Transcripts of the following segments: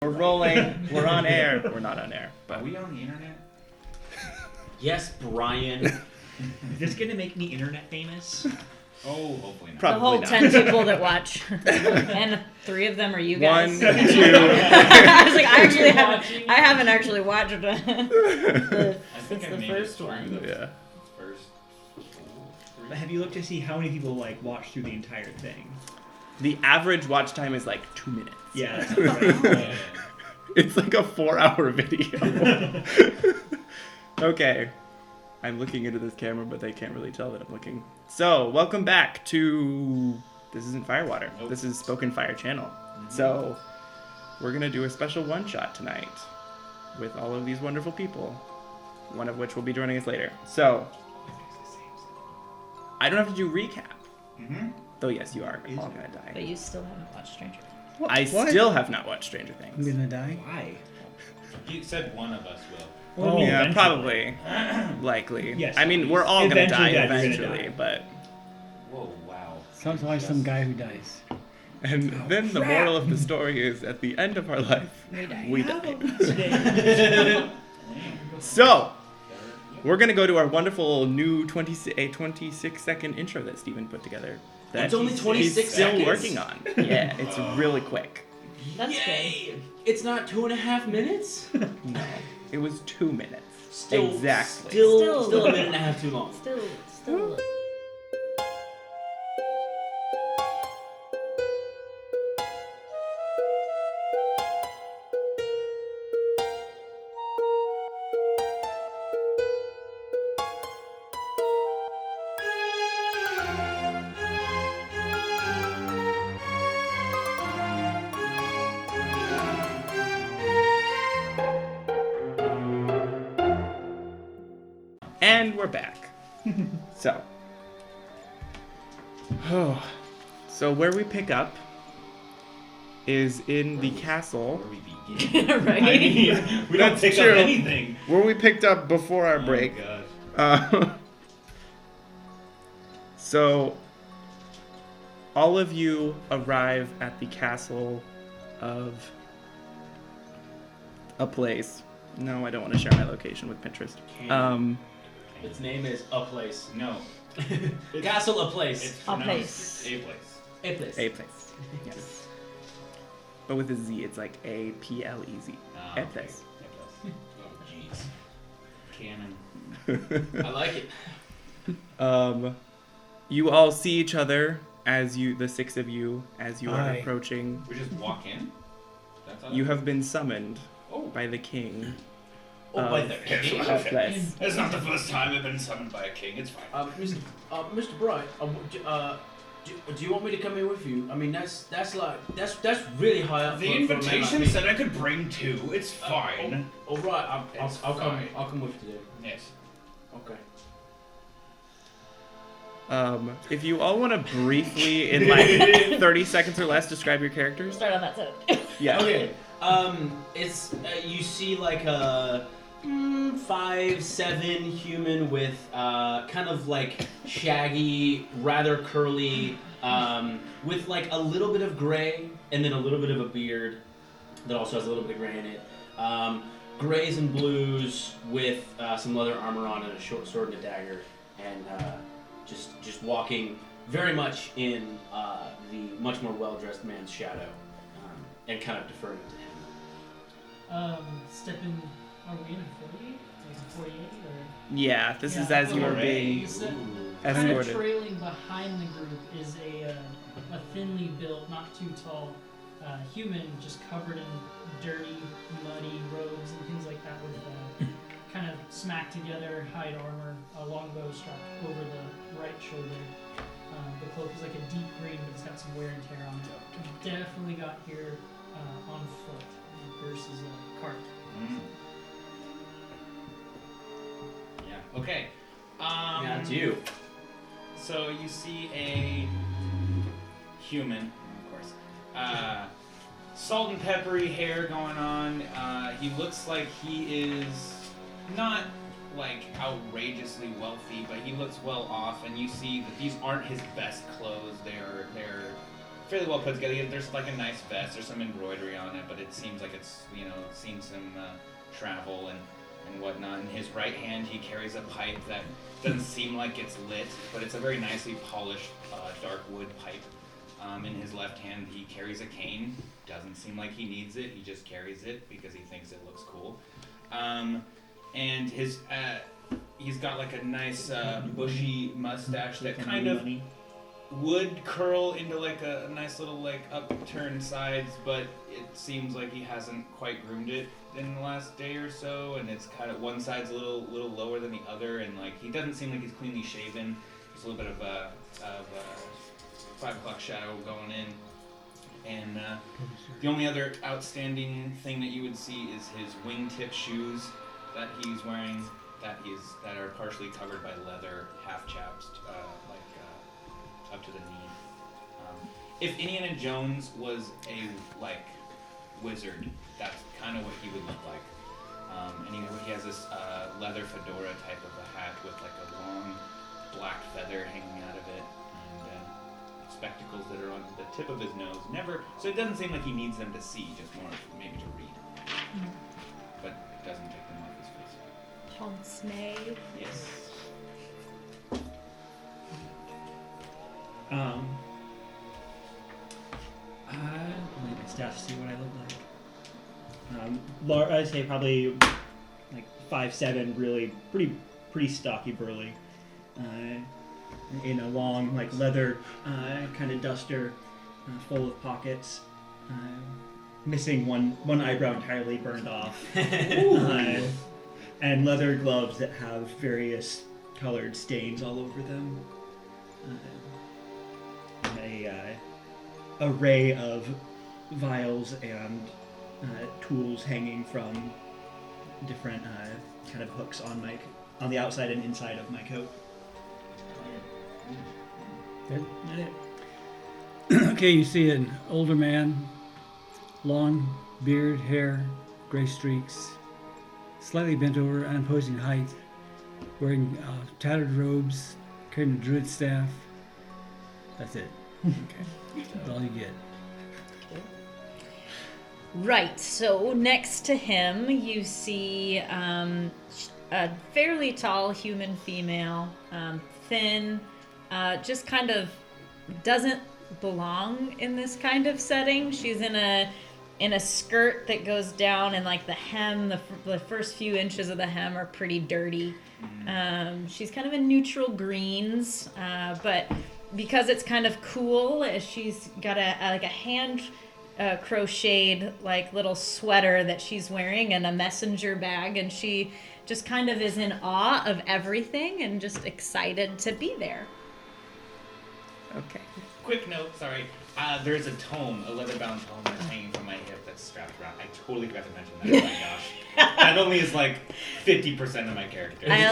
We're rolling. We're on air. We're not on air. But Are we on the internet? Yes, Brian. Is this gonna make me internet famous? Oh, hopefully not. Probably the whole not. 10 people that watch. And 3 of them are you guys. 1, 2. I was like, I haven't actually watched it I think since I the made first it one. through the Yeah. first 3. Have you looked to see how many people like watch through the entire thing? The average watch time is like 2 minutes. Yeah, that sounds right. Yeah. It's like a 4-hour video. Okay. I'm looking into this camera, but they can't really tell that I'm looking. So, welcome back to... This isn't Firewater. Nope. This is Spoken Fire Channel. So, we're going to do a special one-shot tonight with all of these wonderful people, one of which will be joining us later. So, I don't have to do recap. Mm-hmm. Though, yes, you are all going to die. But you still haven't watched Stranger Things. I still have not watched Stranger I'm Things. gonna die. Why? He said one of us will. Well, I mean, Yeah, eventually. probably. Likely. Yes. I mean, we're all going to die Eventually, yeah, you're gonna eventually, die. but... Whoa, wow. Sounds like some guy who dies. And then the moral of the story is, at the end of our life, We die. we die. So, we're going to go to our wonderful new 26-second intro that Steven put together. That It's only he's 26 still seconds? working on. Yeah, it's really quick. That's Yay! It's not 2.5 minutes? No, it was 2 minutes. Still, Exactly. Still a minute and a half too long. Still. And we're back. So. So where we pick up is in the castle. Where we begin. Right? I mean, we don't That's pick true. up anything. Where we picked up before our Oh, break. gosh. So, all of you arrive at the castle of Aplez. No, I don't want to share my location with Pinterest. Its name is Aplez. No. Castle Aplez. It's A pronounced place. A place. Aplez. A place. Yes. But with a Z, it's like A-P-L-E-Z. Ah, A okay. place. Oh, jeez. Canon. I like it. You all see each other as the 6 of you, as you are Aye. approaching. We just walk in? That's all? You have been summoned Oh. by the king. Oh, by of the king. Aplez. It's not the first time I've been summoned by a king. It's fine. Mr. Bright, do you want me to come in with you? I mean, that's really high up. The for a man invitation like me. said I could bring 2. It's fine. All right, It's I'll come. fine. I'll come with you. Yes. Okay. If you all want to briefly, in like 30 seconds or less, describe your characters. Start on that side. Yeah. Okay. It's you see like a 5'7" human with kind of like shaggy, rather curly, with like a little bit of gray and then a little bit of a beard that also has a little bit of gray in it. Grays and blues with some leather armor on and a short sword and a dagger, and just walking very much in the much more well-dressed man's shadow, and kind of deferring to him. Stepping, are we in a 48? Like a 48 or? Yeah, this is Yeah, as you are being You said- Kind of escorted. trailing behind the group is a thinly built, not too tall human, just covered in dirty, muddy robes and things like that, with kind of smacked together hide armor, a longbow strapped over the right shoulder. The cloak is like a deep green, but it's got some wear and tear on it. Definitely got here on foot versus a cart. Mm. Yeah. Okay. Yeah, it's you. So you see a human, of course. Salt and peppery hair going on. He looks like he is not like outrageously wealthy, but he looks well off. And you see that these aren't his best clothes. They're fairly well put together. There's like a nice vest. There's some embroidery on it, but it seems like it's seen some travel and whatnot. In his right hand, he carries a pipe that doesn't seem like it's lit, but it's a very nicely polished dark wood pipe. In his left hand, he carries a cane. Doesn't seem like he needs it. He just carries it because he thinks it looks cool. And he's got like a nice bushy mustache that kind of would curl into like a nice little like upturned sides, but it seems like he hasn't quite groomed it in the last day or so, and it's kind of one side's a little lower than the other, and like he doesn't seem like he's cleanly shaven. There's a little bit of 5 o'clock shadow going in, and the only other outstanding thing that you would see is his wingtip shoes that he's wearing that are partially covered by leather, half chaps, up to the knee. If Indiana Jones was a like wizard, that's kind of what he would look like. And he has this leather fedora type of a hat with like a long black feather hanging out of it, and spectacles that are on the tip of his nose. So it doesn't seem like he needs them to see, just more maybe to read. But it doesn't take them off his face. Pince-nez. Yes. Let me staff to see what I look like. I'd say probably like 5'7", really pretty stocky, burly. In a long like leather kind of duster, full of pockets. Missing one eyebrow entirely burned off. And leather gloves that have various colored stains all over them. A array of vials and tools hanging from different kind of hooks on the outside and inside of my coat. Okay, you see an older man, long beard, hair, gray streaks, slightly bent over, unimposing height, wearing tattered robes, carrying a druid staff. That's it. Okay, that's all you get. Right, so next to him you see a fairly tall human female, thin, just kind of doesn't belong in this kind of setting. She's in a skirt that goes down, and like the hem, the first few inches of the hem are pretty dirty. She's kind of in neutral greens, but because it's kind of cool, she's got a hand crocheted like little sweater that she's wearing and a messenger bag, and she just kind of is in awe of everything and just excited to be there. Okay. Quick note, sorry. There's a tome, a leather-bound tome that's hanging from my hip that's strapped around. I totally forgot to mention that. Oh my gosh. That only is like 50% of my character. I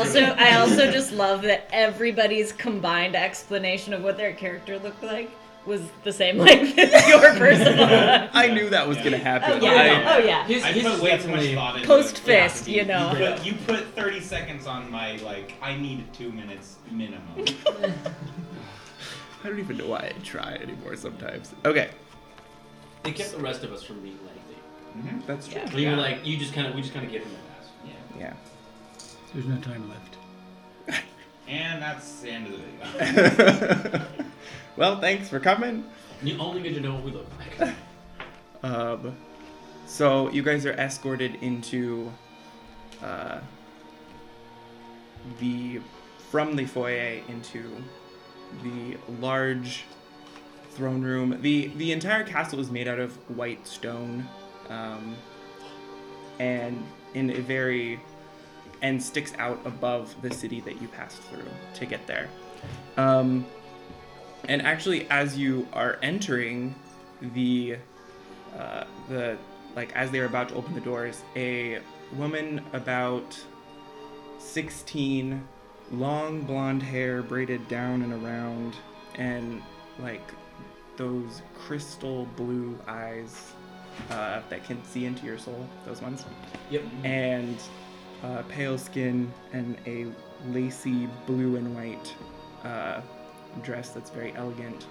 also just love that everybody's combined explanation of what their character looked like was the same length as your personal one. I knew that was gonna happen. Oh yeah. I put way too much thought into Post it. fist, you know. You put 30 seconds on my, like, I need 2 minutes minimum. I don't even know why I try anymore sometimes. Okay. It kept the rest of us from being lengthy. That's true. Yeah. We were like, we just kind of give him a pass. Yeah. There's no time left. And that's the end of the video. Well, thanks for coming. You only get to know what we look like. So you guys are escorted into from the foyer into the large throne room. The entire castle is made out of white stone, and sticks out above the city that you passed through to get there. And actually, as you are entering as they are about to open the doors, a woman about 16, long blonde hair braided down and around, and like those crystal blue eyes that can see into your soul, those ones. Yep. And pale skin and a lacy blue and white dress that's very elegant,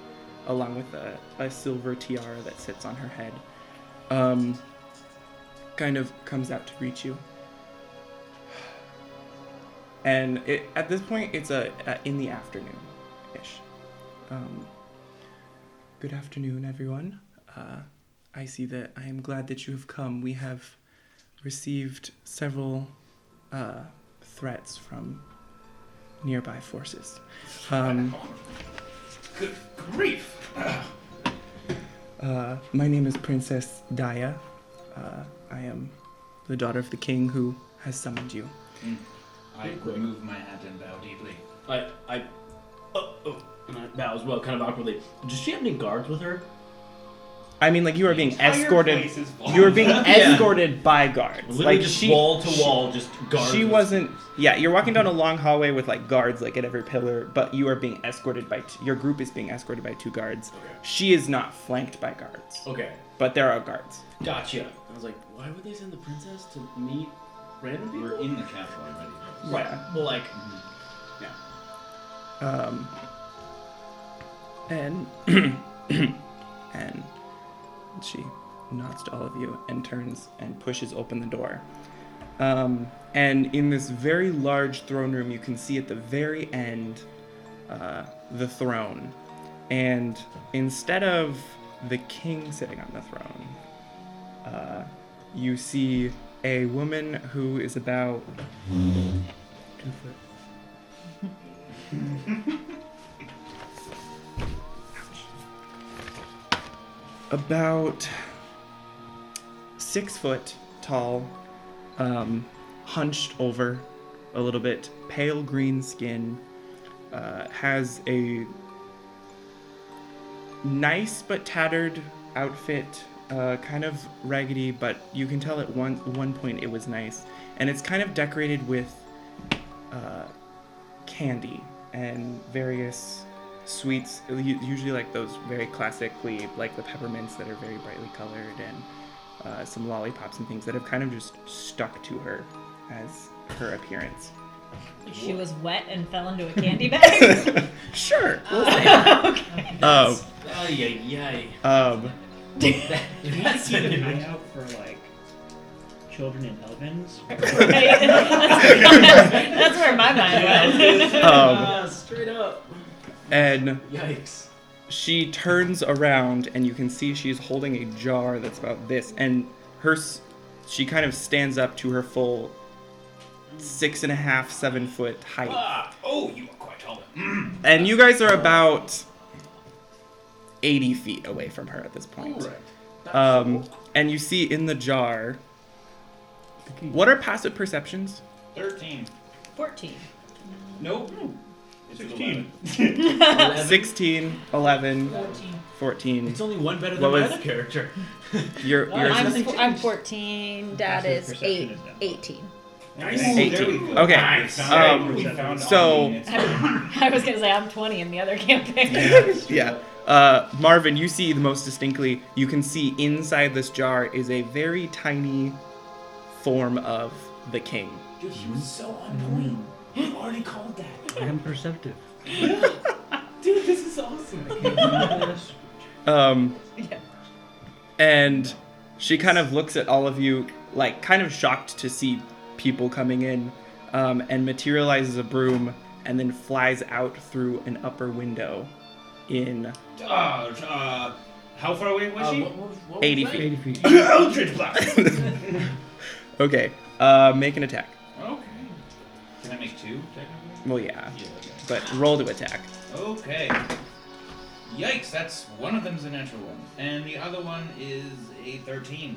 along with a silver tiara that sits on her head, kind of comes out to greet you. And at this point, it's in the afternoon-ish. Good afternoon, everyone. I see that I am glad that you have come. We have received several threats from nearby forces. Good grief! My name is Princess Daya. I am the daughter of the king who has summoned you. I remove my hat and bow deeply. And I bow as well, kind of awkwardly. Does she have any guards with her? I mean, like, you are being Entire escorted. place is You are being bombed. escorted by guards. Literally Like, just wall to wall, just guards. She wasn't. Yeah, you're walking down a long hallway with like guards like at every pillar, but you are being escorted by. Your group is being escorted by 2 guards. Okay. She is not flanked by guards, Okay, but there are guards. gotcha. I was like, why would they send the princess to meet random people? We're in the castle already. Right. Yeah. Well, like, And and she nods to all of you and turns and pushes open the door. And in this very large throne room, you can see at the very end the throne. And instead of the king sitting on the throne, you see a woman who is about 2 foot. About 6 foot tall, hunched over a little bit, pale green skin, has a nice but tattered outfit, kind of raggedy, but you can tell at one point it was nice, and it's kind of decorated with candy and various sweets, usually like those very classically, like the peppermints that are very brightly colored, and some lollipops and things that have kind of just stuck to her as her appearance. She was wet and fell into a candy bag. Sure. We'll say. Okay. Yay. That's an eye out for like children in ovens. Right. That's where my mind went. Straight up. And Yikes. she turns around, and you can see she's holding a jar that's about this, and she kind of stands up to her full 6.5, 7 foot height. Oh, you are quite tall. And you guys are about 80 feet away from her at this point. And you see in the jar. What are passive perceptions? 13. 14. Nope. It's 16. 16, 11, 14. 14. It's only one better What than my was- other character. You're I'm 14. Dad Passive is perception is down. 18. Nice. 18. There we go. Okay. Nice. Um, We found so- Alvin. It's I was gonna say I'm 20 in the other campaign. Yeah. Marvin, you see the most distinctly. You can see inside this jar is a very tiny form of the king. Dude, he was so on point. You already called that. I am perceptive. Dude, this is awesome. Yeah. And she kind of looks at all of you, like, kind of shocked to see people coming in, and materializes a broom and then flies out through an upper window in how far away was she? What 80 was that? feet. 80 feet. Eldritch Blast. Okay, make an attack. Okay. Can I make 2, technically? Well, yeah, Yeah, okay. but roll to attack. Okay. Yikes, that's one of them's a natural one. And the other one is a 13.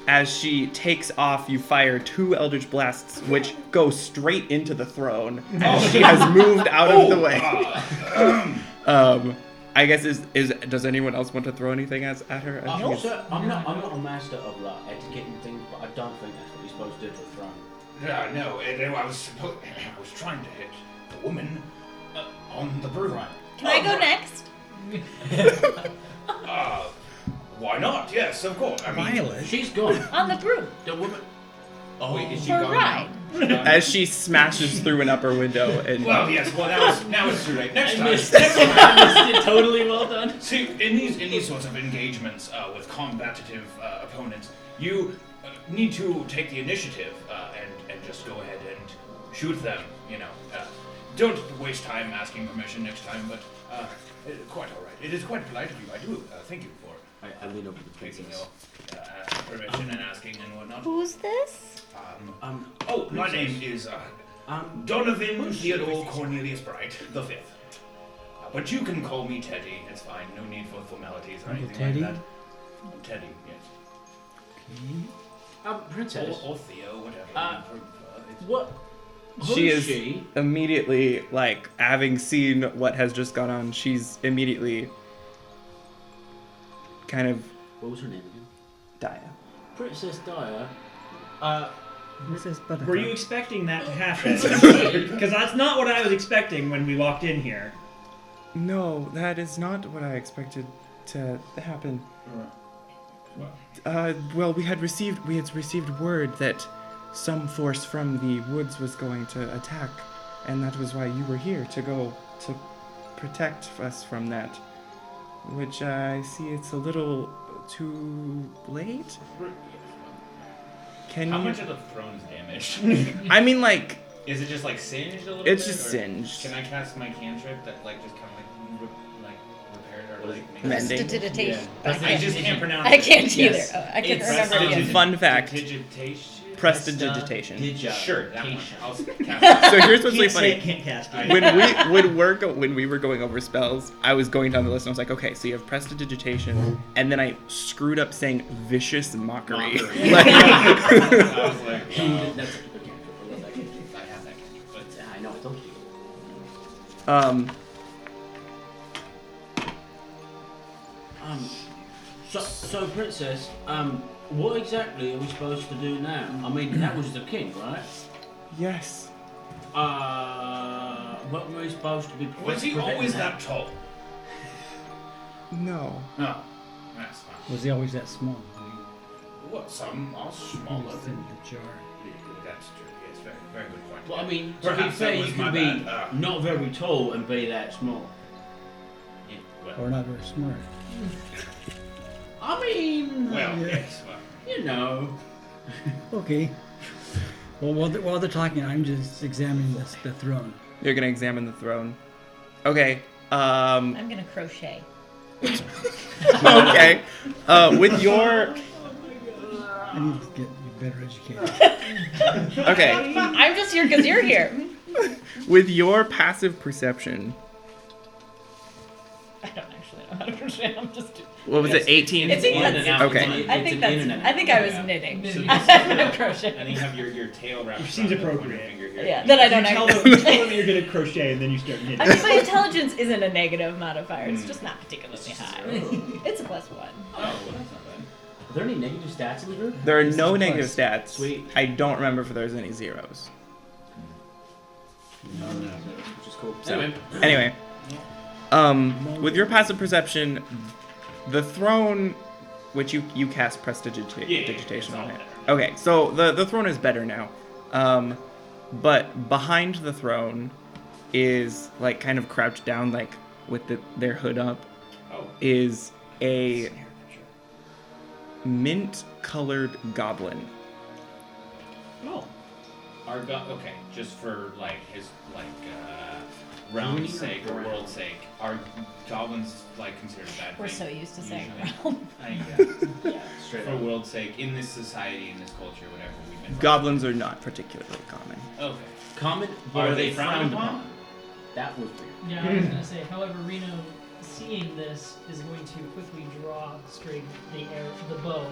As she takes off, you fire 2 Eldritch Blasts, which go straight into the throne, as she has moved out of the way. I guess does anyone else want to throw anything at her? I think it's- Also, I'm not a master of etiquette and things, but I don't think that's what you're supposed to do to a throne. No, I was trying to hit the woman on the broom. Can I go next? Why not? Yes, of course. I mean, Violet. She's gone. On the broom. The woman. wait, is she For a gone ride. now? as she smashes through an upper window and Well, yes. Well, now it's too late. Next time. I missed it. Totally well done. See, in these sorts of engagements with combative opponents, you need to take the initiative and just go ahead and shoot them. Don't waste time asking permission next time. But quite all right. It is quite polite of you. I do thank you for I lean over to the taking princess. your permission and asking and whatnot. Who's this? My name is Donovan Theodore Cornelius Bright, the Fifth. But you can call me Teddy. It's fine. No need for formalities or Uncle anything Teddy? like that. Teddy, yes. Princess. Or Theo, whatever. What? she Who's is immediately, like, having seen what has just gone on, she's immediately kind of What was her name again? Dia. Princess Dia. Mrs. Buttercup. Were you expecting that to happen? Because that's not what I was expecting when we walked in here. No, that is not what I expected to happen. Well, we had received word that some force from the woods was going to attack, and that was why you were here to go to protect us from that. Which I see it's a little too late. Can How you? much of the throne is damaged? I mean, like, Is it just like singed a little it's bit? just or singed. Can I cast my cantrip that like just kind of like repair it or like make Mending. Prestidigitation. Yeah. I just can't pronounce I it. can't either. Yes. Oh, I can't It's remember the prestidig- other. Fun fact. Prestidigitation? Prestidigitation. Sure, that one. I'll cast it. So here's what's really Can't say it, funny. can't cast it. When we were going over spells, I was going down the list and I was like, okay, so you have prestidigitation, and then I screwed up saying vicious mockery. Mockery. Like- I was like, That's a good cantrip. I love that cantrip. I have that cantrip, but I know, I told you. So Princess, what exactly are we supposed to do now? I mean, that was the king, right? Yes. What were we supposed to be? was he preventing always that tall? No. No. That's fine. Was he always that small? What? Some are smaller He was than. in the jar. That's true. Yes, very, very good point. Well, I mean, to be Perhaps fair, that you was my can be bad. not very tall and be that small. Yeah, well, Or not very smart. I mean, yes. Well, you know. Okay. Well, while they're talking, I'm just examining the throne. You're gonna examine the throne. Okay. I'm gonna crochet. Okay. With your. I need to get you better educated. Okay. I'm just here because you're here. With your passive perception. I don't actually know how to crochet. I'm just. What was it? 18. It's in and out. Okay. I think I was knitting. So I'm and crocheting. you have your tail wrapped. Which seems around the appropriate. pointer finger here. Yeah, that I You don't tell actually. them you're good at crochet and then you start knitting. I mean, my intelligence isn't a negative modifier. It's just not particularly high. It's a +1. Oh, well, that's not bad. Are there any negative stats in the group? There are This no is a negative plus. stats. Sweet. I don't remember if there's any zeros. Which is cool. So, Anyway. anyway, with your passive perception, the throne, which you cast prestidigitation on it. Okay, so the throne is better now, but behind the throne is like kind of crouched down, like with their hood up, Oh. is a mint-colored goblin. Oh. Okay, just for like his realm's sake or world's sake, are goblins like considered a bad We're thing? so used to saying usually? realm. Yeah, straight For up. world's sake, in this society, in this culture, whatever we've been. Goblins are not particularly common. Okay. Common, but Are are they they frowned frowned upon? upon? That was weird. Yeah, I was gonna say. However, Reno, seeing this, is going to quickly draw straight the bow,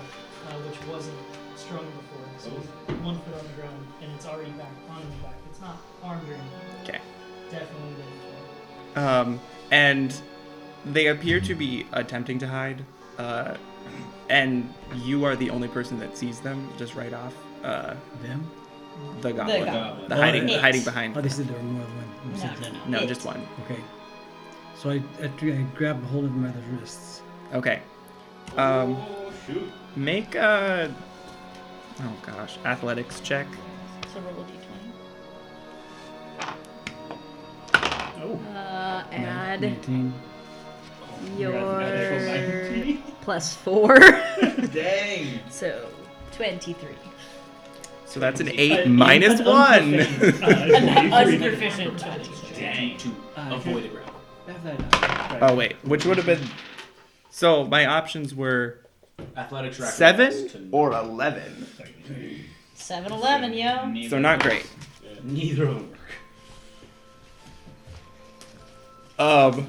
which wasn't strung before. So with 1 foot on the ground, and it's already back on his back. It's not armed or anything. Okay. Definitely ready for it. And they appear to be attempting to hide, and you are the only person that sees them just right off. Them? The goblin, goblin. the hiding It. hiding behind. Oh, they said there were more than one. You said that. No, It. just one. Okay. So I grab hold of him by the wrists. Okay. Oh shoot. Make a athletics check. So roll a d20. Oh. Add 19. your Natural 19. +4. Dang. So 23. So that's an 8 minus 1. Unproficient 20. Dang. To avoid a grab. Oh, wait. Which would have been. So my options were Athletics or 7 athletics to- or 11. 7-11, yo. Neither So not great. Neither of them work.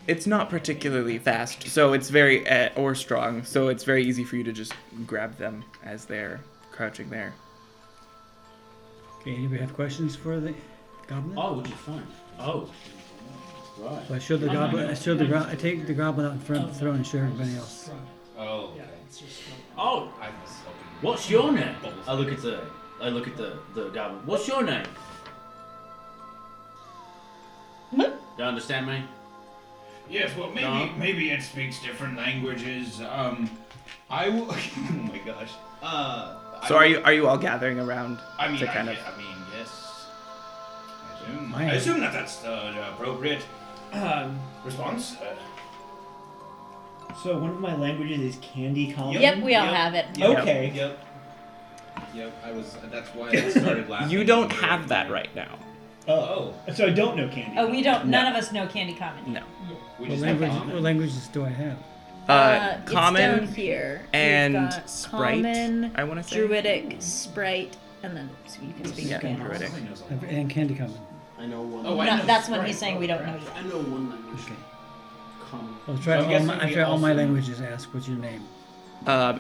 It's not particularly fast, so it's very or strong, so it's very easy for you to just grab them as they're crouching there. Okay, anybody have questions for the goblin? Oh, what'd you find? Oh. Right. So I showed the goblin. I take the goblin out in front of the throne and show everybody else. Oh. Yeah, it's just Oh, I was hoping. what's your name? I look at the goblin. What's your name? Do you understand me? Yes, well, maybe it speaks different languages. I will. Oh my gosh. So are you all gathering around I mean, to kind of? I mean, yes. I I am. assume that that's the appropriate response. So one of my languages is Candy Common. Yep, we all have it. Okay. Yep. That's why I started laughing. You don't have that right now. Oh. So I don't know Candy. Oh, we don't. No. None of us know Candy Common. No. We What, just have language, common. what languages do I have? It's down Common here. We've and got Sprite. Common, I want to say. Druidic, Sprite, and then so you can speak Yeah, again. Druidic. And Candy Common. I know one. Oh, I No, know that's when Sprite. he's saying we don't know I yet. know one language. Okay. Common. I'll So try I'm all guessing my, we I try all my also- languages. Ask what's your name.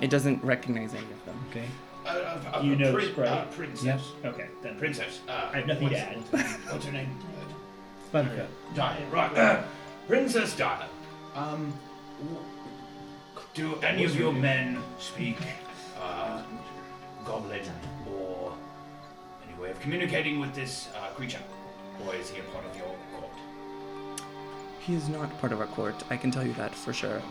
It doesn't recognize any of them. Okay. You know Sprite? Princess. Yep. Okay. Then Princess. I have nothing to add. What's her name? Buttercup. Diana. Right. Princess Diana. Do any of your men speak Goblin or any way of communicating with this creature, or is he a part of your court? He is not part of our court. I can tell you that for sure.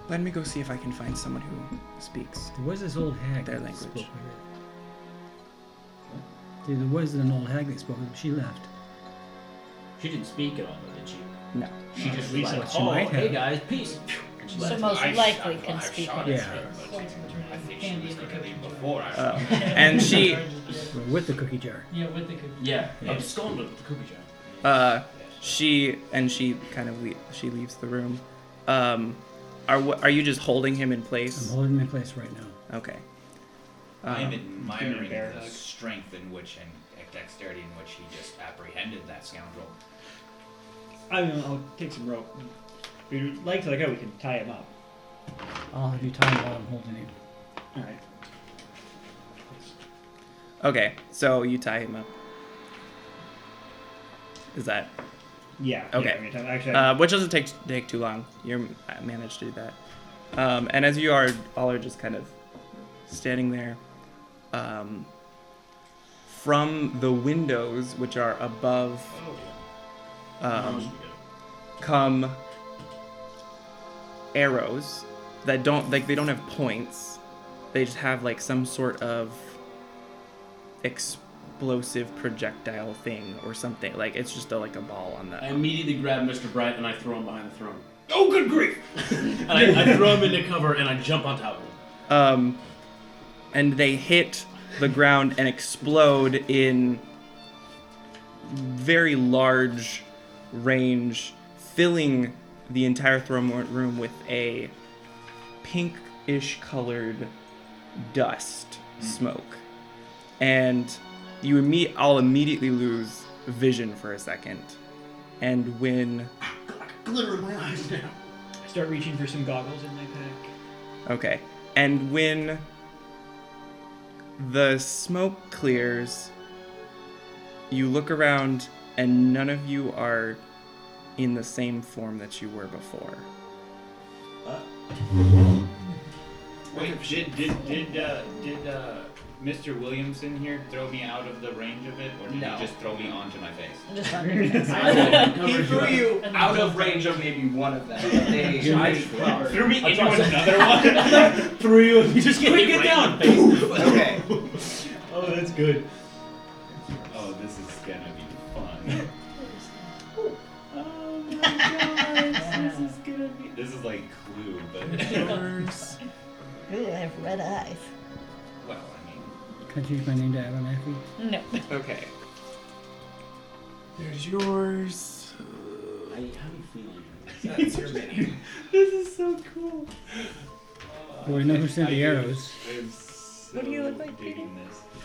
Let me go see if I can find someone who speaks. There was this old hag Their that language. spoke with her. There was an old hag that spoke with her. She left. She didn't speak at all, though, did she? No. She just Lisa, like, she oh, might hey have. guys, peace. And she So left. most likely can I've speak shot with at Yeah. her, but I think she Candy was and the going to leave cookie before I Oh. shot. And she, We're with the cookie jar. Yeah, with the cookie. Yeah, Yeah. absconded with the cookie jar. she kind of she leaves the room. Are you just holding him in I'm place? holding him in place right now. Okay. I'm Um, admiring bear the hug. strength in which and dexterity in which he just apprehended that scoundrel. I mean, I'll take some rope. If you'd like to go, we can tie him up. I'll have you tie him while I'm holding him. All right. okay. So you tie him up. Is that Yeah. Okay. Yeah, I'm gonna actually. which doesn't take too long? You managed to do that. And as you all are just kind of standing there, from the windows which are above, come arrows that they don't have points. They just have like some sort of explosive projectile thing or something. Like it's just like a ball on I the. immediately grab Mr. Bright and I throw him behind the throne. Oh, good grief! And I throw him into cover and I jump on top of him. And they hit the ground and explode in very large range, filling the entire throne room with a pinkish colored dust smoke. And you all immediately lose vision for a second. And when... Glitter in my eyes now. I start reaching for some goggles in my pack. Okay. And when the smoke clears, you look around and none of you are in the same form that you were before. Wait, did Mr. Williamson here throw me out of the range of it, or did No. he just throw me onto my face? Just underneath. He threw you out of range of maybe one of them. Threw me into another one? Threw you and you just get Quick, get down. Okay. Oh, that's good. Oh my gosh, this is gonna be. This is like Clue, but Yours. Ooh, I have red eyes. well, I mean, Can I change my name to Abernathy? No. Okay. There's yours. How you feeling? that's your mini. This is so cool. Well, we know who sent the arrows. What do you look like, Peter?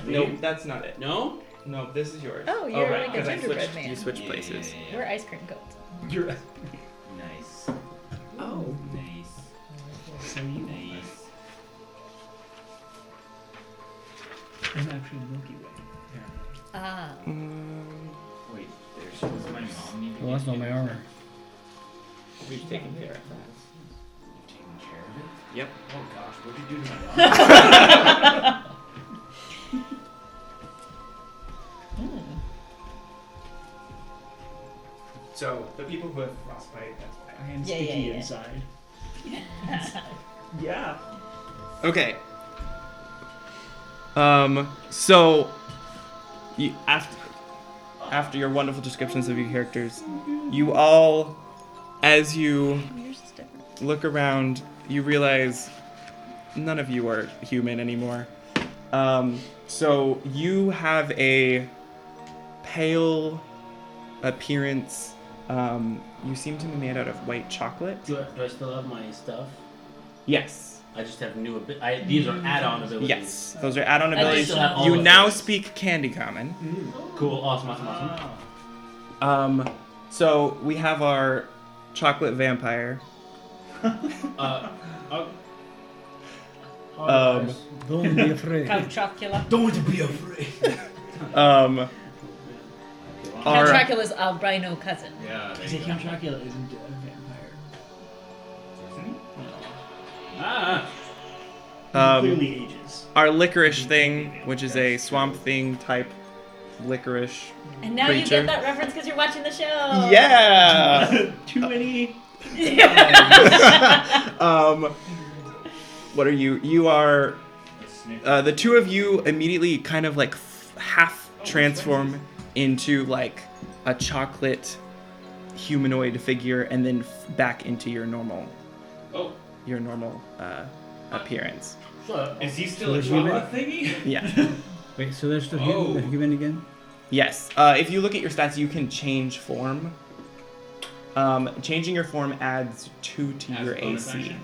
Nope, that's not it. No? No, this is yours. Oh, you're right, like a 'cause I gingerbread switched- man. You switched places. We're ice cream coats. You're. Nice. Oh. Nice. So you Nice. I'm actually Milky Way. Ah. Wait, there's my mom need to Well, that's get not my you. armor. We've taken care of that. You've taken care of it? Yep. Oh gosh, what did you do to my mom? So the people who have frostbite, that's why. I am Yeah, sticky yeah, yeah. inside. Yeah. Okay. So you, after your wonderful descriptions of your characters, you all, as you Yours is different. look around, you realize none of you are human anymore. So you have a pale appearance. You seem to be made out of white chocolate. Do I still have my stuff? Yes. I just have new abilities. These are add-on abilities. Yes. Those are add-on I abilities. still have all You of now those. speak Candy Common. Cool. Awesome. So we have our chocolate vampire. Don't be afraid. Count Chocula. Don't be afraid. Our Count Chocula's albino cousin. Yeah, there See, you go. Count Chocula isn't a vampire. Isn't he? Ah. He clearly ages. our licorice thing, which is a swamp thing type licorice. And now you Creature. get that reference because you're watching the show. Yeah. Too many. What are you? You are. A snicker. The two of you immediately kind of like half transform into like a chocolate humanoid figure, and then back into your normal Oh, appearance. is he still a So is he chocolate thingy? Yeah. Wait, so there's still Oh. human again? Yes. If you look at your stats, you can change form. Changing your form adds 2 to As your a bonus AC. action?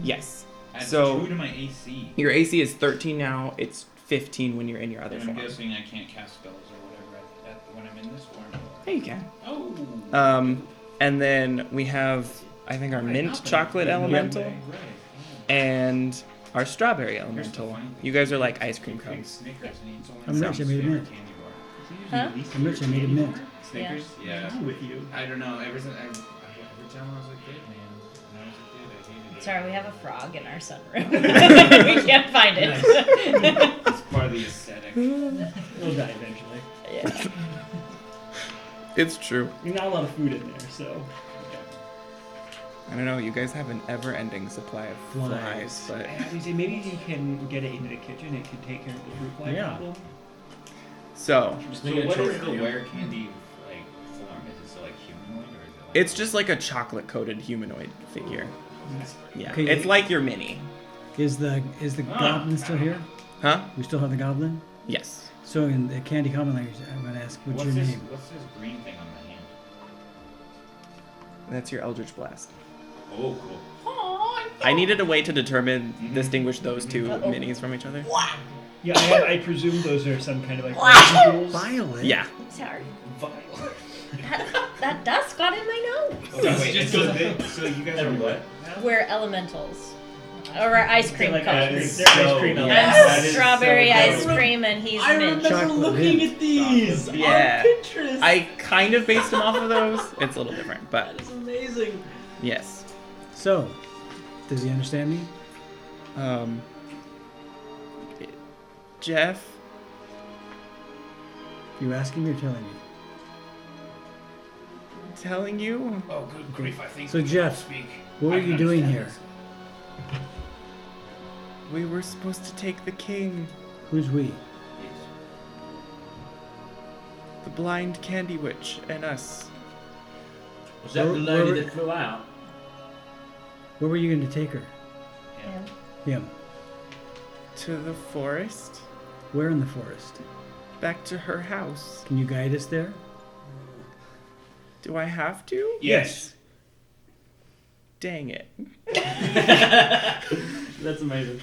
Yes. Adds So 2 to my AC. your AC is 13 now. It's 15 when you're in your other And I'm form. guessing I can't cast spells or whatever when I'm in this form. Yeah, you can. Oh. And then we have, I think, our mint chocolate elemental Right. and our strawberry Here's the elemental. funny thing. You guys are like ice cream Big cones. Snickers and it's only I'm rich, I made a mint. candy bar. Huh? I'm rich, I made a mint. Snickers? Yeah. What's wrong with you? I don't know. Every time I was a kid, man. When I was a kid, I hated it. Sorry, we have a frog in our sunroom. We can't find it. It's part of the aesthetic. It'll die eventually. Yeah. It's true. There's not a lot of food in there, so. I don't know. You guys have an ever-ending supply of flies, but I would say maybe you can get it into the kitchen. It can take care of the fruit fly Yeah. problem. so Just So make it a what is trophy. the where candy like form? Is it still like humanoid or is it like? it's just like a chocolate-coated humanoid figure. Yeah, Okay. it's like your mini. Is the goblin still here? Huh? We still have the goblin? Yes. So in the Candy Common language, I'm going to ask, what's your name? What's this green thing on my hand? That's your Eldritch Blast. Oh, cool. I needed a way to distinguish those two minis from each other. Yeah, I presume those are some kind of like poison tools. Violet? Yeah. Sorry. Violet. That dust got in my nose. Okay, wait, so you guys are what? We're elementals. Or our ice cream They're like cones. they're ice cream Yeah. elements. That I'm is strawberry so ice dope. cream and he's I mint. remember Chocolate looking mint. at these Yeah. on Pinterest. I kind of based them off of those. It's a little different, but That is amazing. yes. So, does he understand me? Jeff, You asking me or telling me? telling you? Oh, good grief! I think. So we can Jeff, speak. what I are can you doing here? understand We were supposed to take the king. Who's we? this. the blind candy witch and us. Was that the lady Where- that flew out? Where were you going to take her? Him. To the forest. Where in the forest? Back to her house. Can you guide us there? Do I have to? Yes. Dang it. That's amazing.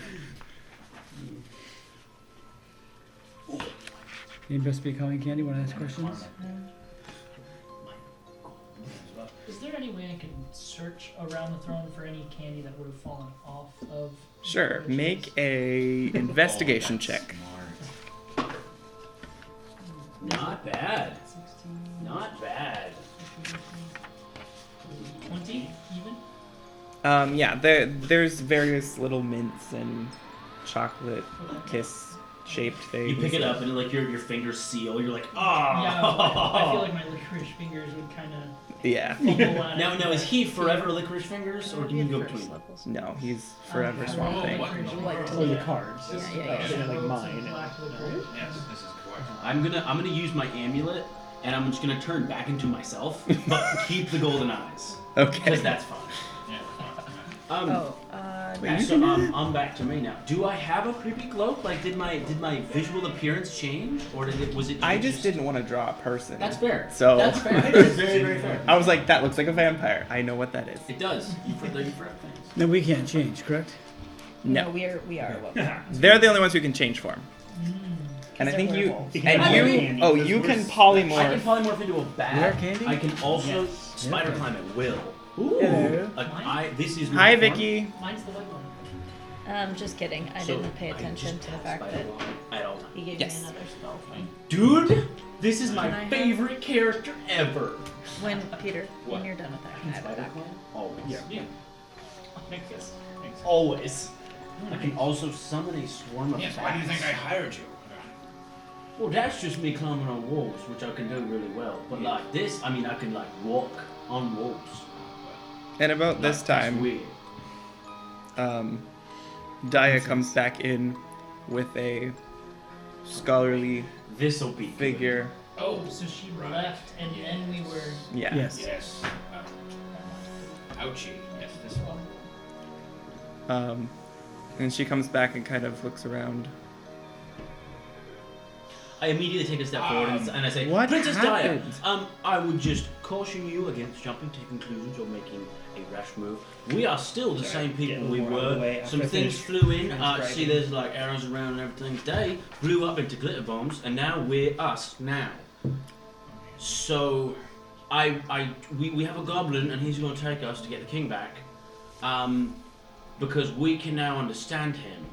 Anybody speak calling Candy? Want to ask questions? Is there any way I can search around the throne for any candy that would have fallen off of? Sure. the Make a investigation check. Not bad. 16, Not bad. 20 even? Yeah, there's various little mints and chocolate kiss shaped things. You pick it up and like your fingers seal. You're like, Yeah, I feel oh. like my licorice fingers would kind of Yeah. fumble at it. Now is he forever licorice fingers, or can you go between them? No, he's forever I Swamp like Thing. licorice You like to fingers. Oh, the cards. Yeah, yeah, Yeah, yeah. Like goats mine. and black licorice. Yes, this is correct. I'm gonna use my amulet, and I'm just gonna turn back into myself, but keep the golden eyes, Okay. because that's fun. Yeah. So I'm back to me now. Do I have a creepy cloak? Like, did my visual appearance change, or was it? I just didn't want to draw a person. That's fair. So- That's fair. That's very, very fair. I was like, that looks like a vampire. I know what that is. It does. You for things. No, we can't change, correct? No, we are what we are. They're the only ones who can change form. And I they're think you werewolves. You and can you candy. oh you can I can polymorph. polymorph into a bat. Rare candy? I can also Yes. spider Yeah. climb at will. Ooh. Hello. This is Hi my form. Vicky. Mine's the white one. Just kidding. I So didn't pay I attention just to the have fact spider that climb at all times. he gave Yes. me another spell thing. Dude, this is Can my I have- favorite character ever. When Peter, What? when you're done with that, can I have it back? Always. Yeah. Makes sense. Always. I can also summon a swarm of Yes, bats. why do you think I hired you? Well, that's just me climbing on walls, which I can do really well. But like this, I mean, I can like walk on walls. And about this Like, that's time, weird. Daya comes back in with a scholarly This'll be good. figure. Oh, So she left, and then we were. Yeah. Yes. yes. Ouchie. Yes, this one. And she comes back and kind of looks around. I immediately take a step forward and I say, What Princess happened? Daya, I would just caution you against jumping to conclusions or making a rash move. We are still the same people Get we more out of the were. way Some after I things finish flew in. transcribing. See, there's like arrows around and everything. They blew up into glitter bombs, and now we're us now. So, we have a goblin, and he's going to take us to get the king back, because we can now understand him.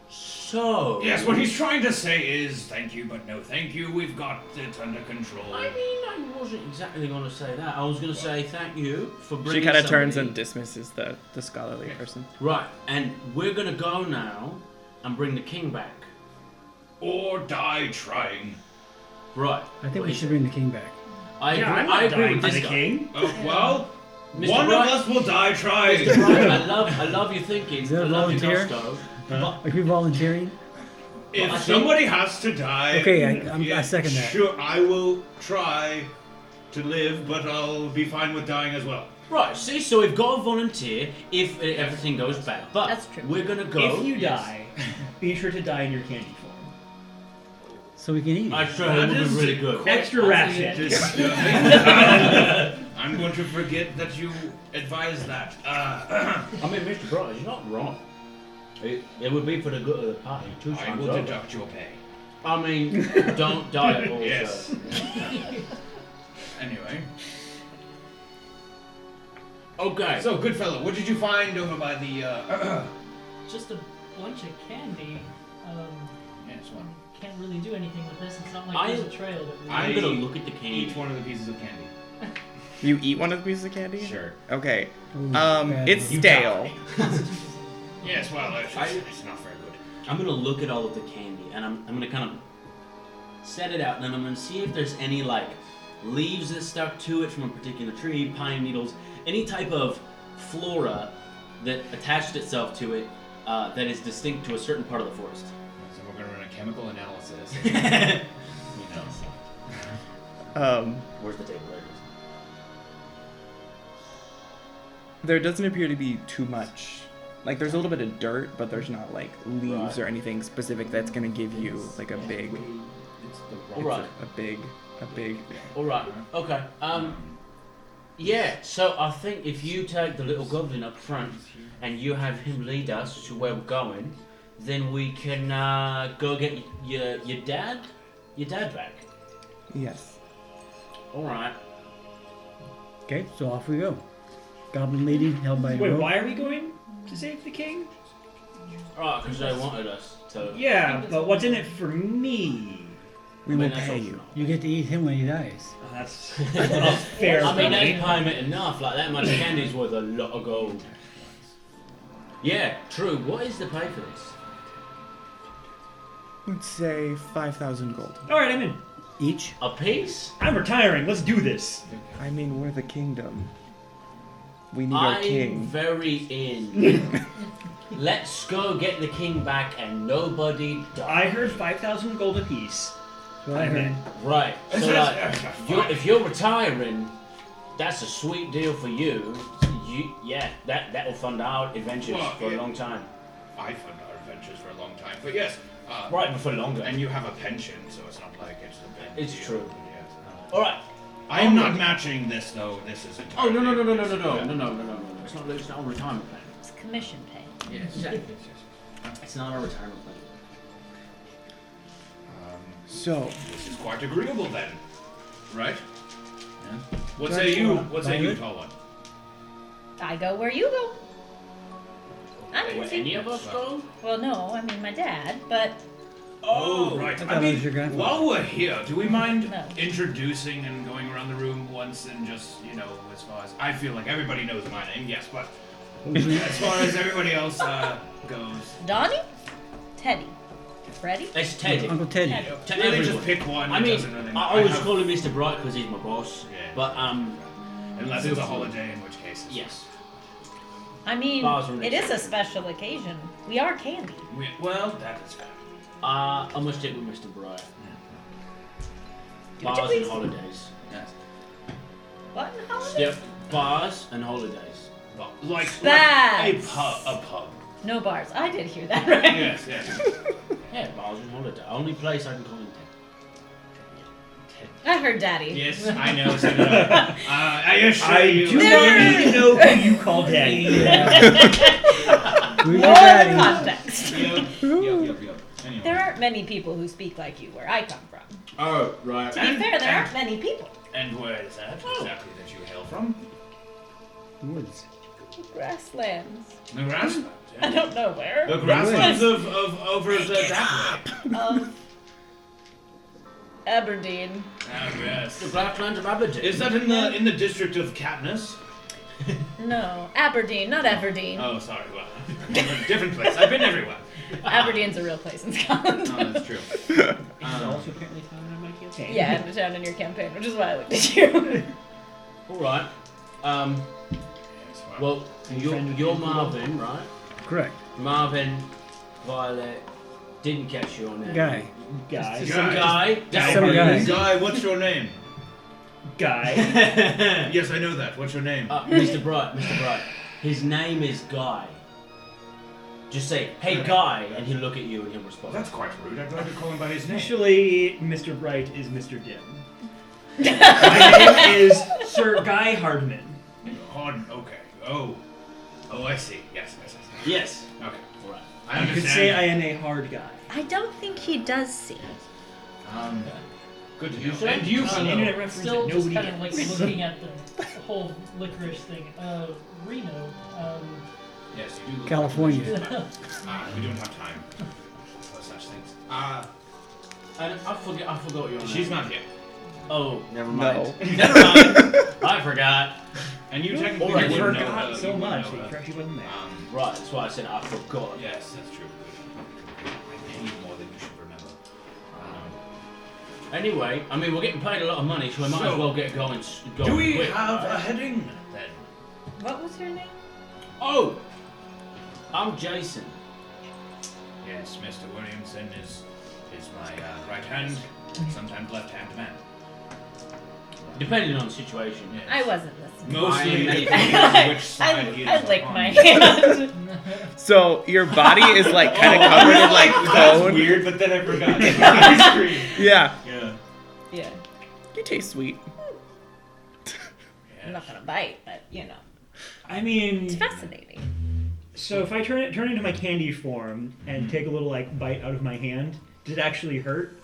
So. Yes, what he's trying to say is thank you, but no thank you. We've got it under control. I mean, I wasn't exactly going to say that. I was going to say thank you for bringing. She kind of turns somebody- and dismisses the scholarly person. Right, and we're going to go now and bring the king back. Or die trying. Right. I think What we is should it? bring the king back. I agree. I'm I not agree dying with for this the guy. king. Well, Mr. one Bright- of us will die trying. Mr. Bright, I love your thinking. Is that a I love your volunteer? gusto. Are you volunteering? If I think- somebody has to die, Okay, I second that. Sure, I will try to live, but I'll be fine with dying as well. Right, see, so we've got a volunteer if everything goes bad. But That's true. we're going to go. If you Yes. die, be sure to die in your candy form. So we can eat. I'm sure it will be really good. Extra ration. I'm going to forget that you advised that. I mean, Mr. Bright, you're not wrong. It would be for the good of the party. Two I times will over. deduct your pay. I mean, don't die also. Yes. Anyway. Okay. So, good fellow, what did you find over by the, Just a bunch of candy. Yes, one. Can't really do anything with this. It's not like I- there's a trail that we. I'm gonna look at the Each candy. one of the pieces of candy. You eat one of the pieces of candy? Sure. Okay. Ooh, bad. It's You stale. Yes, well, it's I- not very good. I'm gonna look at all of the candy and I'm gonna kind of set it out and then I'm gonna see if there's any like leaves that stuck to it from a particular tree, pine needles, any type of flora that attached itself to it that is distinct to a certain part of the forest. So we're going to run a chemical analysis. I Where's the table? There it is. There doesn't appear to be too much. Like, there's a little bit of dirt, but there's not, like, leaves or anything specific that's gonna give you, like, a big... Alright. A big... Alright. Okay. Yeah, so I think if you take the little goblin up front and you have him lead us to where we're going, then we can go get your dad back. Yes. Alright. Okay, so off we go. Goblin lady held by a Wait, rope. why are we going to save the king? Alright, because they wanted us to... Yeah, but what's in it for me? We will pay you. You get to eat him when he dies. Oh, that's a fair I mean, that's penny. payment enough. Like, that much candy's worth a lot of gold. Yeah, true. What is the pay for this? Let's say 5,000 gold. All right, I'm in. Each? A piece? I'm retiring. Let's do this. I mean, we're the kingdom. We need our I'm king. very in. Let's go get the king back and nobody die. I heard 5,000 gold apiece. So I I'm heard. in. Right. So like, if you're retiring, that's a sweet deal for you. That'll fund our adventures for a long time. I fund our adventures for a long time, but yes. Right, but for longer. And you have a pension, so it's not like it's a big It's deal. true. Yes. All right. I am not matching this, though. This is Oh entirely... no. It's not a retirement plan. It's commission pay. Yes. It's not a retirement plan. So, This is quite agreeable then, right? Yeah. What Do I say just you? wanna What say buy you, it? tall one? I go where you go. I'm Where easy. any of us go? Well, no, I mean my dad, but Oh, right. I thought it was your grandfather. while we're here, do we mind No. introducing and going around the room once and just, as far as... I feel like everybody knows my name, yes, but as far as everybody else goes... Donnie, Teddy, Freddie. It's Teddy. Uncle Teddy. Teddy. To Really everyone. just pick one. I it mean, doesn't really... I always have- call him Mr. Bright because he's my boss. Yeah. But Unless it's a holiday, in which case... yes. I mean, Bars are an it is a exception. special occasion. We are Candied. Well, that is fair. I'm gonna stick with Mr. Bright. Would you Bars and please? holidays. Yes. What in holidays? Yep. Bars and holidays. Like a Bads. pub. No bars. I did hear that right. Yes. Yeah, bars and holidays. Only place I can call him I heard Daddy. Yes, I know. So I assure I you. do not need to know who you call daddy. Who's your More daddy? context. Yep. Anyway. There aren't many people who speak like you where I come from. Oh, right. To be fair, there aren't many people. And where is that exactly that you hail from? Woods. Grasslands. The grasslands. I don't know where. The grasslands of over that way. Aberdeen. Ah, yes. The Blacklands of Aberdeen. Is that in the district of Katniss? No, Aberdeen, not Aberdeen. Oh, sorry. Well, different place. I've been everywhere. Aberdeen's a real place in Scotland. Oh, that's true. This is also apparently found on my campaign. Yeah, and down in your campaign, which is why I looked at you. All right. Well, you're Marvin, right? Correct. Marvin, Violet, didn't catch your name. Guy. Guy. Some guy. Some guy. Guy, what's your name? Guy. Yes, I know that. What's your name? Mr. Bright. Mr. Bright. His name is Guy. Just say, "Hey, Guy," and he'll look at you and he'll Well, respond. that's quite rude. I'd like to call him by his name. Officially, Mr. Bright is Mr. Dim. My name is Sir Guy Hardman. Okay. Oh, I see. Yes. Yes. Okay. All right. I You could understand. say I am a hard guy. I don't think he does see. Good to You know. said- And you, It's an fellow. internet reference Still that just nobody kind of like gets. looking at the whole licorice thing. Reno. Yes, you do. look California. we don't have time for such things. And I forgot your name. She's not here. Oh, never mind. No. Never mind. I forgot. And you technically Alright, I wouldn't know forgot her, so you wouldn't much know that her. she wasn't there. Right, that's why I said I forgot. Yes, that's true. I need more than you should remember. Anyway, I mean, we're getting paid a lot of money, so we might So, as well get going. Do we quick, have right? a heading then? What was her name? Oh, I'm Jason. Yes, Mr. Williamson is my right hand, sometimes left hand man. Depending on the situation. Yes. I wasn't listening. Mostly I- depending on which side he is I lick on. my hand. So your body is like kind of covered in like That's cone. weird, but then I forgot. Ice cream. Yeah. Yeah. Yeah. You taste sweet. I'm not gonna bite, but you know, I it's mean, fascinating. so if I turn into my candy form and take a little like bite out of my hand, does it actually hurt?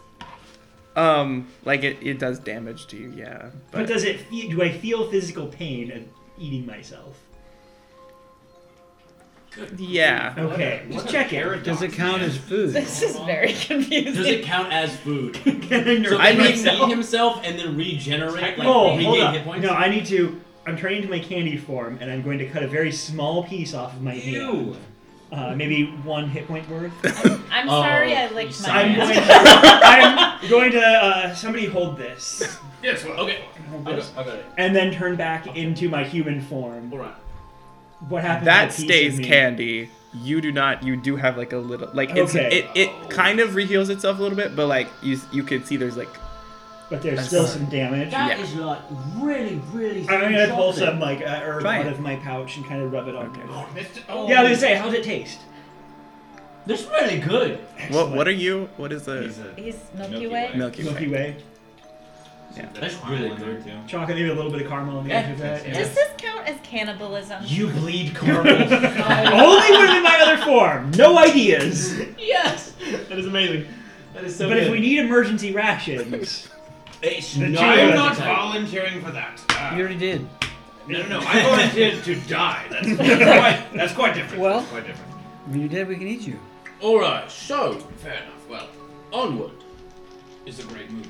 Like it does damage to you, yeah. But does it? Do I feel physical pain at eating myself? Yeah. Okay, just check it. Does it count as food? This is very confusing. Does it count as food? So I can mean- he feed himself and then regenerate, like Oh, hold regain hit up. points? No, I need to. I'm turning into my candy form, and I'm going to cut a very small piece off of my hand. Maybe 1 hit point worth. I'm Oh, sorry, I licked my I'm hand. going to. I'm going to. Somebody hold this, Yes, well. Okay. hold I this, got it. and then turn back into my human form. Alright. What happens? That to the piece stays of me? candy. You do not. You do have like a little like it's Okay. it kind of reheals itself a little bit, but like you can see there's like But there's I'm still sorry. some damage. That Yeah. is like really, really I'm gonna pull something. some like herb Try out it. of my pouch and kind of rub it on. Okay. Oh, oh. Yeah, I was gonna say, how's it taste? This is really good. what are you? What is the He's a He's Milky, Milky Way. Way. Milky Milky Way? Way. That's really good. too. Chocolate, maybe a little bit of caramel on the edge of that. Yeah. Does this count as cannibalism? You bleed caramel. Only when in my other form. No ideas. Yes. That is amazing. That is so But good. if we need emergency rations, It's The not. two I'm of not us. volunteering for that. You already did. No. I volunteered to die. That's quite different. Well- That's quite different. When you're dead, we can eat you. All right. So fair enough. Well, onward. It's a great movie.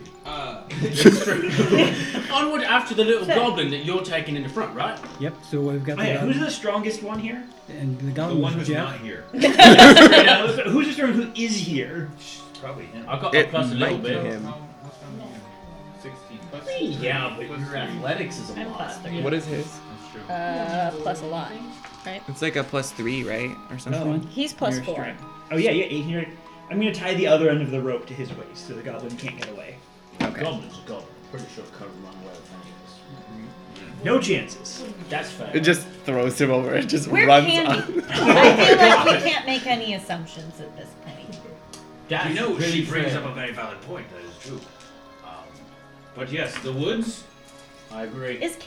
Onward after the little goblin that you're taking in the front, right? Yep. So we've got oh, the yeah, who's goblin, the strongest one here? and the The goblin one was who's Jeff. not here. Who's the strongest who is here? Probably him. I got a It plus a little might be bit. him. 16. Yeah, but your athletics is a I'm lot. plus 3. What is his? That's true. Plus a lot, right? It's like a +3, right, or That's something. one. He's plus Your 4. strength. Oh yeah, 18. I'm gonna tie the other end of the rope to his waist so the goblin can't get away. Okay. Goblin's a goblin. Pretty sure it could run away with anyways. No chances. That's fair. It just throws him over. It just We're runs candy. on. I feel like we can't make any assumptions at this point. That's You know, really she brings fair. up a very valid point. That is true. But yes, the woods. I agree. Is ice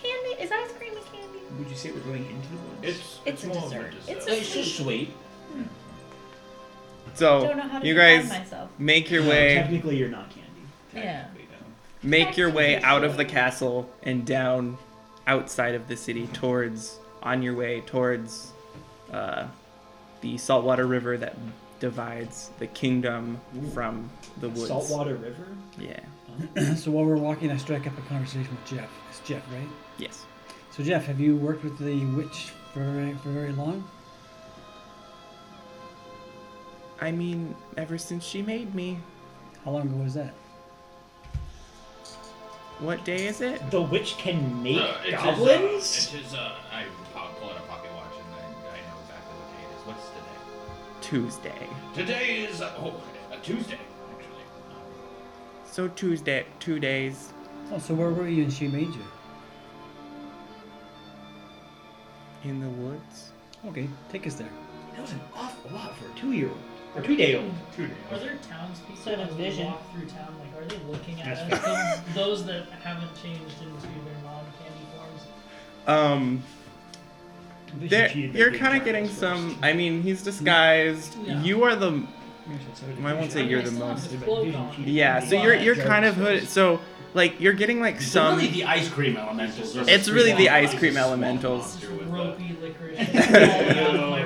cream a candy? Would you say we're going into the woods? It's a more of dessert. It's It's just sweet. Don't So know how to you define guys myself. make your No, way. technically, you're not candy. Yeah. Make your way out of the castle and down outside of the city on your way towards the saltwater river that divides the kingdom from the woods. Saltwater River. Yeah. So while we're walking, I strike up a conversation with Jeff. It's Jeff, right? Yes. So Jeff, have you worked with the witch for very long? I mean, ever since she made me. How long ago was that? What day is it? The witch can make It goblins. is, I pull out a pocket watch and I know exactly what day it is. What's today? Tuesday. Today is, a Tuesday, actually. So Tuesday, 2 days. Oh, so where were you and she made you? In the woods. Okay, take us there. That was an awful lot for a 2-year-old or 2-day-old. 2 days. Are there townspeople Sort of as we vision. walk through town? Like, are they looking at That's us? Those that haven't changed into their non-candy forms. You're kind of getting some. I mean, he's disguised. Yeah. You are the. I won't say I you're the still have most. this cloak on. Yeah. So you're kind of hood. So like you're getting like It's some. really the ice cream elementals. There's a It's really the small- ice cream small elementals. monster with Ropey licorice falling out of my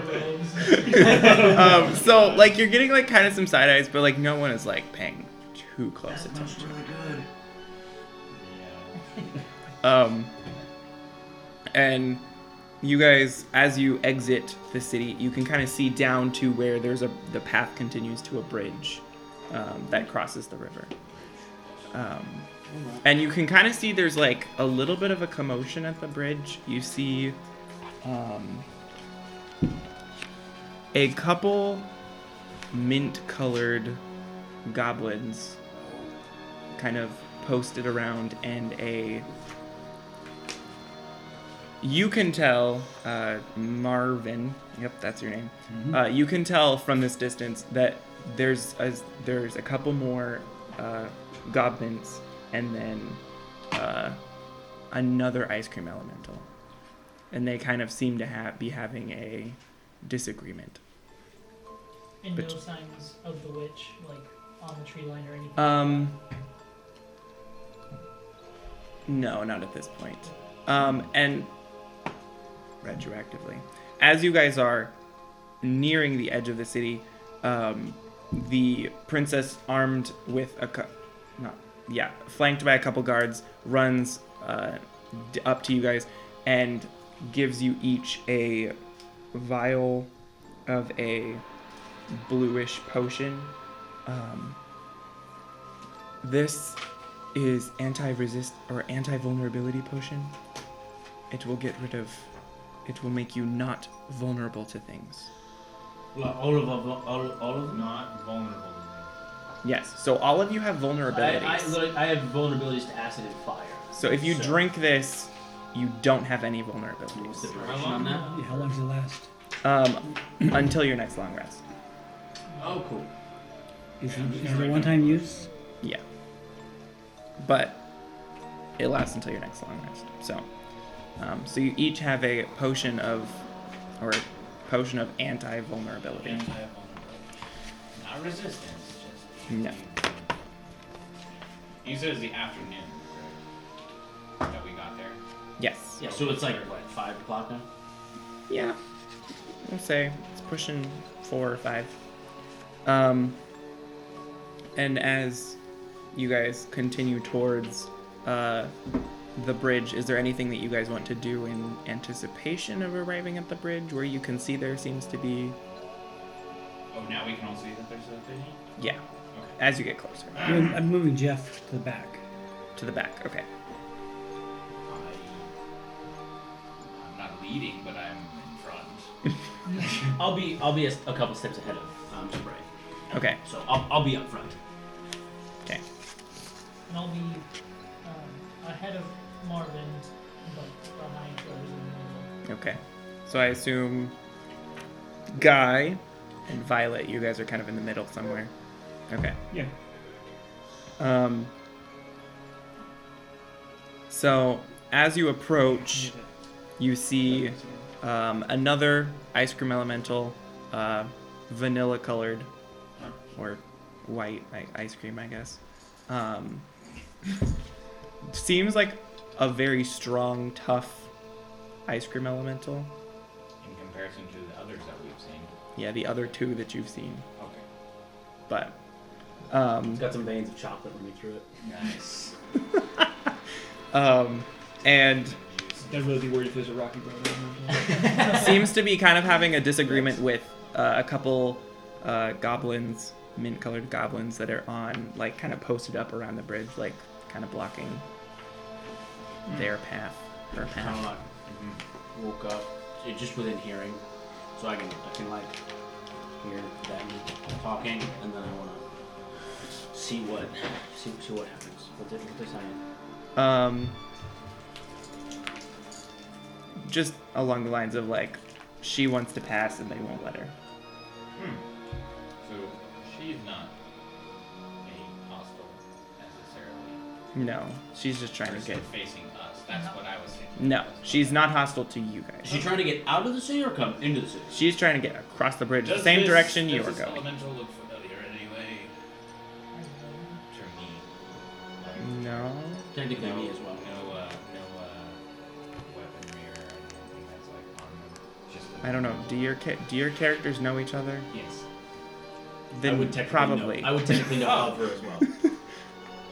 robes. So like you're getting like kind of some side eyes, but like no one is like paying too close attention. really good. And you guys, as you exit the city, you can kind of see down to where the path continues to a bridge that crosses the river. And you can kind of see there's like a little bit of a commotion at the bridge. You see a couple mint-colored goblins kind of posted around, and you can tell, Marvin, yep, that's your name. You can tell from this distance that there's a couple more goblins, and then another ice cream elemental, and they kind of seem to be having a disagreement. And But- no signs of the witch, like on the tree line or anything. No, not at this point. And retroactively, as you guys are nearing the edge of the city, the princess, armed with flanked by a couple guards, runs up to you guys and gives you each a vial of a bluish potion. This is anti-vulnerability potion. It will make you not vulnerable to things. Well, all of them? Not vulnerable to me. Yes, so all of you have vulnerabilities. I have vulnerabilities to acid and fire. So if you drink this, you don't have any What's the vulnerabilities. duration on that? Yeah, how long does it last? Until your next long rest. Oh, cool. Is it a one-time use? Yeah. But it lasts until your next long rest. So you each have a potion of anti-vulnerability. Anti-vulnerability. Not resistance, just. No. You said it was the afternoon, right? That we got there. Yes. Yeah, so it's like, what, 5 o'clock now? Yeah. I'll say it's pushing 4 or 5. And as you guys continue towards the bridge, is there anything that you guys want to do in anticipation of arriving at the bridge, where you can see there seems to be? Oh, now we can all see that there's a vision? Yeah. Okay. As you get closer I'm moving Jeff to the back. to the back. Okay. I'm not leading, but I'm in front. I'll be a couple steps ahead of Spray. Okay. So I'll be up front. Okay. And I'll be ahead of Marvin, but behind Rose and Myrtle. Okay. So I assume Guy and Violet, you guys are kind of in the middle somewhere. Okay. Yeah. So as you approach, you see another ice cream elemental, vanilla colored or white ice cream, I guess. Seems like a very strong, tough ice cream elemental. In comparison to the others that we've seen. Yeah, the other two that you've seen. Okay. But It's got some veins of chocolate running through it. Nice. and I'd really be worried if there's a Rocky Road. seems to be kind of having a disagreement with a couple goblins, mint-colored goblins that are on, like, kind of posted up around the bridge, like, kind of blocking their path, her Kind of path. like woke up, just within hearing, so I can like hear them talking, and then I want to see what happens. What they're saying. Just along the lines of, like, she wants to pass and they won't let her. So she's not a hostile necessarily. No, she's just trying to Person get. facing us. That's what I was thinking. No, she's not hostile to you guys. Is she trying to get out of the city or come into the city? She's trying to get across the bridge, the Does same this- direction you does are this going. elemental look familiar in any way to me? Like, No. Technically, me as well. No weaponry or anything that's like on them. Just I don't know. Do your characters know each other? Yes. Then I would technically probably. know. I would technically know of her as well.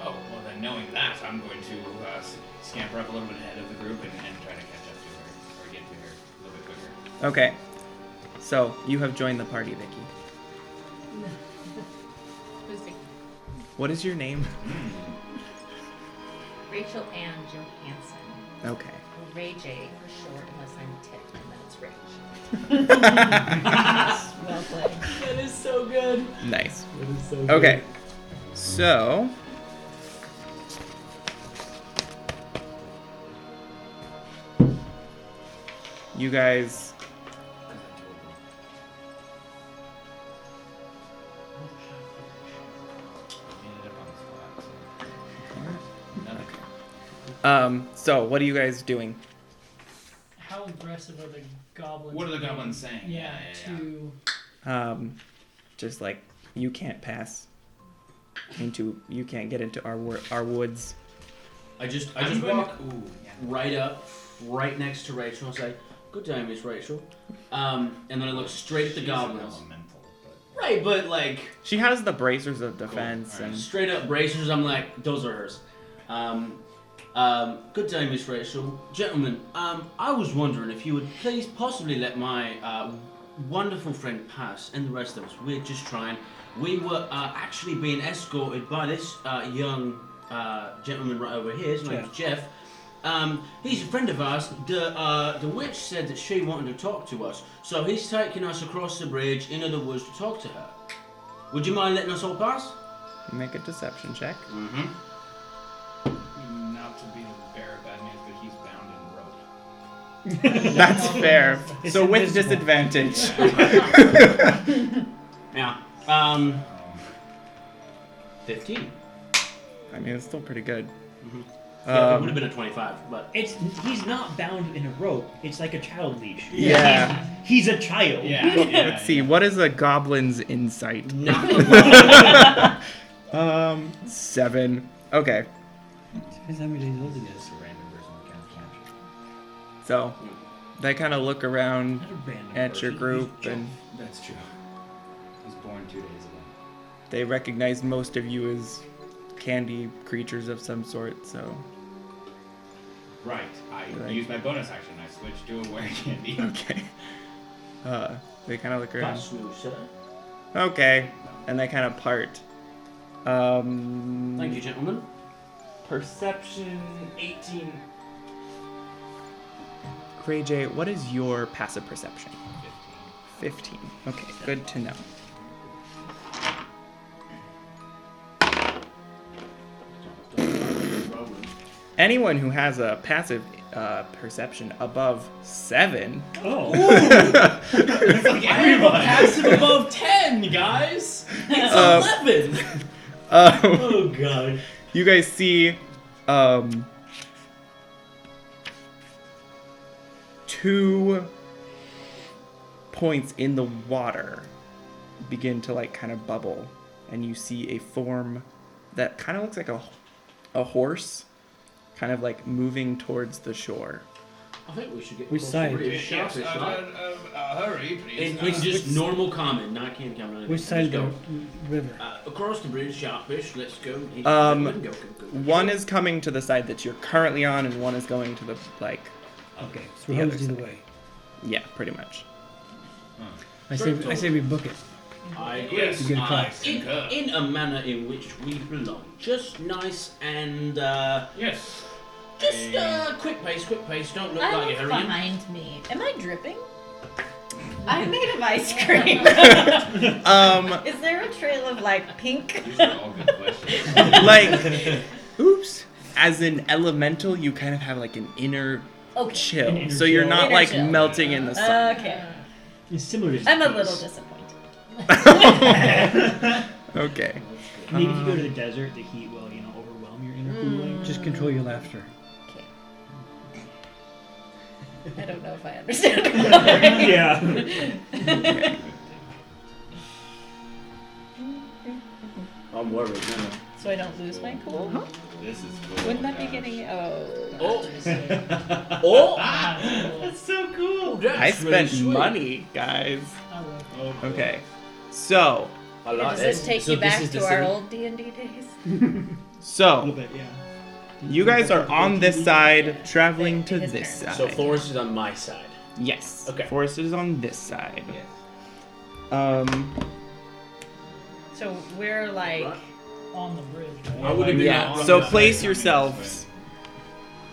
Oh, well then knowing that, I'm going to scamper up a little bit ahead of the group and try to catch up to her, or get to her a little bit quicker. Okay. So you have joined the party, Vicki. Who's Vicky? What is your name? Rachel Ann Johansson. Okay. Or Ray J for short, unless I'm Tit, and then it's Rach. Well played. That is so good. Nice. That is so good. Okay. So You guys. So what are you guys doing? How aggressive are the goblins? What are the goblins saying? Yeah, to Just like you can't pass into, you can't get into our woods. I just I'm going walk to- Ooh, yeah. right up, right next to Rachel and say, "Good day, Miss Rachel." And then I look straight at the She's goblins. elemental, but- Right, but like She has the bracers of defense, Alright. and straight up bracers. I'm like, those are hers. Good day, Miss Rachel. Gentlemen, I was wondering if you would please possibly let my wonderful friend pass and the rest of us. We're just trying. We were actually being escorted by this young gentleman right over here. His name's Jeff. He's a friend of ours. The witch said that she wanted to talk to us, so he's taking us across the bridge into the woods to talk to her. Would you mind letting us all pass? make a deception check. Mm-hmm. Not to be the bearer of bad news, but he's bound and roped. That's fair. It's So with invisible. disadvantage. Yeah. 15. I mean, it's still pretty good. Yeah, it would have been a 25, but He's not bound in a rope. It's like a child leash. Yeah. He's a child. Let's see. What is a goblin's insight? not 7. Okay. Depends how many days old he is. Just a random person who can't catch. So they kind of look around Not a random at your person, group, he's and That's true. I was born 2 days ago. they recognize most of you as candy creatures of some sort. So Right. I Like- used my bonus action. I switched to aware candy. okay. They kind of look around. That's smooth, sir. Okay, and they kind of part. Thank you, gentlemen. Perception 18. Gray J, what is your passive perception? 15. Okay, good to know. Anyone who has a passive perception above 7. Oh. I have a passive above 10, guys. It's 11. Oh god. You guys see 2 points in the water begin to like kind of bubble, and you see a form that kind of looks like a horse kind of like moving towards the shore. I think we should get Which close side? to British Yes, sharpish, right? hurry, please. In just normal common, not candy common. anything. Which side of Let's the river? go. Across the bridge, sharpish. Let's go. Um, One is coming to the side that you're currently on, and one is going to the like. Okay, so the we're other hosed either side. way. Yeah, I much. I say we book it. I agree. Yes, You get a prize. In a manner in which we belong. Just nice and Yes. just quick pace. Don't look I like look you're hurrying. behind me. Am I dripping? I'm made of ice cream. Is there a trail of like pink? These are all good questions. Like, oops. As an elemental, you kind of have like an inner Okay. chill, An inner so you're chill. not Inner like chill. melting in the sun. Okay. It's similar to I'm a peace. little disappointed. Okay. Maybe if you go to the desert, the heat will, overwhelm your inner cooling. Just control your laughter. Okay. I don't know if I understand. Yeah. I'm worried now. So I don't lose my cool? This is cool. Wouldn't that be getting? Oh. Oh! That's so cool. I spent money, guys. I love it. Oh, Okay. So, Does this take you back to our old D&D days? A little so bit, yeah. you guys are on this side, traveling to His this turn. side. So Forrest is on my side. Yes. Okay. Forest is on this side. Yes. So we're like. Right. On the bridge, right? I would have been Yeah. on So my place side. yourselves.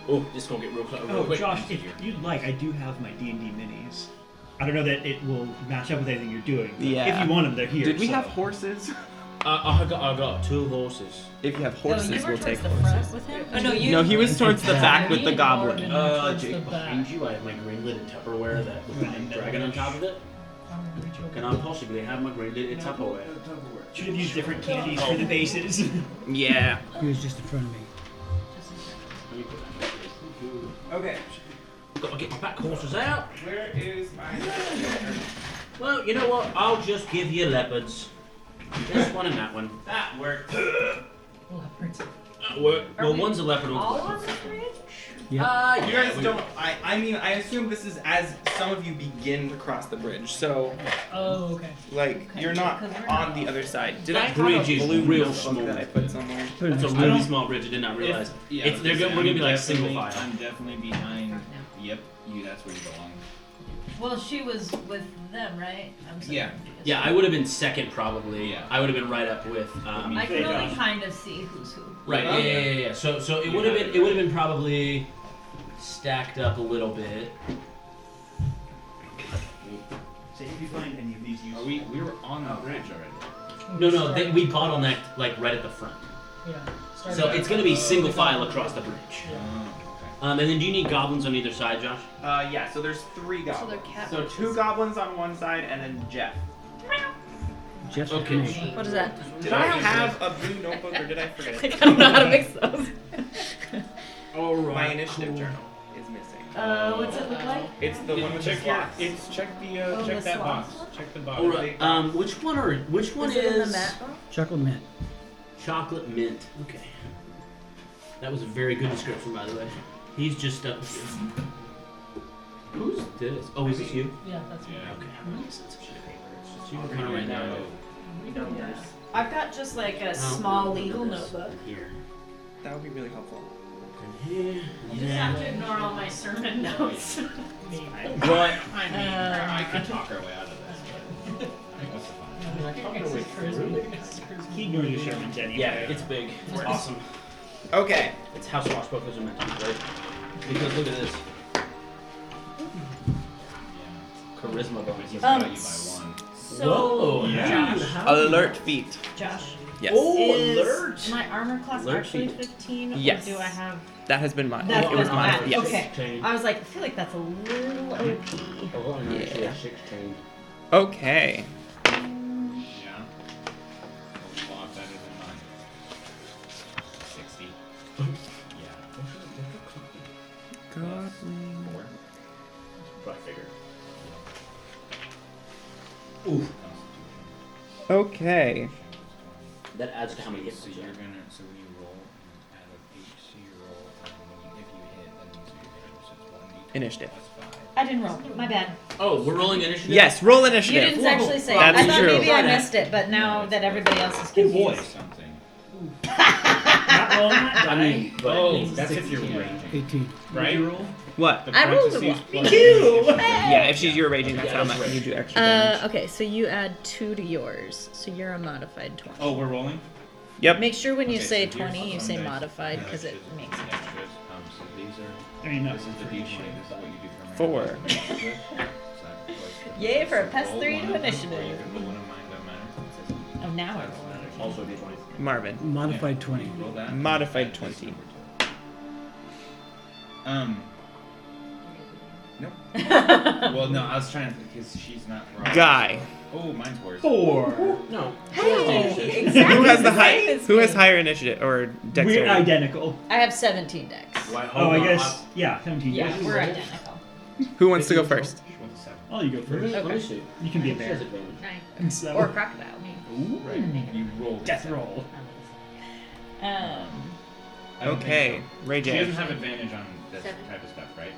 Oh, this is gonna get real close. Real Oh, quick. Josh, if you'd like, I do have my D&D minis. I don't know that it will match up with anything you're doing. But Yeah. If you want them, they're here. Did we so. have horses? I got 2 horses. If you have Oh, horses, you were we'll towards take the horses. front with him? Oh, no, you. No, he was towards the back with Me the and goblin. Morgan were towards Jake, the behind back. you, I have my green lidded Tupperware that with my dragon on top of it. Can I possibly have my green lidded Tupperware? Should have used different candies for the bases. Yeah. He was just in front of me. Let me put that in. Okay. Gotta get my back horses out. Where is my... Well, you know what? I'll just give you leopards. This one and that one. That worked. Leopards. Well, Are we one's a leopard. All One's on the bridge? Yeah. You guys don't... I mean, I assume this is as some of you begin to cross the bridge, so... Oh, okay. Like, you're not Because we're on not- the other side. Did I have Bridge a is blue real notebook small. that I put somewhere? Put it That's a next- really small bridge. I did not realize. Yeah, We're gonna be like single definitely- file. I'm definitely behind. Yep, that's where you belong. Well, she was with them, right? I'm so Yeah. confused. Yeah, I would have been second probably. Yeah. I would have been right up with. I can only kind of see who's who. Right. Yeah. So it would have been. It would have been probably stacked up a little bit. Say if you find any of these Are useful. we were on the bridge already. No. We bottlenecked like right at the front. Yeah. Started So out- it's gonna be single file across the bridge. Yeah. And then do you need goblins on either side, Josh? Yeah, so there's 3 goblins. they're cat So 2 horses. goblins on one side and then Jeff. Just Okay. me. What is that? Did I have a blue notebook or did I forget I it? don't know how to mix those. All right. My initiative journal is missing. What's it look like? It's the one with the Check your. slots. check the Oh, check the that slots. box. Check the box. All right. Which one Is it in the is map box? Chocolate mint. chocolate mint? Okay. That was a very good description, by the way. He's just Who's this? Oh, is this you? Yeah, that's me. Yeah. Okay, I'm gonna get some sheet of paper. It's just you kind of right now. I've got just like a small legal notebook. Here. That would be really helpful. And here. You just have to ignore all my sermon notes. But I mean, I could talk our way out of this, but what's the fun? He ignores your sermons anyway. yeah, it's big. It's awesome. Okay. It's how swashbucklers are meant to be, right? Because look at this. Charisma bonus. He's got you by So, Whoa, yeah. Josh. Alert feet. Josh. Yes. Oh, Is alert! my armor class Alert actually feet. 15? Yes. Or do I have... That has been mine. That's It was been mine. added. Yes. Okay. I was like, I feel like that's a little OP. Oh, no, actually, Yeah. 16. Okay. Yeah. A lot better than mine. 60. Yeah. God. 4. But I figured. Oof. Okay. That adds to how many hit So points you're you have. gonna, so when you roll, add an H to your roll, and when you, if you hit, that means you're hitting, so it's 1d20 Initiative. plus 5. I didn't roll. My bad. Oh, we're rolling initiative? Yes, roll You initiative. didn't actually say it. That's I thought true. maybe I missed it, but now that everybody else is confused. Something. Not rolling that I die. mean, but Oh, that's if you're raging. 18. Right? You roll? What? The I rolled a parentheses 1. plus- Yeah, if she's your raging, that's Yeah, how that's much right. you do extra damage. Okay, so you add 2 to yours. So you're a modified 20. Oh, we're rolling? Yep. Make sure when you Okay, say so here's 20, you some say dice. modified because it Extras, makes it. extras. So these are, I mean, not this is the for d20, each this is what you do for 4. initiative. Yay for a plus Roll 3 one to of them, initiative. Or you can roll one of mine, don't matter. Oh, now I roll. Also D20. Marvin. Modified 20. Roll that. Modified 20. Nope. Well, no, I was trying to, because she's not wrong. Guy. Oh, mine's worse. 4. No. Hey, exactly. Who has the the high? same as Who has me. higher initiative or We're dexterity? identical. I have 17 dex. Why, Oh, I guess. Yeah, 17. Yeah, we're identical. Who wants to go first? She rolled a 7. Oh, you go first. Let me see. You can be a She has bear. advantage. Nine. So, Or crocodile. Right. You rolled a death 7. roll. Um, I don't Okay, think so. Ray She J. doesn't have advantage on this 7. type of stuff, right?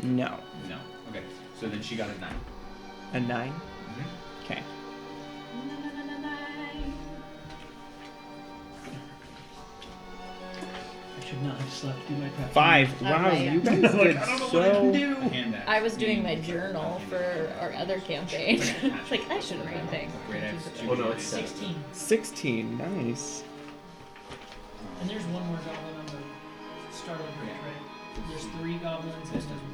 No. No. Okay. So then she got a 9. A 9? Mm-hmm. Okay. I should not have slept through my prep. 5. Wow, Alright. you guys Like, did I don't know what I can so... do. Hand that. I was doing my Me. journal for our other campaign. It's like, I should have written things. Great axe. Oh, no, it's 16. 16. Nice. And there's one more goblin on the startled bridge, right? There's 3 goblins.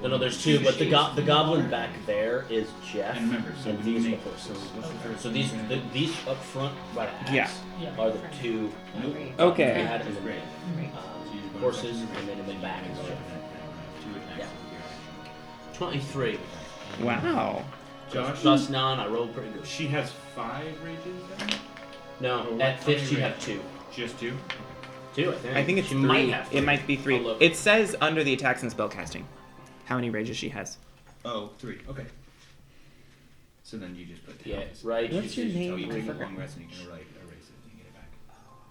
No, there's 2, but the goblin back there is Jeff. And remember, so and when you these make are so what's the first So one? these up front by the axe Yeah. Yeah. are the 2 Okay. we had in the horses, and then in the back is Jeff. Yeah. 23. Wow. Josh, Plus 9, I rolled pretty good. she has 5 rages then? No, Or at what 5th she'd rate? have 2. Just 2? 2, I think. I think it's she 3. might have 3. It might be 3. I'll look. It says under the attacks and spellcasting how many rages she has. Oh, 3. Okay. So then you just put the Yeah, help. right. What's your name? Oh, you I take a forgot. long rest and you can erase it and get it back.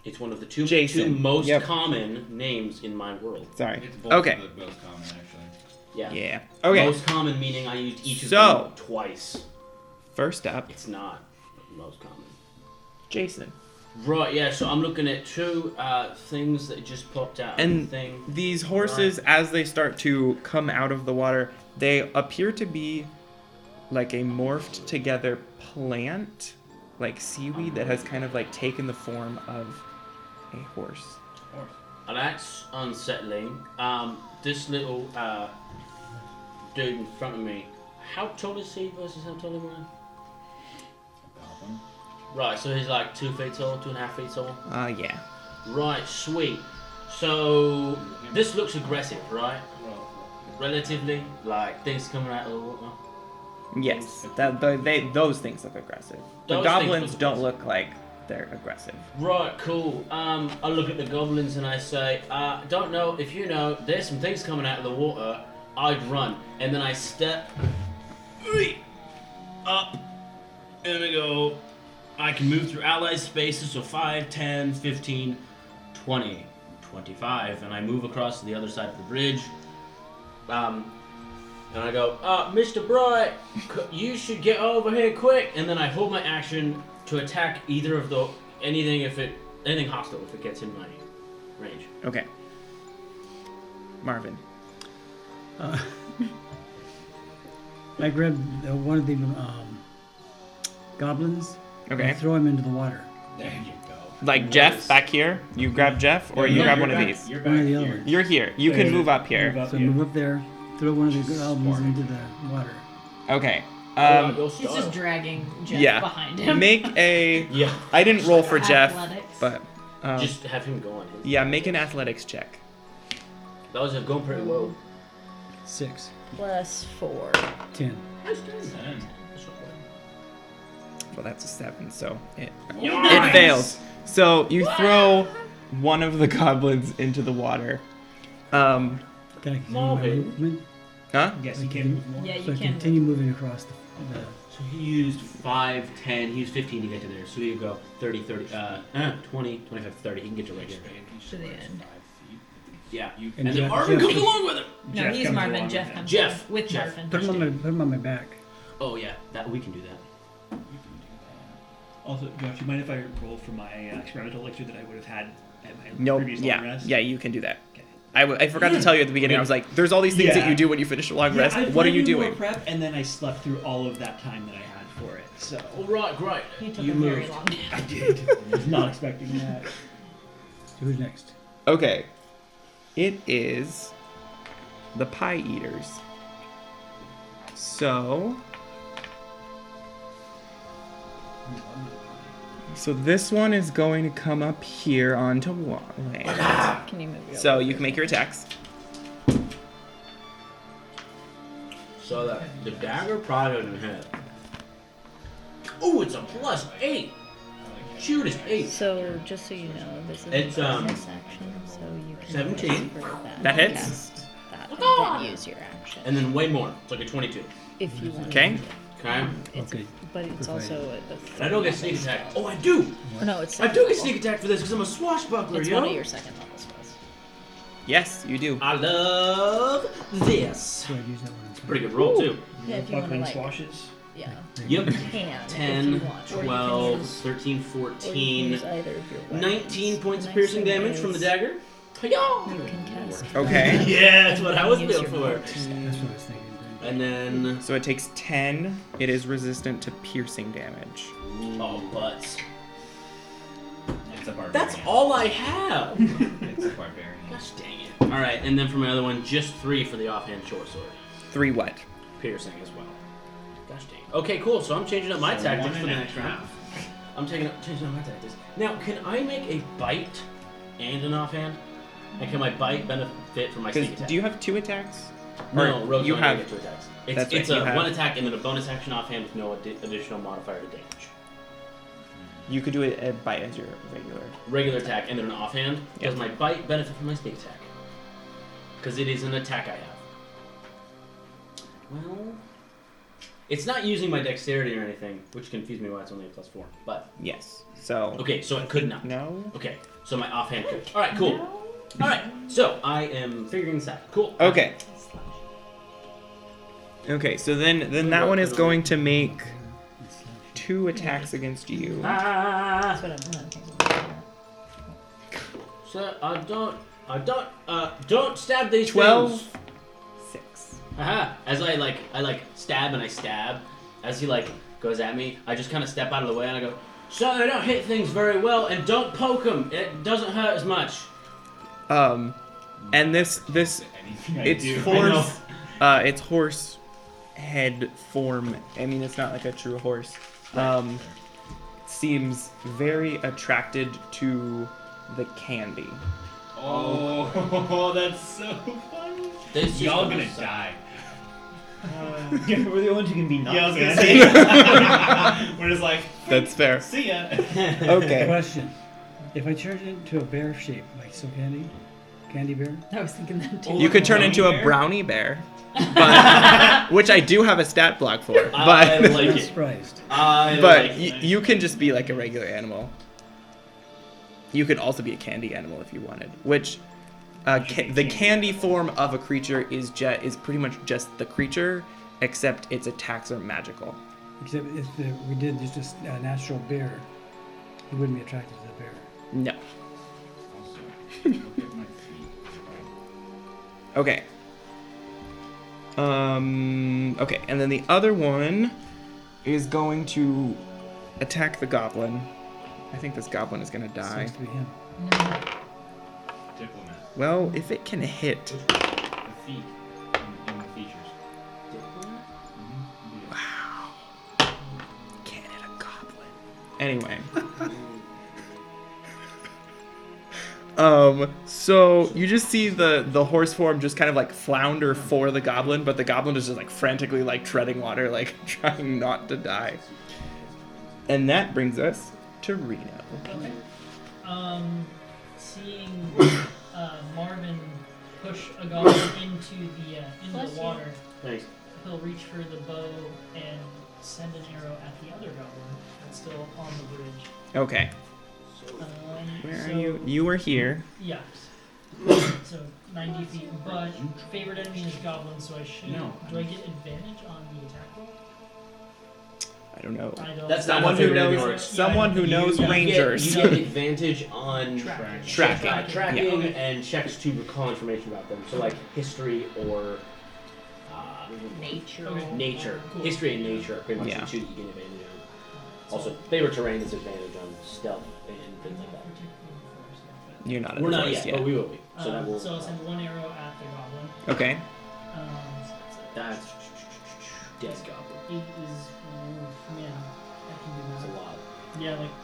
It's one of the 2 Jason. most Yep. common names in my world. Sorry. It's both Okay. of the most common actually. Yeah. Yeah. Okay. Most common meaning I used each of So- them twice. First up, It's not most common. Jason. Right, yeah, so I'm looking at 2 things that just popped out. And Thing. these horses, as they start to come out of the water, they appear to be like a morphed together plant, like seaweed that has kind of like taken the form of a horse. And that's unsettling. This little dude in front of me, how tall is he versus how tall am I? Goblin. Right, so he's like 2 feet tall, 2.5 feet tall. Yeah. Right, sweet. So this looks aggressive, right? Relatively, like things coming out of the water. Yes. Those things look aggressive. The Those goblins things look don't aggressive. look like they're aggressive. Right, cool. I look at the goblins and I say, don't know if you know, there's some things coming out of the water. I'd run. And then I step up and I go, I can move through allied spaces, so 5, 10, 15, 20, 25. And I move across to the other side of the bridge. And I go, Mr. Bright, you should get over here quick. And then I hold my action to attack either of the anything hostile if it gets in my range. Okay. Marvin. I grab one of the goblins Okay. and throw him into the water. There you go. Like Jeff back here. You grab Jeff, or you No, grab you're one of back- these. You're One of back the other here. ones. You're here. You can move up here. Move up, So yeah. move up there, throw one of the goblins into the water. Okay. Go He's style. just dragging Jeff Yeah. behind him. Make a. Yeah. I didn't roll for Jeff, Athletics. but Just have him go on. yeah, make an athletics check. Those have gone pretty well. 6, Plus 4. 10. Well, that's a 7, so it Nice. fails. So you throw one of the goblins into the water. Can I continue my Marvin. movement? Huh? Yes, you can move more. Yeah, So you I can. continue moving across the So he used 5, 10, he used 15 to get to there. So you go 30, 30, 20, 25, 30. He can get to right here. To the end. Yeah. You- And then Jeff- Marvin Jeff- comes along with him. No, Jeff he's comes Marvin. along Jeff with comes Jeff. along with Jeff. Marvin. put him on my back. Oh yeah, that we can do that. Also, Josh, you mind if I roll for my experimental elixir that I would have had at my Nope. previous long Yeah. rest? Yeah, you can do that. Okay. I forgot to tell you at the beginning. I was like, "There's all these things that Yeah. you do when you finish a long rest. I What are you planned more doing?" prep, and then I slept through all of that time that I had for it. So All right, great. He took You a very moved. long nap. I did. I was not expecting that. So who's next? Okay. It is the pie eaters. So this one is going to come up here onto land. Can you move your So you can make your attacks. So that the dagger probably doesn't hit. Oh, it's a +8. Shoot, it's 8. So just so you know, this is It's, a bonus action, so you can 17. use for That hits? cast that, and then use your action And then way more. It's like a 22. if you want. Okay. Okay. It's Okay. but it's Good also a And I don't get sneak attack. Oh, I do. Or no, it's I do get sneak attack for this because I'm a swashbuckler, It's yo. one of your second level spells. Yes, you do. I love this. So I'd use that one. Pretty good roll too. Yeah, if you want to Buckling like, swashes. yeah, Yep. you can if 10, you want, or you can 12, use- 13, or you can 14, use either of your weapons. 19 points The of nice piercing thing damage from the is dagger. Hi-yah! You can cast. Okay. Yeah, that's what I was Use built your for. multi- That's what I was thinking. And then, So it takes 10. It is resistant to piercing damage. oh, butts. It's a barbarian. That's all I have. It's a barbarian. Gosh dang it. Alright, and then for my other one, just 3 for the offhand short sword. 3 what? Piercing as well. Gosh dang. Okay, cool. So I'm changing up my So tactics 1 for the and a next round. half. I'm changing up my tactics. Now, can I make a bite and an offhand? And can my bite benefit from my sneak attack? Do you have 2 attacks? No, Or rogues you only have. get 2 attacks. That's It's right, you a have- 1 attack and then a bonus action offhand with no additional modifier to damage. You could do it by as your regular. Regular attack and then an offhand. Yep. Does my bite benefit from my sneak attack? Because it is an attack I have. Well, it's not using my dexterity or anything, which confused me why it's only a +4. But Yes. So. okay, so it could not. No. Okay, so my offhand could. All right, cool. All right, so I am figuring this out. Cool. Okay. Okay. So then that one is going to make 2 attacks against you. Ah, That's what I'm thinking. so don't stab these 12. things. 6. Aha! As I stab and I stab, as he goes at me, I just kind of step out of the way and I go, so they don't hit things very well and don't poke them. It doesn't hurt as much. And this Anything I it's do. horse. It's horse head form. I mean, it's not like a true horse. Seems very attracted to the candy. Oh, that's so funny. This is Y'all gonna gonna suck. die. We're the ones who can be not. Yeah, I was gonna bad. say. We're just like, That's fair. see ya. Okay. Question. If I turn it into a bear shape, like so candy bear? I was thinking that too. You could turn into a brownie bear, but, which I do have a stat block for. I But like I'm it. surprised. I but like it. you can just be like a regular animal. You could also be a candy animal if you wanted. Which the candy form of a creature is pretty much just the creature, except its attacks are magical. Except if we did just a natural bear, he wouldn't be attracted to the bear. No. Also, look at my feet. Okay. Okay, and then the other one is going to attack the goblin. I think this goblin is gonna die. Seems to be him. Diplomat. Well, if it can hit. The feet in the features. Wow. Can't hit a goblin. Anyway. So you just see the horse form just kind of like flounder for the goblin, but the goblin is just like frantically like treading water, like trying not to die. And that brings us to Reno. Okay. Seeing Marvin push a goblin into Bless the you. water, Thanks. he'll reach for the bow and send an arrow at the other goblin that's still on the bridge. Okay. Where are you? You were here. Yeah. So 90 feet, but favorite enemy is goblin, so I should. No. Do I get advantage on the attack roll? I don't know. I don't. That's not Someone how who favorite enemy knows. works. Someone who knows You rangers. get advantage on Tracking. tracking Yeah. and checks to recall information about them. So like history or Nature. Okay. nature. Cool. History and nature are pretty much Yeah. the 2 that you get advantage on. Also, favorite terrain is advantage on stealth and things like that. You're not. At We're the not forest yet, but we will be. So that will. So I'll send one arrow at the goblin. Okay. That's dead goblin. 8 is, man, I can do That's a that. lot. Yeah, like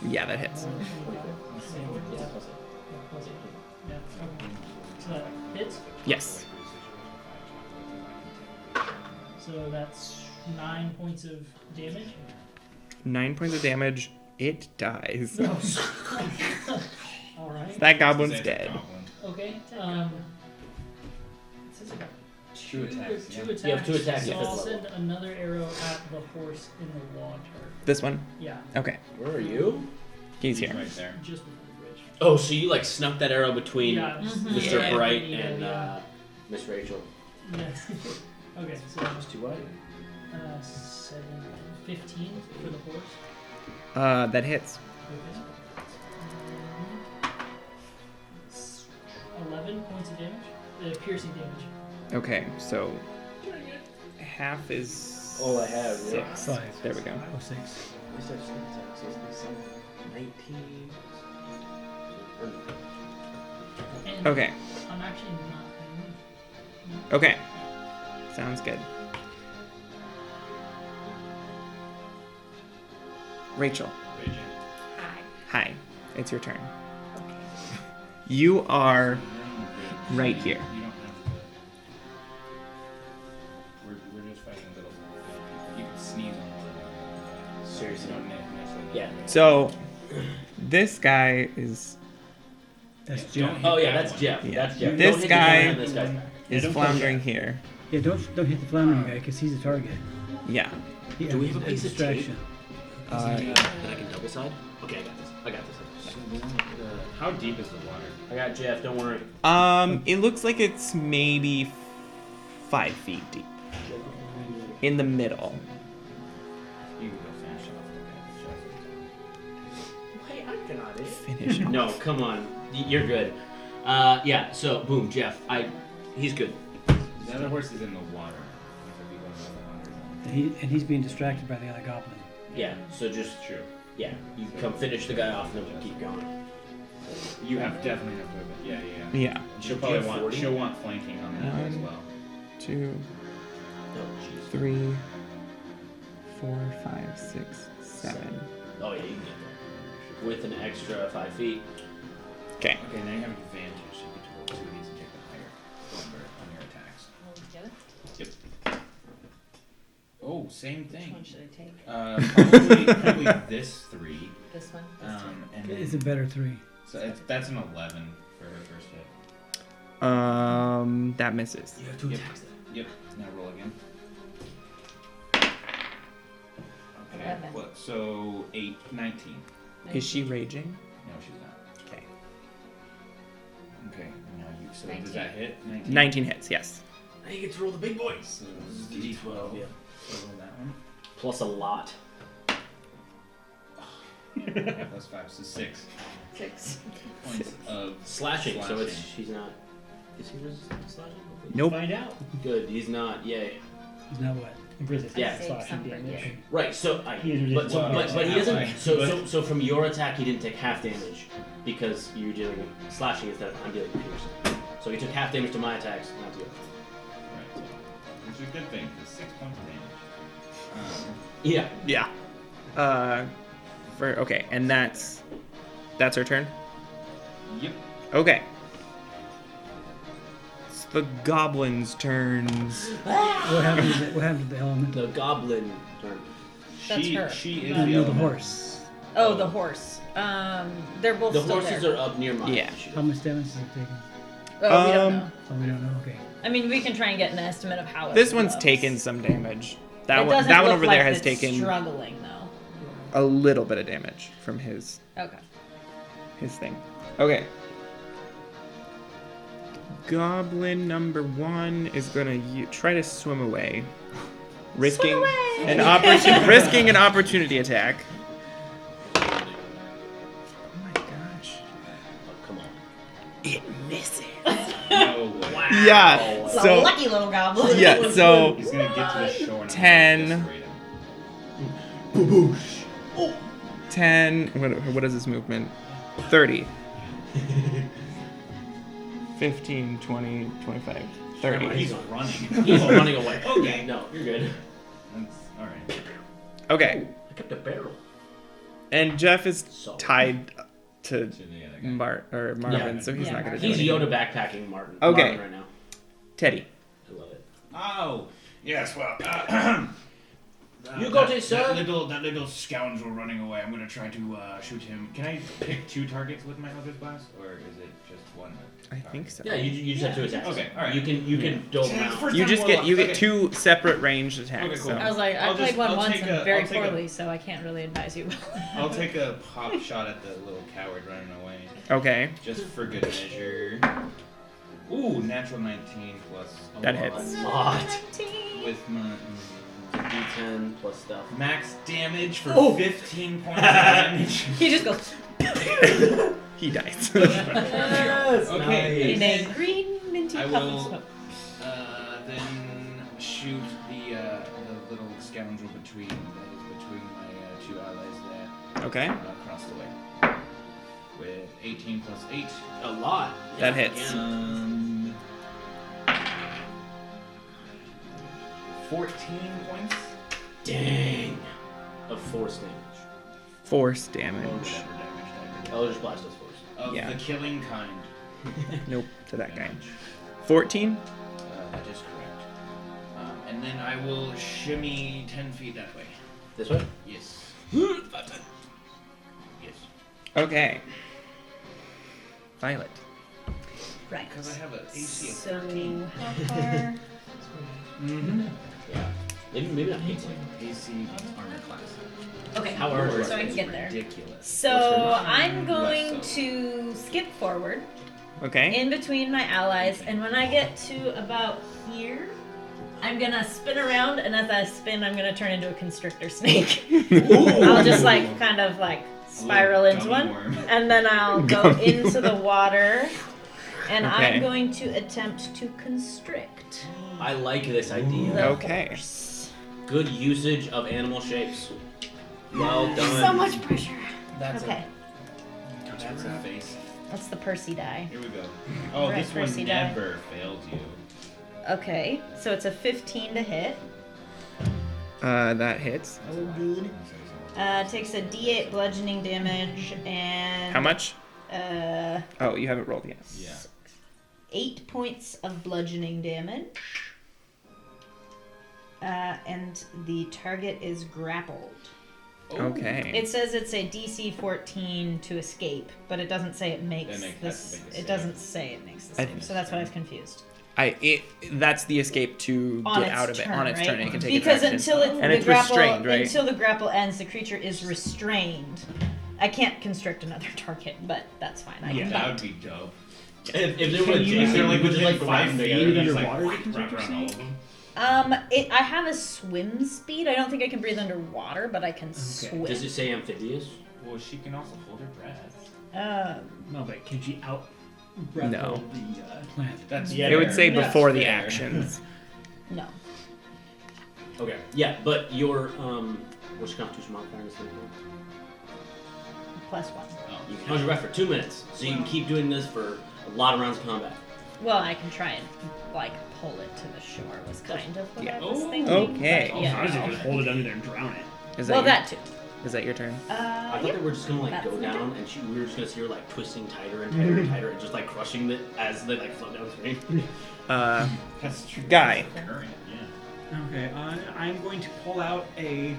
20. Yeah, that hits. Yeah, Yeah, plus it. plus 8. Yeah, okay. So that hits. Yes. So that's 9 points of damage. 9 points of damage. It dies. Alright. That goblin's Say it's a dead. goblin. Okay. It says I got Two attacks, Two yeah. attacks. You have 2 attacks So at I'll this send level. another arrow at the horse in the water. This one. Yeah, Okay. Where are you? He's here. Right there. just before the bridge. Oh, so you like snuck that arrow between Yeah, just the Mr. air Bright radio, and yeah. Miss Rachel. Yes. Okay, so Just 2 what? 7, 15 for the horse. That hits. Okay. 11 points of damage. Piercing damage. Okay, so half is. All I have, yeah. 6. 5. There we go. Oh, 6. At least I have sneak attack, so it's 19. And Okay. I'm actually not. Okay. Sounds good. Rachel. Hi. Hi. It's your turn. Okay. You are right here. You don't have to. We're just fighting little people. You can sneeze on them. Seriously. Don't necessarily. Yeah. So, this guy is That's Don't Jeff. hit Oh yeah, that that's one. Jeff. Yeah. That's Jeff. This Don't hit the guy- gun on this guy's back. don't floundering here. Yeah, don't hit the floundering guy because he's a target. Yeah. Do we have a piece of distraction? that I can double side? Okay, I got this. How deep is the water? I got Jeff. Don't worry. It looks like it's maybe 5 feet deep. In the middle. You can go finish off the Hey, I got it. Finish. No, come on. You're good. Yeah. So boom, Jeff. He's good. The other horse is in the water. He's being distracted by the other goblin. Yeah. So just True. yeah, you come finish the guy off and then we keep going. You definitely have to. Yeah. Yeah. She'll Do you have probably 40? she'll want flanking on that as One. well. 2, Oh jeez. 3, 4, 5, 6, 7. Oh yeah, you can get there with an extra 5 feet. Okay. Okay, now you have an advantage. You get to roll 2 of these and take the higher number on your attacks. Oh, we get it? Oh, same Which thing. one should I take? Probably this 3. This one? This one? And then, It's a better 3. so that's an 11 for her first hit. That misses. You have 2 Yep. attacks then. Yep. Now roll again. Okay. 11. What? So 8, 19. Is she raging? No, she's not. Okay. Okay. Now you. So 19. does that hit? 19 hits, yes. Now you get to roll the big boys. So D12. Yeah. So roll that one. Plus a lot. Yeah, plus 5, so 6 6. points of Slashing. So it's she's not. Is he resistant to slashing? Nope. Find out. Good. He's not. Yay. He's not what? Resistance Yeah. to slashing Some damage. yeah. Right. So He is but resistant. but he doesn't. Right. So from your attack, he didn't take half damage because you're dealing with slashing instead of I'm dealing with piercing. So he took half damage to my attacks, not to you. Right. Which is a good thing because 6 points of damage. Yeah. Yeah. Okay, and that's her turn? Yep. Okay. It's the goblin's turns. What happened to the element? The goblin turn. That's she, her. She is No, the the element. horse. Oh, the horse. They're both The still horses there. are up near my Yeah. initiative. How much damage is it taking? Oh, we don't know. Oh, we don't know. Okay. I mean, we can try and get an estimate of how it This one's looks. taken some damage. That It one doesn't that one look over like there has it's taken struggling though. a little bit of damage from his Okay. thing. Okay. Goblin number 1 is gonna try to swim away, risking away! risking an opportunity attack. Oh my gosh! Oh, come on. It misses. No way. Yeah. It's a So lucky little goblin. yeah. So He's gonna get to the shore and 10. eviscerate him. 10. What is this movement? 30. 15, 20, 25, 30. He's running. He's running away. Okay. No, you're good. That's all right. Okay. I kept a barrel. And Jeff is So tied to To the other guy. Marvin, Yeah. so he's Yeah, not gonna do He's anything. Yoda backpacking Martin. Okay. Martin right now. Teddy. I love it. Oh, yes. Well, You got it, sir. That little scoundrel running away. I'm gonna try to shoot him. Can I pick 2 targets with my Hunter's Blast, or is it just 1? I think so. Yeah, you just have 2 attacks. Okay, all right. You can dole them out. First You time just get Warlock. Okay. 2 separate ranged attacks. Okay, cool. So. I was like, I I'll played just- one I'll once take and a- very I'll take a- poorly, so I can't really advise you. I'll take a pop shot at the little coward running away, Okay. just for good measure. Ooh, natural 19 plus. a That lot. hits. Lot. With my D10 plus stuff. max damage for Oh. 15 points of damage. He just goes He dies. Yes. Okay. in a green minty I puff will- of smoke. Then shoot the little scoundrel between my 2 allies there Okay. across the way. with 18 plus 8. A lot. That hits. 14 points. Dang. Of force damage. Force Or damage. whatever damage type Eldritch Blast does force. of Yeah. the killing kind. Nope, to that guy. Damage. 14? That is correct. And then I will shimmy 10 feet that way. This way? Yes. 5, 10. Yes. Okay. Violet. Right. Because I have an AC of So 13. how far? Mm-hmm. Yeah. Maybe not 18. AC armor class. Okay. How are you? So I can get there. Ridiculous. So I'm going Less to skip forward Okay. in between my allies, and when I get to about here, I'm gonna spin around, and as I spin, I'm gonna turn into a constrictor snake. I'll just like kind of like spiral into gummy one, worm. and then I'll go Gummy into the water, and Okay. I'm going to attempt to constrict I like this idea. the Okay. horse. Good usage of animal shapes. Well done. So much pressure. That's Okay, That's a face. that's the Percy die. Here we go. Oh, Right, this one Percy die. never failed you. Okay, so it's a 15 to hit. That hits. Oh, good. Takes a D8 bludgeoning damage and How much? Uh, Oh, you haven't rolled yet. Yeah. 8 points of bludgeoning damage. And the target is grappled. Okay. It says it's a DC 14 to escape, but it doesn't say it makes That has this. to make a It save. doesn't say it makes the I- save, so that's why I was confused. That's the escape to On get its out of it turn, on its right? turn. It can take Because its action. until it, And the it's grapple restrained, right? until the grapple ends, the creature is restrained. I can't constrict another target, but that's fine. I can That bite. would be dope. If there were Can you- Jason, They're like would you within like 5 ram feet. together? Breathe You just, underwater, like, you can wrap do around all of them. I have a swim speed. I don't think I can breathe underwater, but I can swim. Does it say amphibious? Well, she can also hold her breath. No, but could she out No. breath the Plant. That's Yeah, It would say That's before the fair. actions. No. Okay. Yeah, but your what's your constitution modifier? +1. Oh, You can hold your breath for 2 minutes, so you can keep doing this for a lot of rounds of combat. Well, I can try and like pull it to the shore. Was kind of what Yeah. I was Oh, thinking. okay. but I was yeah. just hold it under there and drown it. Is that Well, your, that too. Is that your turn? I thought Yeah. they were just gonna like That's go my down, turn. and we were just gonna see her like twisting tighter and tighter and tighter, and just like crushing it as they like float down the screen. That's true. Guy. That's the current, yeah. Okay, I'm going to pull out a.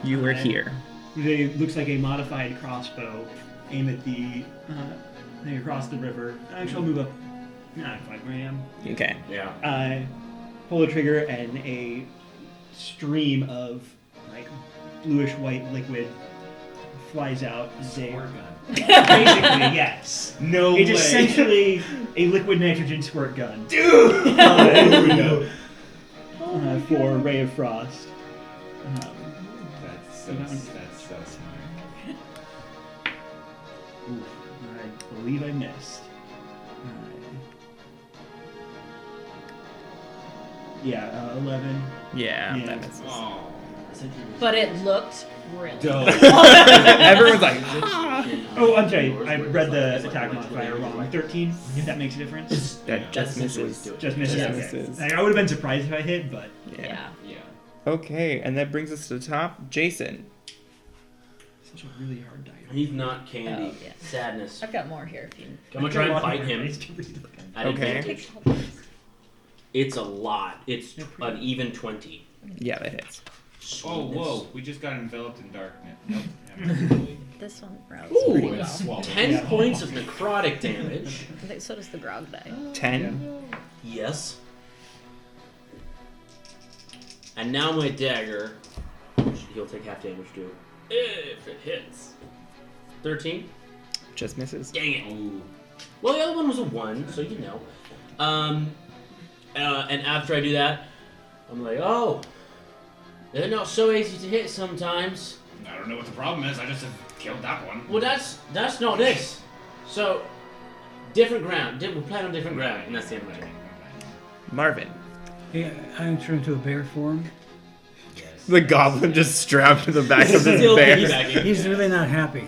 You were here. It looks like a modified crossbow. Aim at the thing across the river. Actually, I'll move up. 5 where I am. Okay. Yeah. Pull the trigger, and a stream of like bluish white liquid flies out. Squirt gun. Basically, yes. No It's way. essentially a liquid nitrogen squirt gun. For Ray of Frost. That's so smart. Ooh, I believe I missed. Yeah, 11. Yeah, Yeah. that misses. Oh. But it looked really. Dope. Everyone's like, Oh, I'm sorry. I read the attack modifier wrong. 13, if that makes a difference. that just misses. Just misses. Just Okay. misses. Like, I would have been surprised if I hit, but Yeah. Yeah. Okay, and that brings us to the top. Jason. such a really hard die. He's not candy. Oh, yeah. Sadness. I've got more here if you. I'm gonna try and fight him at Okay. advantage. It's a lot. It's an even 20. Yeah, that hits. Oh, whoa. We just got enveloped in darkness. Nope. Never mind. This one rolls Ooh, pretty well. Swallowed. 10 Yeah. points of necrotic damage. I think so does the grog die. 10. Yes. And now my dagger, which he'll take half damage to, if it hits. 13? Just misses. Dang it. Ooh. Well, the other one was a 1, so you know. And after I do that, I'm like, oh, they're not so easy to hit sometimes. I don't know what the problem is. I just have killed that one. Well, that's not this. So, different ground. We plan on different ground, and that's the end of my turn. Marvin. Hey, I turned into a bear form. The goblin just strapped to the back of his Still bear. piggybacking. He's really not happy.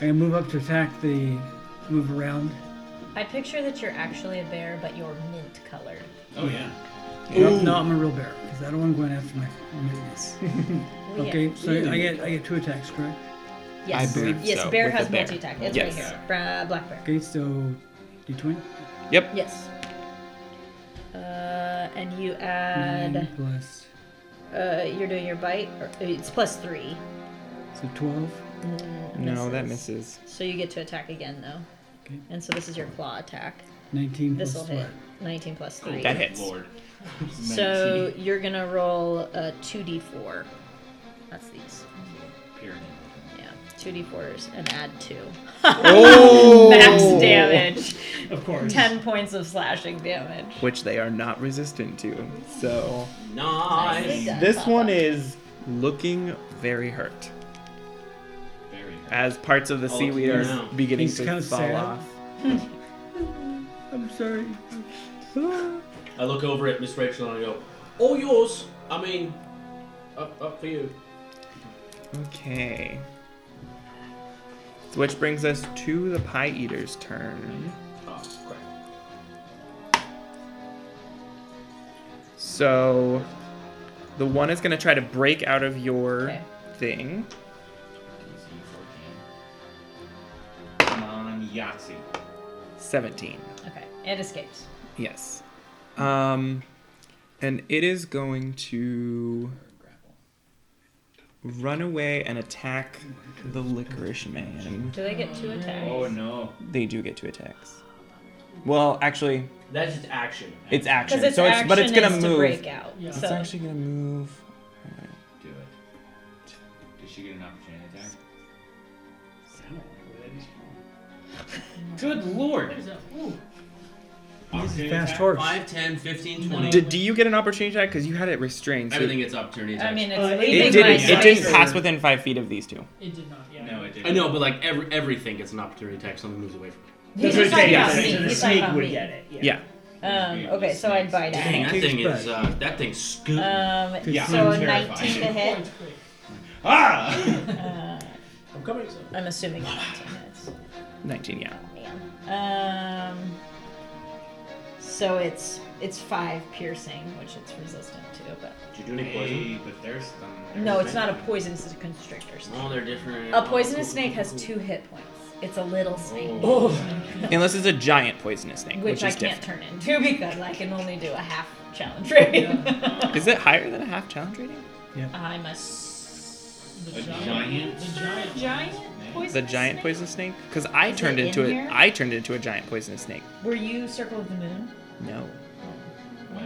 can move up to attack the move around. I picture that you're actually a bear, but you're mint colored. Oh yeah. No, I'm a real bear because I don't want to go in after my midness. Well, Okay, yeah. so I get 2 attacks, correct? Yes. I believe Yes, so, bear with has the bear. multi-attack. It's Yes. right here. Black bear. Okay, so D20. Yep. Yes. And you add. 9 plus You're doing your bite. It's +3. so 12. No, that misses. So you get to attack again, though. Okay. And so this is your claw attack. 19 This plus will hit. what? 19 plus 3. That hits. Lord. So you're gonna roll a 2d4. That's these. Pyramid. Yeah, 2d4s and add 2. Oh! Max damage. Of course. 10 points of slashing damage. Which they are not resistant to. So Nice. done, this Papa. one is looking very hurt. Very. As parts of the Oh, seaweed yeah. are beginning He's to kinda fall sad. off. I'm sorry. I look over at Miss Rachel and I go, "All yours. I mean, up for you." Okay. So which brings us to the Pie Eater's turn. Oh, crap. So the one is going to try to break out of your Okay. thing. DC 14. Come on, Yahtzee. 17. Okay, it escapes. Yes. And it is going to Grapple. run away and attack the Licorice Man. Do they get 2 attacks? Oh no. They do get 2 attacks. Well, actually, That's just action. it's action. Because its So action but it's gonna is move. to break out. Yeah. It's So actually gonna move. Do it. Did she get an opportunity attack? Good lord. What is that? Ooh. He's a fast horse. 5, 10, 15, 20. Do you get an opportunity attack? Because you had it restrained. So Everything gets opportunity attacks. I mean, it's It leaving it my didn't. It didn't sight. pass within 5 feet of these two. It did not. Yeah. No, it didn't. I know, but like everything gets an opportunity attack. Something moves away from it. He's just talking about me. So the He's talking snake about would me. get it. Yeah. Okay, so I'd bite Dang, out. that thing is Bad. that thing's scoot. Yeah, So I'm 19 to terrified. hit. Points quick. Ah! I'm coming. I'm assuming 19 hits. 19. Yeah. Man. So it's 5 piercing, which it's resistant to, but Did you do any poison? Hey, but there's some. no, it's not a poison. It's a constrictor snake. Oh, they're different. A poisonous snake has 2 hit points. It's a little snake, Unless it's a giant poisonous snake, which I is can't different. turn into because I can only do a half challenge rating. Is it higher than a half challenge rating? I'm a The A giant. giant? The giant. giant poisonous The giant snake? poisonous snake? Because I Is turned it into in it. here? I turned into a giant poisonous snake. Were you Circle of the Moon? No. Well,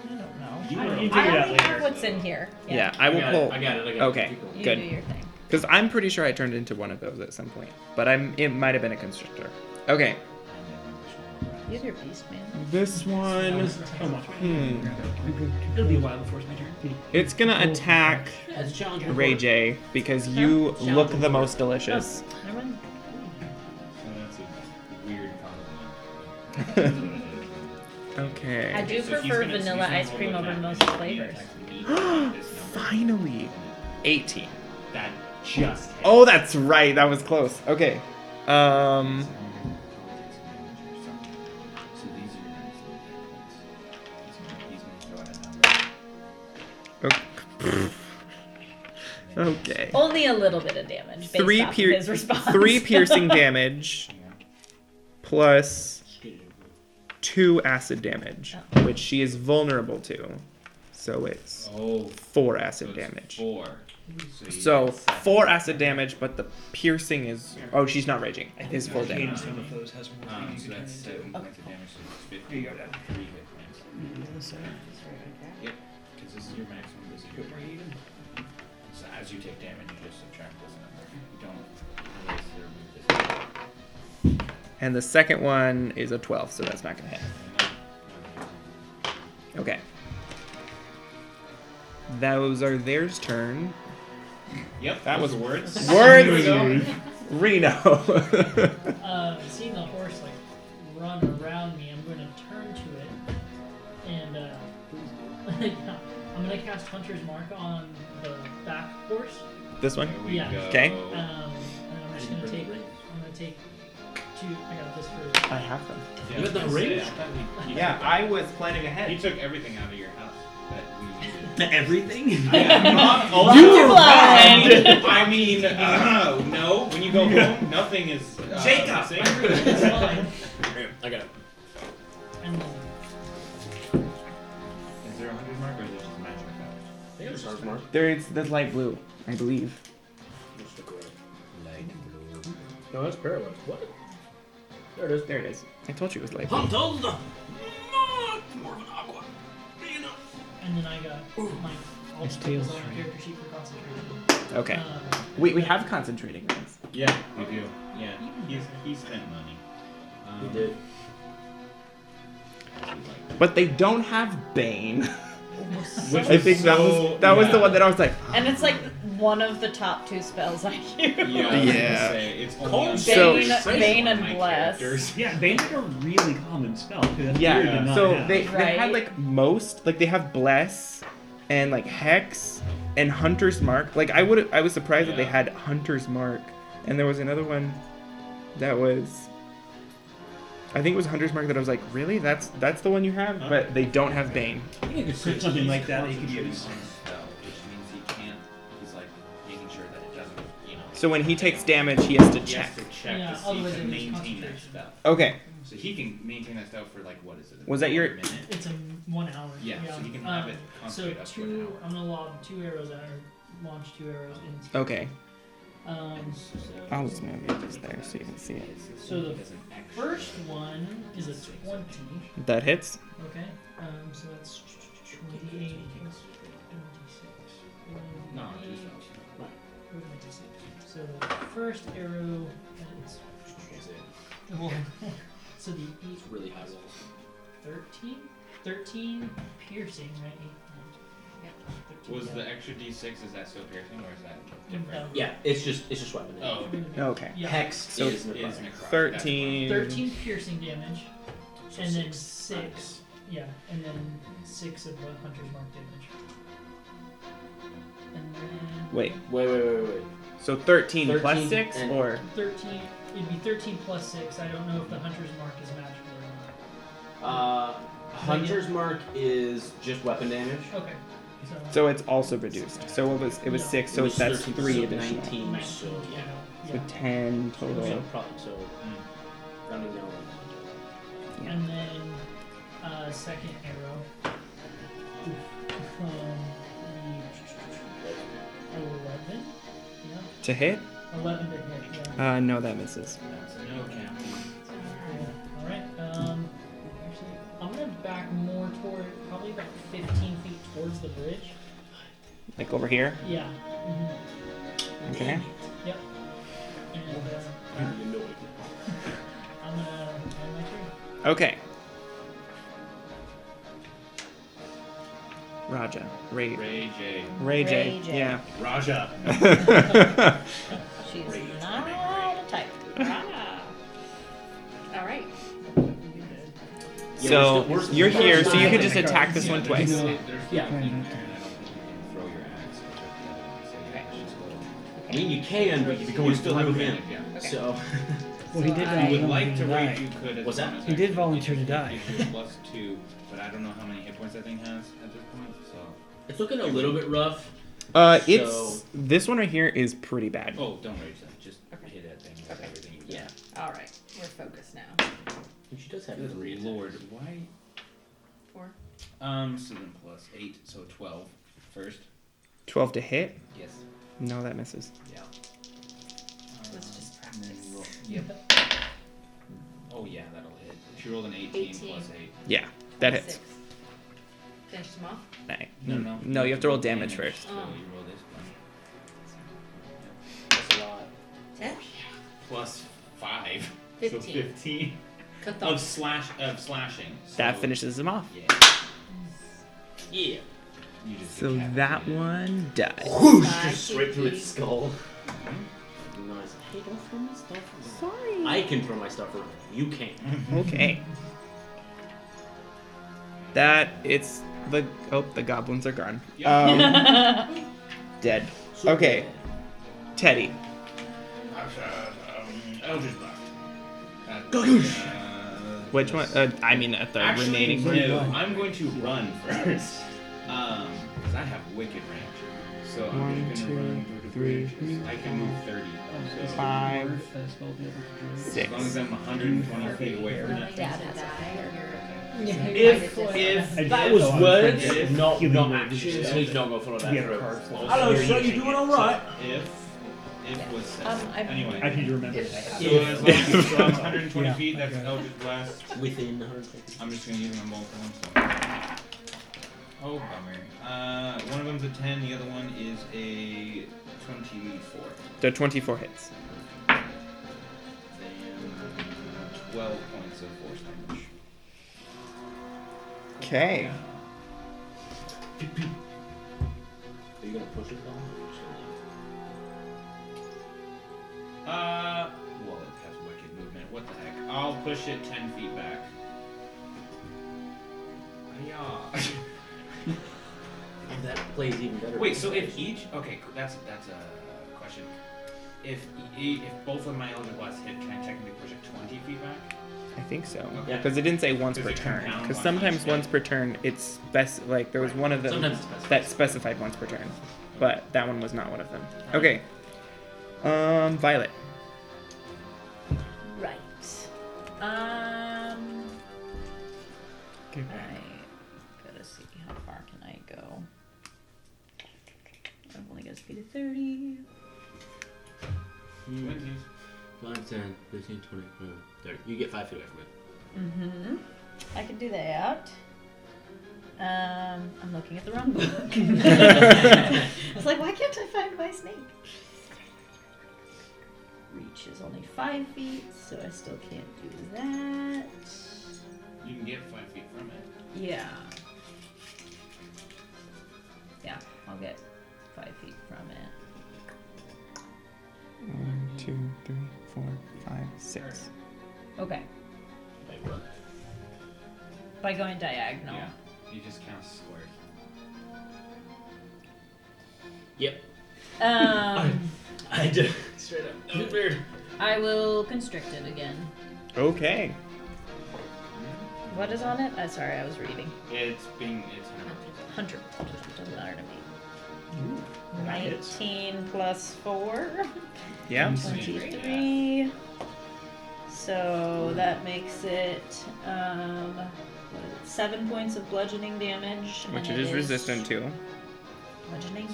I don't know. You I, were don't- a I weird only later, have what's in here. Yeah, I will pull. I got it. Okay. Keep going. You Good. do your thing. Because I'm pretty sure I turned into one of those at some point. But it might have been a constrictor. Okay. You have your beast, man. This one. Oh, much. Hmm. It'll be a while before it's my turn. It's gonna attack That's a challenge. Ray J because you look the most delicious. Never mind. so that's a weird compliment. Okay. I do So he's prefer gonna- vanilla he's ice gonna cream roll over attack most and he flavors. attacks me with this number. Finally. 18. That just hit. Oh, that's right. That was close. Okay. So these are your next little hit points. He's gonna throw out a number. Okay. Only a little bit of damage based Three off of his response. 3 piercing damage plus 2 acid damage, which she is vulnerable to. So it's Oh, 4 so acid it's damage. 4. So, you So get 7. 4 acid damage, but the piercing is. Oh, she's not raging. Is full damage. Some of those has more things So you can that's turn 7 into. points of damage. So it's 50. Here you go, Dad. 3 hit points. Yep. Because this is your maximum. This is your So as you take damage, you just subtract this number. You don't erase or remove this. And the second one is a 12, so that's not going to hit. Okay. Those are theirs turn. Yep. That was those words. Words! Here we go. Reno. Seeing the horse like run around me, I'm going to turn to it, and I'm going to cast Hunter's Mark on the back horse. This one? There we Yeah. go. Okay. And I'm just just gonna take. I'm gonna take 2. I got this for. I have them. Yeah, You I was got the gonna say, ring? I thought we- Yeah, I was planning He ahead. took everything out of your house that we needed. Everything? Not all You of it. blind. I mean, no. When you go home, nothing is. Jacob! the same. It's fine. I got it. And then Is there a 100 mark or is it just a magic effect? I got a stars mark. There's the light blue, I believe. No, that's paralyzed. What? There it is. There it is. I told you it was light blue. Hunters! and then I got my all His the tail's on my straight. character sheet for concentration. Okay. Um, We have concentrating rings. Yeah, we do. Yeah, he spent money. We did. But they don't have Bane. Which I think that was the one that I was like, And it's like one of the top 2 spells I use. Yeah, I was Yeah. gonna say, it's only on So- Bane one of and my Bless. characters. Yeah, Bane's like a really common spell too. That's weird to yeah. not So have. they had Right. like most, like they have Bless and like Hex and Hunter's Mark. Like I was surprised that they Yeah. had Hunter's Mark, and there was another one that was. I think it was Hunter's Mark that I was like, really? That's the one you have? Huh? But they don't have Bane. I think you could print something like that that you could Concentrating use. on a spell, which means he can't. He's like making sure that it doesn't, you know. So when he takes damage, he has to He check. has to check Yeah, to see otherwise to it is maintain that concentration. spell. Okay. So he can maintain that spell for like what is it? Was that your- a minute? It's a 1 hour. Yeah, so you can have it So concentrate up to an hour. I'm gonna lob 2 arrows at her. Launch 2 arrows into. Okay. So, I'll just move it just there so you can see it. So the first one is a 20. That hits. Okay. So that's 28 plus 26. No, two spells. What did I just say? So the first arrow is. Well, so the 8, It's really high rolls. 13? 13 piercing, right? 13, Was yeah. the extra d6, is that still piercing or is that different? No. Yeah, it's just weapon. Oh, Okay. Yeah. Hex So is is necrotic. necrotic. 13. 13 piercing damage, So and then 6. 6. Yeah, and then 6 of the Hunter's Mark damage. And then. Wait. Wait. So 13 plus 13 6 and- or 13. It'd be 13 plus 6. I don't know if the Hunter's Mark is magical or not. Hunter's Mark is just weapon damage. Okay. so it's also reduced. So it was Yeah. 6, It so was that's 13, 3 so additional. 19, 19, so yeah. So 10 So total. probably rounding down. Yeah. And then second arrow. From 11. Yeah. To hit? 11 to hit. Yeah. No, that misses. That's a no count. All right. Actually, I'm gonna back more toward probably about 15 feet towards the bridge. Like over here? Yeah. Mm-hmm. Okay. Yep. And I'm gonna end my turn. Okay. Raja. Ray. Ray J. Ray J. Ray J. Yeah. Raja. She's not a type. All right. So we're still- you're we're here, still so you can not just in the attack this one twice. There's Yeah. feet in there, and I don't think you can throw your axe or the other one, so yeah, it's just a little- I mean, you can, but you're going You still have through advantage, him. yeah. So, Well, he did If you would volunteer like to to rage, die. you could. As What's that? bonus He did action. volunteer to It die. gives you +2, but I don't know how many hit points that thing has at this point, so. it's looking a little bit rough. It's So- this one right here is pretty bad. Oh, don't rage then. Just Okay. hit that thing with Okay. everything you got. Yeah. All right. We're focused now. And she does have Good three lord, attacks. why? 4. So then +8, so 12 first. 12 to hit? Yes. No, that misses. Yeah. Let's just And then practice. you roll. Yep. Oh yeah, that'll hit. She rolled an 18 plus 8. Yeah, that hits. 6. Finish them off. Right. No. No, you have to roll damage first. So Oh. you roll this one. That's a lot. 10. Plus 5. 15. So 15 Cut of off. slashing. That So- finishes him off. Yeah. Yeah. You just So that decapitated it. one dies. Whoosh! Bye, Just straight through its Kiki. skull. Nice. Hey, don't throw my stuff around. Sorry. I can throw my stuff around. You can't. Okay. The goblins are gone. Dead. So Okay. bad. Teddy. Action. Eldritch Blast. Which one? I mean, at the Actually, remaining no. one. I'm going to run first. Because I have wicked range. So I'm One, just two, going to run three, I can move 30. So 5, as long 6. as I'm 120 feet away from it. Dad has a fire. If that was words, not actions, he's not going to follow that through. Hello, sir, you doing all right? If was Anyway. I need to remember that. So as long as I'm 120 Yeah. feet, that's Eldritch Blast. Within 150. I'm just going to use them both at once. Oh, bummer. One of them's a 10, the other one is a 24. The 24 hits. Then 12 points of force damage. Okay. Are you going to push it down? Or just Well, it has wicked movement. What the heck? I'll push it 10 feet back. Yeah. that plays even better. Wait, so if each... Okay, that's a question. If both of my Eldritch Blasts hit, can I technically push it 20 feet back? I think so. Okay. Because it didn't say once Does per it turn. compound Because on sometimes each once hit? per turn, it's like there was one of them Sometimes it's specified. that specified once per turn, but that one was not one of them. Okay. Violet. Right. I gotta see how far can I go. I've only got a speed of 30. 20s. 5, 10, 15, 20, 30. You get 5 feet away from it. Mm-hmm. I can do that. I'm looking at the wrong book. I was like, why can't I find my snake? Reach is only 5 feet, so I still can't do that. You can get 5 feet from it. Yeah. Yeah, I'll get 5 feet from it. 1, 2, 3, 4, 5, 6. Okay. Wait, what? By going diagonal. Yeah. You just count squares. Yep. I did. Straight up. That was weird. will constrict it again. Okay. What is on it? Sorry, I was reading. It's 100. Doesn't matter to me. That hits. 19 plus 4. Yeah. 23. So that makes it 7 points of bludgeoning damage. Which and it is resistant to. Bludgeoning?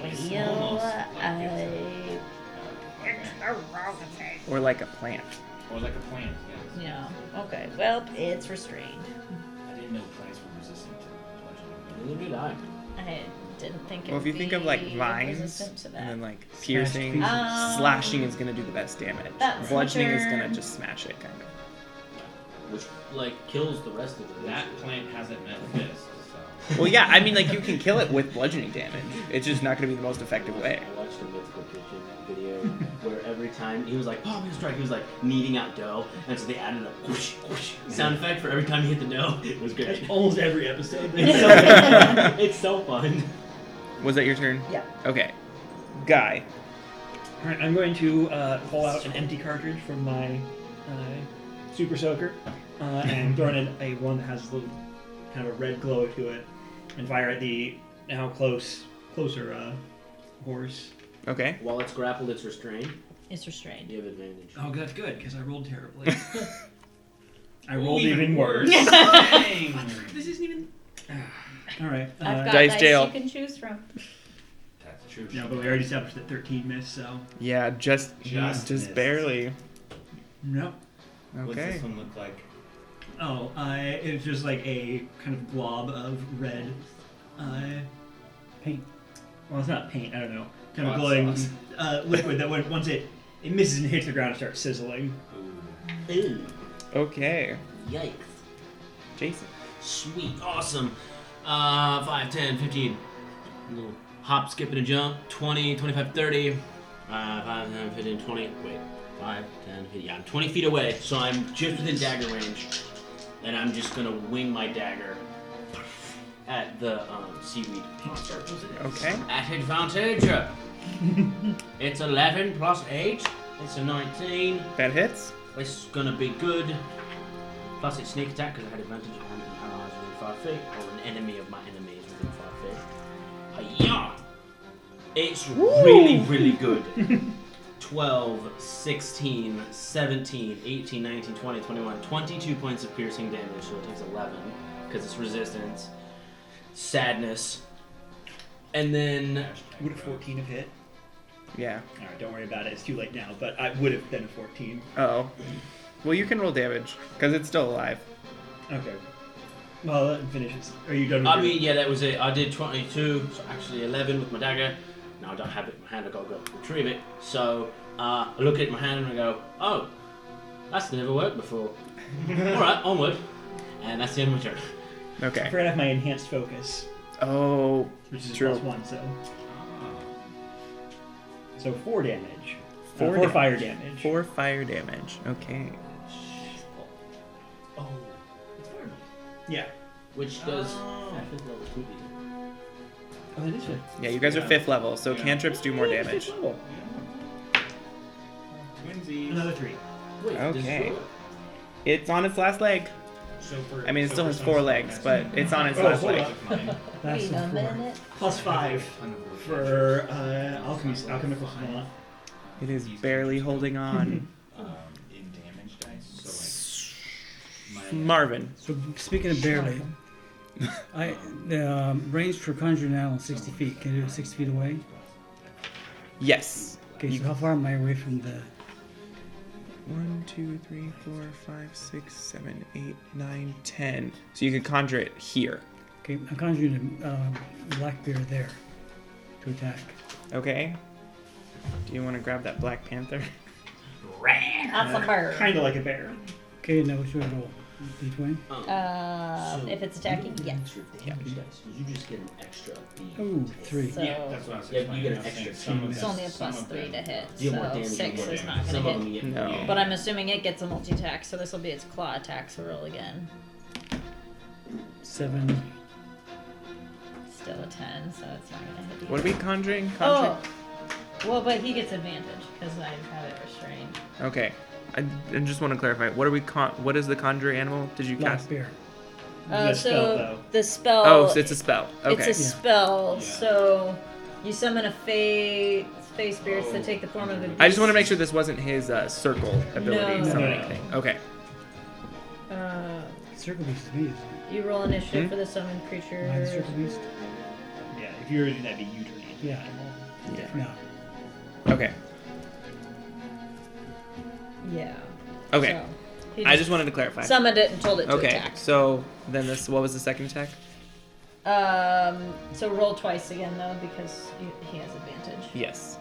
It's Well, almost like Or like a plant. or like a plant, yes. Yeah. Okay. Well, it's restrained. I didn't know plants were resistant to bludgeoning. Neither did I. I didn't think it Well, if you would think of be like vines resistant to that. and then like piercing, Um, slashing is gonna do the best damage. that's Bludgeoning is mature. gonna just smash it, kind of. Which, like, kills the rest of it. That plant hasn't met fist, so. Well, yeah, I mean, like you can kill it with bludgeoning damage. It's just not gonna be the most effective way. I watched a Mythical Kitchen video where every time he was like, oh, I'm strike, he was like kneading out dough, and so they added a whoosh, whoosh sound effect for every time he hit the dough. It was great. That's almost every episode. It's so fun. It's so fun. Was that your turn? Yeah. Okay. Guy. All right, I'm going to pull out an empty cartridge from my Super Soaker and throw in a one that has a little kind of a red glow to it, and fire at the now closer horse. Okay. While it's grappled, it's restrained. It's restrained. You have advantage. Oh, that's good because I rolled terribly. I rolled even worse. Dang. This isn't even. All right. I've got Dice dice jail. you can choose from. That's true. No, but we already established that 13 missed, so Yeah, just missed. barely. no. What's Okay. this one look like? Oh, it's just like a kind of glob of red paint. Well, it's not paint. I don't know. Kind of Hot glowing sauce. liquid that once it misses and hits the ground, it starts sizzling. Ooh. Ew. Okay. Yikes. Jason. Sweet. Awesome. 5, 10, 15. Little hop, skip, and a jump. 20, 25, 30. 5, 10, 15, 20. Wait. 5, 10, 15. Yeah, I'm 20 feet away, so I'm just within dagger range. And I'm just going to wing my dagger at the seaweed monster. Okay. At advantage. It's 11 plus 8. It's a 19. That hits. It's gonna be good. Plus it's sneak attack because I had advantage on an allies within 5 feet, or an enemy of my enemies within 5 feet. Hi-ya! It's really, really good. 12, 16, 17, 18, 19, 20, 21, 22 points of piercing damage, so it takes 11, because it's resistance, sadness, and then... Would a 14 have hit? Yeah. Alright, don't worry about it. It's too late now, but I would have been a 14. Oh. Well, you can roll damage because it's still alive. Okay. Well, that finishes. Are you done with I your- mean, yeah, that was it. I did 22, so actually 11 with my dagger. Now I don't have it in my hand, I've got to go retrieve it. So I look at it in my hand and I go, oh, that's never worked before. Alright, onward. And that's the end of my turn. I Okay. forgot to have my enhanced focus, Oh. which is True. +1, so. So 4 damage. 4 4 fire damage. 4 fire damage. Okay. Oh, it's fireball. Yeah. Which does Oh. at fifth level 2d. Oh, that is it. Yeah, you guys are 5th level, so Yeah. cantrips do more Yeah, damage. 5th level. Twinsies. Another 3. Wait, does it Okay. work? It's on its last leg. So for, I mean, it so still for has some 4 stuff, legs, that's but not- it's on its Oh, last hold leg. up. Mine. That's Wait a a 4. minute. +5 for alchemical savant. It is barely holding on. In damage dice. So Marvin. So speaking of barely, the range for conjuring animal is 60 feet. Can you do it 60 feet away? Yes. Okay, so how far am I away from the... 1, 2, 3, 4, 5, 6, 7, 8, 9, 10. So you could conjure it here. Okay, I'm conjuring a black bear there to attack. Okay. Do you want to grab that Black Panther? That's a bird. Kind of like a bear. Okay, now what should I roll? D20? If it's attacking, you yeah. answered the damage dice, you just get an extra B. Oh, 3. So yeah, that's what I was Yeah, explaining. you get an I was saying extra some of it's them- only a some plus of 3 them- to hit. Deal more So damage, 6 deal more is damage. not Some gonna of hit. them get No. But I'm assuming it gets a multi-attack, so this will be its claw attack, so roll again. 7. Still a 10, so it's not gonna hit you. What are we conjuring? Oh! Well, but he gets advantage, because I have it restrained. Okay. I just want to clarify. What are we what is the conjuring animal? Did you Black cast? bear. The So spell, though. the spell... Oh, so it's a spell. It's Okay. a spell, Yeah. so you summon a Fey spirits that take the form of a beast. I just want to make sure this wasn't his circle ability No. summoning No. thing. Okay. Circle beast to me, isn't it? You roll initiative Hmm? for the summoned creature. Am I the circle beast? Yeah, if you were to, that'd be you turning into Yeah. an animal. No. Okay. Yeah. Okay. So, he I just wanted to clarify. summoned it and told it to Okay. attack. So then this. What was the second attack? So roll twice again though, because he has advantage. Yes.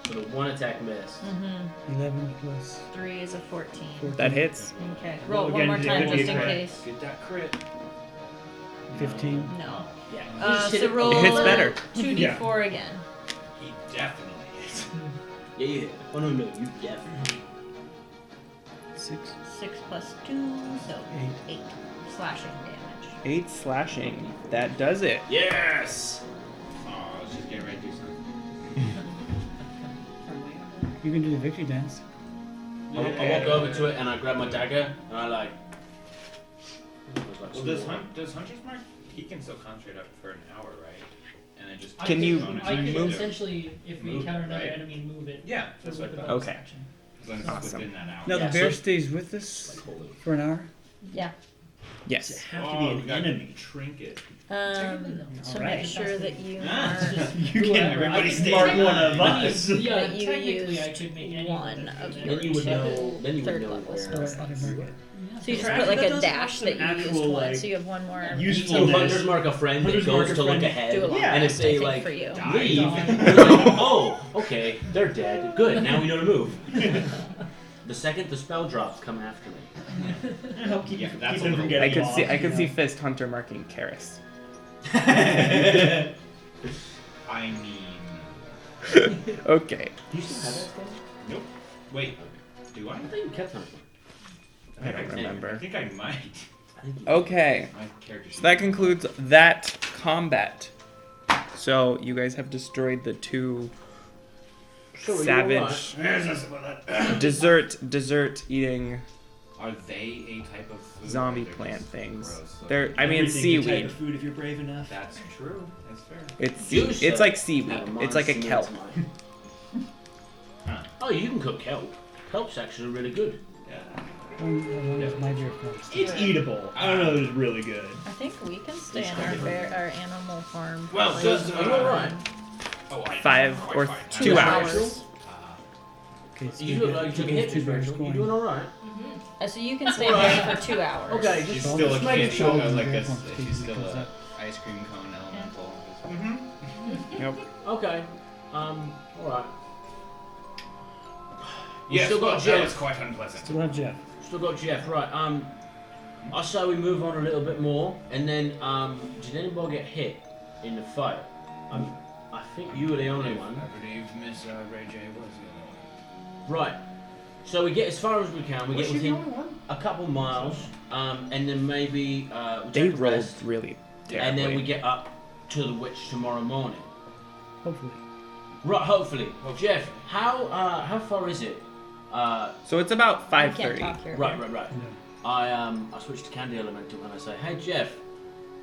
So the one attack miss. Mm-hmm. 11 plus 3 is a 14. 14. That hits. Okay. Roll Roll one again, more it time could be just a in crit. case. Get that crit. 15. No. Yeah. So roll It hits better. 2d4 again. He definitely is. Yeah, you hit. Oh no, you definitely. 6. 6 plus 2, so 8 slashing damage. 8 slashing. That does it. Yes. Oh, let's just get ready to do something. You can do the victory dance. I walk over to it and I grab my dagger and I like. Well, does Hunter's Mark? He can still concentrate up for an hour, right? And then just. Can you I could move- essentially, if we Move, encounter another right? enemy, move it. Yeah, that's what I with the thought. bonus Okay. action. As long as it's Awesome. within that hour. Now Yeah, the bear so- stays with us for an hour? Yeah. Yes. Does it have to be an we got enemy? Trinket. So Alright. make sure that you Ah, are You can Whoever. everybody I stay can- mark one of us. Yeah, That you technically I used could make any one of them. your Then you would know. two Then you would third know level where. spell Or slots. I can mark it. So you just Actually, put like that a does dash have that some you used actual, once, like, so you have one more. useful- So Hunter's Mark a friend that Hunter's goes Mark a to look friend. ahead Do a lot, Yeah. and I if they think, like for you. leave, Die. you're like, oh, okay, they're dead. Good, now we know to move. The second the spell drops, come after me. Help keep, Yeah, that's keep a them from little- I getting could see. off, I could you see know. Fist Hunter marking Karis. I mean. Okay. Do you still have that spell? Nope. Wait. Do I? I think you kept Hunter's Mark. I don't think- remember. I think I might. Okay. My character So that concludes that combat. So you guys have destroyed the two savage dessert eating Are they a type of food? zombie or they're plant just things. gross looking? They're I mean it's Everything's a type seaweed. of food if you're brave enough. That's true. That's fair. It's like seaweed. It's like a kelp. Oh, you can cook kelp. Kelp's actually really good. My dear friends. It's eatable. I don't know if it's really good. I think we can stay in our animal farm. for Well, like does, Are you alright? Oh, I 5 or quite fine. 2 hours. Okay, so You look like you took a hit, two Miss bears Rachel. You going. doing alright? So you can stay there for 2 hours. Okay, She's just, still a just making kid. sure. Like Bears a, wants to she's take still because a that- ice cream cone elemental. Yep. Okay. Alright. We Yes, still got well, that was Jeff. quite unpleasant. Still have Jeff. Still got Jeff, right. I say we move on a little bit more, and then, did anybody get hit in the fight? I think you were the only one. I believe Miss Ray J was the only one. Right. So we get as far as we can. We Was get she the within only one? a couple miles, and then maybe we They take a rolled rest, really terribly. and then we get up to the witch tomorrow morning. Hopefully. Right. Hopefully. Jeff, how far is it? So it's about You can't 5:30. talk here. Right. No. I switch to Candy Elemental and I say, hey Jeff,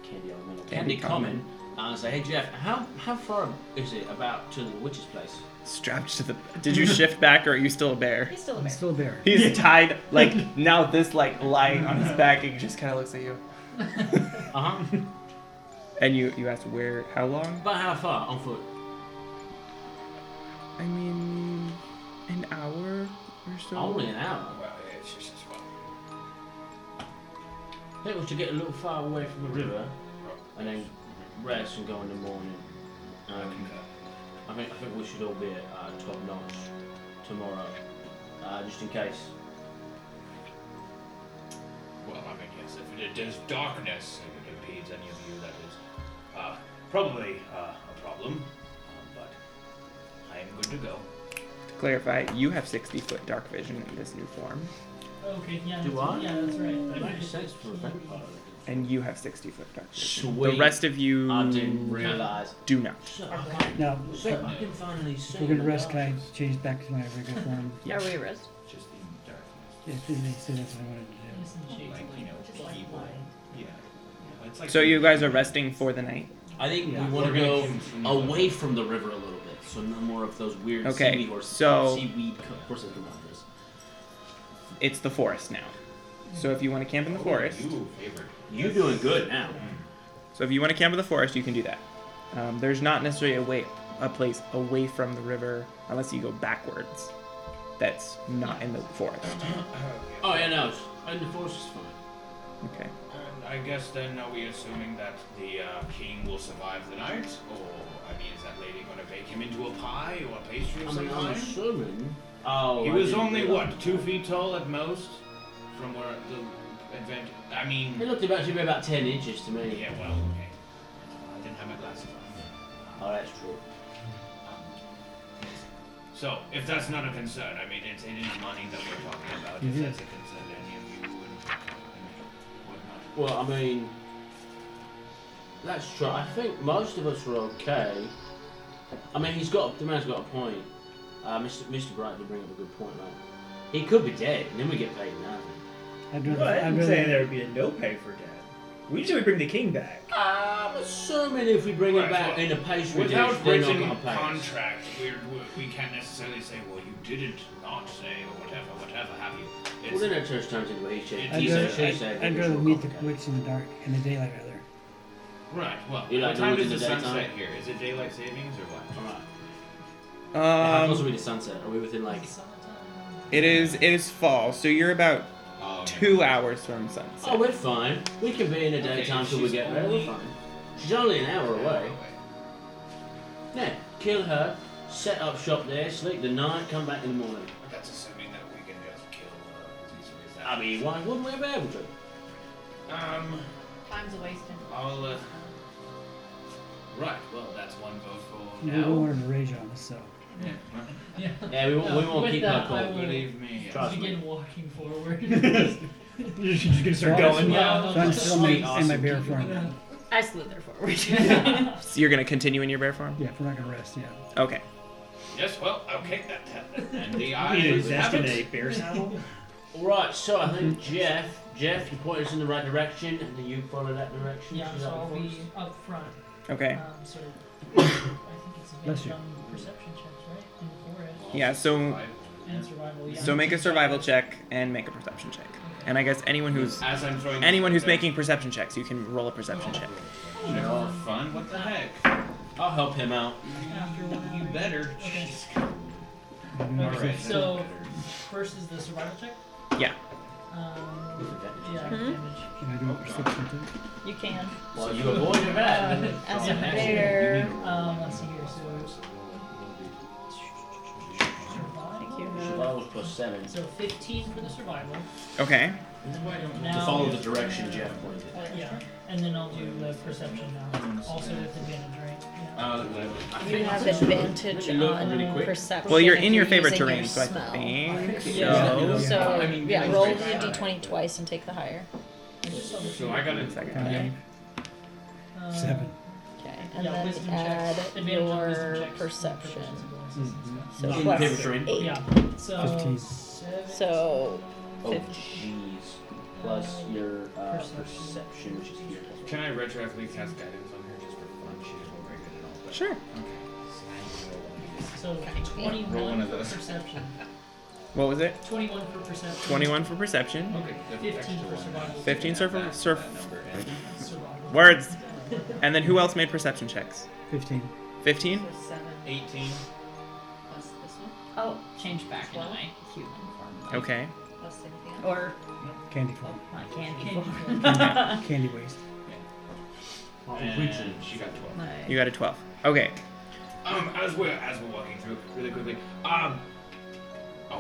Candy Elemental, Candy Common, and I say, hey Jeff, how far is it about to the witch's place? Strapped to the. Did you shift back or are you still a bear? He's still a I'm bear. still a bear. He's tied like now. This like lying on his back and he just kind of looks at you. And you asked where? How long? About how far on foot? I mean, an hour or so. Only an hour. Well, it's just as well. I think we should get a little far away from the river and then rest and go in the morning. I think we should all be at top notch tomorrow, just in case. Well, I mean, yes, if it is darkness and it impedes any of you, that is probably a problem. But I am good to go. To clarify, you have 60-foot dark vision in this new form, Okay, yeah. Do I? Yeah, that's right. That makes sense for a vampire. and you have 60-foot dark vision. Sweet. The rest of you I didn't realise. do not. So, Now, so I can finally see. if we're gonna rest, can I change back to my regular form? Are we rest? Just the darkness. Yeah, they said that's what I wanted to do. Innocent shades Like, of you know, light. evil. Yeah. It's like So you guys are resting for the night. I think Yeah. we want We're to gonna go continue away from the river a little bit, so no more of those weird Okay, seaweed horses. so- Seaweed horses come after us. It's the forest now. So if you want to camp in the forest, You favored. You doing good now? so if you want to camp in the forest, you can do that. There's not necessarily a place away from the river unless you go backwards. That's not in the forest. Oh yeah, no, and the force is fine. Okay. And I guess then are we assuming that the king will survive the night, or I mean, is that lady going to bake him into a pie or a pastry of I some mean, I'm kind? assuming. Oh, He I was didn't only realize. what, 2 feet tall at most, from where the advent. I It mean, looked about to be about 10 inches to me. yeah, well, okay. I didn't have my glasses on. Oh, that's true. So, if that's not a concern, I mean, it is money that we're talking about. If that's a concern to any of you and whatnot. Well, I mean, that's true. I think most of us are okay. I mean, the man's got a point. Mr. Bright did bring up a good point, right? He could be dead, and then we get paid nothing. I'd Well, rather, I I'd didn't rather, say there would be a no pay for death. We usually bring the king back. I'm assuming if we bring it Right, back well, in a pastry dish, Without they're not written going to pay us. contract, we can't necessarily say, well, you didn't not say, or whatever have you. Well, It's, then it just turns into a he said, I'd he rather, said, she said. I'd it's rather more meet the complicated. witch in the dark, in the daylight rather. right, well, You like what to time do it is in the the daytime? sunset here? Is it daylight savings or what? Alright. How close are Um, we to sunset? Are we within like... it is fall, so you're about Oh, 2 hours from sunset. Oh, we're fine. We can be in the daytime till we she's get there. We're only- fine. She's only an hour away. Yeah, kill her, set up shop there, sleep the night, come back in the morning. That's assuming that we can just kill as easily as that. I mean, why wouldn't we be able to? Time's a wasting. I'll, right, well, that's one vote for We don't now. want her to rage on us, so. Yeah, Yeah. Yeah, we won't With keep that, her I cold. will believe me. Trust me. begin walking forward. You're just gonna start Well, going. Yeah, So I'm still in my Awesome. bear form. I slither forward. So you're gonna continue in your bear form? Yeah, if we're not gonna rest, yeah. Okay. Yes, well, okay, that and the You need to eyes invest have in it. a bear saddle. Right, so I think Jeff, you point us in the right direction, and then you follow that direction. Yeah, Is so that I'll what it be was? up front. Okay. So I think it's Bless advantage you. on perception checks, right? In the forest. Yeah, so And survival, yeah. so make a survival check and make a perception check. And I guess anyone who's As I'm throwing making perception checks, you can roll a perception check. for fun. What the heck? I'll help him out. After one. You better. Okay. Alright. So first is the survival check. Yeah. Yeah, Hmm? damage. Can I do a perception too? You can. Well, you avoided that. As a bear. Let's see here. So survival. Survival plus 7. So 15 for the survival. Okay. Now, To follow the direction Jeff pointed. Yeah, and then I'll do the perception now. Also with advantage, right? Yeah. You have advantage on really quick. perception. Well, you're if in your favorite using terrain, your so I smell. think Yeah. so. So I mean, yeah, you roll can your try. d20 twice and take the higher. So I got a Second. Okay. 7. Okay, and Yeah, then wisdom add checks. Advantage on wisdom your checks. perception. Mm-hmm. So In plus favorite terrain? 8. Yeah. So 15. 7. So Oh, 15. jeez. Plus your perception, which is here. Can I retroactively cast guidance on her just for fun? She is not very good at all. But Sure. So Roll one 21 of for those. perception. What was it? 21 for perception. 21 for perception. Okay. 15 for survival. 15 surf Survival. Survival. words. And then who else made perception checks? 15. 15? 18. Plus this one. I'll change back into my human form. Okay. Plus anything else. Or Candy form. not candy Candy form. Candy waste. And she got 12. My- You got a 12. Okay. As we're walking through really quickly, are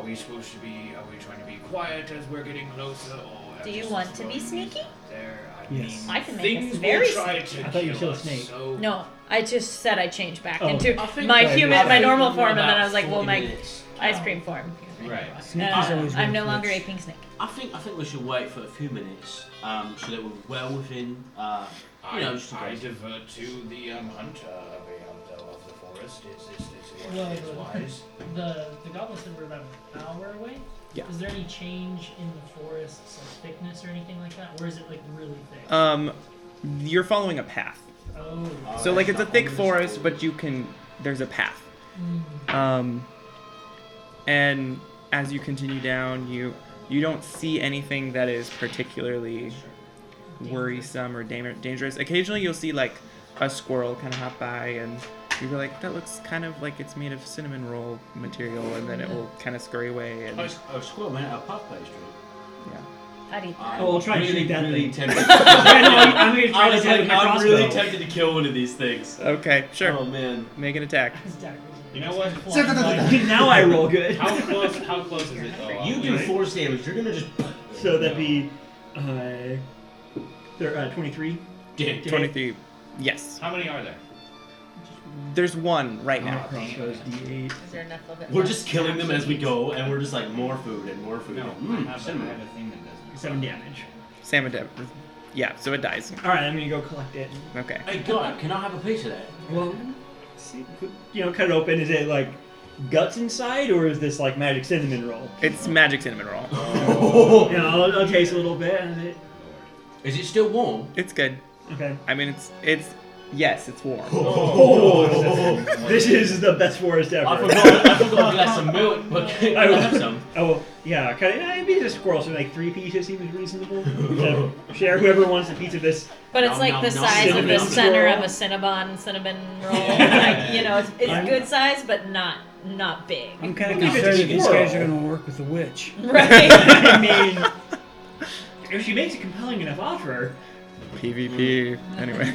we supposed to be? Are we trying to be quiet as we're getting closer, or Do you just want to be going sneaky? There, Yes. I can make things us very will try to I thought you kill killed a us, snake. So No, I just said I changed back Oh. into I think my that- human, I my think normal we're form, and then I about was like, well, 40 my minutes. ice cream form. right. Sneak is always I'm worth no longer a much. pink snake. I think we should wait for a few minutes, so that we're well within, just in I case. divert to the hunter of the forest. Is Well, wise? The goblin said we're about an hour away. Yeah. Is there any change in the forest's like thickness or anything like that, or is it like really thick? You're following a path. Oh. So like it's a thick forest, but there's a path. And as you continue down, you don't see anything that is particularly worrisome or dangerous. Occasionally you'll see like a squirrel kind of hop by and you'll be like, that looks kind of like it's made of cinnamon roll material, and then it will kind of scurry away and Squirrel man, a puff pastry. yeah. I'd eat that. Oh, I'll try and really, shoot that really thing. tempted. Yeah, no, I'm gonna try I to was attack like, with my I'm really crossbow. tempted to kill one of these things. Okay, sure. Oh man. Make an attack. You know what? Now I roll good. How close is it? Oh, You do force damage. You're gonna just. So that'd be 23. Damn. 23. Yes. How many are there? There's one right now. Crossbows D8. Is there enough of it? We're left just to killing them as we actually go, and we're just like more food and more food. No, Mm, I have cinnamon. a thing that does it. 7 damage. Salmon dip. Yeah, so it dies. Alright, I'm gonna go collect it. Okay. Hey God, can I have a piece of that? Well, see, cut it open. Is it like guts inside, or is this like magic cinnamon roll? It's magic cinnamon roll. Oh. I'll taste a little bit. And Is it still warm? It's good. okay. I mean, yes, it's warm. Oh, this is the best forest ever. I forgot a glass of milk, but can I have some? Oh, yeah, maybe the squirrel, so like 3 pieces seems reasonable. So share whoever wants a piece of this. But it's Nom, like nom, the nom, size of the cinnamon center roll. of a cinnamon roll. Like, it's I'm- good size, but not big. I'm kind of Leave it to concerned that these squirrel. guys are going to work with the witch. Right. I mean, if she makes a compelling enough offer. PvP. Anyway.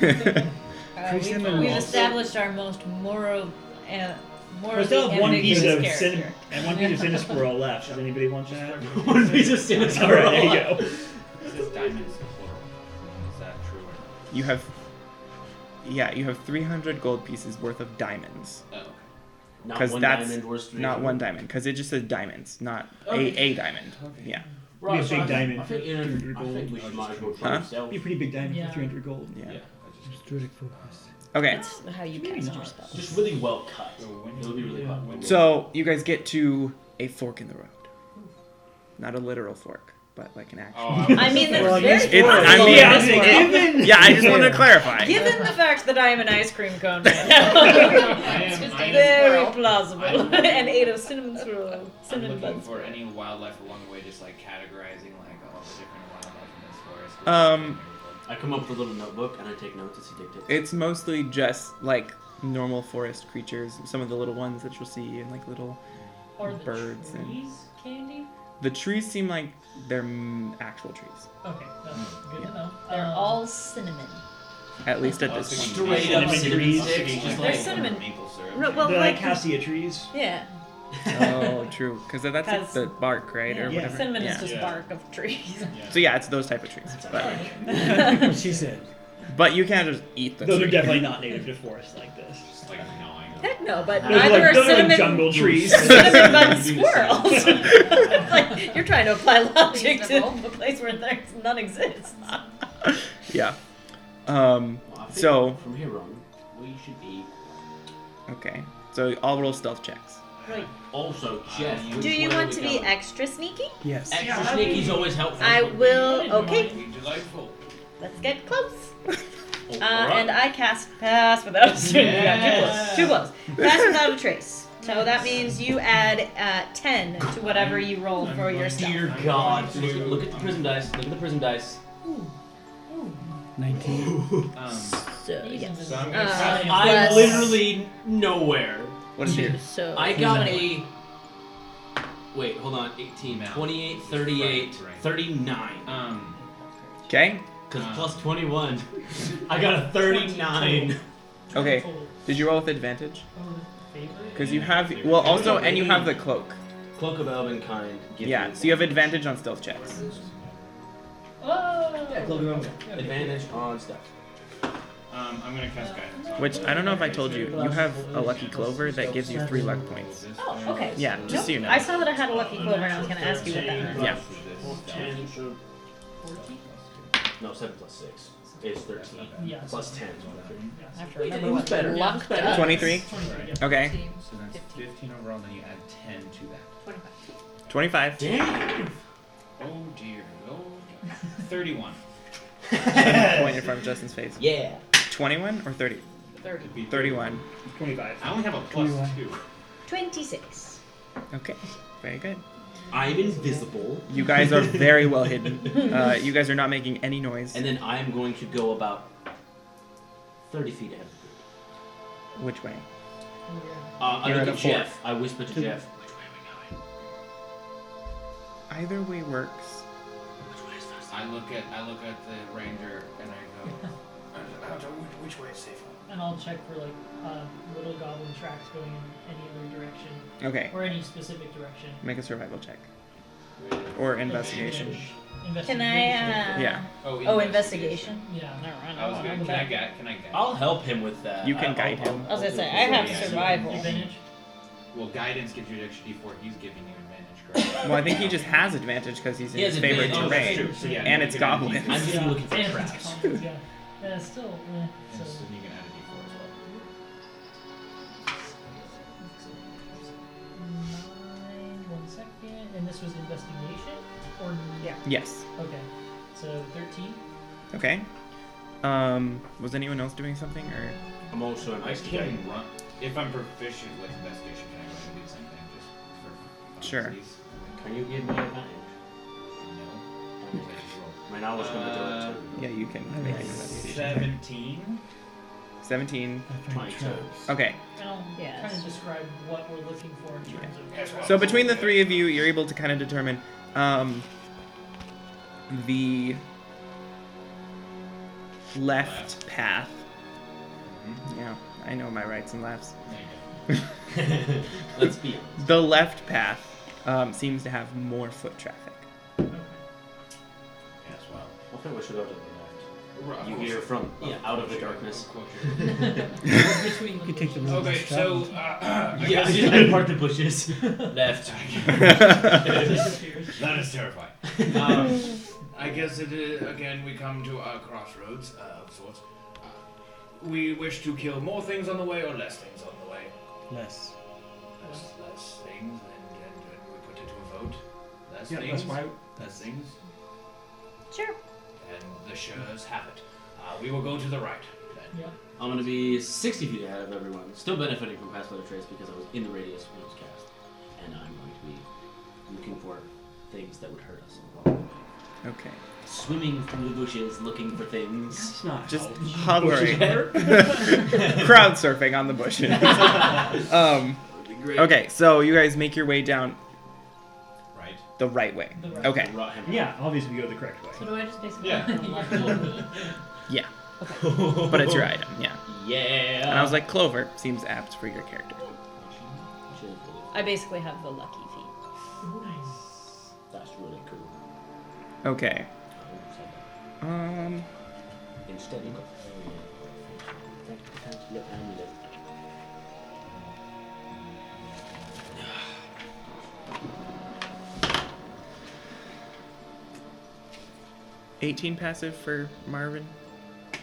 Free cinnamon We've rolls. established our most morally I still have one piece of ambiguous cinnamon character. and one piece of cinnamon squirrel left. Does anybody want that? One piece of cinnamon. All right, there you go. This is diamonds plural. Is that true or you have 300 gold pieces worth of diamonds. not? Oh, okay. Not Because one that's diamond worth 300. not one diamond. Because it just says diamonds, not Okay. a diamond. Okay. Yeah. Be a big diamond I for think, 300 I gold. think we should might as well try Huh? ourselves. Be a pretty big diamond Yeah. for 300 gold. Yeah. Druidic focus. Okay. That's how you Maybe cast not. your spell. Just really well cut. So when It'll be really yeah, hot. when- So you guys get to a fork in the road. Not a literal fork, but like an actual. I mean, that's Well, very it's- It's- I possible mean, at this it's- point. given. Yeah, I just wanted to clarify. Given the fact that I am an ice cream cone right now, I am very I'm plausible. looking- And ate a cinnamon swirl, I'm cinnamon looking buns. for any wildlife along the way, just like categorizing like all the different wildlife in this forest. I come up with a little notebook and I take notes as he dictates. It's mostly just like normal forest creatures. Some of the little ones that you'll see, and like little. Or the Birds and- trees, Candy? The trees seem like they're actual trees. Okay, that's good Yeah. to know. They're all cinnamon. At least at I was this thinking point. Straight up Cinnamon cinnamon trees. sticks, just They're like cinnamon. maple syrup. No, well, They're like like cassia trees. yeah, Oh, true. Because that's like 'Cause- the bark, right, or yeah. whatever. Cinnamon yeah. is just Yeah. bark of trees. So yeah, it's those type of trees. What she said. But you can't just eat the Those tree. are definitely not native to forests like this. Just like gnawing. Heck no, but Those are neither like, are those are like cinnamon. jungle trees. Cinnamon bun You do the squirrels. same. Like you're trying to apply logic to Reasonable. a place where there's none exists. Yeah. Well, I think So from here on, we should be. okay. So I'll roll stealth checks. Right. Also, Jeff. Do which Do you way are want we to be going? extra sneaky? Yes. Extra sneaky's always helpful. I will. Okay, Be delightful. let's get close. Oh, alright. And I cast pass without a trace. Yes. Two blows. Pass without a trace. So that means you add 10 to whatever you roll for your stuff. Dear God, look at the prism dice. Look at the prism dice. 19. So yes. So I'm gonna Uh, try to- I'm Plus- literally nowhere. What is yours? So I got a. Wait, hold on. 18, No. 28, 38, Right. 39. Okay. Because plus 21. I got a 39. Okay. Total. Did you roll with advantage? Favorite? Because you have well also and you have the cloak. Cloak of Elven Kind. Gives Yeah. me So you have advantage on stealth checks. Oh! Yeah, Cloak of Elven. Advantage on stuff. I'm gonna cast guidance. Which I don't know if I told you. You have a lucky clover that gives you 3 luck points. Oh, okay. Yeah, just so you know. I saw that I had a lucky clover and I was going to ask you what that meant. Yeah. 10, so 14? no, 7 plus 6 is 13. Yeah. Plus 10 is I have to It remember was what better. luck Yeah, does. 23. 23, yeah. Okay. So that's 15 overall, then you add 10 to that. 25. Damn! Oh dear. Oh. 31. Point in front of Justin's face. Yeah. 21 or 30? 30. 31. 25. I only have a plus 2. 26. Okay. Very good. I'm invisible. You guys are very well hidden. You guys are not making any noise. And then I'm going to go about 30 feet ahead. Which way? I You're look at at a fort. Jeff. I whisper to Jeff. Which way are we going? Either way works. Which way is faster? I look at the ranger and I go, which way is safer? And I'll check for like little goblin tracks going in any other direction Okay. or any specific direction. Make a survival check. Or investigation. Can I, Yeah. Oh, investigation? Yeah. I was gonna, can I guide? I'll help him with that. You can guide him. I was gonna say, I have survival. Advantage? Well, guidance gives you an extra d4. He's giving you advantage, correct? Well, I think he just has advantage because he's in He has his favorite advantage. Oh, that's terrain. true. So, yeah, And you it's can add a goblins. D4. I'm just looking for And traps. it's common, yeah. Yeah, still. And So. so you can add a d4 as well. 9, 1 second. And this was investigation? Or Yeah. Yes. Okay. So 13. Okay. Was anyone else doing something or? I'm also I investigating. can run. If I'm proficient with investigation, can I go and do something just for Sure. funsies? Can you give me advantage? No. I mean, I was going to do it too. Yeah, you can. Make an investigation. 17. 17. 22. Okay. And I'll Yes. kind of describe what we're looking for in terms of. So between the three of you, you're able to kind of determine the left path. Yeah, I know my rights and lefts. Let's be honest. The left path seems to have more foot traffic. Yes, well. I think we should go to the left. Of You course. hear from out of the darkness. Of course. Between You could take the bushes. road Okay, less so traveled. I Yeah, guess I part the bushes. Left. Disappears. that is terrifying. I guess it is, again, we come to a crossroads of sorts. We wish to kill more things on the way or less things on the way. Less. Less things, and we put it to a vote. Less Yeah, things. that's why. Less things. Sure. And the shures have it. We will go to the right then. Yep. I'm gonna be 60 feet ahead of everyone, still benefiting from Pass Without a Trace because I was in the radius when it was cast, and I'm going to be looking for things that would hurt us. Okay. Swimming through the bushes, looking for things. It's not Just help. hovering. Crowd surfing on the bushes. That would be great. Okay, so you guys make your way down Right. the right way. The right Okay. Yeah, obviously we go the correct way. So do I just basically Yeah. left on me? Yeah. Okay. But it's your item, yeah. Yeah. And I was like, Clover seems apt for your character. I basically have the lucky feet. Nice. That's really cool. Okay. Instead, you got amulet. 18 passive for Marvin.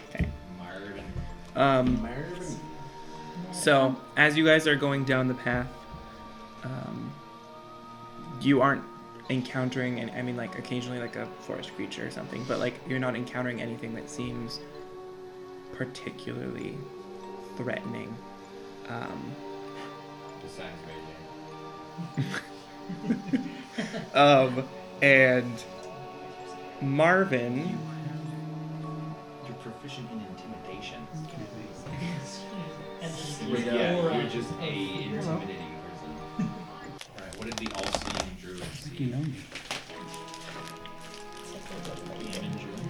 Okay. Marvin. Marvin. So, as you guys are going down the path, you aren't encountering, and I mean, like, occasionally, like, a forest creature or something, but, like, you're not encountering anything that seems particularly threatening. Besides And Marvin, you're proficient in intimidation. And then Straight up. Yeah, aura you're just a of fear. intimidating person. Alright, what did the all-seeing druid I think see? you know me. Demon druid?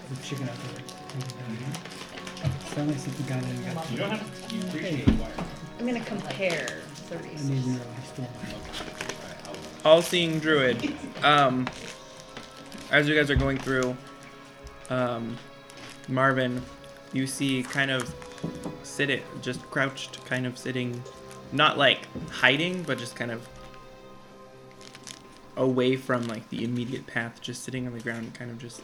The chicken out there. Sound like something guy that got. You don't have to. You appreciate Hey. fire. I'm gonna compare the I need resources. Nero. He stole mine. Alright, all-seeing druid. As you guys are going through, Marvin, you see kind of just crouched, kind of sitting, not like hiding, but just kind of away from like the immediate path, just sitting on the ground, kind of just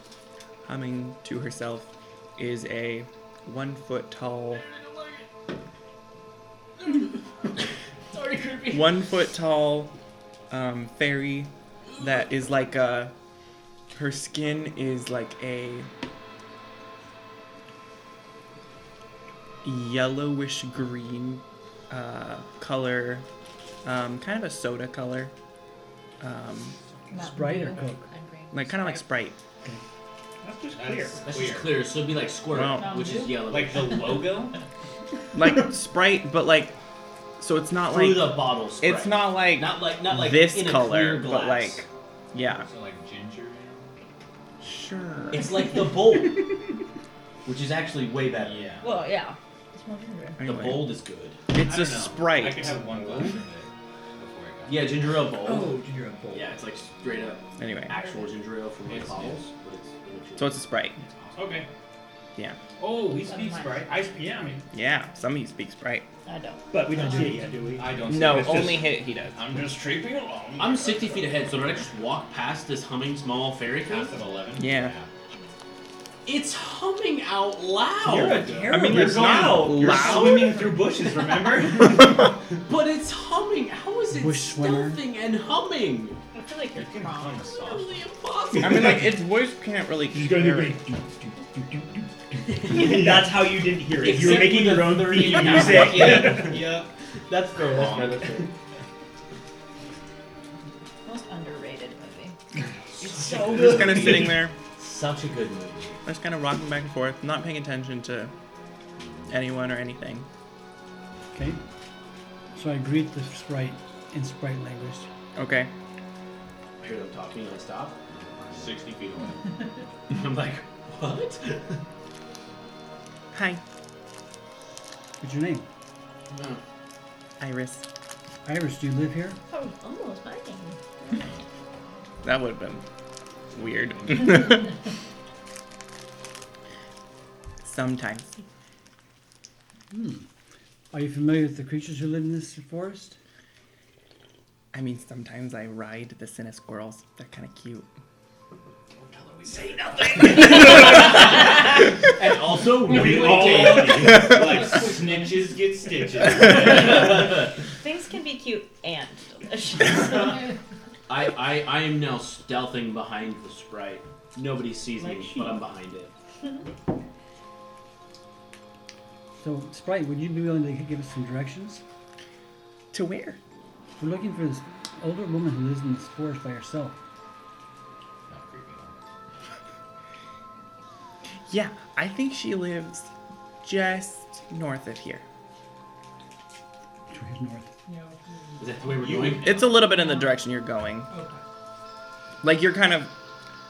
humming to herself, is a 1 foot tall. 1 foot tall fairy that is like her skin is like a yellowish green color, kind of a soda color, Not Sprite or blue, Coke? I'm green. like kind of like Sprite. That's just clear. That's just clear, so it'd be like Squirt, Wow. which is yellow. Like the logo? Like Sprite, but like, so it's not through like, the bottle Sprite. it's not like not like this in a color, clear glass. but like, yeah, So like ginger sure. It's like the bold, which is actually way better. ale? Yeah. Well, yeah. It's more ginger. The Anyway, bold is good. it's I a don't know. Sprite. I could have one glass of it before it got Yeah, ginger ale bold. Oh, ginger ale bowl. Yeah, it's like straight up Anyway, actual ginger ale from the Yes, bottles. yes. But it's so it's a Sprite. Okay. Yeah, Oh, we speak That's Sprite. I speak. Yeah. yeah. Some of you speak Sprite. I don't. But we don't see it yet, do we? I don't. No, It's just- only he does. I'm just tripping along. I'm 60 feet ahead, so did I just walk past this humming small fairy thing? Path of 11. Yeah. It's humming out loud. You're a terrible. I mean, You're it's going not out. You're loud. swimming through bushes. Remember? But it's humming. How is it Bush swimmer. stealthing and humming? I feel like you're Can wrong. hum soft. Literally impossible. I mean, like its voice can't really She's going to carry. That's how you didn't hear it. You were Except making with your a own 30 theme pound music. Yeah. That's fair. That's fair. That's fair. Most underrated movie. So just kind of sitting there, Such a good movie. just kind of rocking back and forth, not paying attention to anyone or anything. Okay. So I greet the sprite in sprite language. Okay. I hear them talking and I stop. 60 feet away. I'm like, what? Hi, What's your name? Iris. Iris, do you live here? Oh, almost my name. That would have been weird. Sometimes. Are you familiar with the creatures who live in this forest? I mean, sometimes I ride the Cinna squirrels. They're kind of cute. Don't tell her we say nothing. And also really all- tasty. Like snitches get stitches. Things can be cute and delicious. I am now stealthing behind the sprite. Nobody sees me, but I'm behind it. So, Sprite, would you be willing to give us some directions? To where? We're looking for this older woman who lives in this forest by herself. Not creepy. Yeah, I think she lives just north of here. Which way is north? Yeah. Is that the way we're going? It's a little bit in the direction you're going. Okay. Like you're kind of,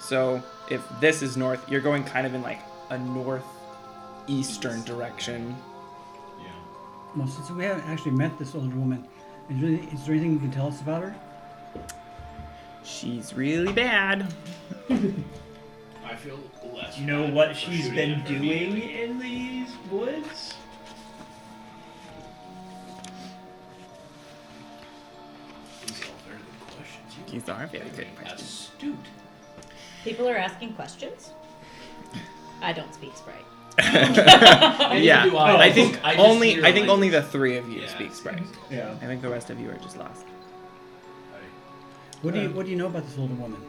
so if this is north, you're going kind of in like a northeastern direction. Yeah. Well, since we haven't actually met this older woman, is there anything you can tell us about her? She's really bad. I feel less. Do you know bad what for she's shooting been at her doing immediately. in these woods? These are all very good questions. You These are very good questions. astute. People are asking questions. I don't speak Sprite. Yeah, do I. I think I just only hear, I think like- only the three of you Yeah. speak Sprite. Yeah. I think the rest of you are just lost. What do you know about this older woman?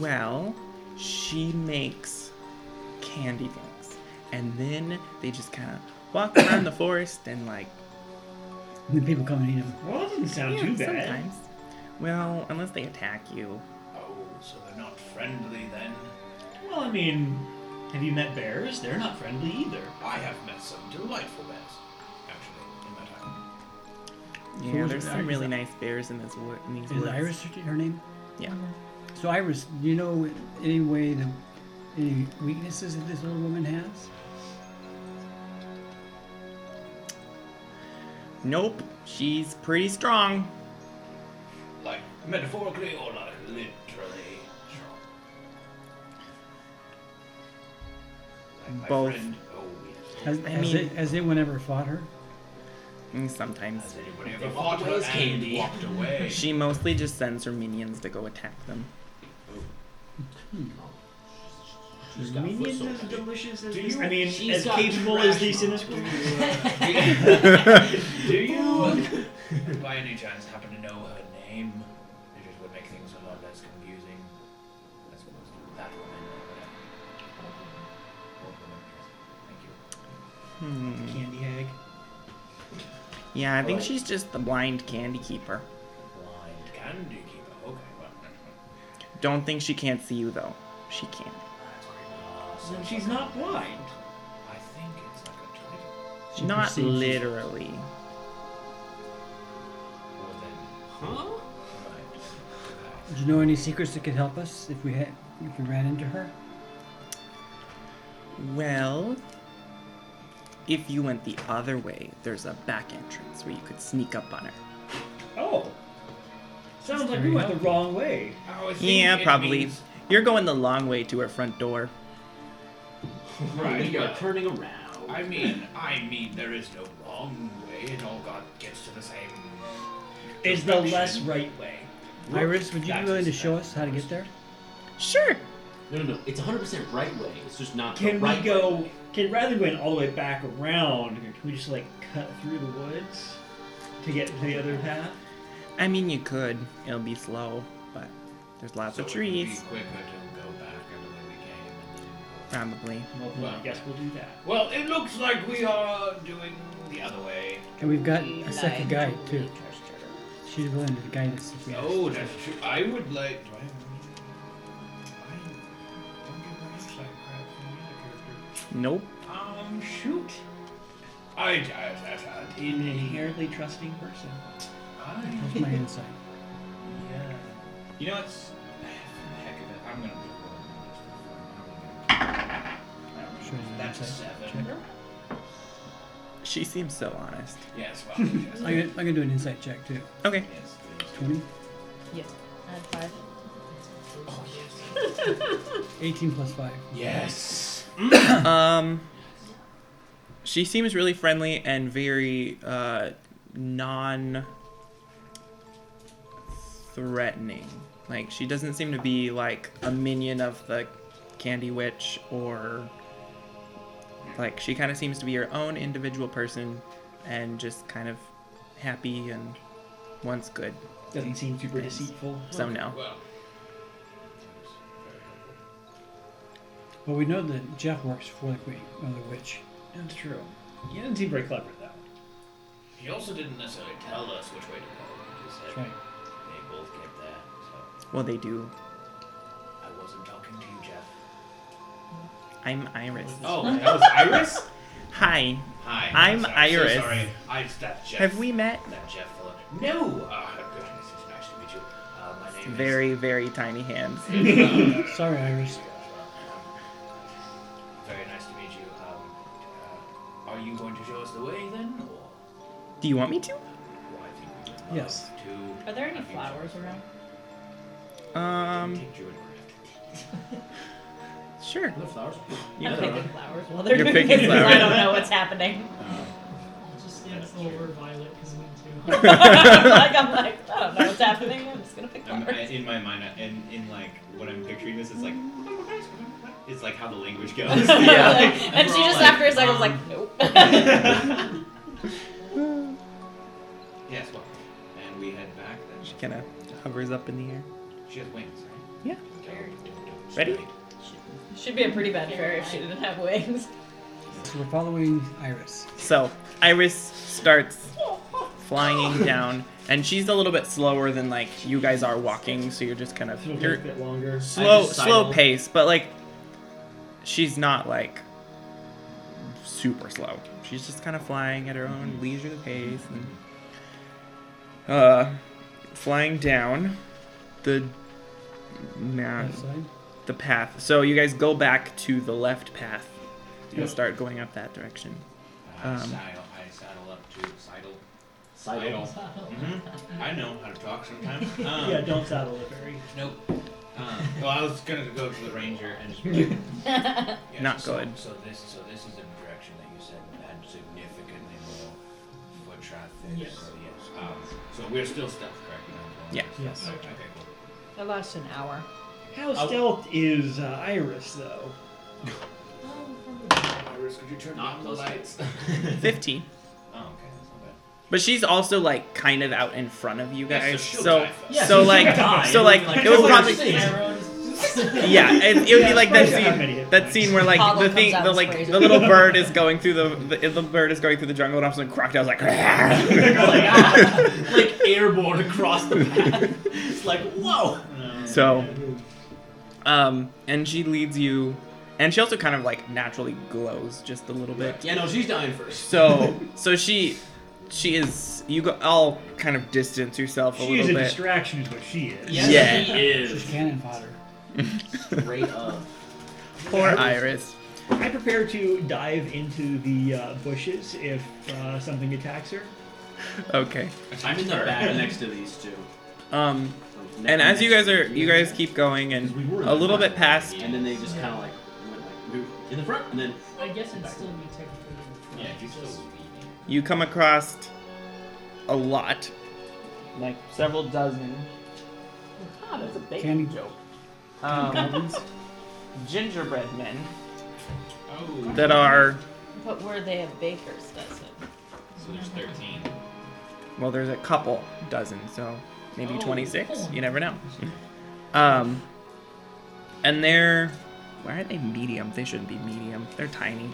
Well, she makes candy things, and then they just kind of walk around the forest and like. And then people come and eat them. Well, that doesn't sound too bad. Sometimes. Well, unless they attack you. Oh, so they're not friendly then? Well, I mean, have you met bears? They're not friendly either. I have met some delightful bears, actually, in my time. Yeah, was there's it- some really is- nice bears in this wood. In these Is woods. Iris her name? Yeah. So Iris, do you know any weaknesses that this older woman has? Nope, she's pretty strong. Like, metaphorically or like literally strong? Like my Both. friend. Oh, yes. Has anyone ever fought her? Sometimes. Has anybody They ever walked fought her away as and candy. walked away? She mostly just sends her minions to go attack them. She's got Minions foot as soldiers. delicious as Do these. you- I mean, she's as got capable as these trash Cinna mouth. squirrels. Do you, by any chance, happen to know her name? It just would make things a lot less confusing, as opposed to that woman or whatever. Old woman, yes. Thank you. Candy hag. Yeah, I think Right. she's just the blind candy keeper. Blind candy keeper. Okay, well, Don't think she can't see you though. She can. that's great. Then she's not blind. I think it's like a twitter. She Not perceives you. literally. Or then, Huh? right. Do you know any secrets that could help us if we ran into her? Well, if you went the other way, there's a back entrance where you could sneak up on her. Oh. Sounds like Very we went the helpful. wrong way. I think Yeah, it probably. means- You're going the long way to her front door. Right, We are but- turning around. I mean, there is no wrong way. It all gets to the same. Is the direction. less right way. Iris, would you be That's willing to just- show us how to get there? Sure. No. It's 100% right way. It's just not Can the right we go? way. Can rather than going all the way back around, can we just like cut through the woods to get to the other path? I mean, you could. It'll be slow, but there's lots So of it would be trees. quicker to go back the way we came and then go. Probably. Well, I guess we'll do that. Well, it looks like we are doing the other way. And we've got a second Like, guide too. She's willing to guide us if we ask. Oh, that's true. I would like. Do I have I don't get my insight crap from the other character. Nope. Shoot. I that's An inherently trusting person. That's my insight. Yeah. You know what's for the heck of it? I'm gonna be Sure, you That's a insight 7. check. She seems so honest. Yes, well, yes. I'm gonna do an insight check too. Okay. Yes, please. 20, Yes. Add 5. Oh yes. 18 plus 5. Yes. She seems really friendly and very threatening. Like, she doesn't seem to be like a minion of the Candy Witch, or like, she kind of seems to be her own individual person and just kind of happy and wants good. Doesn't seem super deceitful. So no. Well, Well, we know that Jeff works for the Queen, or the witch. That's true. He doesn't seem very clever, though. He also didn't necessarily tell us which way to go. He just said That's right. they both kept that. So Well, they do. I wasn't talking to you, Jeff. I'm Iris. oh, that was Iris? Hi. Hi. I'm sorry, Iris. So sorry. That's Jeff. Have we met? That Jeff fella. No. Goodness, it's nice to meet you. My name Very, very tiny hands. is. Sorry, Iris. Very nice to meet you. Are you going to show us the way then, or? Do you want me to? Well, I think we would love Yes. to. Are there any have you flowers show us. around? Take you and Sure. Are there flowers? I'm picking flowers while they're You're doing picking this 'cause I flowers. don't know what's happening. I'll just stand That's over true. Violet because me too. I'm like, I don't know what's happening. I'm just gonna pick flowers. In my mind, in like what I'm picturing this is like, it's like how the language goes. And she just after a second was like, nope. Yes, well, and we head back then. She kind of hovers up in the air. She has wings, right? Yeah. Okay. Ready? Should be a pretty bad fairy if she didn't have wings. So we're following Iris. So Iris starts flying down, and she's a little bit slower than like you guys are walking. So you're just kind of It'll you're take a bit longer. slow just sidle. pace, but like she's not like super slow. She's just kind of flying at her own leisurely pace and flying down the Left side. the path. So you guys go back to the left path and start going up that direction. I saddle up to sidle. Sidle. I know how to talk sometimes. Yeah, don't saddle the fairy. Nope. Well, I was gonna go to the ranger and just. Yeah, Not so, good. So this is the direction that you said had significantly more foot traffic. Yes. So yes. So we're still stealth, correct? Yeah. Yes. Okay, cool. That lasts an hour. How stealth is Iris, though? Iris, could you turn Not on the those lights? 15. Oh, okay, that's not bad. But she's also like kind of out in front of you Yeah, so guys. she'll So die first. Yeah, so she's like gonna die. so like Like, it would that's probably what you're saying. yeah, it would be like that Fraser had many scene hit that points. scene where like Toggle the comes thing out the as like Fraser. the little bird is going through the bird is going through the jungle and all of a sudden crocodile's like Like airborne across the path. It's like, whoa. so and she leads you, and she also kind of like naturally glows just a little bit. Yeah, no, she's dying first. So she is, you go all kind of distance yourself a She is little a bit. distraction, is what she is. Yes, Yeah. she She's is. cannon fodder. Straight up. Poor Iris. I prepare to dive into the bushes if something attacks her. Okay. I'm in the back next to these two. And as you guys keep going, and We were in a the little front. bit past, And then they just kind of like went like moved in the front, and then I guess it'd still be technically in Yeah, front. he's still Just- leaving. you come across a lot, like several dozen. Ah, that's a big Candy joke. goblins. Gingerbread men Oh. that are, But were they a baker's dozen? So there's 13. well, there's a couple dozen, so maybe Oh, 26. oh. You never know. And they're, why aren't they medium? They shouldn't be medium. They're tiny.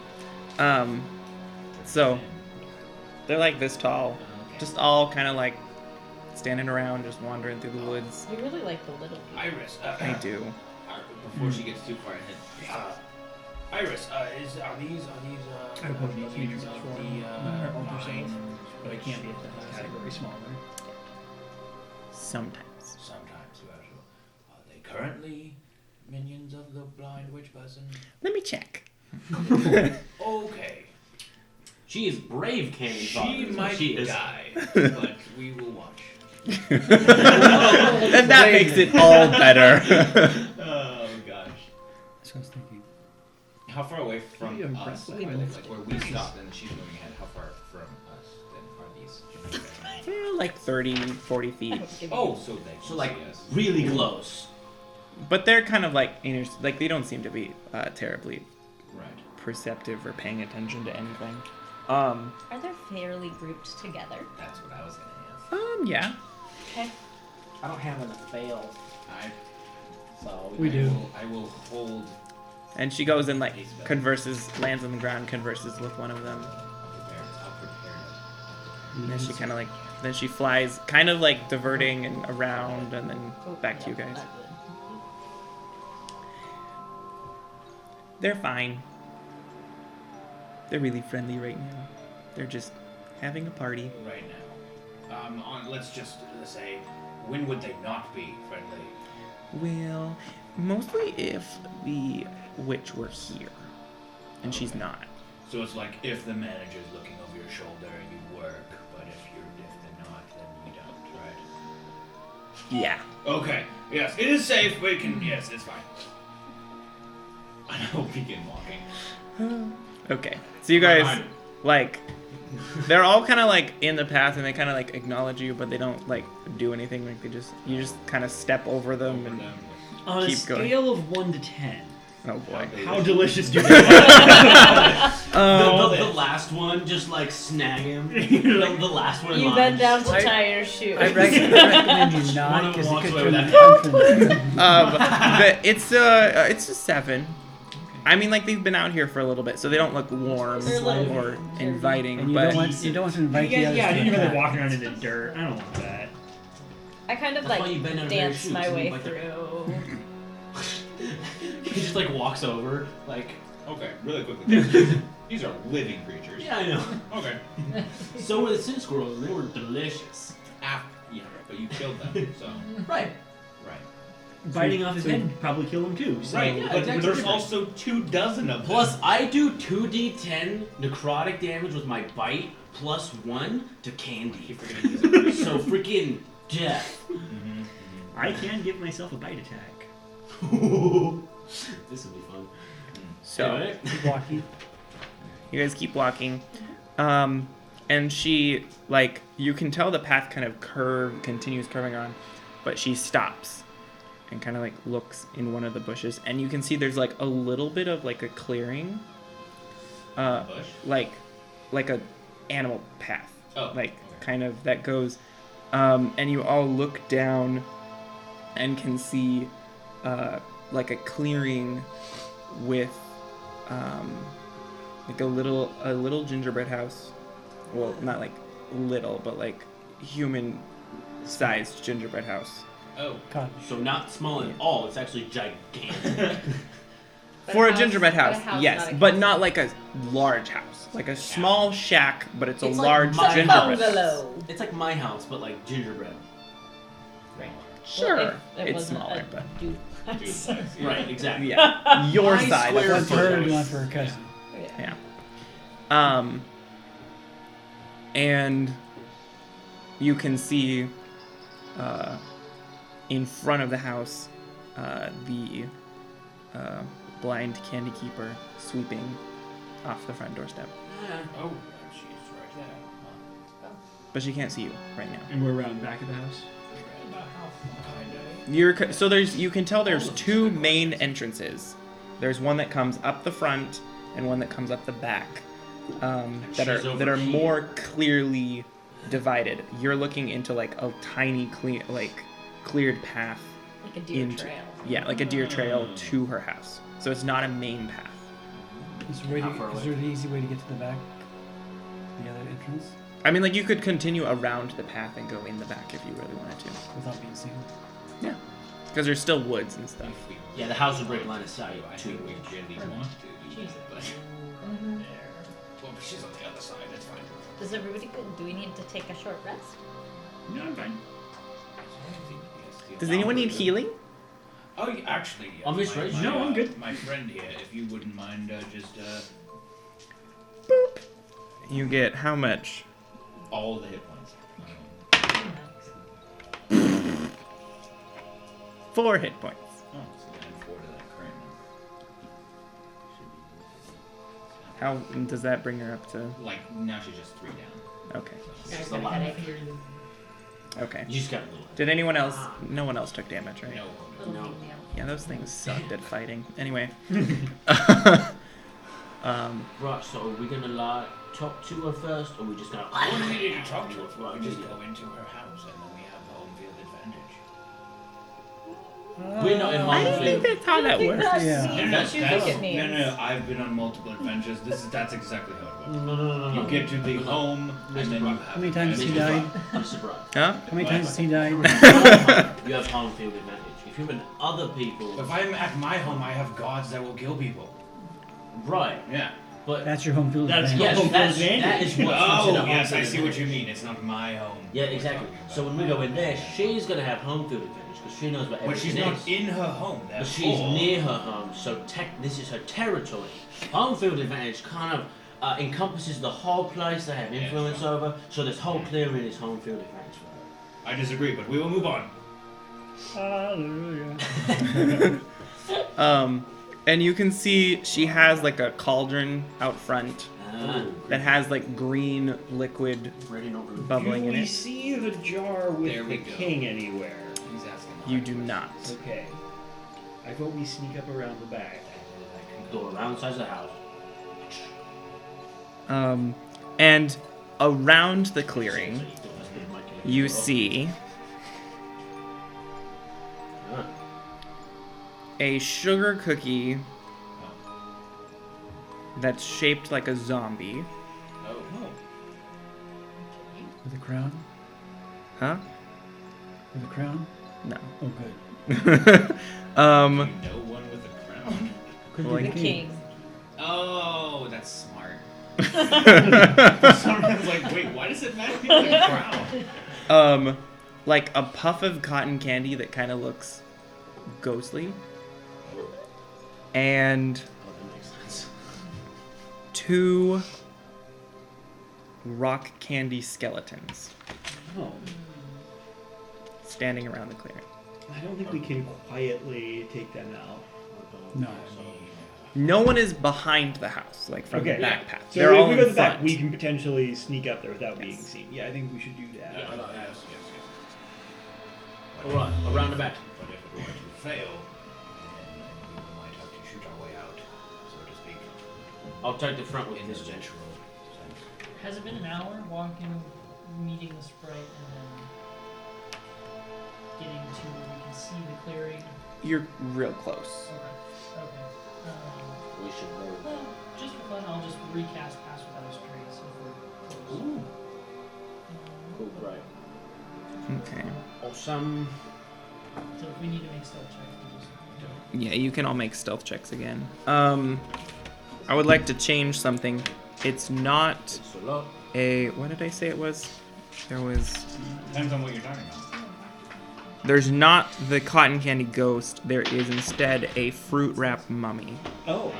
So they're like this tall, just all kind of like standing around, just wandering through the woods. You really like the little people. Iris. I do. Before she gets too far ahead. Iris, are these I would hope not minions of for the her own herself, vine, but I which can't be at that category smaller. Sometimes. Sometimes, are they currently minions of the blind witch person? Let me check. Okay. she is brave, Candy. She might she is. die, but we will watch. And that makes it all better. Oh gosh. That's what I was thinking. How far away from You're us? impressed. Like where we stopped and she's moving ahead. How far from us then are these? Like 30, 40 feet. Oh, so they So like see us. really close. But they're kind of like, like they don't seem to be terribly Right. perceptive or paying attention to anything. Are they fairly grouped together? That's what I was gonna ask. Yeah. Okay. I don't have enough fails, so We do. I will hold. And she goes and like converses, lands on the ground, converses with one of them. I'll prepare it. And then she kind of like, then she flies, kind of like diverting and around, and then back to you guys. They're fine. They're really friendly right now. They're just having a party. Right now. Let's just say, when would they not be friendly? Well, mostly if the witch were here, and she's not. So it's like if the manager's looking over your shoulder and you work, but if they're not, then you don't, right? Yeah. Okay. Yes, it is safe. We can. Yes, it's fine. I will begin walking. Okay. So you guys, Behind. like, they're all kind of like in the path, and they kind of like acknowledge you, but they don't like do anything. Like you just kind of step over them and On a keep going. scale of 1 to 10, Oh boy. how delicious do they taste? The last one, just like snag him. the last one in You line. bend down to I- tie your shoe. I recommend you One not, of them because it walks could away turn with the that. punch It's a 7. I mean, like they've been out here for a little bit, so they don't look warm They're like- or inviting. And you but don't want to invite the others Yeah, to you're really attack. walking around in the dirt. I don't want that. I kind of That's why like you bend down to your dance shoes, my and way you bite the- through. He just like walks over, like. Okay, really quickly. These are living creatures. Yeah, I know. Okay. So were the sin squirrels, and they were delicious. Yeah, but you killed them, so. Right. Right. Biting off his head would probably kill him too. So Right, yeah, but exactly. there's also 24 of them. Plus, I do 2d10 necrotic damage with my bite, plus 1 to Candy. So freaking death. I can give myself a bite attack. This will be fun. so Anyway. Keep walking. you guys keep walking, and she like you can tell the path kind of continues curving on, but she stops and kind of like looks in one of the bushes, and you can see there's like a little bit of like a clearing, Bush? like a animal path, Oh, like okay. kind of that goes, and you all look down and can see like a clearing with like a little gingerbread house. Well, not like little, but like human sized gingerbread house. Oh. So not small at all, it's actually gigantic. But For a house- gingerbread but a house, house, yes, not a but castle. not like a large house. Like a small shack, but it's a It's like large my gingerbread house. Bungalow. It's like my house, but like gingerbread. Sure, Well, if it it's wasn't smaller, a but duplex. Right, exactly. yeah, your My side. square One for her and foot. one for her cousin. Yeah. And you can see in front of the house the blind candy keeper sweeping off the front doorstep. Oh, she's right there. But she can't see you right now. And we're around the back of the house. About how far? You can tell there's two main entrances. There's one that comes up the front and one that comes up the back. That she's are over here. more clearly divided. You're looking into like a tiny cleared path. Like a deer into, trail. Yeah, like a deer trail to her house. So it's not a main path. Is How far there an easy way to get to the back? The other entrance? I mean, like you could continue around the path and go in the back if you really wanted to. Without being seen. Yeah, because there's still woods and stuff. Yeah, the house would break line of sight. I think we really want to do that, but Mhm. well, but she's on the other side. That's fine. Does everybody go? Do we need to take a short rest? No, I'm fine. Does anyone need healing? Oh, actually, yes. I'm just right. No, I'm good. My friend here, if you wouldn't mind, just You get how much? all the hit points. 4 hit points. Oh, so add 4 to that current number. How does that bring her up to? Like now she's just 3 down. Okay. I It's got a a lot. headache. Okay. You just got a little. Did anyone else? No one else took damage, right? No. Little No. female. Yeah, those things sucked at fighting. Anyway. Right, so are we gonna talk to her first, or are we just gonna? I wouldn't need to talk to her. Right, We just yeah. go into her house and then we have home field advantage. We're not in I home don't think field. that's how that works. Yeah. No. I've been on multiple adventures. That's exactly how it works. No. You get to the home and then you have. How many times has he died? Mr. Bright. Huh? How many times has he died? You have home field advantage. If you're in other people, If I'm at my home, I have gods that will kill people. right? Yeah. But That's your home field That's advantage. yes, home field that is advantage. what's Oh, considered yes, home I field see what advantage. you mean. It's not my home. Yeah, exactly. So when we go in there, she's gonna have home field advantage because she knows what But she's everything not is. in her home. But she's near her home, so this is her territory. Home field advantage kind of encompasses the whole place they have influence over, so this whole clearing is home field advantage for her. I disagree, but we will move on. Hallelujah. And you can see she has like a cauldron out front that has like green liquid Ready, not blue. bubbling Do in we it. see the jar with There we the go. king anywhere? He's asking. You do not. Okay. I vote we sneak up around the back. Go around the sides of the house. And around the clearing, you see a sugar cookie that's shaped like a zombie. Oh. With a crown? Huh? With a crown? No. Oh, good. No one with a crown. Could Well, be The king. Oh, that's smart. For some reason, I was like, wait, why does it matter if you have a crown? Like a puff of cotton candy that kind of looks ghostly. And Oh, that makes sense. 2 rock candy skeletons Oh. standing around the clearing. I don't think we can quietly take them out. No. No one is behind the house, like from Okay. the back path. So They're if all we in go to the front. back, we can potentially sneak up there without being Yes. seen. Yeah, I think we should do that. Yes. Alright, around the back. But if we're going to fail, then we might have to shoot our way out, so to speak. I'll take the front with In this the one. natural sense. Has it been an hour walking, meeting the sprite, and then getting to where we can see the clearing? You're real close. Okay. We should go. Well, just for fun, I'll just recast Pass Without a Trace if we're close. Ooh. Cool, right. Okay. Awesome. So if we need to make stealth checks, we just do it. Yeah, you can all make stealth checks again. I would like to change something. It's not It's a lot. a. What did I say it was? There was. Depends on what you're talking about. There's not the cotton candy ghost. There is instead a fruit wrap mummy. Oh.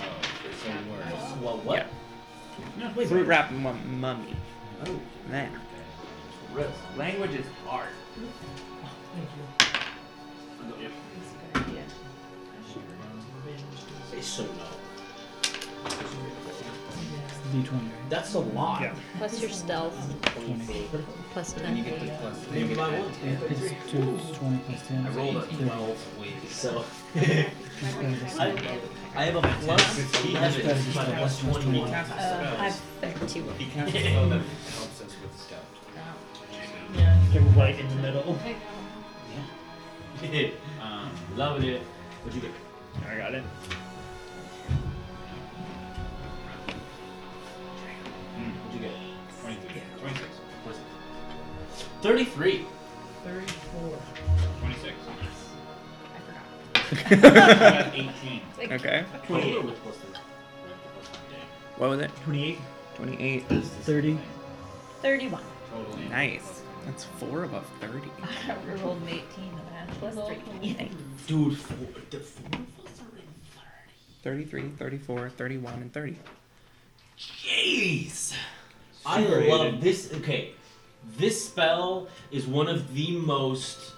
So worse. Well, what? Yeah. No, wait, Fruit wrap mummy. Oh, There. risk. Language is hard. Thank you. I got you. That's a good idea. It's so low. D20, right? That's a lot. Yeah. Plus your stealth. 20. Plus Then you 10. get the plus. Maybe my one. It's 2, it's 20 plus 10. I rolled a 12. So I have a plus 11, but a plus 21. I have 32. He casts a spell that helps us with stealth. Yeah. They're right in the middle. Loving it. What'd you get? I got it. What'd you get? 23. 26. 33. 34. 26. I forgot. I got 18. Okay. 28. What was it? 28. 28. 30. 31. Totally. Nice. That's 4 above 30. I rolled an 18 and I plus 3. Dude, the 4 of us are in 33, 34, 31, and 30. 30. Jeez! I Super love aided. this. Okay, this spell is one of the most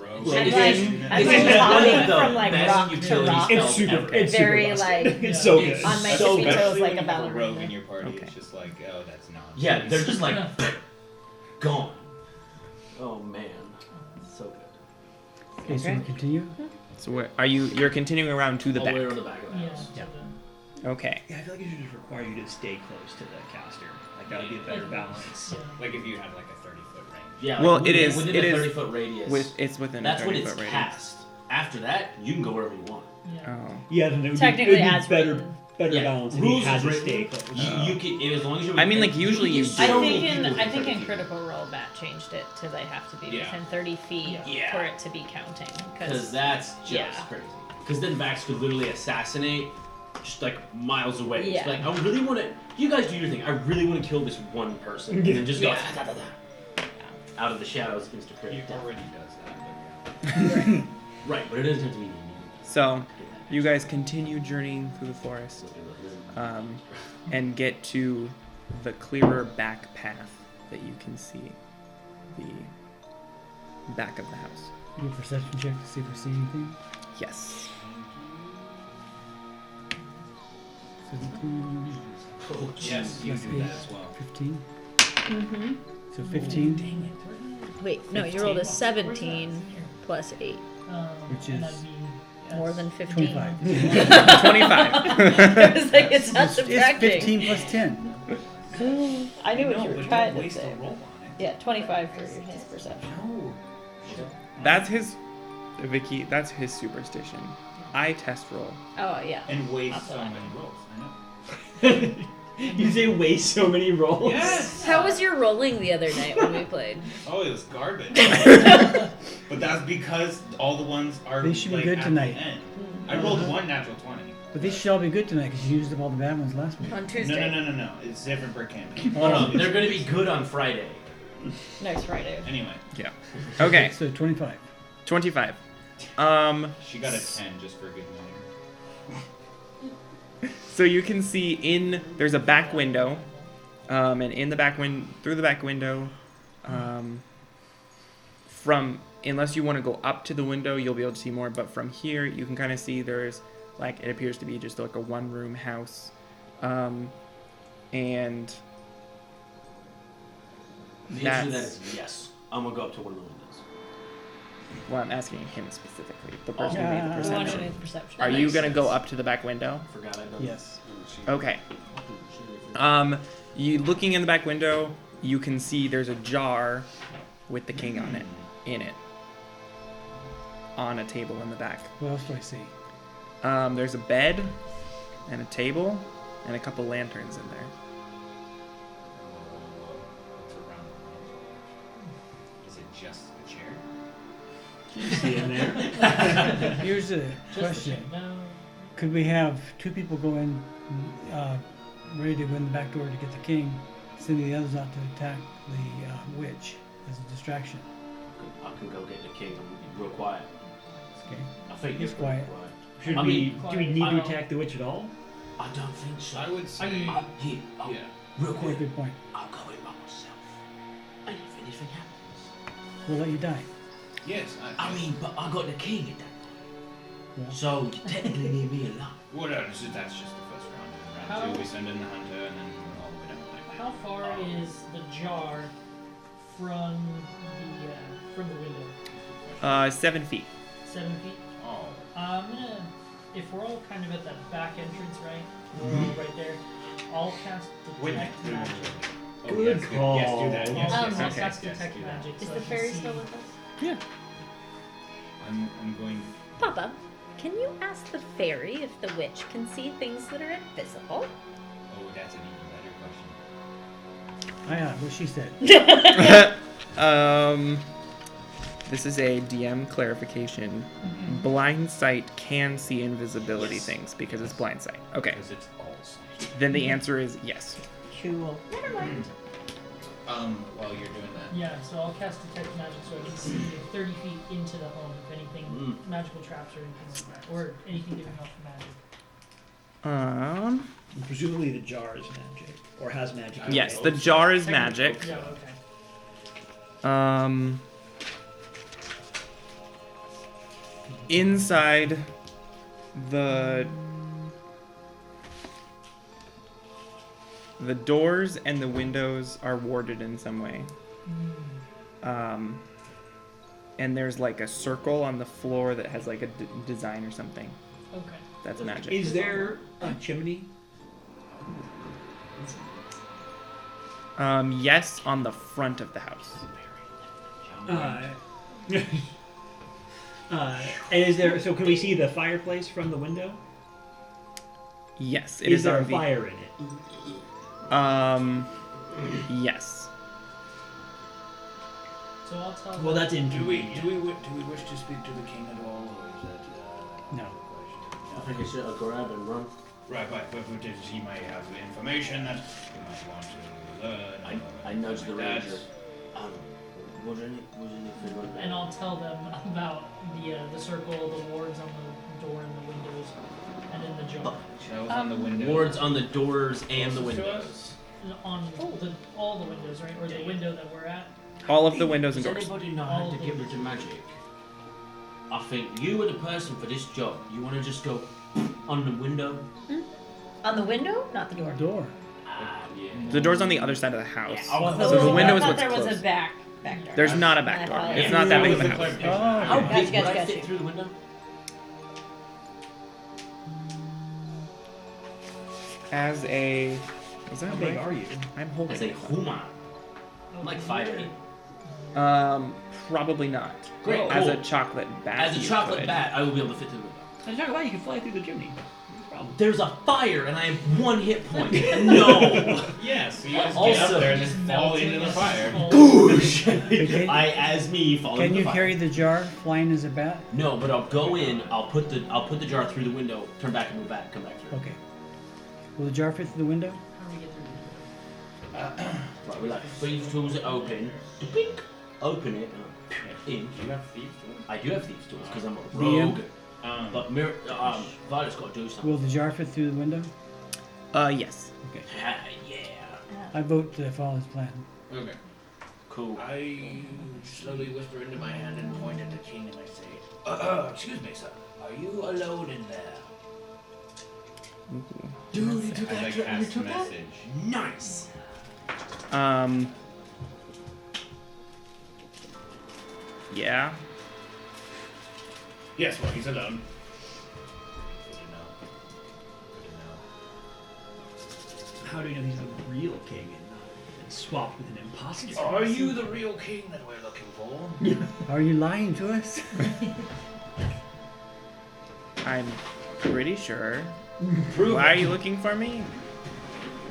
rogue. Well, I'm it's- like, it's- I'm it's like one of hopping the from like best rock to utility rock. spells It's super. ever. It's Very, super like, rustic. It's so good. on my So tippy bad. toes Especially like when a you have a rogue ballerina. in your party. Okay. It's just like, oh, that's not. Yeah, they're just like gone. Oh man, so good. Okay, so we continue. So where are you? You're continuing around to the Oh, back. we're on the back of the Yeah. house. Yeah. Okay. Yeah, I feel like it should just require you to stay close to the caster. Like that would be a better balance. Yeah. Like if you had like a 30-foot range. Yeah. Well, like, it is- within it a is 30-foot radius. It's within That's a when 30 it's foot radius. cast. After that, you can go wherever you want. Yeah. Oh. Yeah, then it would Technically, be, it would as be better, written. better Yeah, balance if rules you had is to written. stay close. You can, as long as you're. I mean, like, usually you I do. think people in within 30 feet. Critical Role Matt changed it to they have to be Yeah. within 30 feet Yeah. for it to be counting. Because that's just yeah. crazy. Because then Vax could literally assassinate just like miles away. Yeah. Just like, I really want to. You guys do your thing. I really want to kill this one person. And then just go Yeah. da, da, da, da. Out of the shadows, insta crit. He already does that, but yeah. Right, but it doesn't have to be me. So, you guys continue journeying through the forest, and get to the clearer back path that you can see the back of the house. Do a perception check to see if we see anything. Yes. 17, Oh, Yes, you Plus do that 8, as well. 15. Mm-hmm. So 15. Wait, no, you rolled a 17 plus 8. Which and is that'd be, More than 15. 25. 25. I was like, it's not It's subtracting. 15 plus 10. I knew what No, you were but trying don't to waste say. a roll on it. Yeah, 25 for his perception. No. That's his, Vicky, that's his superstition. I test roll. Oh, yeah. And waste That's so what I many rolls. I know. You say waste so many rolls. Yes. How was your rolling the other night when we played? Oh, it was garbage. But that's because all the ones are. They should be like, good at tonight. The end. I rolled one natural 20. But these should all be good tonight because you used up all the bad ones last week. On No, Tuesday. no. It's different per campaign. No, they're going to be good on Friday. Next Friday. Anyway, Yeah. Okay, So 25. 25. she got a 10 just for good measure. So you can see there's a back window, and in the through the back window, unless you want to go up to the window, you'll be able to see more. But from here, you can kind of see there's it appears to be just like a one-room house, and The answer to that that's is yes. I'm going to go up to one of the windows. well, I'm asking him specifically, the person Yeah. who made the We want to perception. do the perception. Are you makes gonna go sense. up to the back window? I forgot I'd done Yes. Okay. You looking in the back window, you can see there's a jar with the king on it, on a table in the back. What else do I see? There's a bed and a table and a couple lanterns in there. What's around the Is it just a chair? See in there. Here's a Just question. the no. Could we have two people go in, ready to go in the back door to get the king, sending the others out to attack the witch as a distraction? I can go get the king. I'm real quiet. Okay. I think He's you're pretty quiet. Should I we? mean, Do we need I to don't- attack the witch at all? I don't think so. I would say. Here, Yeah. real Okay, quick. good point. I'll go in by myself. And if anything happens. We'll let you die. Yes. I mean, but I got the king at that Yeah. point. So, you technically need me alive. Well, no, that's just the first round. And round How- 2, we send in the hunter, and then we're all the way down the line. How far is the jar from the window? 7 feet. 7 feet. Oh. I'm gonna, if we're all kind of at that back entrance, right? We're all right there. I'll cast Wait a detect minute. magic. Oh, Good yes, call. Yes, do that. Yes, I'll yes, yes, cast yes, detect do that. magic. Is so the I can fairy see- still with us? Yeah. I'm going. Papa, can you ask the fairy if the witch can see things that are invisible? Oh, that's an even better question. Yeah, what she said. This is a DM clarification. Blind sight can see invisibility things because it's blind sight. Okay. Because it's all sight. Then the answer is yes. Cool. Never mind. While you're doing that. Yeah, so I'll cast detect magic so I can see 30 feet into the home if anything magical traps or anything like that, or anything giving off magic. And presumably the jar is magic, or has magic. in Yes, it. the jar is magic. Yeah, okay. Inside the doors and the windows are warded in some way. And there's like a circle on the floor that has like a design or something. Okay. That's magic. Is there a chimney? Yes, on the front of the house. And is there? So can we see the fireplace from the window? Yes, it Is is there on a fire in it? Yes. So I'll tell Well, that's Do we inconvenient. wish to speak to the king at all, or is that No. I think it's a grab and run. right? But he might have information that we might want to learn. I nudge the That's- ranger. Wasn't it and I'll tell them about the circle, the wards on the door and the windows, and in the jar. That was on the window. Wards on the doors and the Closest to windows. us? On all the windows, right? Or the window that we're at. All of the windows and Does doors. anybody know how to get rid of magic? I think you are the person for this job. You want to just go on the window? On the window, not the door. Door. Yeah. The door's on the other side of the house. Yeah, So the Oh, window I is thought what's there was closed. a back door. There's not a back door. I It's thought- not that big of a Yeah. house. Oh, How Gotcha, big gotcha, would I gotcha. fit through the window? As a... Is that How big right? are you? I'm holding As a it. human. I'm like 5'8". Probably not. Great, As a cool. chocolate bat. As a you chocolate could. bat, I will be able to fit through the window. I'm talking about you can fly through the chimney. No problem. There's a fire and I have 1 hit point. No! Yes, you just get Also- up there and just fall Melting into the us fire. all. Goosh! Okay. I, as me, fall Can into you the fire. carry the jar flying as a bat? No, but I'll go in, I'll put the jar through the window, turn back and move back, come back through. Okay. Will the jar fit through the window? How do we get through the Right, we like thieves tools it open, bink, open it, in. You have thieves too? I do have thieves tools because I'm a DM? rogue. But Violet's got to do something. Will the jar fit through the window? Yes. Okay. Yeah. I vote to follow his plan. Okay. Cool. I slowly whisper into my hand and point at the king and I say, excuse me, sir. Are you alone in there? Dude, you took I like cast message. Nice. Yeah. Yes, well, he's alone. Good to know. How do you know he's the real king and not been swapped with an imposter? Are you the real king that we're looking for? Are you lying to us? I'm pretty sure. Prove Why are it. you looking for me?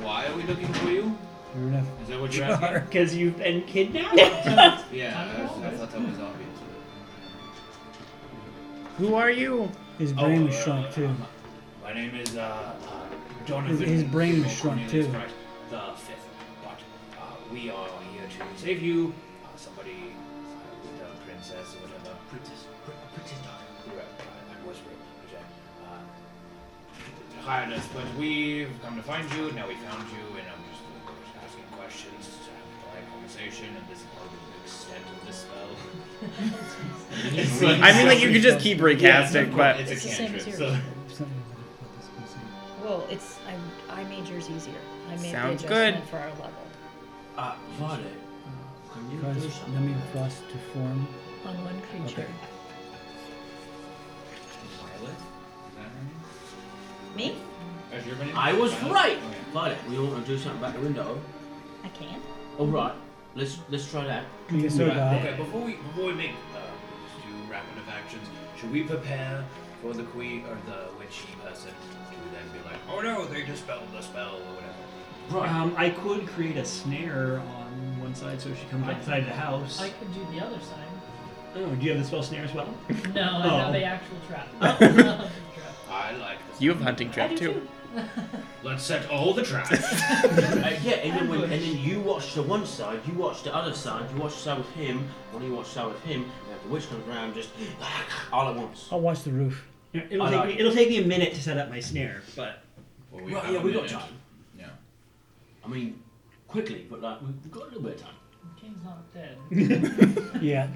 Why are we looking for you? You're enough. Is that what you're Jar. asking? Because you've been kidnapped? Yeah, I thought that was obvious. Who are you? His brain was Oh, shrunk too. My name is Donovan. His brain was shrunk, Cornelius too. Christ the Fifth. But we are here to save you. Somebody, the princess or whatever. Princess daughter. Correct. I'm whispering. Hired us, but we've come to find you. Now we found you, and I'm just asking questions, having a polite conversation, and this is probably the extent of this spell. It's like- I mean, like, you could just keep recasting, Yeah, but... it's a It's the same cantrip. as So. yours. Something about this missing. Well, it's I made yours easier. I made Sounds the good. adjustment for our level Violet, can you do Cause something? numbing frost to form. on one creature. Okay. Violet? Is that her name? Me? That's your name? I was Violet? right. Okay. Violet, we want to do something about the window. I can. All right, let's try that. You get so Right, bad. okay, before we make just do rapid of actions, should we prepare for the queen or the witchy person to then be like, oh no, they dispelled the spell or whatever? Right. I could create a snare on one side so she comes outside the house. I could do the other side. Oh, do you have the spell snare as well? No, I Oh. have the actual trap. I like this. You have hunting I trap do too. Let's set all the traps. Yeah, and then you watch the one side, you watch the other side, you watch the side with him, when you watch the side with him, and if the witch comes around, just all at once. I'll watch the roof. Yeah, I like it'll take me a minute to set up my snare, but Well, Right, have yeah, a we got minute. time. Yeah. I mean, quickly, but like we've got a little bit of time. King's not dead. Yeah.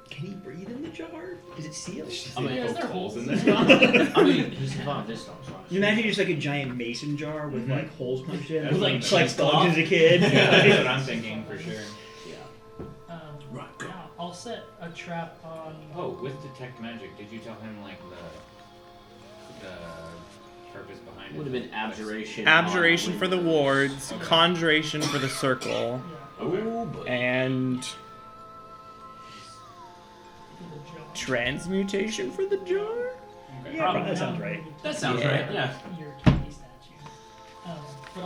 Can he breathe in the jar? Is it sealed? I mean, Is there holes in there? I mean, he survived this time, so You imagine just like a giant mason jar with like holes punched in, That's and like like collects cheesecloth. bugs as a kid. Yeah, that's what I'm thinking for sure. Right, go. Yeah, I'll set a trap on. Oh, with detect magic, did you tell him like the purpose behind it? Would have been abjuration. Abjuration for the wards, Okay. conjuration for the circle, Yeah, Oh, boy. and for the jar. transmutation for the jar? Okay. Yeah, probably, that sounds right. That sounds Yeah. right. Yeah. Your candy statue. But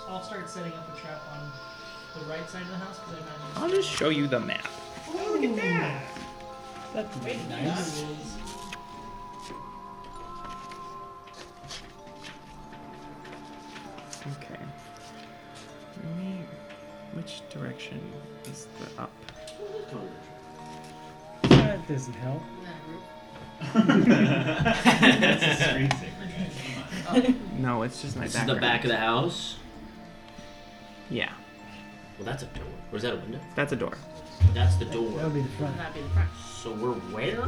I'll start setting up a trap on the right side of the house because I imagine. I'll just show you the map. Oh, look at that! That's Wait, nice. Okay. Which direction is the up? That doesn't help. That's a screensaver, guys. Come on. No, it's just my This is background. the back of the house. Yeah, Well, that's a door. Or is that a window? that's a door. That's the That door. would be the front. That'd be the front. So we're where?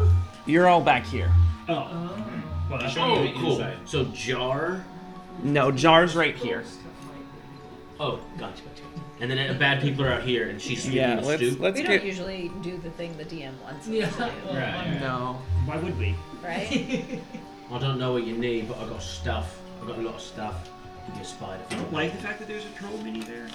You're all back here. Oh, Oh. well, that's Show me Oh, the cool. inside. So jar. No, jar's right here. Oh, gotcha. And then bad people are out here, and she's sweeping Yeah, the let's stoop. let's We get. don't usually do the thing the DM wants us Yeah. to do, Right. No. why would we? right? I don't know what you need, but I got stuff. I got a lot of stuff. Give me a spider. I don't like the fact that there's a troll mini there.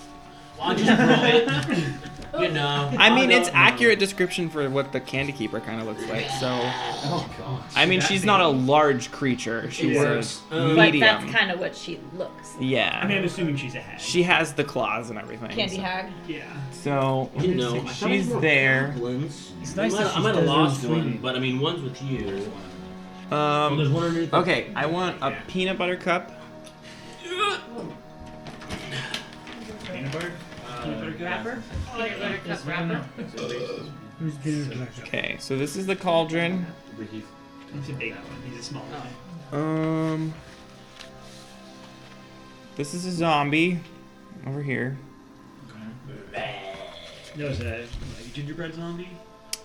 Well, I just brought it. You know. I mean, it's don't know. accurate description for what the Candy Keeper kind of looks like. So, Oh god. I mean, she's not a large creature. She's a works. But medium. that's kind of what she looks. Yeah. I mean, I'm assuming she's a hag. She has the claws and everything. Candy hag. Yeah. So You know, I thought she's these were there. goblins. It's nice that I she's might have lost desert one, sweetie. but I mean, one's with you. Oh, there's one underneath. Okay, I want a peanut butter cup. Peanut butter? Peanut butter cup? Wrapper? Peanut butter cup wrapper? Who's dinner black? Okay, so this is the cauldron. He's a big one. He's a small one. This is a zombie over here. No, it's a gingerbread zombie?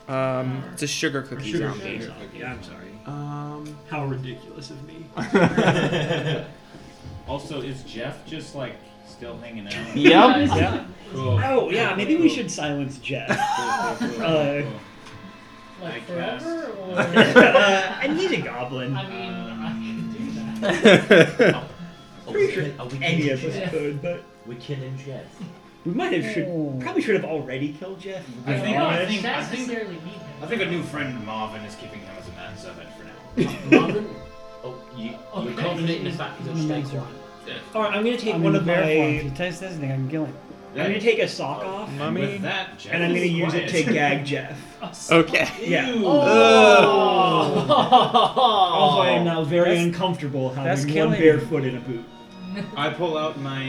It's a sugar Or cookie sugar zombie. zombie. Yeah, I'm sorry. Um, How ridiculous of me. Also, is Jeff just like still hanging out? Yep. Yeah. Cool. Oh, yeah, maybe we should silence Jeff. Cool. Like I guess. forever, or And he's a goblin. I mean, I can do that. Pretty sure Are we any killing of us Jeff? could, but We're killing Jeff. we might have probably should have already killed Jeff. I if we're think- being I honest. think- Not necessarily need him. I think a new friend Marvin is keeping him as a manservant for now. Marvin? Oh, you're Okay. confident in the fact he's a straight one. Alright, I'm gonna take I'm one in of the bear form. If my. he tastes anything, I can kill him. I'm gonna take a sock off, Mummy. With that, Jeff and I'm gonna is use it to quiet. gag Jeff. Okay. Yeah. Ew. Also, I am now very That's- uncomfortable that's having killing one me. barefoot in a boot. I pull out my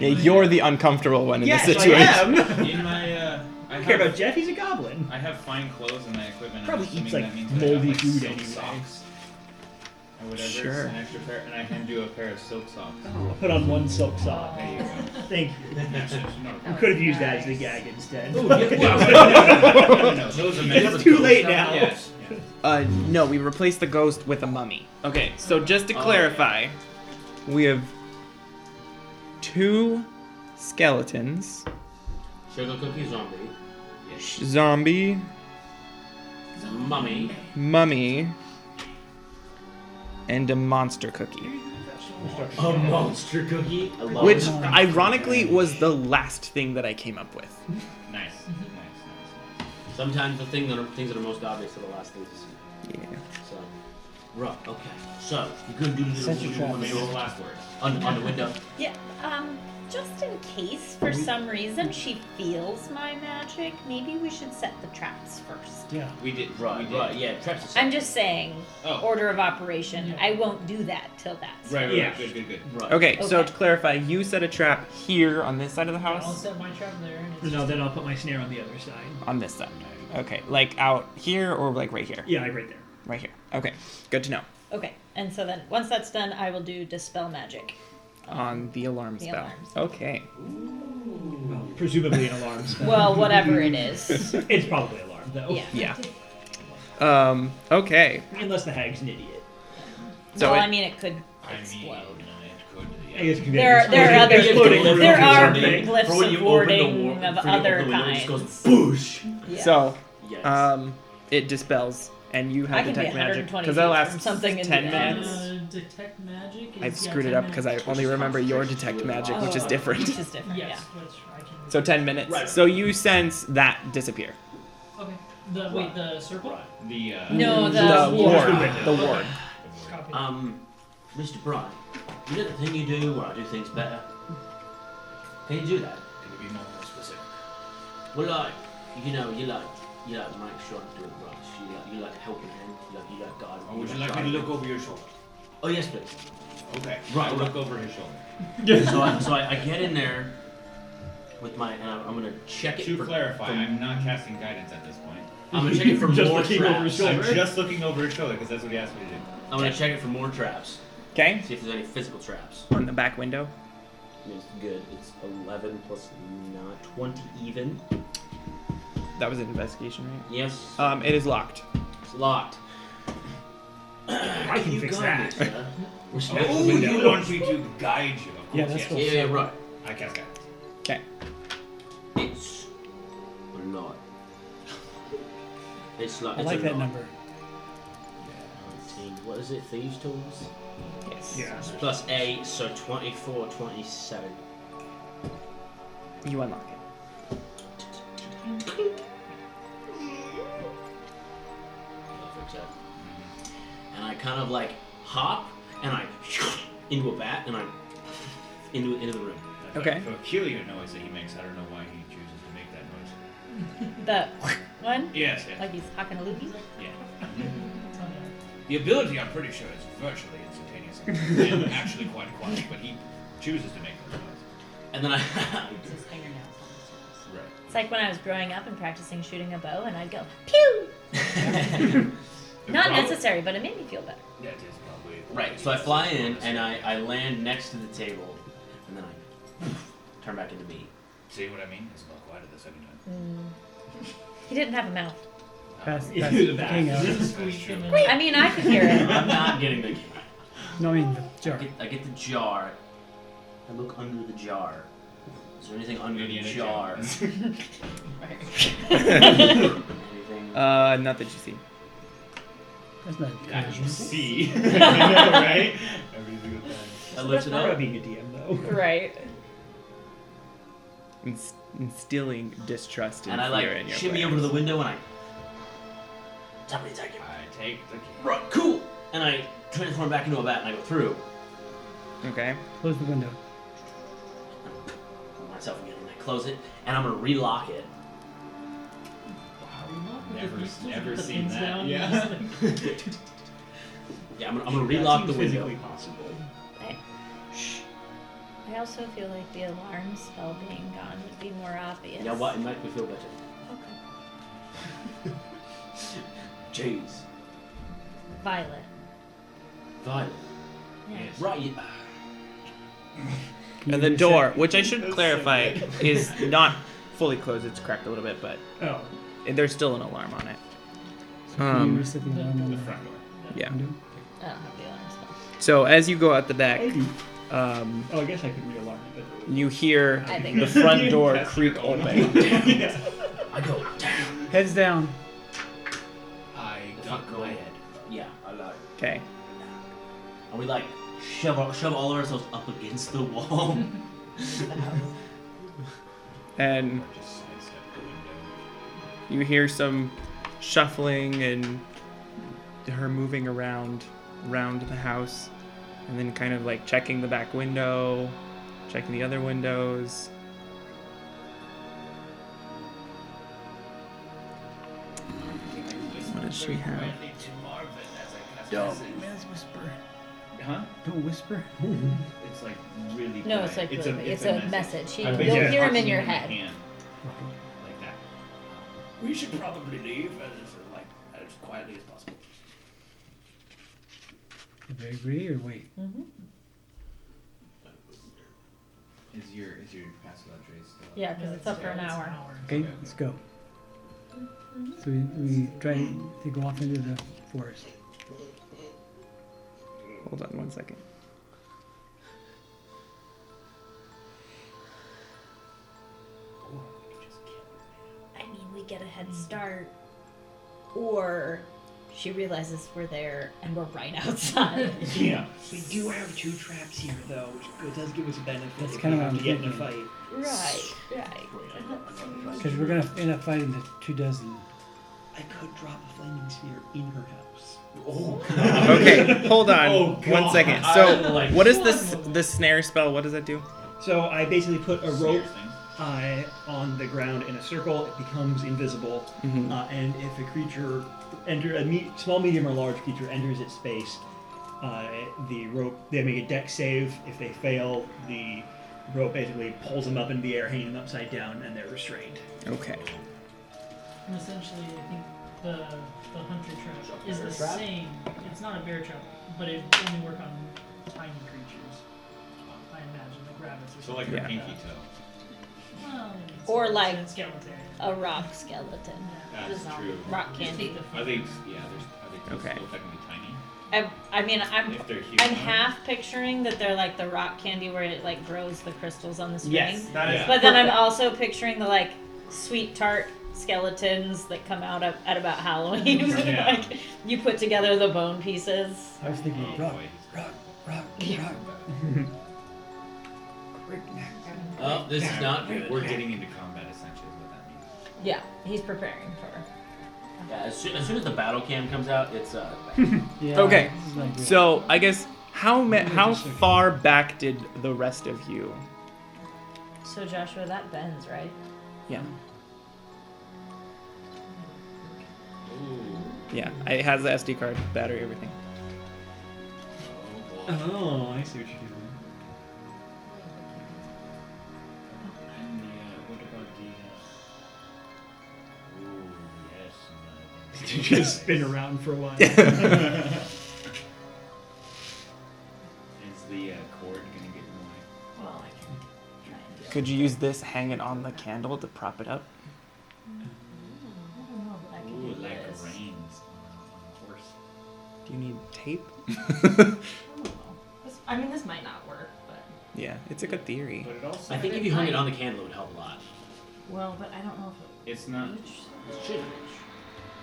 Yeah, you're the uncomfortable one in Yes, this situation. I am. in my I don't care about Jeff. He's a goblin. I have fine clothes in my equipment. Probably I'm assuming eats, like, that means that I moldy have, like, food silk anyway. Socks or whatever. Sure. An extra pair, and I can do a pair of silk socks. I'll put on one silk sock. There you go. Thank you. Yes, it's not a We could have used that as the gag instead. No, those are meant It's for too ghost late stuff. now. Yes. No, we replaced the ghost with a mummy. Okay, so just to clarify, we have 2 skeletons, Sugar cookie zombie. zombie, Mummy. mummy, and a monster cookie. A monster cookie. I love Which, it. ironically, was the last thing that I came up with. Nice. Sometimes the things that are most obvious are the last things to see. Yeah. So, right, okay. So, you couldn't do the Set your trap. Maybe the last word. on the window. Yeah, just in case for some reason she feels my magic, maybe we should set the traps first. Yeah. We did. we Right, did. right, yeah. Traps are I'm just saying, Oh. order of operation. Yeah. I won't do that till that's Right. Yeah. Good. right. Okay, so Okay. to clarify, you set a trap here on this side of the I'll house? set my trap there. And it's No, then I'll put my snare on the other side. On this side. Okay, like out here or like right here? Yeah, like right there. Right here. Okay, good to know. okay. And so then once that's done, I will do dispel magic. On the alarm The spell. alarms. Okay. presumably an alarm spell. Well, whatever it is. It's probably alarm though. Yeah. Yeah. Okay. Unless the hag's an idiot. So Well, it- I mean, it could I mean, explode. it could. I guess it could be There are other exploding there are something. glyphs For when of you open the warding war- of for you open other the window, it just kinds. goes boosh. Yeah. So Yes. it dispels, and you I have can be detect magic 120 because that feet lasts from something in 10 the minutes. Detect magic. Is, I screwed it up because I only remember your detect magic, which is different. Which is different. Yes, Yeah. which I can. So 10 minutes. Right. So you sense that disappear. Okay. The circle. The No, The the ward. ward. The ward. Copy. Mr. Bright, you know the thing you do where I do things better? Can you do that? Can you be more specific? Well, like, you like make sure I do it right. You like helping hand. You like guiding. Or would you like me to look over your shoulder? Oh yes, please. Okay. Right, I'll right. look over his shoulder. so I get in there with my and I'm gonna check it. To for, clarify, for- I'm not casting guidance at this point. I'm gonna check it for Just more looking over his traps. shoulder. I'm just looking over his shoulder because that's what he asked me to do. I'm gonna check it for more traps. Okay. See if there's any physical traps. On the back window. I mean, it's good. It's 11 plus 9, 20 even. That was an investigation, right? Yes. It is locked. It's locked. I can You fix got that. it, sir. Oh, you want me to guide you? Of course, Yeah, that's yes. cool. Yeah, right. I cast guidance. Okay. It's a lot. It's like I it's like a that lot. number. 19. What is it? Thieves' tools. Yes. Yeah. Plus 8, so 24, 27. You unlock it. Perfect. So. And I kind of like hop and I into a bat and I into the room. That's Okay. a peculiar noise that he makes. I don't know why he chooses to make that noise. The one? Yes, yes. Like he's hocking a loogie? Yeah. The ability, I'm pretty sure, is virtually instantaneous. And actually quite quiet, but he chooses to make those noises. And then I It's his fingernails on his toes. Right. It's like when I was growing up and practicing shooting a bow, and I'd go, pew! Not Probably- necessary, but it made me feel better. That is probably right. So I fly in and I land next to the table and then I turn back into me. See what I mean? It's a lot quieter the second time. He didn't have a mouth. Pass The the back. king out. That's true. I mean, I could hear it. I'm not getting the. No, I mean the jar. I get the jar. I look under the jar. Is there anything under the Indiana jar? Jones. Anything? Not that you see. That's not Yeah, you casual. see. I know, right? Every single time. I So lift that's it part of up. being a DM though. Right. Instilling distrust and And I fear like in your shimmy players. over to the window and I. Somebody take it. I take the key. Right, cool. And I transform back into a bat and I go through. Okay. Close the window. Put myself again and I close it and I'm gonna relock it. Never The seen pins that. down, Yeah. just like- Yeah, I'm gonna relock the That seems window. physically possible. I also feel like the alarm spell being gone would be more obvious. You know what? It makes me feel better. Okay. Jeez. Violet. Violet. Yes. Right. You, And the door, which I should clarify, is not fully closed. It's cracked a little bit, but Oh. there's still an alarm on it. So can you Um, reset the alarm on The the front door. Yeah. window? I don't have the alarm spell. So as you go out the back, I do. um, Oh, I guess I could realign it, but you hear I think the front door That's creak your goal. open. I go down. Heads down. I duck my head. Yeah, I like. Okay. And we like shove all of ourselves up against the wall. And Just sidestep the window. you hear some shuffling and her moving around the house, and then kind of like checking the back window, checking the other windows. What does she have? Dumb. Whisper. Huh? Don't whisper. It's like really No, quiet. it's like it's a message. I bet You'll you hear him talks in to your the head. hand, like that. We should probably leave as quietly as possible. Do they agree or wait? Is your pass without trace still? Yeah, because it's up for an hour. Okay, let's go. So we try to go off into the forest. Hold on 1 second. I mean, we get a head start. Or she realizes we're there and we're right outside. Yeah. We do have 2 traps here, though, which does give us a benefit That's if kinda we what have to I'm get in a thinking. fight. Right. Because we're going to end up fighting the 2 dozen. I could drop a flaming sphere in her house. Okay, hold on. Oh, 1 God. second. I So, was like, what is this snare spell? What does that do? So I basically put a rope Things. on the ground in a circle. It becomes invisible, Mhm. and if a creature, small, medium, or large creature enters its space, the rope, they make a dex save. If they fail, the rope basically pulls them up into the air, hanging them upside down, and they're restrained. Okay. And essentially, I think the hunter trap is the same. It's not a bear trap, but it only work on tiny creatures. I imagine, like rabbits or So something. like her Yeah. pinky toe. Well, Or it's like a skeleton. A rock skeleton. That's true. Rock candy. Are they? Yeah. Are they Okay. still technically tiny? I mean, If they're huge. I'm half picturing that they're like the rock candy where it like grows the crystals on the string. Yes, that is. Yeah. But then I'm also picturing the like sweet tart skeletons that come out at about Halloween. Yeah. Like you put together the bone pieces. I was thinking, Oh, rock, boy. rock. Oh, this is not good. We're getting into combat essentially is what that means. Yeah, he's preparing for. Yeah, as soon as the battle cam comes out, it's Yeah, Okay, this is not good. So, I guess, how far back did the rest of you? So Joshua, that bends, right? Yeah. Ooh. Yeah, it has the SD card, battery, everything. Oh boy. Oh, I see what you're doing. And what about the? Ooh, yes. You just spin around for a while. Is the cord gonna get in the way? Well, I can try and do Could you use this, hang it on the candle to prop it up? I don't know, but I can Ooh, do like this. reins on a horse. Do you need tape? I don't know. I mean, this might not work, but Yeah, it's a good theory. But it also. I think if you hung it on the candle, it would help a lot. well, but I don't know if It's not. it. It should reach.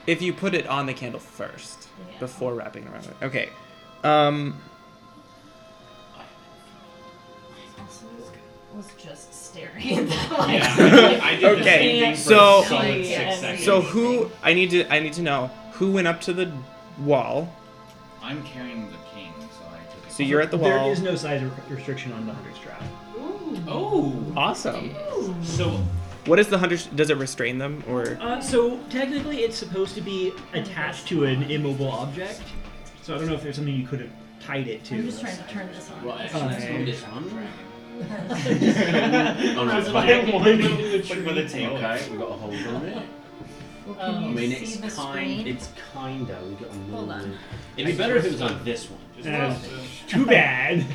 If you put it on the candle first, Yeah. before wrapping it around it. Okay. Also, was just staring at that. Like, Yeah, I did the Okay, same thing for so- a solid Like, 6 seconds. So who? I need to know who went up to the wall. I'm carrying the king, so I took it. So you're at the There wall. is no size restriction on the hunter's trap. Oh. Awesome. So What is the hunter? Does it restrain them or? So technically, it's supposed to be attached to an immobile object. So I don't know if there's something you could have tied it to. I'm just trying to turn this on. Well, actually, let's Okay. move this one. Oh, no, no, it's like with a tail. Okay, we got a hold on it. Well, I can I you mean, see it's the kind. screen? It's kinda. We got a Hold little. on. It'd be better if it was on this one. Too bad.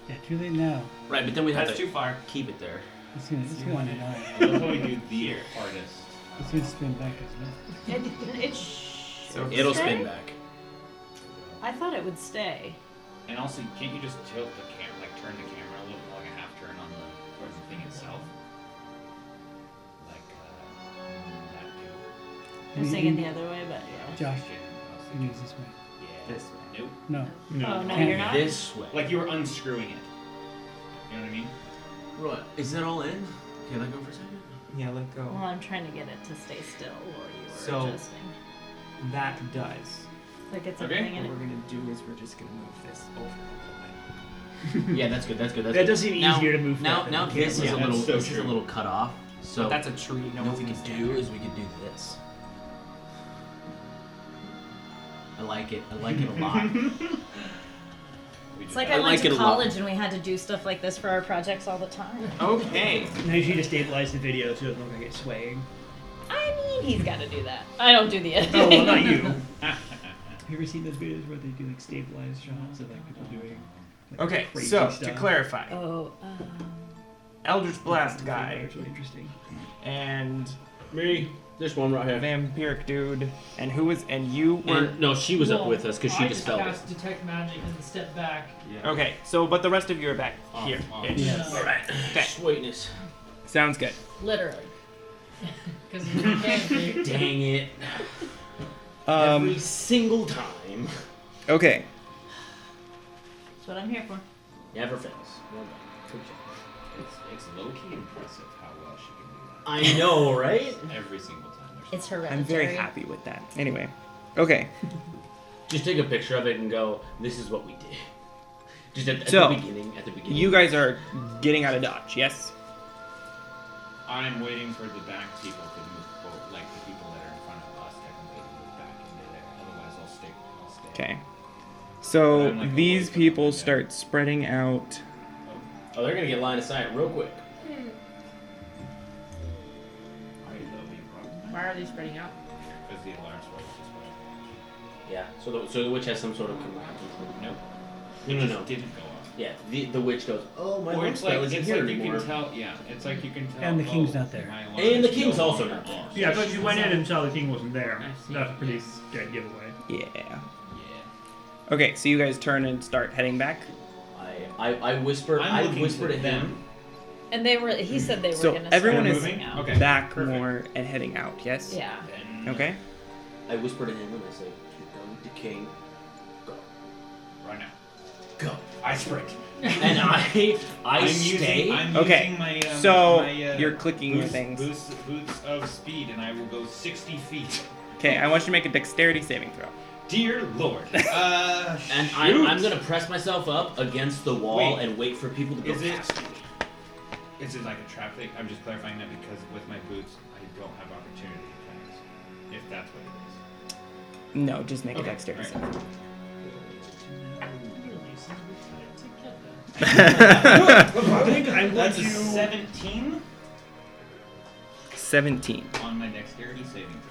Yeah, too late now. Right, but then we'd have That's to too far. keep it there. It's gonna die. I love how we do the hardest. It's gonna spin back, isn't it? So It'll Stay? spin back. I thought it would stay. And also, can't you just tilt the camera, like turn the camera a little, like a half turn on towards the thing itself? Like that too. I'm saying it the other way, but Josh, I was you use this way. Yeah. This way. Nope. No. Oh no, Can't you're not. This way. Like you were unscrewing it. You know what I mean? Right. Is that all in? Can I go for a second? Yeah, let go. Well, I'm trying to get it to stay still while you were So- adjusting. That does. Like it's Okay. a thing What in we're it. gonna do is we're just gonna move this over a little Yeah, that's good. That's good. That's That good. does seem Now- easier to move. Now, that now than this is Yeah, a little. that's so This is a true. little cut off. So bit. That's a tree. No what one's we gonna could stand do there. is we could do this. I like it. I like it a lot. It's like I I like went it to a lot. college and we had to do stuff like this for our projects all the time. Okay. Now you need to stabilize the video so it doesn't look like it's swaying. I mean, he's got to do that. I don't do the editing. Oh, well, not you. Have you ever seen those videos where they do like stabilized shots of like people doing like, Okay. crazy So stuff? to clarify, Oh, Eldritch Blast guy Actually interesting. and Me. This one right here. vampiric dude, and who was and you were And, no, she was up Well, with us because she I just dispelled it. cast detect magic and then step back. okay. So, but the rest of you are back here. Yes. All right. Okay. Sweetness. Sounds good. Literally. Because you can't be. Dang it. Every Um. single time. Okay. That's what I'm here for. Never fails. Well done. Good job. It's low-key impressive how well she can do I know, right? that. Every single time. It's hereditary. I'm very happy with that. Anyway. Okay. Just take a picture of it and go, this is what we did. Just at So, the beginning. At the beginning. You guys are getting out of dodge. Yes. I'm waiting for the back people to move forward, like the people that are in front of us technically to move back into there. Otherwise, I'll stay. Okay. So I'm, like, these away from people them, start spreading out. Oh, they're gonna get line of sight real quick. Why are they spreading out? Because the alarm was this way. Yeah. So the witch has some sort of command. Nope. No. It didn't go off. Yeah. The witch goes, oh my Or lord, it's like, isn't it's here like you anymore. can tell. Yeah, it's like you can tell. And the king's not there. my alarm And the is king's no also longer not there. off. Yeah, but you went in and saw the king wasn't there. I see. That's a pretty dead giveaway. Yeah. Yeah. Okay. So you guys turn and start heading back. I whispered. I'm I looking whispered to at them. him. And they were. He said they were So gonna. everyone start is moving out. Okay. back perfect. more and heading out. Yes. Yeah. Then Okay. I whispered at him and I said, "To go with the king, go, right now. go." I sprint. And I I'm stay. using, I'm Okay, using my, so my, you're clicking your boots, things. Boots of speed, and I will go 60 feet. Okay. I want you to make a dexterity saving throw. Dear Lord. And I'm gonna press myself up against the wall Wait. and wait for people to go Is it- past me. Is it like a trap thing? I'm just clarifying that because with my boots, I don't have opportunity attacks. If that's what it is. No, just make a Okay, dexterity alright. saving. I think I'm going That's a to. 17 17. on my dexterity saving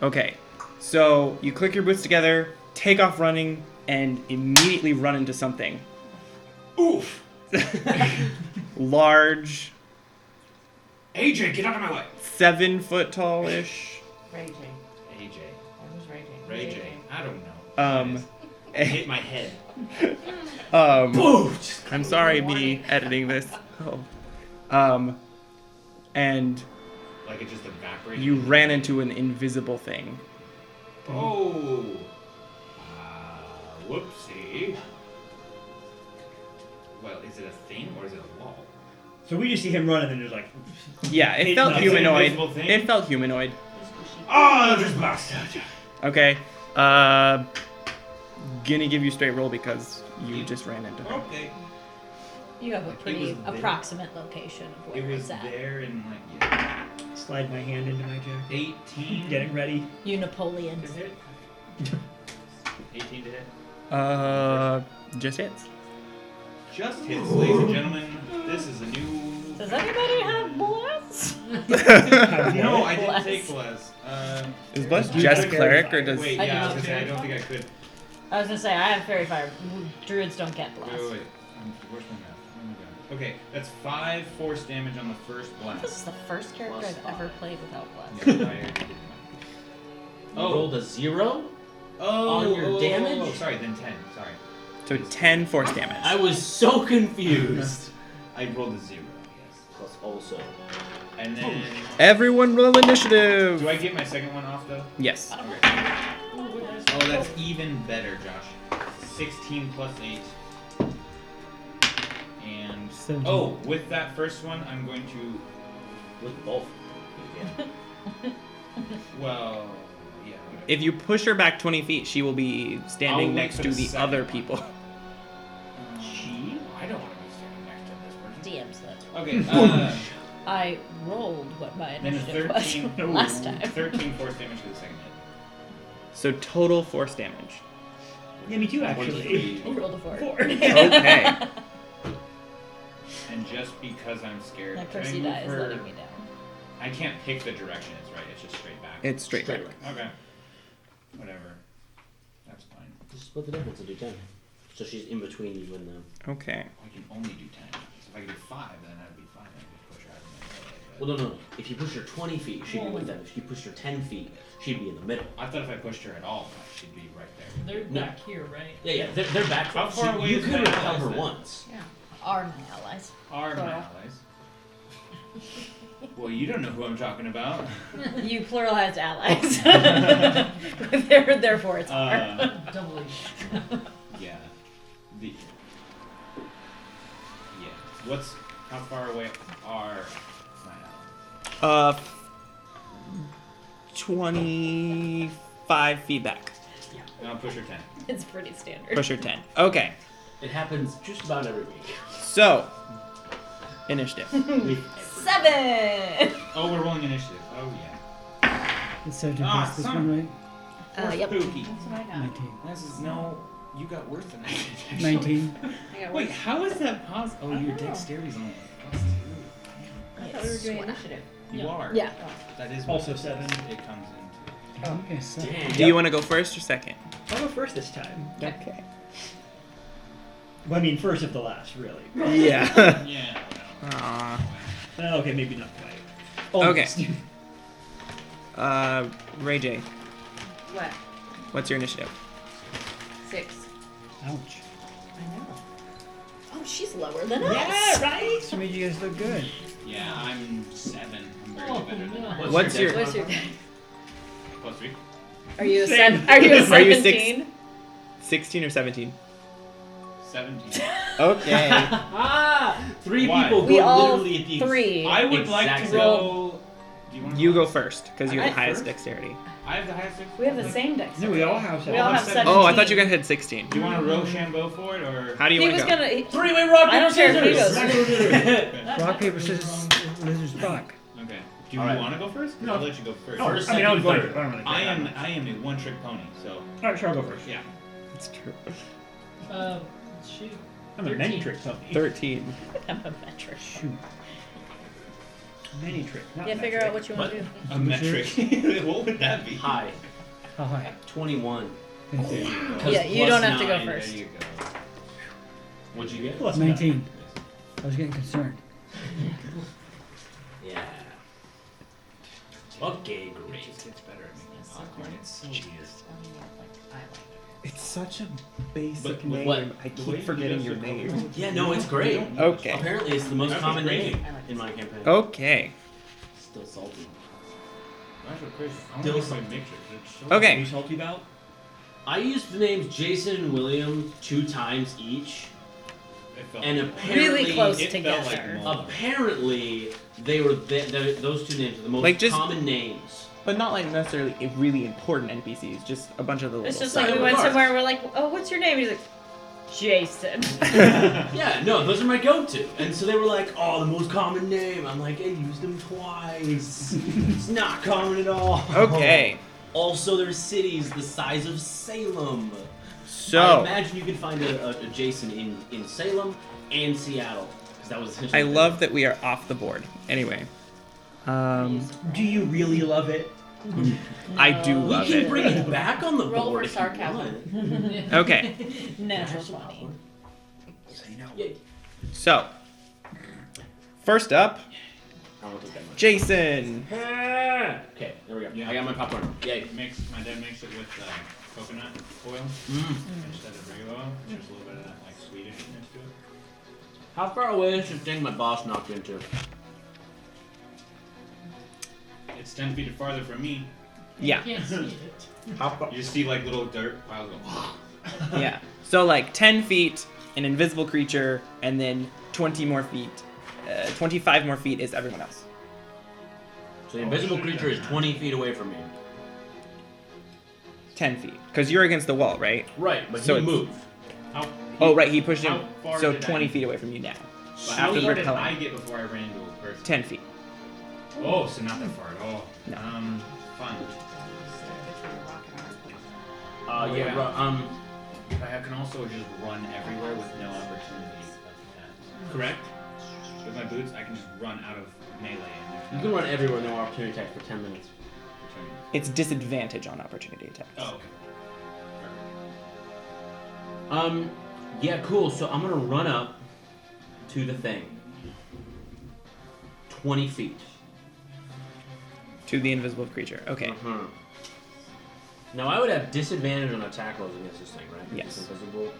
throw. Okay. So you click your boots together, take off running, and immediately run into something. Oof! Large, AJ, get out of my way! 7 foot tall-ish. Raging. AJ. I was raging. Ray J. I don't know. I hit my head. I'm sorry, me editing this. Oh. And Like it just evaporated. you ran into an invisible thing. Oh. Whoopsie. Well, is it a thing or is it a wall? So we just see him running and just like. Yeah, it It's felt not- humanoid. It's an invisible thing? It felt humanoid. Oh, just bastard. Okay. Gonna give you straight roll because you just ran into her. Okay. You have a It pretty was there. approximate location of It where was it's at. there in like, yeah. Slide my hand into my jacket. 18. Getting ready. You Napoleon. to hit. 18 to hit. Just hits. Just hits, ladies and gentlemen. This is a new. Does anybody have bullets? No, I didn't Bless. take bless. Is Bless You just took cleric or every does? Wait, I yeah, I do was gonna say I not. don't think I could. I was gonna say I have fairy fire. Druids don't get blessed. Wait. Where's my math? Oh my god. Okay, that's 5 force damage on the first This is blast. the first character Plus I've ever 5. played without bless. Yeah, I already did mine. You rolled a 0? Oh, On your damage? Oh, sorry, then 10. Sorry. So 10 force damage. I was so confused. I rolled a 0, yes. Plus also. And then. Everyone roll initiative. Do I get my second one off though? Yes. Okay. Oh, that's even better, Josh. 16 plus 8. And 17. oh, with that first one, I'm going to. With both. Yeah. Well, yeah. Whatever. If you push her back 20 feet, she will be standing I'll wait next for to the the second other one. people. She? I don't want to be standing next to this person. DM said. Okay. I rolled what my Then a initiative was 13. last time. 13 force damage to the second hit. So total force damage. Yeah, me too, actually. 23. I rolled a 4. 4. Okay. And just because I'm scared, My can I Percy move die is her- letting me down. I can't pick the direction it's right. It's just straight back. It's straight back. Straight. Okay. Whatever. That's fine. Just split the difference and do 10. So she's in between you and them. Okay. I can only do 10. So if I could do 5, then that'd be fine. I could push her out of my way. Well, no. If you push her 20 feet, she'd be with them. If you push her 10 feet, she'd be in the middle. I thought if I pushed her at all, she'd be right there. They're No. back here, right? Yeah, they're back. How far away You is could my repel allies her then? once. Yeah. Are my allies. Are my Plural. allies. Well, you don't know who I'm talking about. You pluralized allies. Therefore, it's hard. Double H. Yeah. Yeah. How far away are my allies? 25 feet back. And I'll push her 10. It's pretty standard. Push her 10. Okay. It happens just about every week. So, initiative. 7. Oh, we're rolling initiative. Oh, yeah. It's 17 Ah, plus this son. one, right? Yep. Spooky. That's what I got. 19. This is you got worse than I did. actually. 19. I got Wait, one. how is that possible? Oh, I your don't know. dexterity's only +2. I thought we were doing initiative. You Yeah. are. Yeah. That is Also what 7. It comes into. Okay, so. Damn. Do you want to go first or second? I'll go first this time. Okay. Well, I mean, first of the last, really. Yeah. Yeah. Aww. Okay, maybe not quite. Okay. Almost. Ray J, What? what's your initiative? 6. Ouch. I know. Oh, she's lower than us. Yeah, right? So made you guys look good. Yeah, I'm 7. I'm barely Oh, better than no. that. What's your- What's your? +3? Are you a Same. 7? Are you a Are you 17? 16 or 17? 17. Okay. Three Why? people We go all literally at the 3. I would like to Exactly. go. Do you want to You go first, because you have I- the highest first? dexterity. I have the highest. We have the same dex. No, we all have We all have 17. 17. Oh, I thought you guys had 16. Do you want to Rochambeau for it, or? How do you He want was to go? gonna. Three-way rock, I don't care if he scissors. Rock, paper, scissors, lizard, rock. Okay. Do you All right. want to go first? No. I'll let you go first. Oh, First, I mean, I was second, going third. I don't really care I that am much. a one-trick pony, so Alright, sure, I'll go first. yeah. That's true. Shoot. I'm a 13. many trick pony. 13. I'm a metric. Shoot. Many trick, not Yeah, figure out what you want What? to do. A metric. What would that be? Hi. How high? 21. Thank you. Yeah, you Plus don't have to go 9, first. There you go. What'd you get? Plus 19. I was getting concerned. Yeah. Okay, great. It just gets better at making popcorn. It's so weird. I like it. It's such a basic But name. what? I The way keep he forgetting does your the name. color. Yeah, no, it's great. Okay. Apparently, it's the most That was common crazy. name I like in my campaign. Okay. Still salty. That's so crazy. I Still want to some- make matrix. It's so What are Okay. you salty about? I used the names Jason and William 2 times each, It felt and like- apparently, Really close it felt like together. mold. apparently, they were those 2 names are the most Like, just- common names. But not like necessarily really important NPCs, just a bunch of the little It's just stuff. like we Side went regards. somewhere. We're like, oh, what's your name? He's like, Jason. Yeah, no, those are my go-to. And so they were like, oh, the most common name. I'm like, I used them twice. It's not common at all. Okay. Also, there's cities the size of Salem. I So, imagine you could find a Jason in Salem and Seattle. Because that was essentially I the- love that we are off the board. Anyway. Do you really love it? I do We love can it. bring it back on the Roll board for if you sarcasm. want. Okay. Natural 20. Yay. So, first up, I won't take that much. Jason. Okay, there we go. Yeah. I got my popcorn. Yay. My dad makes it with coconut oil instead of regular oil. There's a little bit of that like Swedishness to it. How far away is this thing my boss knocked into? It's 10 feet farther from me. Yeah. You can't see it. How far? You just see like little dirt piles go. Yeah. So like 10 feet, an invisible creature, and then 20 more feet. 25 more feet is everyone else. So the invisible creature is 20 feet away from me. 10 feet. Because you're against the wall, right? Right, but So he it's- moved. How, Oh, right, he pushed him. How far So did 20 I- feet away from you now. How after far did repelling. I get before I ran into a person? 10 feet. Oh, so not that far at all. No. Fun. Yeah, I can also just run everywhere with no opportunity of attack. Correct? With my boots, I can just run out of melee and there's you can run everywhere, no opportunity attack for 10 minutes. It's disadvantage on opportunity attacks. Oh, okay. Yeah, cool. So I'm gonna run up to the thing. 20 feet. To the invisible creature. Okay. Uh-huh. Now I would have disadvantage on attack rolls against this thing, right? Because Yes. It's invisible.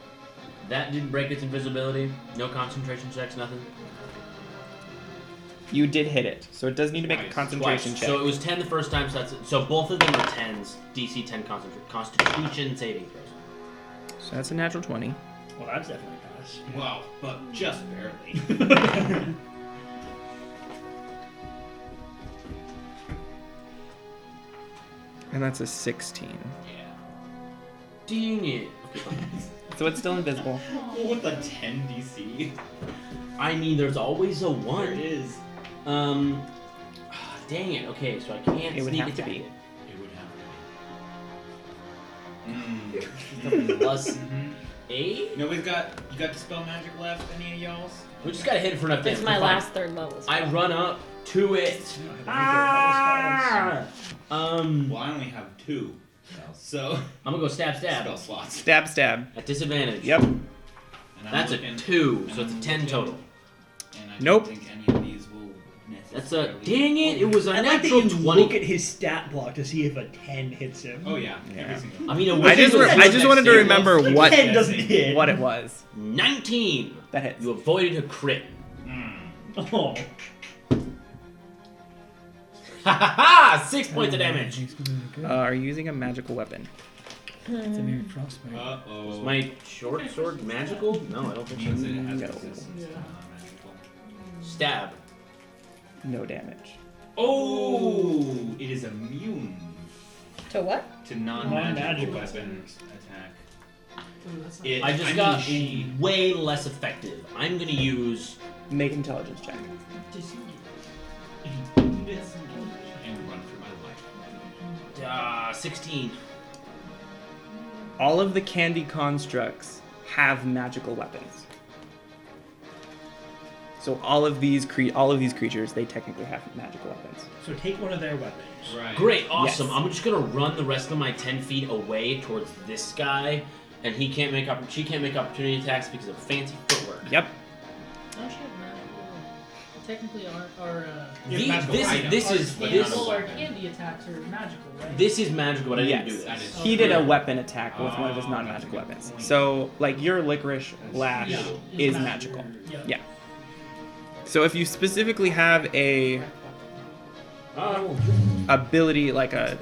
That didn't break its invisibility. No concentration checks, nothing. You did hit it, so it does need to make a Twice. concentration Twice. check. So it was 10 the first time. So both of them are 10s. DC 10 Constitution saving throws. So that's a natural 20. Well, that's definitely a pass. Wow, but just barely. And that's a 16. Yeah. Dang it. Okay, fine. So it's still invisible. With a 10 DC. I mean, there's always a There 1. is. Dang it. Okay, so I can't It would sneak have to attack be. it. It would have to be. Plus 8? Nobody's got. You got dispel magic left? Any of y'all's? We just gotta hit it for enough damage. It's my Fine. last third level. I run up to it. Ah! Um, Well, I only have 2. So. I'm gonna go stab. Spell slots. Stab, stab. At disadvantage. Yep. And I'm That's looking, a 2, and so it's a I'm 10 looking, total. And I Nope. don't think any of these will That's a. necessarily. Dang it! It was a I like that natural you 20. look at his stat block to see if a 10 hits him. Oh yeah. Yeah. Every single. I mean, I just wanted to remember The what 10 doesn't hit. what it was. 19. That hits. You avoided a crit. Oh. Ha ha ha! 6 points of damage. Are you using a magical weapon? It's a mere frostbite. Uh Is oh. my short sword magical? No, I don't think Means so. it has No. resistance. It's not magical. Stab. No damage. Oh, it is immune To what? to non-magical Non-magical. weapon attack. Ooh, that's not It, I just mean, got she. way less effective. I'm gonna use. Make intelligence check. And run for my life. 16. All of the candy constructs have magical weapons. So all of these creatures, they technically have magical weapons. So take one of their weapons. Right. Great, awesome. Yes. I'm just gonna run the rest of my 10 feet away towards this guy, and she can't make opportunity attacks because of fancy footwork. Yep. Don't you have magical? Technically, our You have magical items, this is but this not a our weapon. candy attacks are magical, right? this is magical, but I didn't Yes. do That this. is- He did a Yeah. weapon attack with one of his Oh, non-magical that's a good weapons. point. So, like, your licorice lash Yeah, is it's magical. Yeah. Yeah. So if you specifically have a ability like a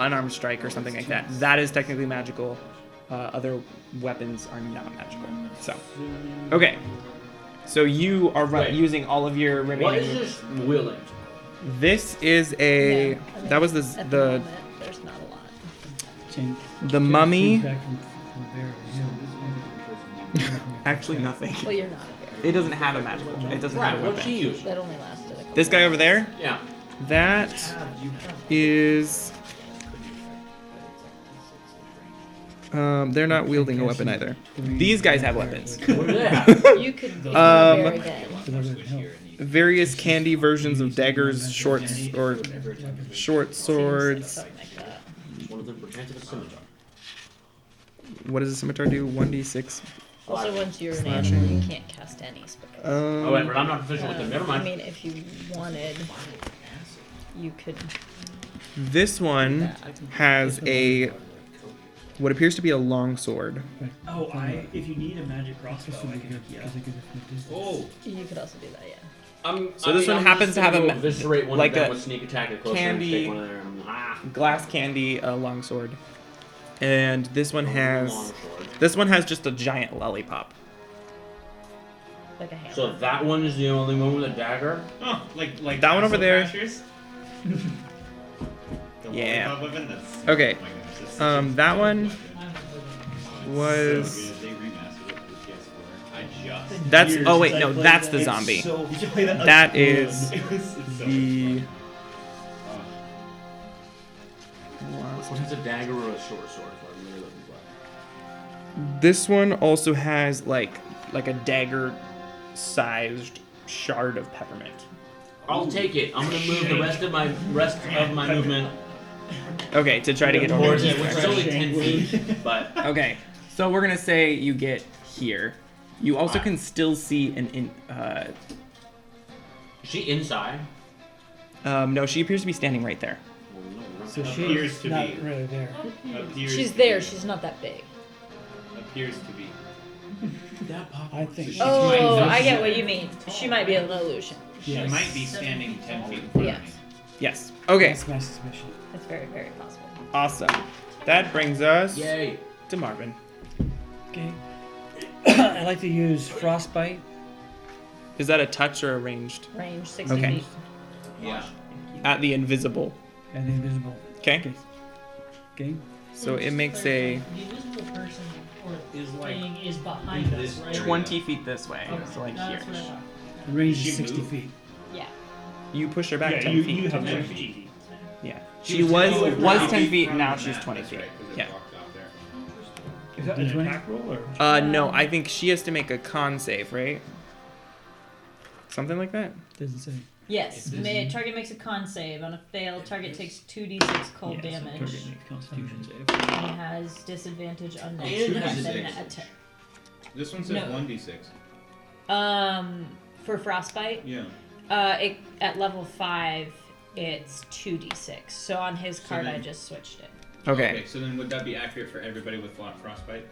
unarmed strike or something like that, that is technically magical. Other weapons are not magical. So, okay. So you are Wait. using all of your remaining. What is this wielding? This is a. Yeah, I mean, That was At the the moment, there's not a lot. Change. the mummy. Feedback from there. Actually, nothing. Well, you're not a It doesn't have a magical. It doesn't Right, have a what'd she weapon. use? That only lasted a couple. This guy over there. Yeah. That is. They're not wielding a weapon either. These guys have weapons. What do they have? You could go Um, very good. Various candy versions of daggers, short swords. Something like that. One of them protected a scimitar. What does a scimitar do? 1d6. Also, once you're an Slashing. animal, you can't cast any spells. Oh wait, but I'm not proficient with them. Never I mind. mean, if you wanted, you could. This one has a what appears to be a long sword. Oh, if you need a magic crossbow, I can hook you up. Oh. You could also do that, yeah. So this one happens to have a eviscerate one like of them a with sneak attack at close candy- range. Take one of their, Glass candy, a long sword, and this one long has sword. just a giant lollipop. Like a hammer. So that one is the only one with a dagger. Oh, like That one over there. Crashers? The Yeah. lollipop weapon? That's, Okay. Oh my gosh, that's such a That fun one weapon. was. So good. They remastered it for PS4. I just. That's Years oh wait since I no played that's that. the It's zombie. So, you should play that. That again. is It's so the. What is a dagger or a short sword? What I'm really looking for. This one also has like a dagger-sized shard of peppermint. I'll take it. I'm gonna move the rest of my movement Okay, to try to get towards towards it, which is only 10 feet. But Okay, so we're gonna say you get here. You also can still see Is she inside? no, she appears to be standing right there. So Appears she's to not be. really there. Appears She's to there. be. She's not that big. Appears to be. I think. She Oh, might- I get what you mean. She might be an illusion. She Yes. might be standing 10 feet in front Yes. of me. Yes. Okay. That's my suspicion. It's very, very possible. Awesome. That brings us Yay. to Marvin. Okay. I like to use frostbite. Is that a touch or a ranged? Range 60 Okay. feet. Yeah. At the invisible. And the invisible. Okay. Okay. So it makes a The invisible person or Is like thing is behind us, this right? 20 feet this way. Okay, So like that's here. what I thought. The range Does she is 60 move? feet. Yeah. You push her back Yeah, 10 you, feet. you have 10 10 feet. feet. Yeah. She She was 10 feet, from now the she's mat, 20 that's feet. right, 'cause it Yeah. blocked off there. Is that Which an way? attack roll or? No, I think she has to make a con save, right? Something like that? Doesn't say. Yes. Target makes a con save. On a fail, target takes 2d6 cold Yeah, so damage. target makes Constitution save. And has disadvantage on next And has weapon disadvantage. attack. This one says No. 1d6. For frostbite, Yeah. at level 5, it's 2d6. So on his card, I then- just switched it. Okay. So then would that be accurate for everybody with frostbite?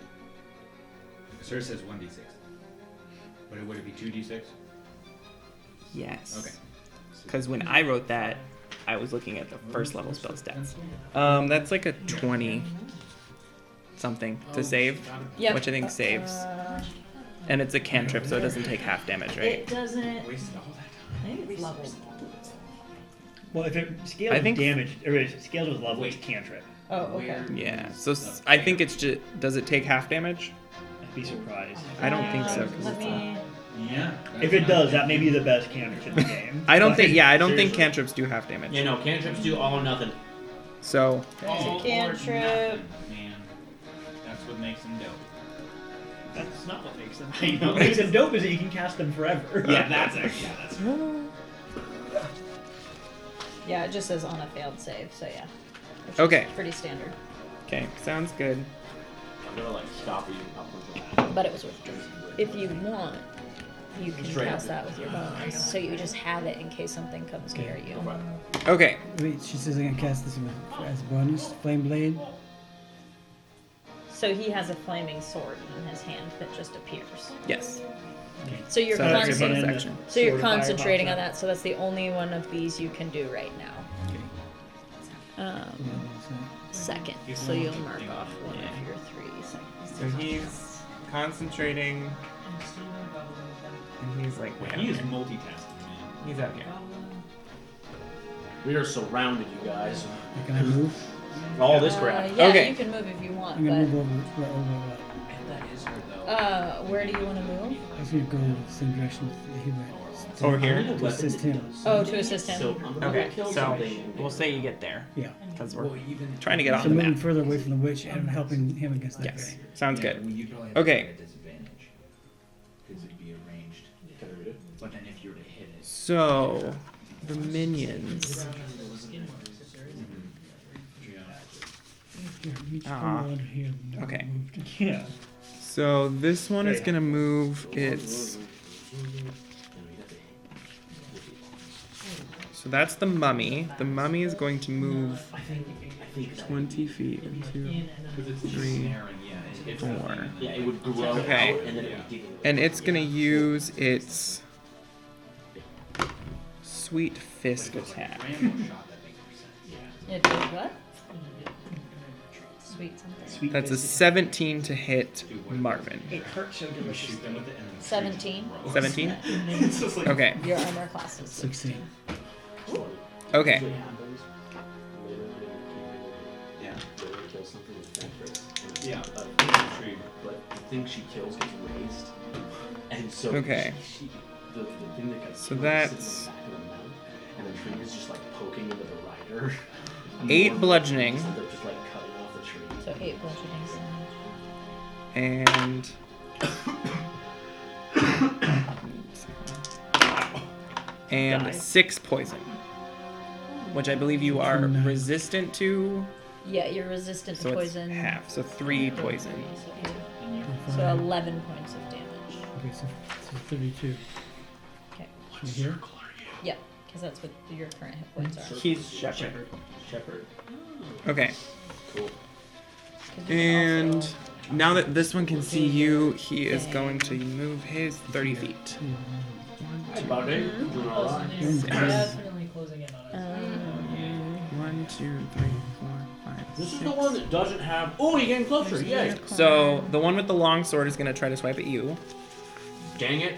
Because hers says 1d6. But would it be 2d6? Yes. Okay. Because when I wrote that, I was looking at the first level spell stats. That's like a 20 something to save, Yep. which I think saves. And it's a cantrip, so it doesn't take half damage, right? It doesn't. Wasted all that I think it's level. Well, if it scales I think- with damage, or if it scales with level, it's cantrip. Oh, okay. Where- Yeah. So I think it's just. Does it take half damage? I'd be surprised. I don't think so. 'Cause Let it's me. Yeah. If it does, that may be the best cantrip in the game. I don't But- think. Yeah, I don't think Seriously? cantrips do half damage. Yeah, no, cantrips do all or nothing. So All or cantrip. nothing, man. That's what makes them dope. That's not what makes them. I know. What makes them dope is that you can cast them forever. Yeah, that's actually. Yeah, that's. Yeah, it just says on a failed save, so yeah. Which is Okay. Pretty standard. okay, sounds good. I'm gonna like stop reading upwards. But it was worth it. If you want, you can Straight cast up. that with your bonus. So you just have it in case something comes near you. Okay. Wait, she says I can cast this one as bonus. Flame blade. So he has a flaming sword in his hand that just appears. Yes. So you're So that's your concentrating. bonus action. So you're Sword of fire concentrating pops on up. that. So that's the only one of these you can do right now. Second. So you'll mark off one of your 3 seconds. So he's concentrating, and he's like, wait, He is multitasking, man. he's out here. We are surrounded, you guys. Can I move? All this crap. Yeah, Okay. you can move if you want, I'm gonna but move over. And that is her, though. where do you want to move? I was gonna go the same direction that he went. Over here? To assist him. Oh, to assist him. So I'm gonna Okay, kill so something. we'll say you get there, Yeah. because we're trying to get on So the moving map. further away from the witch and helping him against that Yes, guy. sounds Yeah, good. well, you'd probably have Okay. to get a disadvantage. Because it'd be arranged. But then if you were to hit it. So, the minions. Here, each Aw. one under here. never Okay. moved. Yeah. So this one is gonna move its. So that's the mummy. The mummy is going to move 20 feet. 1, 2, 3, It's 4. Yeah, it would grow Okay. out and then it would dig in. And it's gonna use its sweet fist attack. It did what? Sweet something. Sweet That's a biscuit. 17 to hit Marvin. It hurts so delicious. 17. 17? Okay. Your armor class is 16. Okay. Yeah. Yeah. Yeah. But the thing she kills is raised. And so Okay. the thing that got So killed that's- is sitting in the back of the mount, and the tree is just like poking into the rider. 8 bludgeoning. So they're just like cutting off the tree. So 8 bludgeoning damage. And 6 poison, which I believe you are Nice. resistant to. Yeah, you're resistant So to it's poison. half. So 3 poison. So eight. So 11 points of damage. Okay, so 32. Okay. From here? Yep, because that's what your current hit points are. He's shepherd. Shepherd. Okay. Cool. 'Cause you can And also- now that this one can see you, he is going to move his 30 feet. Hi, buddy. Doing all right. It's definitely closing in on us. 1, 2, 3, 4, 5, This is 6. the one that doesn't have. Oh, you're getting closer. Yay. So the one with the long sword is going to try to swipe at you. Dang it.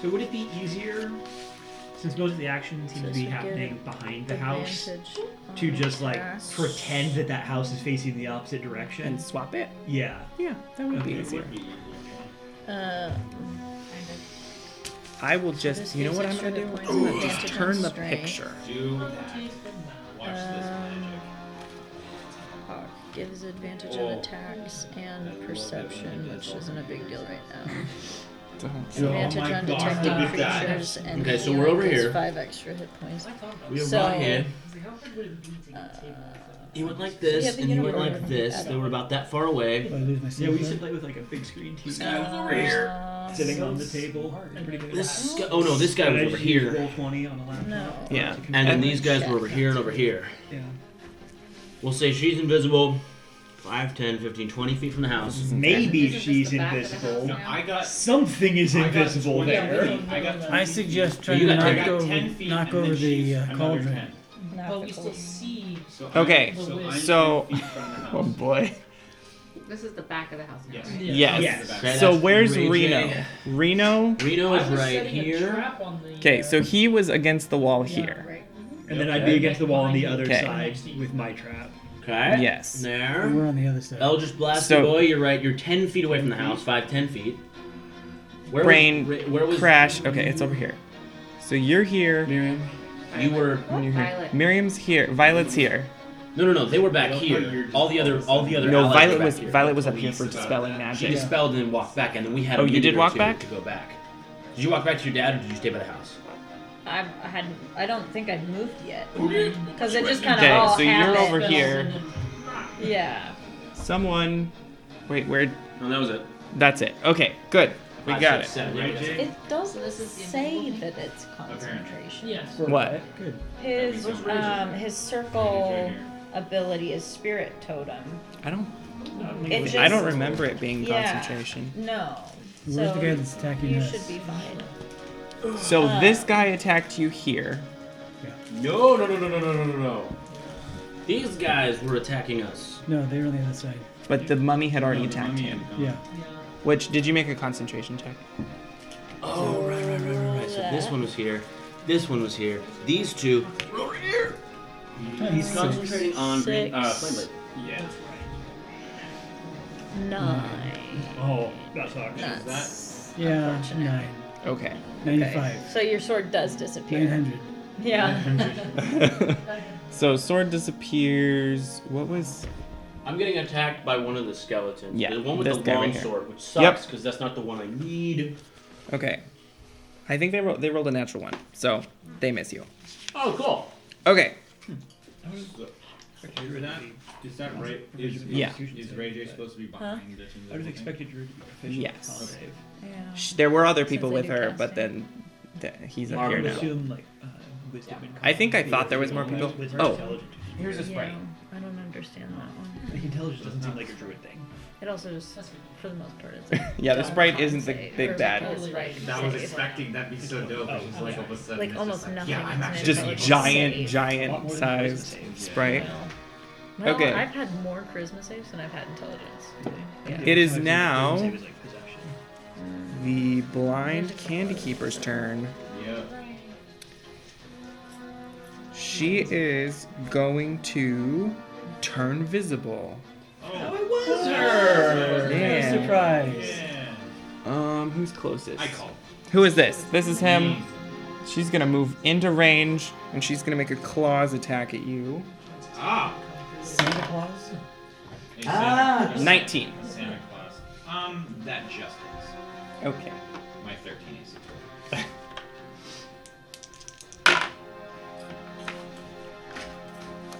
So would it be easier, since most of the action seems to be happening behind the house, to just like pretend that that house is facing the opposite direction? And swap it? Yeah. Yeah, that would be Okay. easier. Uh, I will just, this you know gives what I'm extra going to hit do? points I'm and going to just advantage turn on the strength. picture. Do that. Watch this magic. Hawk gives advantage on attacks and perception, which isn't a big deal right now. Advantage on detecting creatures and Okay, so healing we're over gives here. 5 extra hit points. We have So- right here. How hard would it be to get the table? He went like Yeah, this, but and you he don't went really like this. add They on. were about that far away. I lose my Yeah, we used to silver. play with like a big screen TV. Uh, Sitting on the table. Pretty good. This guy, oh no, this guy was And I over just used here. Roll 20 on a laptop. No. Yeah. And then these guys were over here and over here. Yeah. We'll say she's invisible 5, 10, 15, 20 feet from the house. Maybe Isn't this she's the back of the invisible. house now? I got. Something is I got invisible 20 there. feet. I got 20 I feet. suggest So trying you to got I ten got knock 10 feet knock and then over the she's another cauldron. 10. But we still see. So Okay, I'm, so I'm so- 10 feet from the house. Oh boy. This is the back of the house now. Yes. right? Yes. Yes. Okay, So that's where's Ray Reno? J. Reno? Reno I is was right setting a here. trap on the, Okay, so he was against the wall Yeah, here. Right. And then I'd be against the wall on the other Okay. side with my trap. Okay. Yes. There. We're on the other side. Eldritch Blast So- boy, you're right. You're 10 feet away from the house. 5, 10 feet. Where Brain was, where was Crash. Okay, it's over here. So you're here. Miriam? You were. and you're here. Violet. Miriam's here. Violet's here. No. They were back here. All the other. No, allies Violet were was back here. Violet was up here for dispelling She magic. dispelled and then walked back, and then we had. Oh, a you minute did or walk two back? to go back. Did you walk back to your dad, or did you stay by the house? I don't think I'd moved yet. Because it just kind of Okay, all so you're happened. over here. Yeah. Someone. Wait, where? No, that was it. That's it. Okay, good. We 5, got 6, it. 7. Yeah, we got it. It doesn't this is the say invisible that it's concentration. Yes. What? Good. His circle ability is spirit totem. I don't. It just, I don't remember it being Yeah. concentration. No. Where's so the guy that's attacking you us? should be fine. So this guy attacked you here. No. These guys were attacking us. No, they were on the other side. But the mummy had already attacked him. Yeah. Which, did you make a concentration check? Oh, right. So this one was here. This one was here. These two were over here. He's concentrating on green. Flame Blade. Yeah. 9. Oh, that sucks. That's Yeah, unfortunate. 9. Okay. 95. So your sword does disappear. 900. Yeah. So sword disappears. What was? I'm getting attacked by one of the skeletons. Yeah, The one with this the guy right long here. sword, which Yep. sucks because that's not the one I need. Okay. I think they rolled a natural one, so they miss you. Oh, cool. Okay. Is that right? Is Ray J supposed to be behind this? I was expected you to be proficient. Yes. Con save. Yeah. There were other people Since with they do her, but casting. then he's up I here would now. assume like wisdom and I think I con thought there was more save. people. With her Oh. intelligence. Here's a sprite. Yeah, I don't understand that one. Like, intelligence doesn't seem like a druid thing. It also just, for the most part, it's like Yeah, the sprite isn't the save, or big bad. it's right That was save. expecting that'd be so dope. It was like all of a sudden. Like it's almost just nothing. Yeah, I'm is actually. Just intelligence giant, save. giant sized sprite. No, Okay. I've had more charisma saves than I've had intelligence. Yeah. It is Wisdom now save is like perception. the blind candy keeper's turn. Yeah. She is going to turn visible. Oh, it was her. Yeah. Surprise. yeah. Who's closest? I called. Who is this? This is him. She's gonna move into range, and she's gonna make a claws attack at you. Ah. Santa Claus? A Santa- 19. Santa Claus. That just is. Okay. My 13 AC.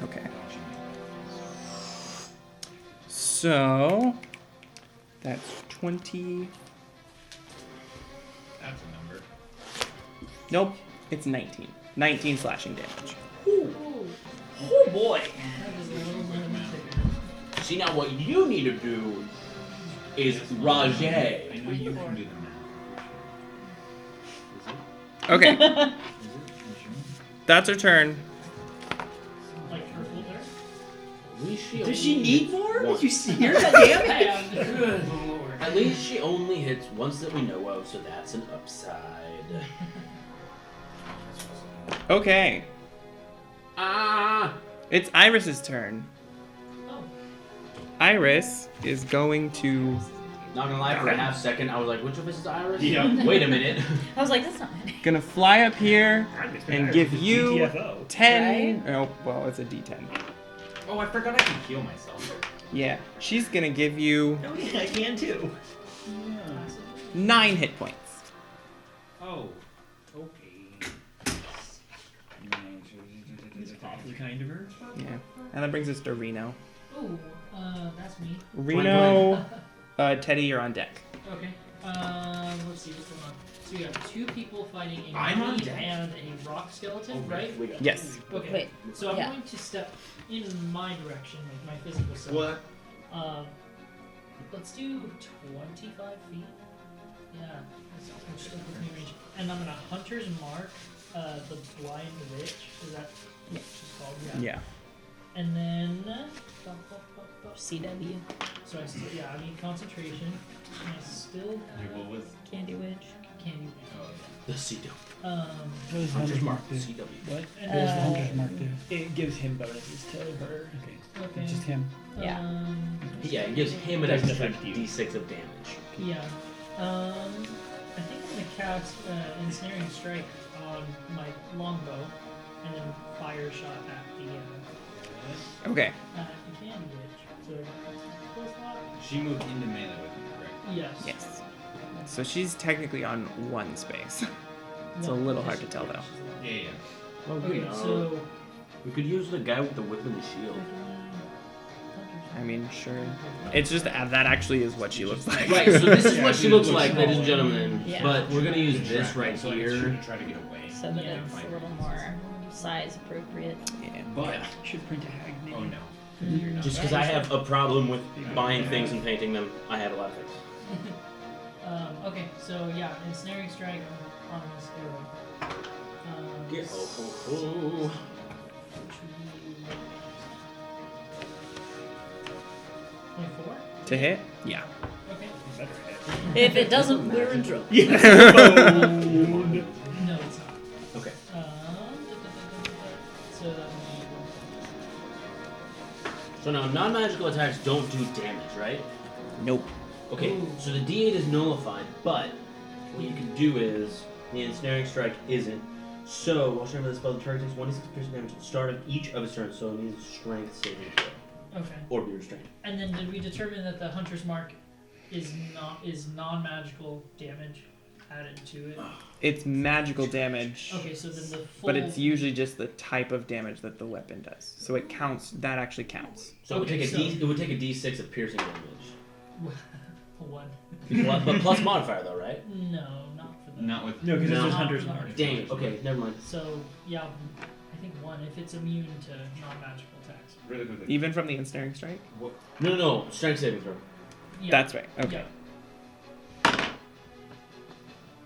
Okay. So That's 20. That's a number. Nope, it's 19. 19 slashing damage. Oh boy. That is a little bit of a ticker. See, now what you need to do is Rajay. I know you can do the math. Okay, Is it? You sure? that's her turn. Like her full turn? At least she Does she only need hits more? once. Did you see her that damage? And good lord. At least she only hits once that we know of, so that's an upside. Okay, Ah! it's Iris's turn. Oh. Iris is going to. Not gonna lie, for a half second, I was like, which of us is Iris? Yeah. Wait a minute. I was like, that's not my name. Gonna fly up here and give you GTFO. 10. Oh, well, it's a D10. Oh, I forgot I can heal myself. Yeah, she's gonna give you Oh, yeah, I can too. 9 hit points. Oh. Okay. It's awfully kind of her. Yeah, and that brings us to Reno. Ooh, that's me. Reno, Teddy, you're on deck. Okay. Let's see what's going on. So we got 2 people fighting a I'm on mummy deck. and a rock skeleton, Oh, right? we got Yes. Okay. Wait. So I'm Yeah. going to step in my direction, like my physical self. What? Let's do 25 feet. Yeah. That's still within range. And I'm gonna hunter's mark the blind witch. Is that what she's called? Yeah. And then CW. so I still I need concentration. And I still What have was? Candy Witch. candy. Oh, The CW. Um What does Hunter's Mark. do? CW. What? and What does the Uh, Hunter's Mark do? It gives him bonuses to her. Okay. okay. Just him. Yeah. Yeah, it gives him an Doesn't extra affect you. D6 of damage. Yeah. I think I'm gonna cast ensnaring strike on my longbow, and then fire shot at the Okay. candy witch. So close that. she moved into melee with me, correct? Yes. Yes. So she's technically on 1 space. It's a One. little hard to tell, though. Yeah, yeah. Well, Okay, you know, so we could use the guy with the whip and the shield. I mean, sure. It's just that actually is what she looks like. Right, so this is what she looks Yeah. like, ladies and gentlemen. Yeah. But we're gonna use this Track, right so I can here. shoot and try to get away. So that Yeah. it's a little more size appropriate. Yeah. But Should print a hag maybe. oh no, Mhm. you're not. Just because I have a problem with buying things and painting them, I have a lot of things. Okay, so yeah, ensnaring strike on this arrow. Yeah. Oh. Which would be 24? To hit? Yeah. Okay. Better hit. If it doesn't, we're in trouble. No, it's not. Okay. So that would So now non-magical attacks don't do damage, right? Nope. Okay, Ooh. so the D8 is nullified, but what you can do is the ensnaring strike isn't. So while trying to the spell, the target takes 1d6 piercing damage at the start of each of his turns, so it needs strength saving throw. be okay. Or be restrained. And then did we determine that the hunter's mark is non-magical damage added to it? It's magical damage. Okay, so then the full. But it's usually just the type of damage that the weapon does. So it counts. That actually counts. So it would Okay, take so- it would take a D6 of piercing damage. One. But plus modifier though, right? No, not for that. Not with. No, because No. it's just Hunter's No. Mark. Dang it. Okay, never mind. So yeah, I think one if it's immune to non-magical attacks. Really quickly. Even from the ensnaring strike? What, No. Strength saving throw. Yeah. That's right. Okay.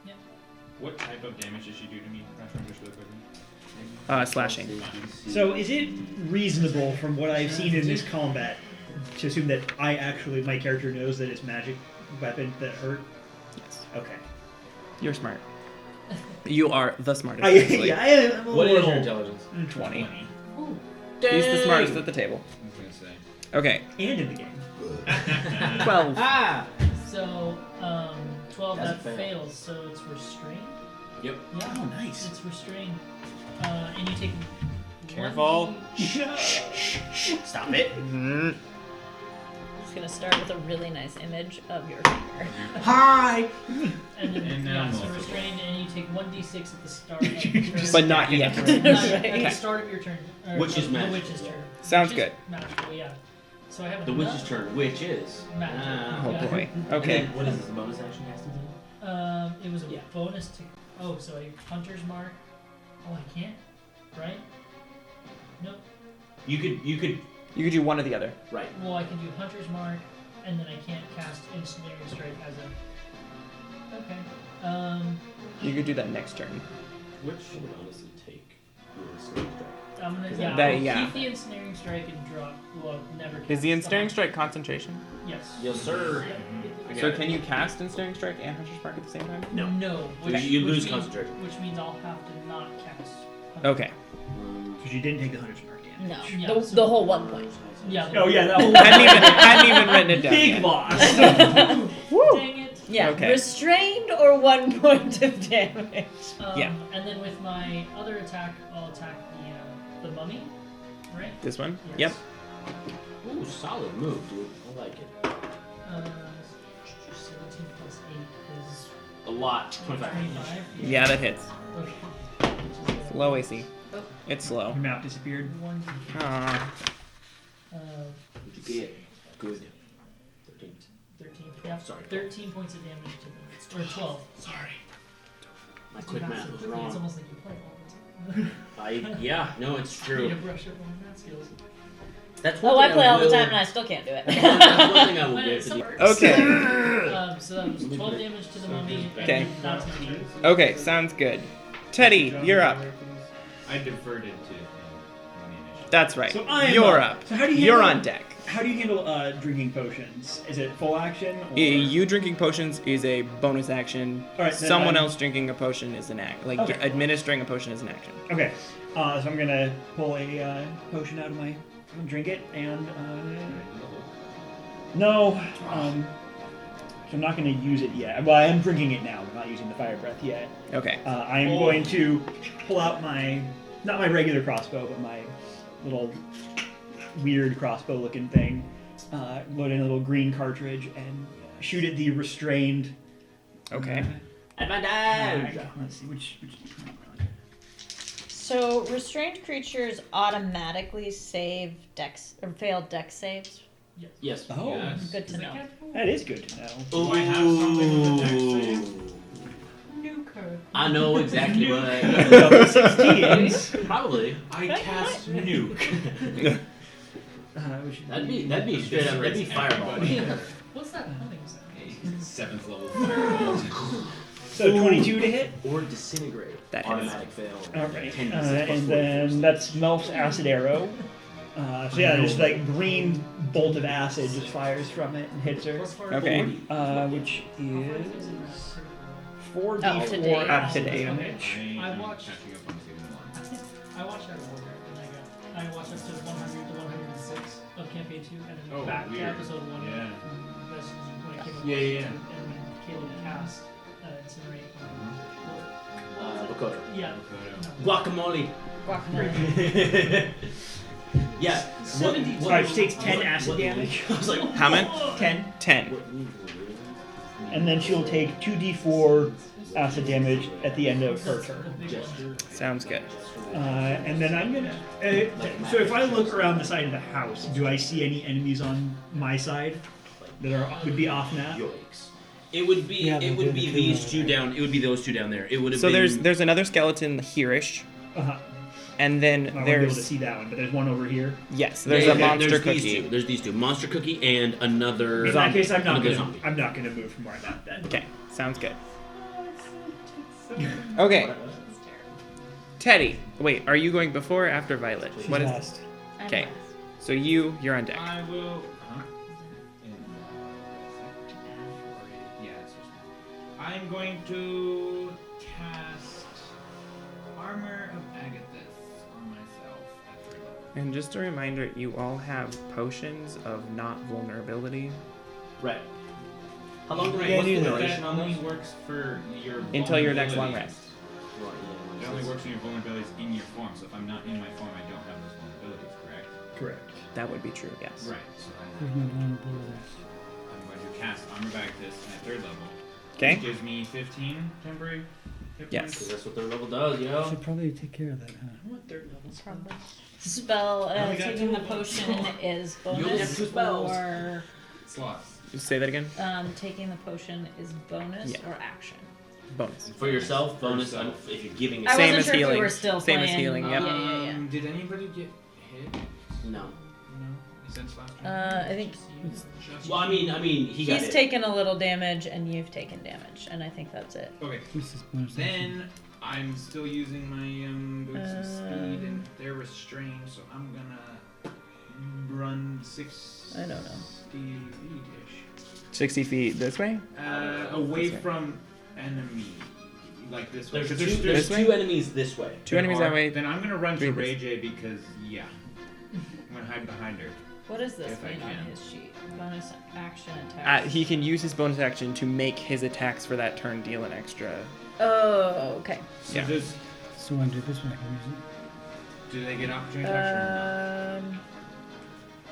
Yeah. what type of damage does she do to me? Just really quickly. Slashing. So is it reasonable from what I've seen in this combat to assume that my character knows that it's magic weapon that hurt? Yes. Okay. You're smart. You are the smartest. I actually. am a What is your little- intelligence? 20. Ooh. He's the smartest at the table. I was gonna say. Okay. And in the game. 12. Ah! So 12 That's a that fail. fails. So it's restrained. Yep. Yeah. Oh, nice. It's restrained. And you take. Careful. Stop it. Mhm. Just gonna start with a really nice image of your finger. Hi! And then And now so multiple. restrained, and you take 1d6 at the start of your turn. But not yet. Not at Okay. the start of your turn. Or Which is the magical, witch's yeah. turn. Sounds Which is good. Magical, yeah. So I have The another witch's turn, which is. magic. Oh Yeah. boy. And Okay. then what is this? The bonus action has to do? It was a Yeah. bonus to. Oh, so a hunter's mark. Oh, I can't. Right? Nope. You could. You could do one or the other. Right. Well, I can do hunter's mark, and then I can't cast ensnaring strike as a. Okay. You could do that next turn. Which should honestly take your ensnaring strike. I'm gonna. Is Yeah. that- I'll yeah. keep the ensnaring strike and drop. Well, never. Is cast the ensnaring hunter- strike concentration? Yes. Yes, sir. So can you cast ensnaring strike and hunter's mark at the same time? No. No. You Which, lose which means, concentration. Which means I'll have to not cast. Hunter. Okay. Because you didn't take the hunter's mark damage. No, Yeah, the, so- the whole 1 point. Yeah. Oh yeah, that whole hadn't even written it down. big yet. loss. Dang it. Yeah, Okay. restrained or 1 point of damage. Yeah. And then with my other attack, I'll attack the mummy, right? This one? Yes. Ooh, solid move, dude. I like it. 17 plus 8 is A lot. 25. 25. Yep. Yeah, that hits. Okay. It's low AC. It's slow. Your map disappeared. 1d. Aw. What'd you get? Good. 13. 13. Yeah. Sorry. 13 points of damage to them. Or 12. Sorry. My Too quick fast math and was quickly, It's wrong. almost like you play all the time. Yeah, no, it's I need true. to brush up on my math skills. That's one Oh, I thing play all the will- time and I still can't do it. That's one thing I will But give it's to the Okay. So that was 12 damage to the mummy. Okay. And that's my turn. Okay, sounds good. Teddy, you're up. I deferred it to on the initiative. That's right. So I'm You're up. So how do you You're handle, on deck. How do you handle drinking potions? Is it full action? Or... You drinking potions is a bonus action. All right, then Someone I'm- else drinking a potion is an act. Like Okay. administering a potion is an action. Okay. So I'm gonna pull a potion out of my drink it and no. So I'm not gonna use it yet. Well, I am drinking it now. I'm not using the fire breath yet. Okay. I am going to pull out my not my regular crossbow, but my little weird crossbow-looking thing. Load in a little green cartridge and shoot at the restrained. Okay. Advantage! Let's see which. So, restrained creatures automatically save dex or failed dex saves. Yes. Oh, Yes. Good to know. that is good to know. Do I have something with the dex save? Nuker. I know exactly what. Double 16s. Probably. I cast nuke. That'd be straight up. That'd be fireball. What's that hunting sound? A 7th level fireball. So 22 to hit. Or disintegrate. That hits. Automatic fail. All right, 10 and then that's Melf's acid arrow. So yeah, just like green bolt of acid just fires from it and hits her. Plus fire Okay. Which is 4d4 Up to date. Up to date. damage. I watched- catching up on season 1. I watched that order and I watched episode 100 to 106 of campaign 2 and then Oh, back weird. to episode 1. Yeah. That's when I came up Yeah, with yeah, it, and when Caleb cast Incinerate. Bakoto. Yeah. Guacamole. Guacamole. Yeah. 70. Alright, she takes 10 acid damage. I was like, How many? 10. 10. And then she'll take 2d4 acid damage at the end of her turn. Sounds good. And then I'm gonna. So if I look around the side of the house, do I see any enemies on my side that would be off map? Yikes. It would be. Yeah, it would be these two down. It would be those two down there. It would have So been. there's another skeleton here-ish, Uh-huh. and then I won't be able to there's see that one, but there's one over here. yes, there's Yeah, a yeah, monster there's cookie. These two. There's these two. Monster cookie and another. In that case, I'm not another gonna. zombie. I'm not gonna move from where I'm at then. Okay, sounds good. Okay, Teddy. Wait, are you going before or after Violet? She's What is? last. Okay, so you're on deck. I will. Huh? Yeah, it's so small. I'm going to cast Armor of Agathis on myself at 3 level. And just a reminder, you all have potions of not vulnerability Right. How long do Right, we what's the do that. duration that on only those? works for your until your next long vulnerabilities. rest. Right, It yeah, only works on your vulnerabilities in your form. So if I'm not in my form, I don't have those vulnerabilities, correct? Correct. That would be true. Yes. Right. So There's no vulnerabilities. I'm going to cast Armor of Agathis at 3rd level. Okay. Which gives me 15 temporary Yes. Because that's what their level does, yo. Should probably take care of that, huh? What third level spell? Probably. Spell I only got taking two the of them. potion is only have bonus two spells. or Slots. Just say that again. taking the potion is bonus Yeah. or action. Bonus. For yourself, bonus yourself. if you're giving I yourself. Same wasn't as sure if healing. we were still Same as playing. healing, yep. Yeah. Did anybody get hit? No. No. Since last time? I think Well, I mean, he got he's it. taken a little damage and you've taken damage, and I think that's it. Okay. What's this bonus action? Then I'm still using my boots of speed, and they're restrained, so I'm gonna run 6. I don't know. 60-ish. 60 feet this way? Away This way. from enemy, like this way. There's 'Cause two, This way? two enemies this way. Two enemies that way. Then I'm gonna run to Three Ray this. J because I'm gonna hide behind her. What does this If I mean on can. his sheet? Bonus action attack. He can use his bonus action to make his attacks for that turn deal an extra. Oh, okay. So Yeah. So when I do this one, I can use it. do they get opportunity action?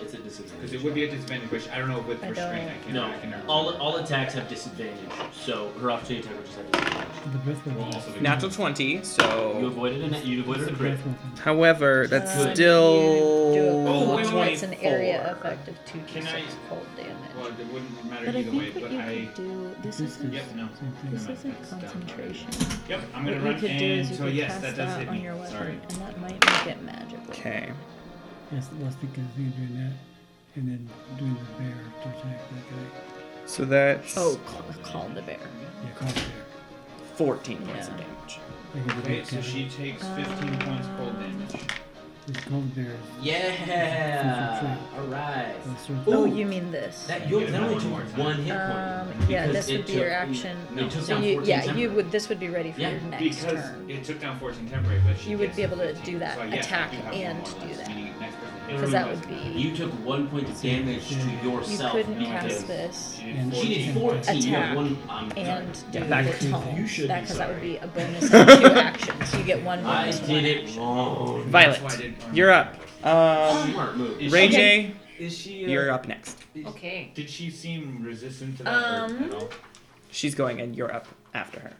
It's a disadvantage. Because it would be a disadvantage, which I don't know with I restraint. don't- I can. No, I can all attacks have disadvantage, so her opportunity attack would just have disadvantage. The breath will weapon. also be Natural 20, You so. avoided a crit. Breath weapon. However, that's Good. still. You do a Oh, cold, wait, wait, it's an area 24. effect of 2d6 Can I- cold damage. Well, it wouldn't matter But I either think way. what But you I. could do, this This isn't, Yep. No. Same thing. this Never mind, isn't that's down concentration. Yep. I'm What gonna you run, could do is and you so could yes, cast that does that hit on me. your weapon, Sorry. and that might make it magical. Okay. Yes, I was thinking of doing that, and then doing the bear to attack that guy. So that's Oh, call the bear. Yeah, call the bear. 14 points of Yeah. damage. I can do Okay, that so counter. she takes 15 points cold damage. This call the bear. Yeah. All right. Oh, Ooh. you mean this? That You you get that it only one took more time. one hit point. Yeah, because this would it be your took- action. It took So down you, 14 yeah, temporary. you would. This would be ready for Yeah, your next Because turn. it took down 14 temporary, but she You would gets be able to 15. do that So, yes, I attack do have one and more do left, that. meaning next person Because that would be. You took 1 point of damage to You yourself. couldn't because cast this She did And 14. She did 14. You have Attack one. and do back the to tone. you should that be because that would sorry. be a bonus of 2 actions. You get one I bonus. did one it action. wrong. Violet, That's why I did- you're up. Smart move. Is Ray she- J, Is she? you're up next. Okay. Did she seem resistant to that or at all? She's going and you're up after her.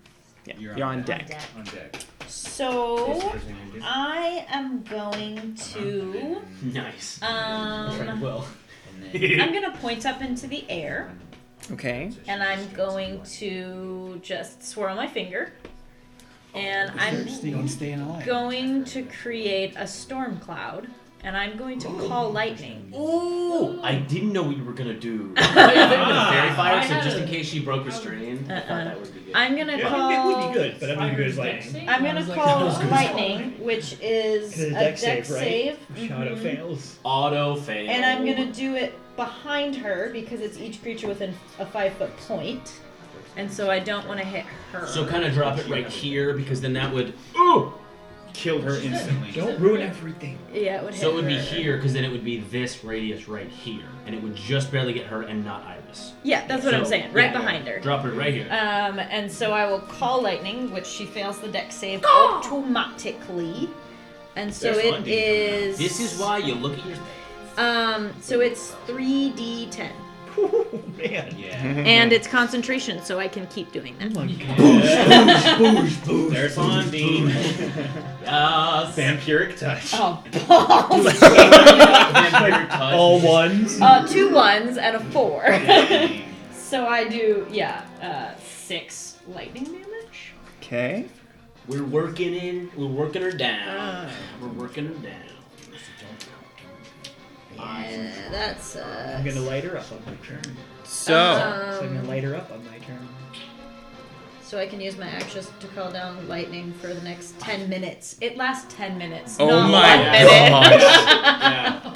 Yeah, you're on deck. On deck. So I am going to Nice. Well, I'm gonna point up into the air Okay. and I'm going to just swirl my finger and I'm Staying alive. going to create a storm cloud and I'm going to call lightning. Oh, I didn't know what you were gonna do. I thought you were gonna fairy fire, so just in case she broke restraint, I thought that would be good. I'm gonna Yeah, call. it would be good, but I'm not good as lightning. I'm gonna call lightning, which is It's a a deck dex save, right? save. Shadow Mhm. fails. Auto fail. And I'm gonna do it behind her because it's each creature within a 5-foot point, and so I don't want to hit her. So kind of drop it right here because then that would. Ooh. Kill her instantly. Don't ruin everything. Yeah, it would hit So it would be her. here because then it would be this radius right here, and it would just barely get her and not Iris. Yeah, that's what I'm So, saying. Right yeah. behind her. Drop it right here. And so I will call lightning, which she fails the deck save automatically. And so There's it lightning is. This is why you look at your. So it's 3d10, Oh man. Yeah. and it's concentration, so I can keep doing that. Oh my god. There's Ondine. Yes. Vampiric touch. Oh, balls! Vampire touch. All ones. 2 1s and a 4. Dang. So I do, 6 lightning damage. Okay. We're working her down. We're working her down. Yeah, that's I'm gonna light her up on my turn. So, So I'm gonna light her up on my turn. So I can use my actions to call down lightning for the next 10 minutes. It lasts 10 minutes. Oh not my 1 minute. Yeah.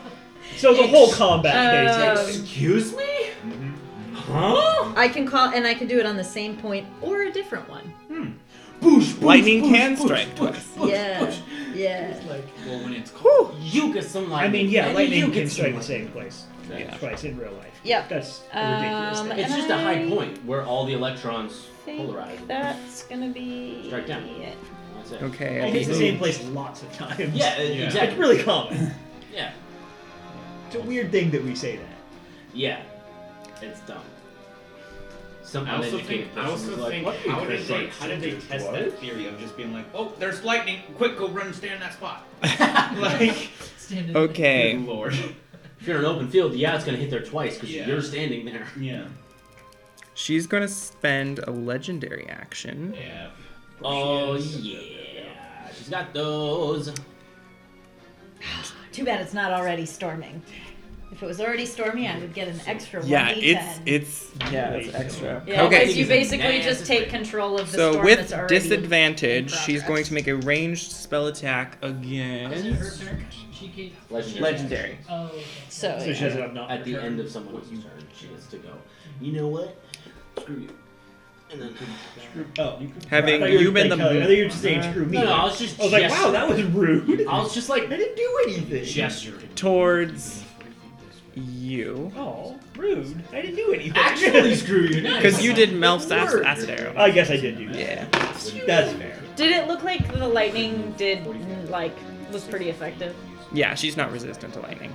So the whole combat phase. Excuse me? Mhm. Huh? I can call, and I can do it on the same point or a different one. Boosh, lightning can strike twice. Yeah, yeah. Like, Well, when it's cold. You get some I lightning. mean, yeah, and lightning you can get some strike the lightning. same place Yeah. twice in real life. Yeah. That's a ridiculous thing. It's And just a high I point where all the electrons think polarize. that's gonna be Strike down. it. That's it. Okay. It I hits the believe- same place lots of times. Yeah, Yeah. It's exactly. really common. Yeah. It's a weird thing that we say that. Yeah. It's dumb. Some I also uneducated think, person was like, "What are you how did they Christ, test what?" that theory of just being like, oh, there's lightning, quick, go run and stand in that spot. Like, Stand in Okay. good lord. If you're in an open field, yeah, it's gonna hit there twice because Yeah. you're standing there. Yeah. She's gonna spend a legendary action. Yeah. Oh She is. yeah, she's got those. Too bad it's not already storming. If it was already stormy, I would get an extra Yeah, 1d10. it's extra. Yeah, Okay. because you basically Nasty just take thing. control of the So storm with that's already disadvantage, in she's going progress. to make a ranged spell attack Is it again. her turn? She can. Legendary. Oh, okay. So, So she has it up not At the return. end of someone else's turn, she gets to go. You know what? Screw you. And then. Oh, Having I thought you were been like, the- I thought you were just saying screw me. No, I was just. I was like, gesturing. wow, that was rude. I was just like, I didn't do anything. gesturing. Towards you. Oh, rude. I didn't do anything. Actually, screw you. Nice. Because you did Melf's Word. acid arrow. I guess I did do that. Yeah. That's fair. did it look like the lightning was pretty effective? Yeah, she's not resistant to lightning.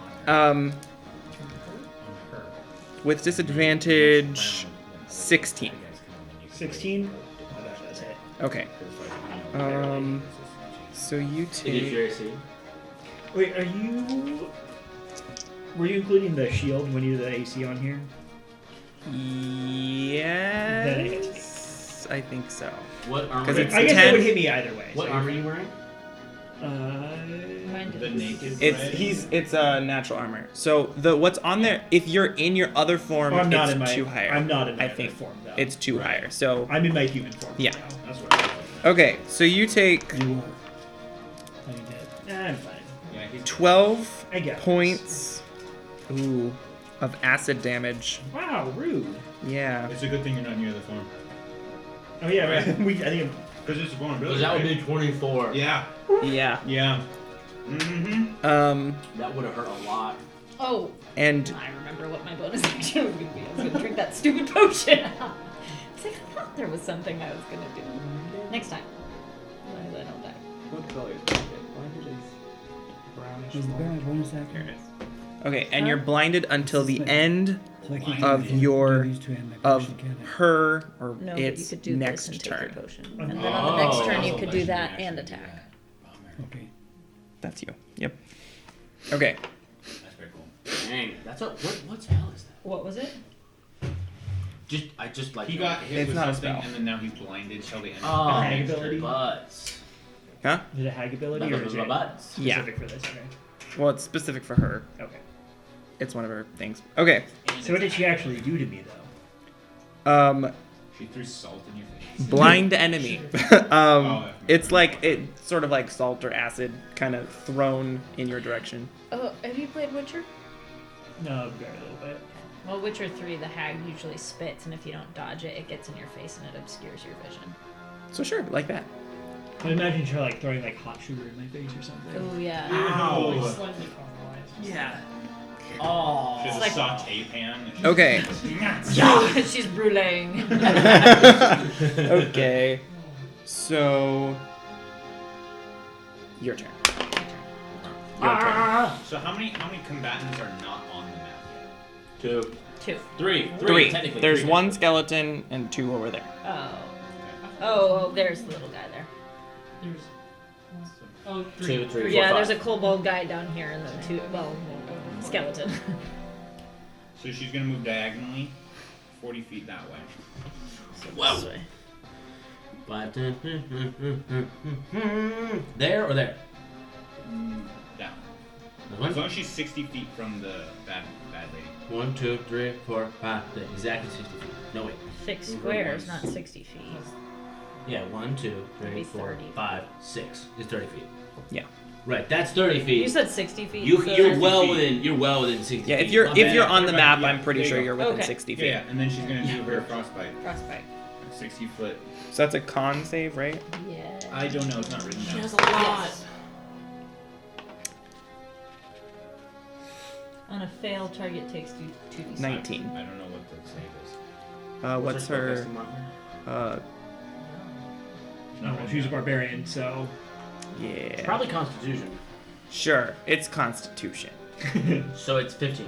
With disadvantage, 16. 16? Oh, that does hit. Okay. So you It is take. your AC. Wait, were you including the shield when you did the AC on here? Yes. I think so. What armor? 'Cause it's I guess 10. that would hit me either way. What so- armor are you wearing? Mine The did. naked. It's natural armor. So what's on there, if you're in your other form, Oh, I'm not it's in my. too higher. I'm not in my I other think form though. it's too higher. So I'm in my human form. Yeah. Now. That's what I'm okay, so you take You are. How you dead? I'm fine. Yeah, he's 12 I got this. points. Ooh, of acid damage. Wow, rude. Yeah. It's a good thing you're not near the phone. Oh yeah, right. I think. Because it's a vulnerability. Because that would right? be 24. Yeah. Yeah. Yeah. Mm-hmm. That would have hurt a lot. Oh, And I remember what my bonus action was going to be. I was going to drink that stupid potion. It's like, I thought there was something I was going to do. Next time. As long as I don't die. what color is it? Blinded is brownish. Is the barrel bonus Here action? it is. Okay, and you're blinded until the Suspect. end So I can't of do your these two and my of potion, can I? her or No, but you its could do next this and take your turn. potion. And then on the next turn, you Oh, could do that legendary and action, attack. Okay. That's you. Yep. Okay. That's pretty cool. Dang, that's a what hell is that? What was it? I just like He got hit It's with not a something, spell. and then now he's blinded till the end. Oh, of the hag next ability? turn. butts. Huh? Is it a hag ability or is it Butts. Yeah. specific for this? Okay. Well, it's specific for her. Okay. It's one of her things. Okay. So what did she actually do to me though? She threw salt in your face. Blind enemy. Oh, It's like sort of like salt or acid kind of thrown in your direction. Oh, have you played Witcher? No, very little bit. Well, Witcher 3, the hag usually spits, and if you don't dodge it, it gets in your face and it obscures your vision. So sure, like that. I imagine her like throwing like hot sugar in my face or something. Oh, yeah. Ow. Like slightly caramelized. Yeah. Oh. She has It's a saute pan. Okay. She's bruleeing. Okay. So your turn. Your turn. So how many combatants are not on the map yet? 2, 2. 3, Three. Technically, There's three. one skeleton and 2 over there. Oh. Oh, there's the little guy there. There's. Oh, 2, 3, 4, Yeah, 5. there's a kobold guy down here and then 2. Well, skeleton. So she's gonna move diagonally 40 feet that way. Whoa. 5, 10. There or there? Down. This As one? long as she's 60 feet from the bad lady. 1, 2, 3, 4, 5. Exactly 60 feet. No wait. 6 Over squares, once. not 60 feet. Yeah, 1, 2, 3, Maybe 4, 30. 5, 6 is 30 feet. Yeah. Right, that's 30 feet. You said 60 feet. You, so you're that's- well feet. within. You're well within 60 Yeah, feet. if you're My if bad. you're on the map, Yeah, I'm pretty there you sure go. you're within Okay. 60 feet. Yeah, and then she's gonna do her frostbite. Frostbite. 60 foot. So that's a con save, right? Yeah. I don't know, it's not written She down. has a lot. Yes. On a fail, target takes 2d6. 19. I don't know what the save is. What's her? No, she's a barbarian, so Yeah. Probably Constitution. Sure. It's Constitution. So it's 15.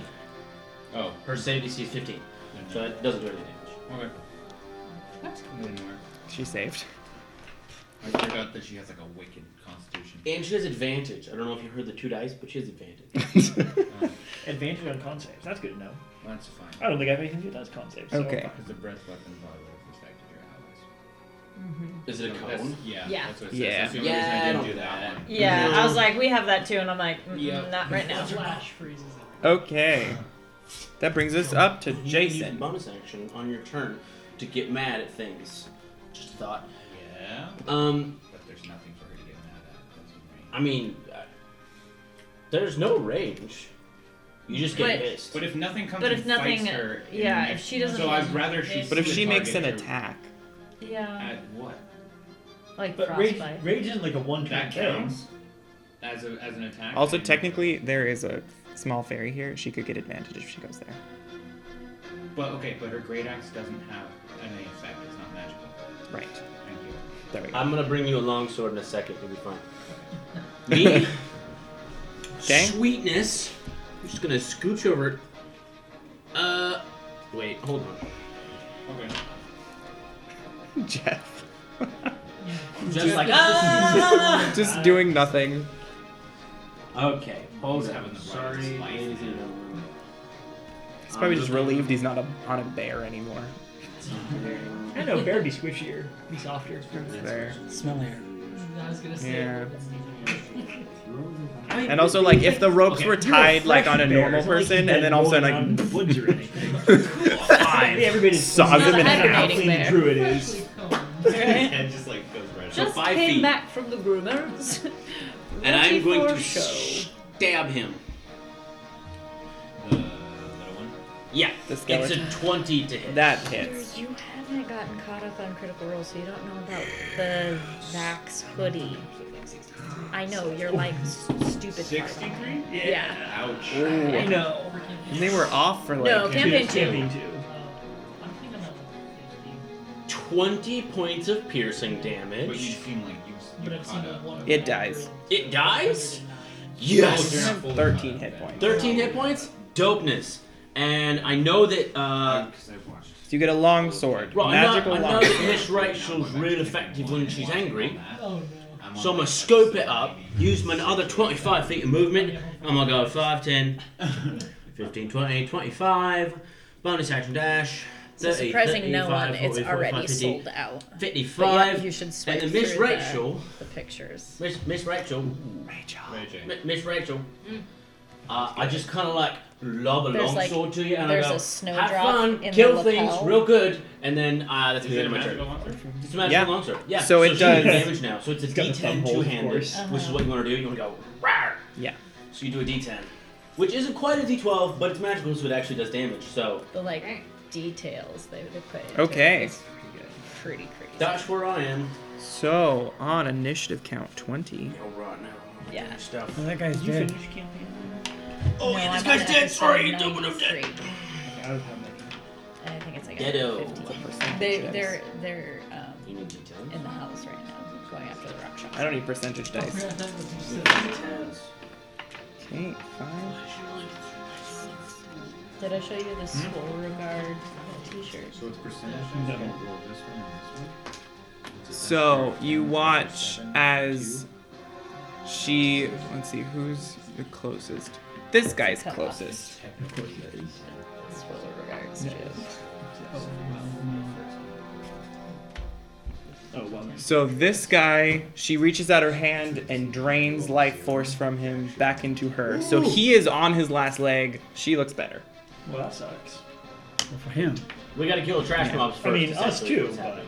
Oh, Her save DC is 15. So it doesn't do any damage. okay. It didn't work. She saved. I forgot that she has like a wicked constitution. And she has advantage. I don't know if you heard the 2 dice, but she has advantage. Advantage on con saves. That's good to know. That's fine. I don't think I have anything that does con saves. So Okay. Because the breath weapon probably would have affected your allies. Is it a So cone? that's- Yeah. Yeah. That's what it says. Yeah. That's the only Yeah, reason I I didn't don't do do that that. one. Yeah, No. I was like, we have that too, and I'm like, Yep. not right now. Flash freezes everything. Okay. That brings us up to You use Jason. bonus action on your turn to get mad at things. Just a thought. Yeah. But there's nothing for her to get mad at. That's what I mean, there's no range. You just get But- pissed. But if nothing comes But and if nothing- fights her, in yeah, the if next- she doesn't So I'd get rather she. hit- But if see she the makes an target to- attack, Yeah, At what? like But rage frostbite. isn't like a one-turn That thing. counts as an attack. also then- technically there is a small fairy here. She could get advantage if she goes there. But okay, but her great axe doesn't have any effect. It's not magical. Right. Thank you. There we go. I'm gonna bring you a longsword in a second. You'll be fine. Me? Okay. Sweetness. I'm just gonna scooch over it. Wait, hold on. Okay. Jeff. Just like, Just doing nothing. Okay, hold He's on. having the Sorry, brightest light. ladies and gentlemen. He's probably just relieved he's not on a bear anymore. I know, bear would be squishier, be softer. There. Smellier. I was gonna say. Yeah. I mean, And also, like, if the ropes okay, were you're a tied, like, fresh on a bear. normal It's not like person, you've and been then all of a rolling around sudden, in the woods or anything. Five. Everybody Saws him in how half. clean the druid is. Actually, And just like goes right. Just 5 came feet. back from the groomers. And Ready I'm going for to show. stab him. The little one. Yeah, The it's skeleton. a 20 to hit. That hits. You haven't gotten caught up on Critical Role, so you don't know about the Vax hoodie. I know, you're like stupid. 63? Yeah. Ouch. I know. And they were off for like. No, campaign two. Campaign 2. I'm thinking of 50. 20 points of piercing But damage. you've seen like But you I've seen caught the up. one. It dies. It dies? 109. Yes! you're not fully 13 caught hit up, points. 13 hit points? Dopeness. And I know that, Because I've watched. So you get a long sword. well, Magical I know long that sword. Miss Rachel's really effective when she's angry. Oh no. So I'm gonna scope it up, use my other 25 feet of movement. I'm gonna go 5, 10, 15, 20, 25. Bonus action dash. So 30, surprising no 35, one, it's 40, already 45, 50, sold out. 55. But yeah, you should swipe and then Miss through Rachel, the pictures. Miss Rachel, Miss Rachel, I just kind of like lob a There's long like- sword to you, and there's I go, a snowdrop have fun, in kill the things lapel. real good, and then that's Is the it end a of my magical turn. monster? It's a magical Yeah. longsword. Yeah. So it she does does- damage now. So it's a got the D10 thumb hole, of two-handed, course. which is what you want to do. You want to go, rawr. Yeah. So you do a D10, which isn't quite a D12, but it's magical, so it actually does damage. So The like details they put into Okay. it is pretty crazy. that's where I am. So on initiative count 20. All right now. Yeah. Stuff. Well, that guy's Did you dead. finish campaign? Oh, No, yeah, this I'm guy's on dead. episode Sorry, don't want him dead. 93. Okay, I was how many? I think it's like Deado. 50. They're You need D10s? in the house right now, going after the rock shop. I don't need percentage I dice. forgot that was you said. D10s. Okay, 5. Did I show you the Swolregard t-shirt? So it's percentage. No. You can't roll this one and this one. So you watch as she. Let's see, who's the closest? This guy's Cut off. closest. Swolregard's No. joke. Oh, well. So this guy, she reaches out her hand and drains life force from him back into her. So he is on his last leg. She looks better. Well, that sucks. Well, for him, We gotta kill the trash mobs first. I mean, us essentially, too, what's but happening.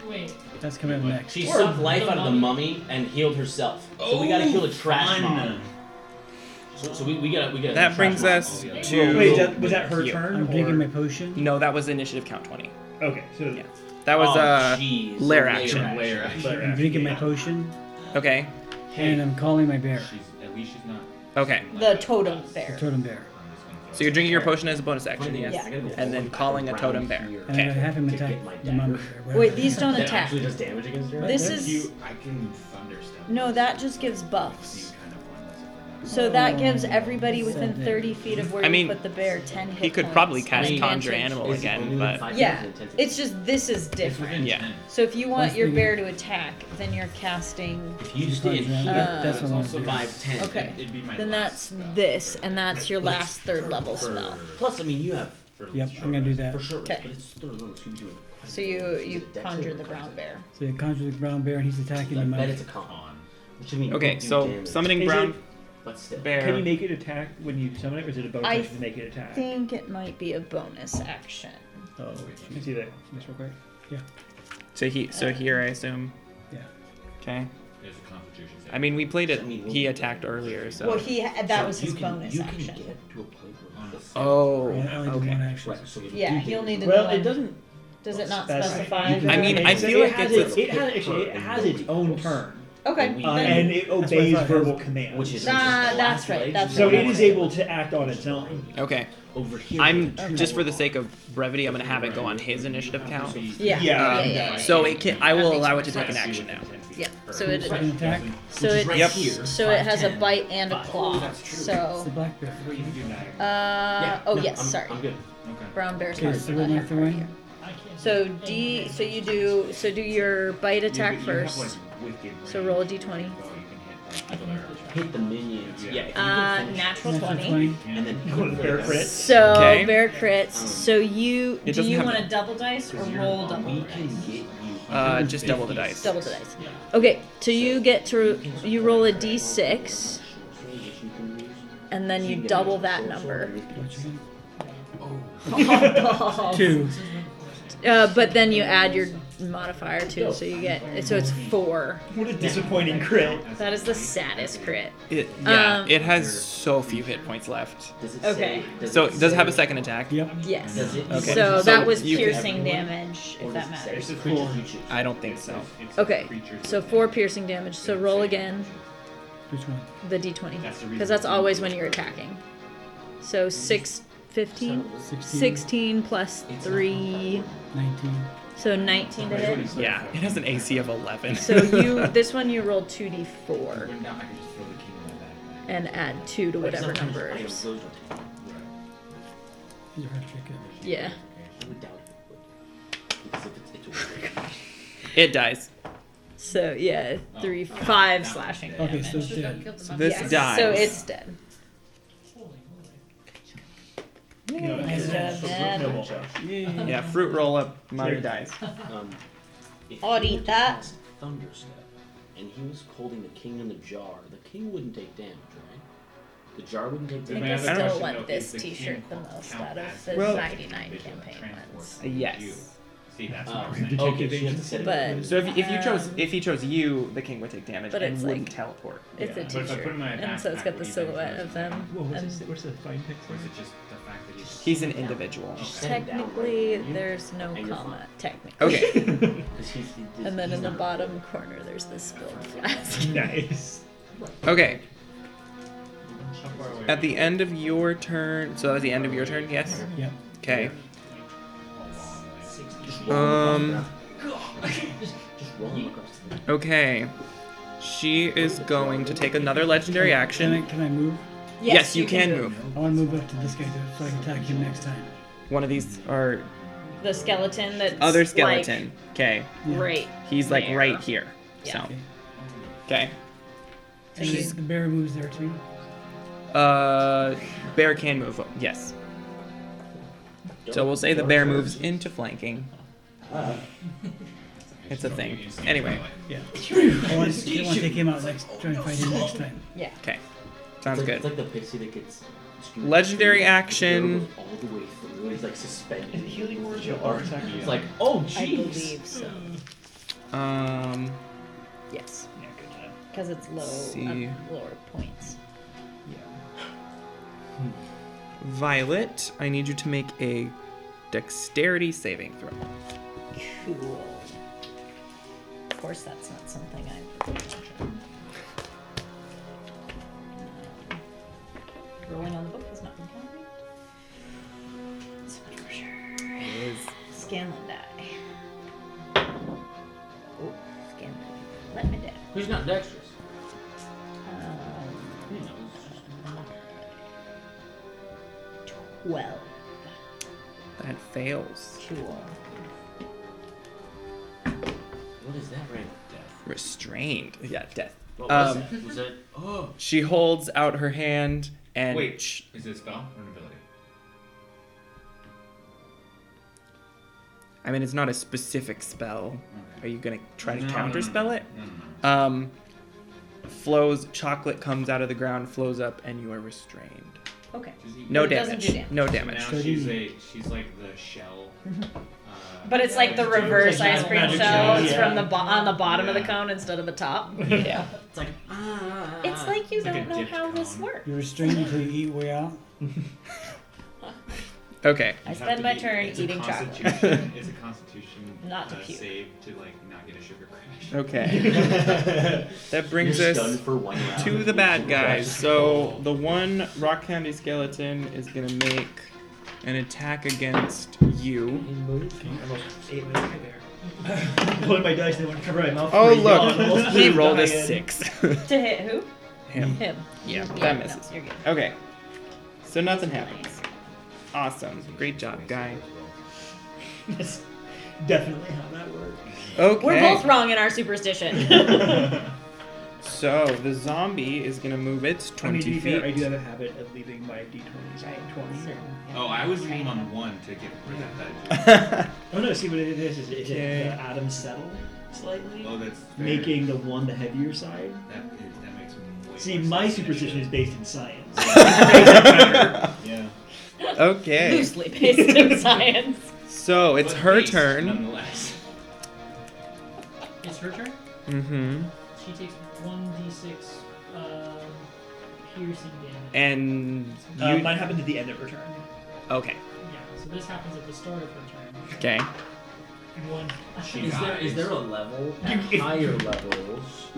Wait. that's coming up next. She Or sucked life the out of the mummy and healed herself. So we gotta kill the trash mob. So we gotta That trash brings mob. us Wait, to. was that her you. turn? I'm or- drinking my potion. No, that was initiative count 20. Okay, so Yeah. That was jeez. lair Lair action. Layer. I'm drinking my potion, Okay. and I'm calling my bear, She's at least she's not. Okay. The totem bear. the totem bear, So you're drinking your potion as a bonus action, yes. Yeah. And then calling a totem bear. and I'm Okay. gonna have him To attack get my the mummy dagger. bear. Wait, these don't That attack. actually does damage against her? This That's is You, I can thunder stuff. no, that just gives Seem buffs. kind of pointless if So that gives everybody within Seven. 30 feet of where I you mean, put the bear 10 hit He could points probably and cast advantage. Conjure Animal Is it only again, within but 5 feet Yeah, or within 10 feet? it's just this is different. yeah. So if you want Plus your the- bear to attack, then you're casting. If you stand here, That's what I want to do. 5, 10. Okay, It'd be my then last that's spell. this, and that's your last third level spell. Plus, I mean, you have Yep, I'm gonna do that. for sure, Okay. but it's third level, so you do it. So you conjure the brown bear. So you conjure the brown bear and he's attacking I the bet mouse. it's a con. Which I mean, Okay, you do so damage, summoning Is brown it- but still. bear. Can you make it attack when you summon it, or is it a bonus I action to make it attack? I think it might be a bonus action. Oh, let me see that. This real quick. So here I assume. Yeah. Okay. There's a Constitution save. I mean, we played it. I mean, He attacked earlier, so. Well, that was So his you can, bonus you action. Can get to a point where it's Oh. Yeah, I only do Okay. one action. Right, so you Yeah, do he'll damage. need to Well, know. it doesn't Does it not specify. specify? You can- I mean, I So feel like has it's it has actually it has its own turn, Okay. And then- and it what I obeys thought. verbal commands. Which is That's right, that's so right. it is able to act on its own. Okay. over here. I'm just for the sake of brevity, I'm gonna have it go on his initiative count. Yeah. Yeah. So it can. I will That allow it makes to take an sense. action now. Yeah. So it Second attack. so Which is it right Yep. here. so it has a 5, 10, bite and a 5. claw. It's the So black bear. Yeah, oh no, yes, I'm, sorry. I'm good. Brown bear's Okay, hard so to what am I not throwing? here. I can't. So do your bite attack first. So roll a d20. Hit the minions. Yeah. If you can finish, Natural Natural 20. and then Go to the bear crit. So Okay. bear crits. So It do doesn't you have- want to double dice or roll double we dice? can get you. Just double the dice. Double the dice. Okay, so you roll a d6 and then you double that number. Oh, 2. but then you add your modifier too, so it's 4. What a disappointing crit. That is the saddest crit. Yeah. It has so few hit points left. Okay. So does it have a second attack? Yep. Yes. Does it? Okay. So So that was you can- piercing damage, if that matters. I don't think so. Okay, so 4 piercing damage. So roll again Which one? the d20, because that's always when you're attacking. So 15? 16 plus 3, 19. so 19 to hit. Yeah. It has an AC of 11. So this one you roll 2d4 and add 2 to whatever number it is. These are hard to check out. Yeah. I would doubt it, but because if it's a weird. It dies. So yeah, 5 slashing damage. Okay, so it's dead. So this Yes, dies. So it's dead. Nice job, Dad. Yeah. Fruit roll up. Marty dies. If I'll he eat that. cast Thunderstep, and he was holding the king in the jar. The king wouldn't take damage, right? The jar wouldn't take I think damage. I I don't still know want if this the t-shirt king the will most count out of as the Well- 99 campaign ones. Yes. See, that's Oh, what I'm saying. okay, so you have to set it But- up. So if he chose you, the king would take damage But and it's wouldn't like- teleport. It's a But if I t-shirt, put it in my and so it's got backpack, the what do you think silhouette is of them. What's And the fine Or text? is it just the fact that He's an individual. Just set it down, technically, right? there's no And you're comma. fine. Technically. Okay. 'Cause And then he's in the not- bottom corner, there's this spilled flask. Nice. Okay. how far away At the end of your turn. So that was the end of your turn. Yes. Yep. Okay. Just roll him across Um. the- just roll him across the Okay. She is going to take another legendary action. Can I move? Yes, you can move. I want to move up to this guy so I can attack him next time. One of these are The skeleton that's other skeleton. Okay. Like, right. He's like there. right here. Yeah. So. Okay. Okay. And the bear moves there too. Bear can move. Yes. So we'll say the bear moves into flanking. It's a thing. Anyway. Yeah. I want to take him out next. Try and fight him next time. Yeah. Okay. Sounds It's good. like the pixie that gets. screwed. Legendary The bear action. goes all the way through. He's like suspended. Is healing word your art attack? It's like, oh I jeez. believe so. Yes. Yeah, good job. Because it's See. lower points. Violet, I need you to make a dexterity saving throw. Cool. Of course, that's not something I would mention. Rolling on the book has not been counted. So much for sure. Scanlan die. Oh, Scanlan. Let me down. Who's not dexterous? Um, fails. Cool. What is that rank? Restrained. Yeah, death. What was that? Was that? Oh. She holds out her hand and Wait, is it a spell or an ability? I mean, it's not a specific spell. Okay. Are you gonna try to No, counterspell no. it? No. Flows. Chocolate comes out of the ground, flows up, and you are restrained. Okay. No But it doesn't damage. do damage. No So damage. now she's like the shell. But it's like the reverse like ice cream magic shell. shell, It's yeah. from the on the bottom of the Yeah. cone instead of the top. Yeah. It's like It's like you It's like don't a know dipped how this cone. works. You're restrained until you eat way out. Okay. I spend my turn eating chocolate. It's a constitution Not to puke. save to like not get a sugar crash. Okay. That brings You're us stunned for 1 round. to the bad guys. So the one rock candy skeleton is gonna make an attack against you. Pulling my dice, they want to cover my mouth. Oh pretty look, well, almost he rolled a dying. 6. To hit who? Him. Him. Yeah, Yeah, that no, misses. you're good. Okay. So nothing happens. Awesome. Great job, guy. That's definitely how that works. Okay. We're both wrong in our superstition. So the zombie is gonna move its I 20 mean, to be feet. fair, I do have a habit of leaving my d20s on 20. Oh, I was leaning on 1 to get rid of that. Oh no, see what it is Okay. the atoms settle slightly, Oh, that's fair. making the one the heavier side. that makes way See, more my sense than it superstition is should. based in science. Yeah. Okay. Loosely based in science. So it's But her based, turn. Nonetheless. It's her turn. Mm-hmm. She takes 1d6 piercing damage. And you. Mine happened at the end of her turn. Okay. Yeah, so this happens at the start of her turn. Okay. One. Is there a level at higher levels?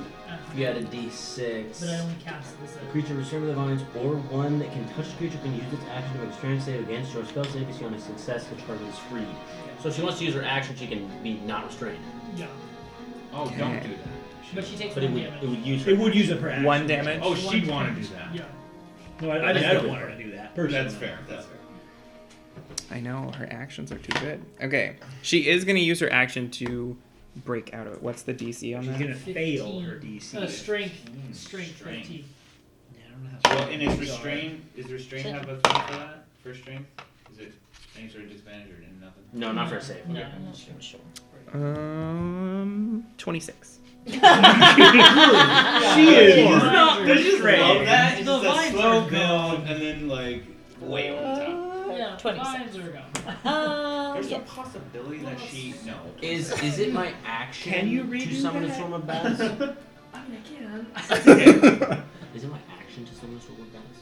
You had a D6. But I only cast this A at creature restrained with the vines or one that can touch the creature can use its action to make a strength save against your spell save if on a success the target is freed. So if she wants to use her action, she can be not restrained. Yeah. Oh, Okay. don't do that. But she takes But it 1 would, damage. it would use her. It would use it per action. 1 damage. Oh, she'd want to do that. Yeah. No, I mean, I don't want her to do that. Personally. That's fair. That's fair. I know her actions are too good. Okay. She is gonna use her action to break out of it. What's the DC on She's that? gonna fail her DC. Strength Strength. 15. Yeah, I don't know how Well, and is strong restrain? Is restrain have a thing for that? For strength? Is it any sort of disadvantage or nothing? No, not for a save. No. I'm not sure. 26. She is not I just restrained. love that. It's The just a vines slow are build and then like way over the top. Yeah, 26. vines are gone. There's Yeah. a possibility that she no. Is it my action Can you to redo summon a that? swarm of bats? I mean, I can. Is it my action to summon a swarm of bats?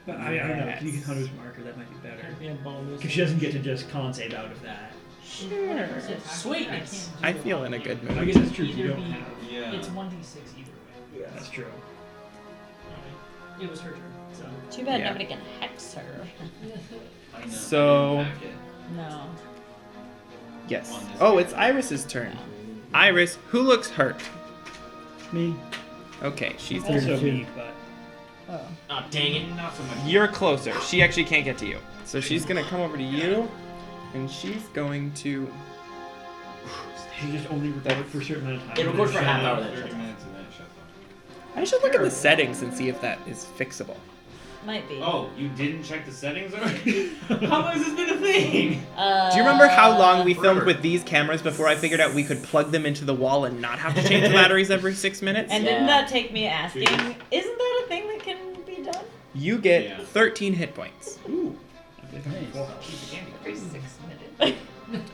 But I mean, I don't know. Can you get Hunter's Marker? That might be better. That'd be a bonus. Because she doesn't get to just con save out of that. Sweetness. I feel in a good I mood. guess that's true. You Either don't be- have. Yeah. It's 1d6 either way. Yeah, that's true. Alright. It was her turn, so. Too bad Yeah. nobody can hex her. I know. So- I didn't pack it. No. Yes. On this Oh, guy. it's Iris's turn. Iris, who looks hurt? Me. Okay, she's the Also me, but Oh. Oh, dang it. Not so much. You're closer. She actually can't get to you. So she's gonna come over to you, and she's going to. she just only records for a certain amount of time. It records for a half hour then. 30 minutes and then it shuts off. I should look at the settings and see if that is fixable. Might be. Oh, you didn't check the settings already? How long has this been a thing? Do you remember how long we filmed forever. with these cameras before I figured out we could plug them into the wall and not have to change the batteries every 6 minutes? And Yeah. didn't that take me asking? Isn't that a thing that can be done? You get Yeah. 13 hit points. Ooh. Keep the candy. For 6 minutes.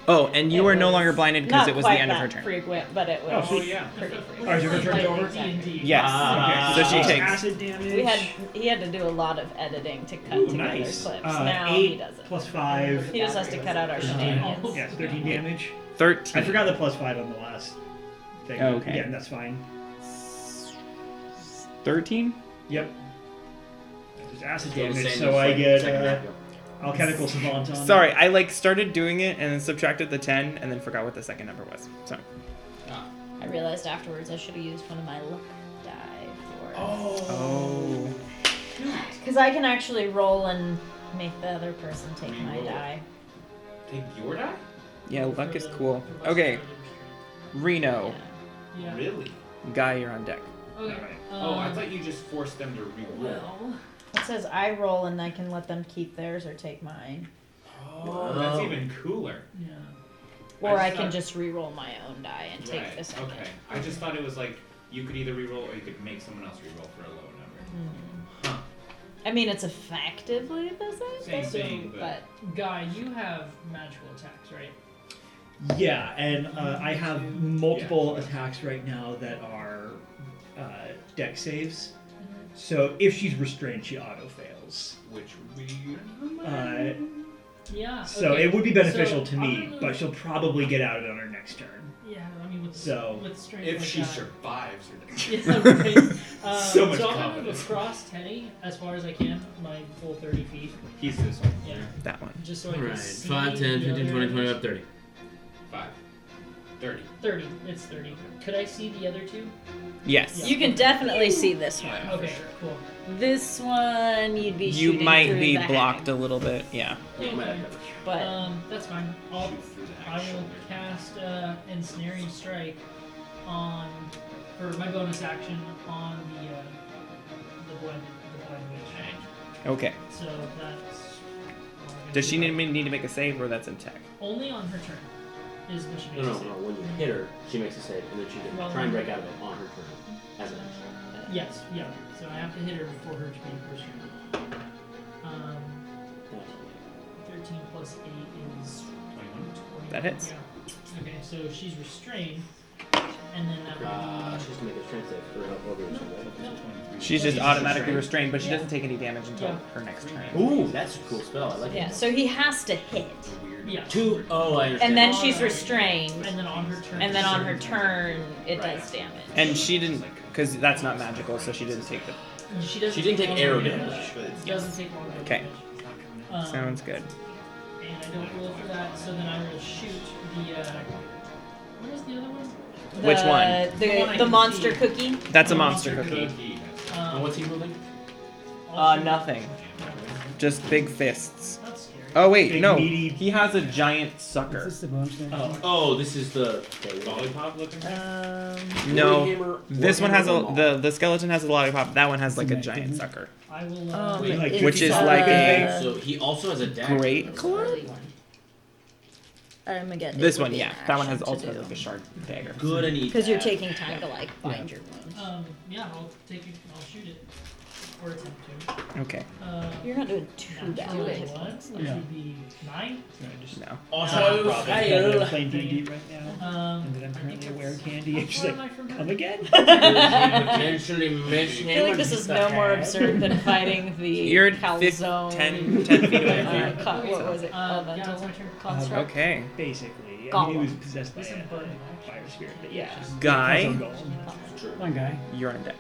Oh, and you It are no was longer blinded because Not it was the quite end of her that turn. frequent, but it was Oh, yeah. pretty frequent. Alright, so her turn's over? D&D. Yes. Ah. So she Takes takes. acid damage. He had to do a lot of editing to cut Ooh, together nice. clips. Now he 8 does it. plus 5. He just has to cut out our shenanigans. Yeah, 13 damage. 13. I forgot the plus 5 on the last thing. Oh, okay. Yeah, that's fine. 13? Yep. There's acid So the damage, same so as, I like, get second half, yeah. alchemical savant on. Sorry, I started doing it and then subtracted the 10 and then forgot what the second number was. So. I realized afterwards I should have used one of my luck die for. Oh. Because I can actually roll and make the other person take my Re-roll. die. Take your die? Yeah, luck For is the- cool. for busting Okay, out of restraint. Reno. Yeah. Really? Guy, you're on deck. Okay. Oh, I thought you just forced them to re-roll. Well, It says I roll and I can let them keep theirs or take mine. Oh, that's even cooler. yeah. Or I just can thought- just re-roll my own die and take Right, this. okay. I just thought it was like you could either re-roll or you could make someone else re-roll for a lower number. Huh. I mean, it's effectively the Same same thing, but Guy, you have magical attacks, right? Yeah, and I have multiple attacks right now that are deck saves. So if she's restrained, she auto fails. Which would be... Yeah. So okay. it would be beneficial So, to me, I'm gonna- but she'll probably get out of it on her next turn. Yeah, I mean with So, with strength If like she that. survives her... Yeah, right. So much so I'm gonna move confidence. across Teddy as far as I can, my full 30 feet. He's this one. Yeah. That one. Just so I can Alright, see 5, 10, the 15, 20, other- 25, 30. 5. 30. 30. It's 30. Could I see the other two? Yes. you can definitely see this one. Yeah, Okay, for sure. cool. This one you'd be You shooting might through be the blocked hag, a little bit. Yeah. Yeah, you might have cover. but That's fine. I'll, Shoot through the I actual will cast Ensnaring Strike on, for my bonus action, on the blind witch. Okay. So that's... Does she need to make a save, or that's in tech? Only on her turn is when she No, makes no, a no. save. When you hit her, she makes a save, and then she can Well, try and break out of it on her turn as an action. Yes, yeah. So I have to hit her before her to be restrained. 13 plus 8 is 20. That hits. Yeah. Okay, so she's restrained, and then that would She's gonna make a strength save for her over restraint, right? She's just She's automatically restrained. restrained, but she Yeah. doesn't take any damage until Yeah. her next turn. Ooh, that's a cool spell. I like yeah, it. so he has to hit, Weird. be. Yeah. Two. Oh, I understand. and then she's restrained, And then on her turn. and then on her turn it does damage. And she didn't, because that's not magical, so she didn't take the. She doesn't. She didn't take long arrow damage. damage. Doesn't take long Okay. damage. Sounds good. And I don't roll for that, so then I will shoot the. What was the other one? Which one? The one I The can monster see. cookie. That's a Oh, monster monster cookie. And what's he moving? I'll shoot- Nothing. Just big fists. That's scary. Oh wait, Big, no. meaty- He has a giant Is sucker. this the bonus thing? Oh, Oh, this is the Lollipop looking thing? No. Warhammer- This one has Warhammer the skeleton has a lollipop. That one has like a It's a giant magic, sucker. I will. Wait, like Which is like a So he also has a dagger. great club. I'm again. This one, yeah. That one has also has like a sharp dagger. Good and eat because you're that. taking time to like bind your wounds. Yeah, I'll take it. I'll shoot it. Or attempt to. Okay. You're not doing too bad. Natural with hit one. points. That Yeah. should be 9. No. Also, I'm playing D&D right now, and then I'm I currently think aware of that's- Candy. How And she's far like, am I from her? come again? potentially miss I feel like this is no more absurd than fighting the You're calzone. 10 feet away from her. What was it? Yeah, Elemental it's my turn. construct. Okay. Basically, I Golem. mean, he was possessed by This is a burning. fire spirit, but yeah. Guy, Puzzle golem. One guy. you're on deck.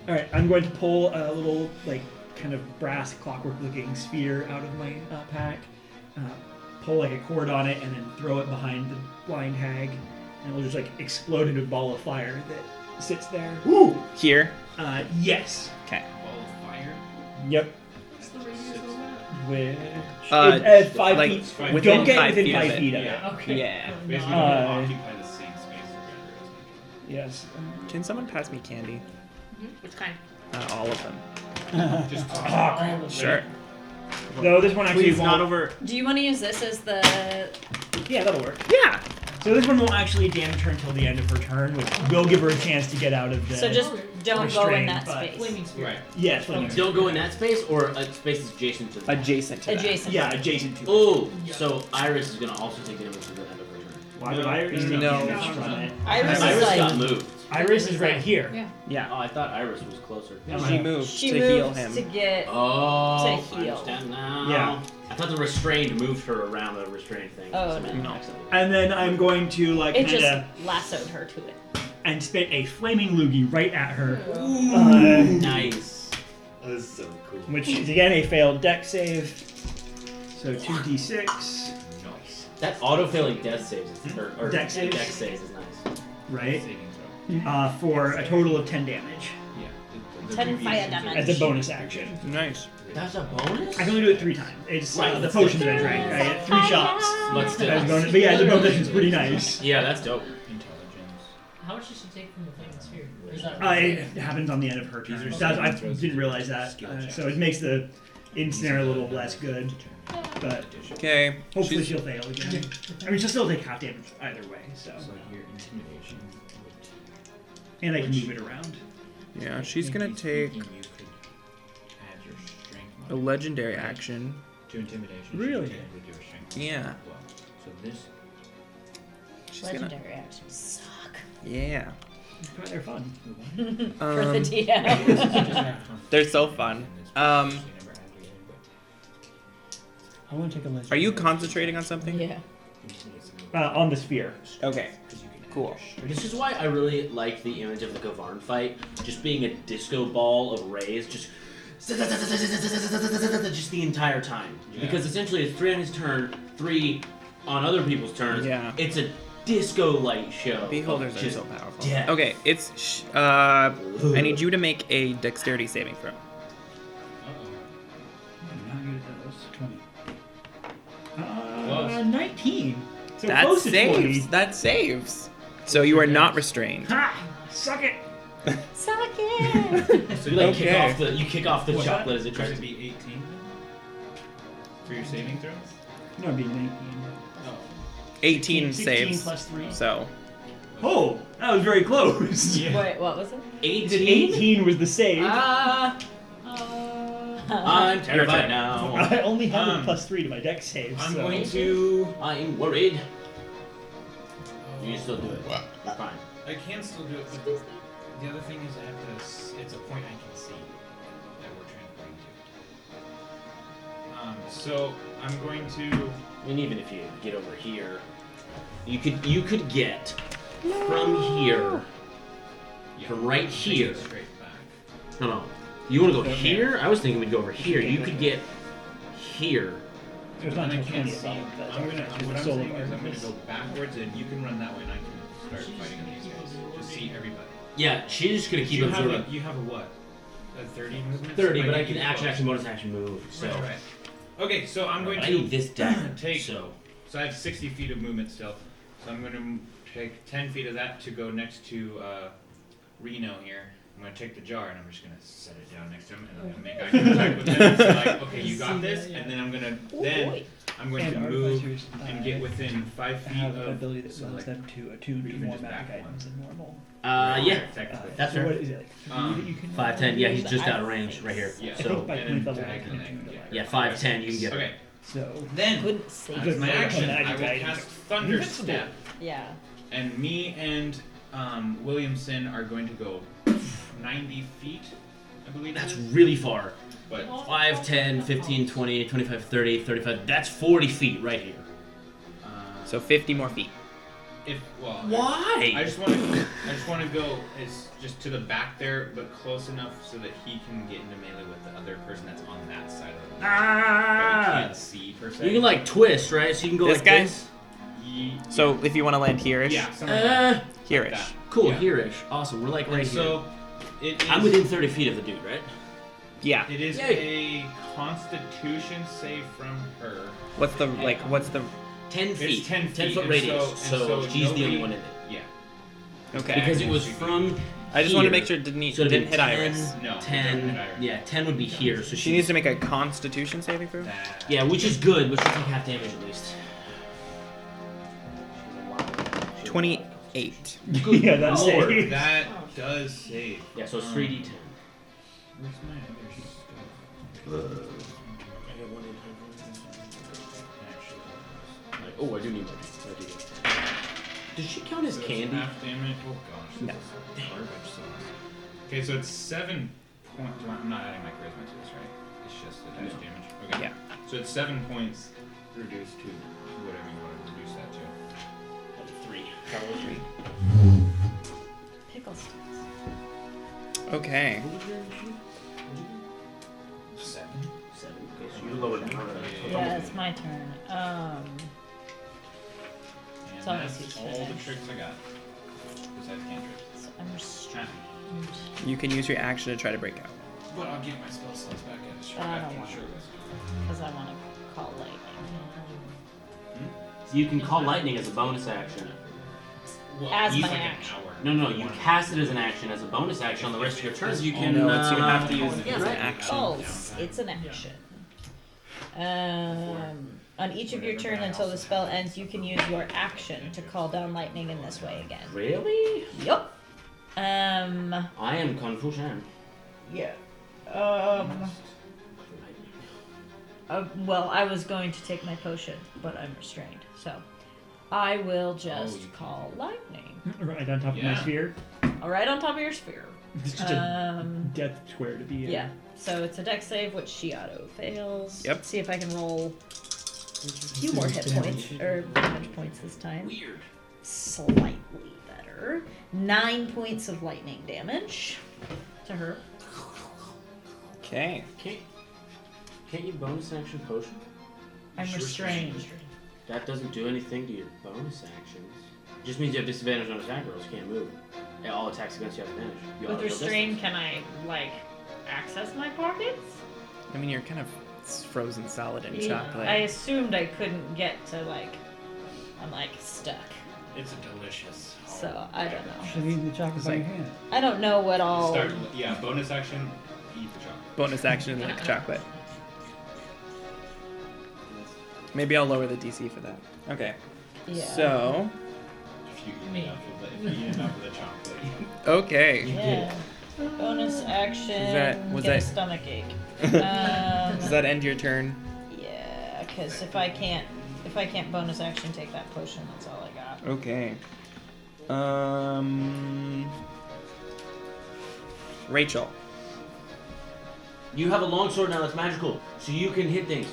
All right, I'm going to pull a little, like, kind of brass clockwork-looking sphere out of my pack, pull like a cord on it, and then throw it behind the blind hag, and it will just like explode into a ball of fire that sits there. Woo! Here. Yes. Okay. Ball of fire? Yep. What's the radius of that? With Uh, 5 like, feet. within Don't get 5 within feet of 5 it. feet of it. Yeah. Okay. Yeah. Basically, Uh, don't occupy the same space as Yes. Can someone pass me candy? Which kind? All of them. Just All of Sure. Though this one actually Please, won't. not over. Do you want to use this as the? Yeah, that'll work. Yeah. So this one won't actually damage her until the end of her turn, which will give her a chance to get out of the. So just don't go in Restrained, that but- space. Flaming spear. Right. Yes. Flaming Don't go in that space or a space that's adjacent to that. Adjacent to that. Adjacent. Yeah, adjacent to. Oh, so Iris is gonna also take damage to the end of her turn. Why would Iris take No. damage from it? Iris is Iris like. got moved. Iris is right here. Yeah. Yeah. Oh, I thought Iris was closer. She moved She to moves heal him. to get. Oh, To I heal. understand now. Yeah. I thought the restrained moved her around the restrained thing. Oh, So no. And then I'm going to like It kind just of lassoed her to it. and spit a flaming loogie right at her, Nice. That is so cool. which is again a failed deck save. So 2d6. Nice. That auto-failing death saves or Dex saves? Dex saves is nice. Right? Saving throw. For a total of 10 damage Yeah. 10 fire damage. as a bonus action. Nice. That's a bonus? I can only do it 3 times. It's Right, the that's potions it. that I drank. I get 3 shots. Let's do As it. bonus. But yeah, the bonus is pretty nice. Yeah, that's dope. Intelligence. How much does she take from the flaming sphere? Or is that It happens on the end of her turn. I didn't realize that. So it makes the ensnare a little less good. But Okay. hopefully she'll fail again. I mean, she'll still take half damage either way. So, So your intimidation would. and I can move it around. Yeah, she's gonna take You could add your strength a mod legendary action. to intimidation. Really? She could with your strength Yeah. as well. So this. She's gonna. Legendary actions suck Yeah. But they're fun. for the Um, DM. They're so fun. I want to take a legend. Are you concentrating on something? Yeah. On the sphere. Okay. Cool. This is why I really like the image of the Gavarn fight, just being a disco ball of rays, just the entire time. Because essentially it's 3 on his turn, 3 on other people's turns. Yeah. It's a disco light show. Beholders are Just so powerful. death. Okay, I need you to make a dexterity saving throw. I'm not good at those. 20. 19. So That close to 20. saves. That saves. So you are not restrained. Ha! Suck it! Suck it! So you like Okay. kick off the What's chocolate that? as it Should tries it to be 18 then? For your saving throws? No, it'd be 19. Oh. 18 16 saves. plus 3. So Oh, that was very close. Wait, what was it? 18. 18 was the save. I'm terrified now. I only have a Um, plus 3 to my dex save. I'm so. going to. I'm worried. You can still do it. You're fine. I can still do it, but the other thing is I have to. It's a point I can see that we're transporting to. So I'm going to. I mean, even if you get over here, you could get from here, Yeah, from right take it here. Straight back. No. You want to go Okay. here? I was thinking we'd go over here. You could get here. There's not And I until can't 20 see. above. That's I'm gonna. actually What I'm soul saying of is I'm gonna Artemis. go backwards, and you can run that way, and I can start fighting these guys. Just see everybody. Yeah, she's just gonna keep you have absorbing. you have a what? A 30 movement. 30, but I need can to action, close. action, bonus action, move. So. Right. Okay, so I'm going But I to need this down. take. So. So I have 60 feet of movement still. So I'm going to take 10 feet of that to go next to Reno here. I'm going to take the jar and I'm just going to set it down next to him and I'm going to make eye contact with him. So like, okay, you got this, and then I'm going to I'm going And to move artificers, and get within 5 feet have an of. ability that so allows like, them to attune to even more just magic back items than normal. Yeah. technically. That's so fair. what is it, like 3 that you can 5, 10. Yeah, he's just I out of range think right here. Yeah. I So. think by and 20th then level I can diagonally, attune to yeah. like Yeah, 5, 10. You can get it. Okay, So then Couldn't see. as my action, I will Magic cast item. Thunder Invincible. Step, Yeah. and me and Williamson are going to go 90 feet, I believe. That's it is. really far. But 5, 10, 15, 20, 25, 30, 35. That's 40 feet right here. so 50 more feet. if well, Why? I just want to go is just to the back there, but close enough so that he can get into melee with the other person that's on that side of the. But he can't see per se. You can like twist, right? So you can go This like guy? this. So if you want to land here-ish. Yeah, something like that. Here-ish. that. Cool, Yeah. here-ish. Awesome. We're like And right here. so it is. I'm within 30 feet of the dude, right? Yeah. It is Yay. a Constitution save from her. What's the 10 feet. It's 10 feet, foot and radius. so she's the only nobody- one in it. Yeah. okay? Because it was from. I just want to here. make sure it didn't So it'd didn't be hit 10, Iris. No, it 10. doesn't hit Iris. Yeah, 10 would be here. So She needs to make a Constitution saving throw. That- Yeah, which is good, but she'll take half damage at least. 28. yeah, that's Lord. it. That does save. Yeah, so it's 3d10. Where's my other stuff? Oh, I do need magic. I do. Does she count as So it's candy? half damage. Oh gosh. No. This is garbage sauce. Okay, so it's 7 points. I'm not adding my charisma to this, right? It's just the dice damage. Okay. Yeah. So it's 7 points reduced to whatever you want to reduce that to. That's a 3. Probably 3. Pickle sticks. Okay. 7. 7. Okay, so you're lower than her. Yeah, it's my turn. And So I'm that's gonna all see the finish. tricks I got. Besides cantrips. So I'm restrained. You can use your action to try to break out. But I'll get my spell slots back at But I don't after want the to. show goes. Because I want to call lightning. So you can call lightning as a bonus action. Well, As use my like action. An hour. No, you cast it as an action as a bonus action on the rest of your turn. You Oh, can. no, it's you have to use it yeah, as an right. action. Oh, it's an action. On each of your turn until the spell ends, you can use your action to call down lightning in this way again. Really? Yup. I am confusion. Yeah. Well, I was going to take my potion, but I'm restrained, so I will just call lightning. Right on top of my Yeah. sphere. All right, on top of your sphere. It's just a death square to be in. Yeah. So it's a dex save, which she auto fails. Yep. Let's see if I can roll a few more hit points or damage points this time. Weird. Slightly better. 9 points of lightning damage to her. Okay. Can't you bonus action potion? I'm restrained. That doesn't do anything to your bonus actions. It just means you have disadvantage on attack rolls. You can't move. Yeah, all attacks against you have advantage. You With auto-kill restrained, can I, like, access my pockets? I mean, you're kind of frozen solid in Yeah, chocolate. I assumed I couldn't get to, like, I'm, like, stuck. It's a delicious. So, I don't know. Should eat the chocolate by your hand. I don't know what all... Yeah, bonus action. Eat the chocolate. Bonus action like chocolate. Maybe I'll lower the DC for that. Okay. Yeah. So, If you eat enough of the chocolate. okay. Yeah. Bonus action. Was get a that- stomach ache. Does that end your turn? Yeah, because if I can't bonus action take that potion, that's all I got. Okay. Rachel. You have a longsword now that's magical, so you can hit things.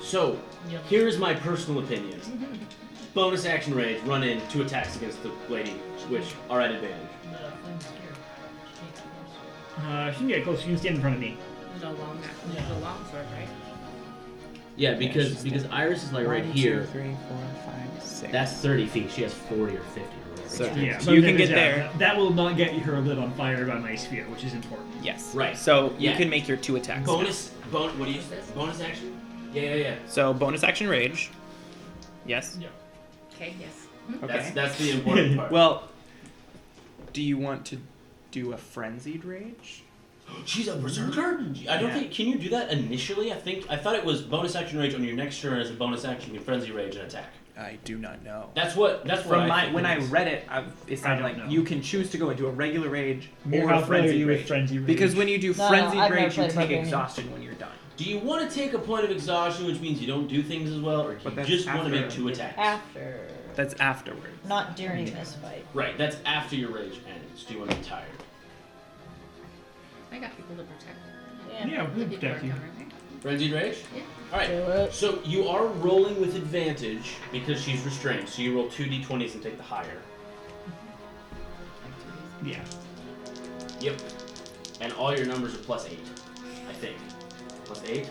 So, Yep. here is my personal opinion. Bonus action rage, run in, 2 attacks against the lady, which are at advantage. The flame's scared. She takes it first. She can get close. She can stand in front of me. The long sword, right? Yeah, because Iris is like right 1, here. 2, 3, 4, 5, 6. That's 30 feet. She has 40 or 50 or whatever. So- Yeah, So but you then can get there's there. That will not get her lit on fire by my sphere, which is important. Yes. Right. So you Yeah. can make your 2 attacks. now. What do you say? Bonus action? Yeah. So bonus action rage. Yes. Okay, yes. Okay. That's the important part. Well, do you want to do a frenzied rage? She's a berserker? I don't Yeah. think. Can you do that initially? I thought it was bonus action rage on your next turn as a bonus action. You can frenzy rage and attack. I do not know. That's what From I think when it I is. read it, it sounded I don't like know. you can choose to go into a regular rage Mir, or how a familiar are frenzied you with rage. frenzy rage? Because when you do No, frenzied I've never rage, you played take Barbarian. exhaustion when you're done. Do you want to take a point of exhaustion, which means you don't do things as well, or do But you that's just want to after- make 2 attacks? After. That's afterwards. Not during this fight. Right, that's after your rage ends. Do you want to be tired? I got people to protect. Yeah. Yeah, we'll People protect are you. coming, right? Frenzied rage? Yeah. Alright, Do it. so you are rolling with advantage because she's restrained. So you roll 2d20s and take the higher. Yeah. Yep. And all your numbers are +8, I think. +8?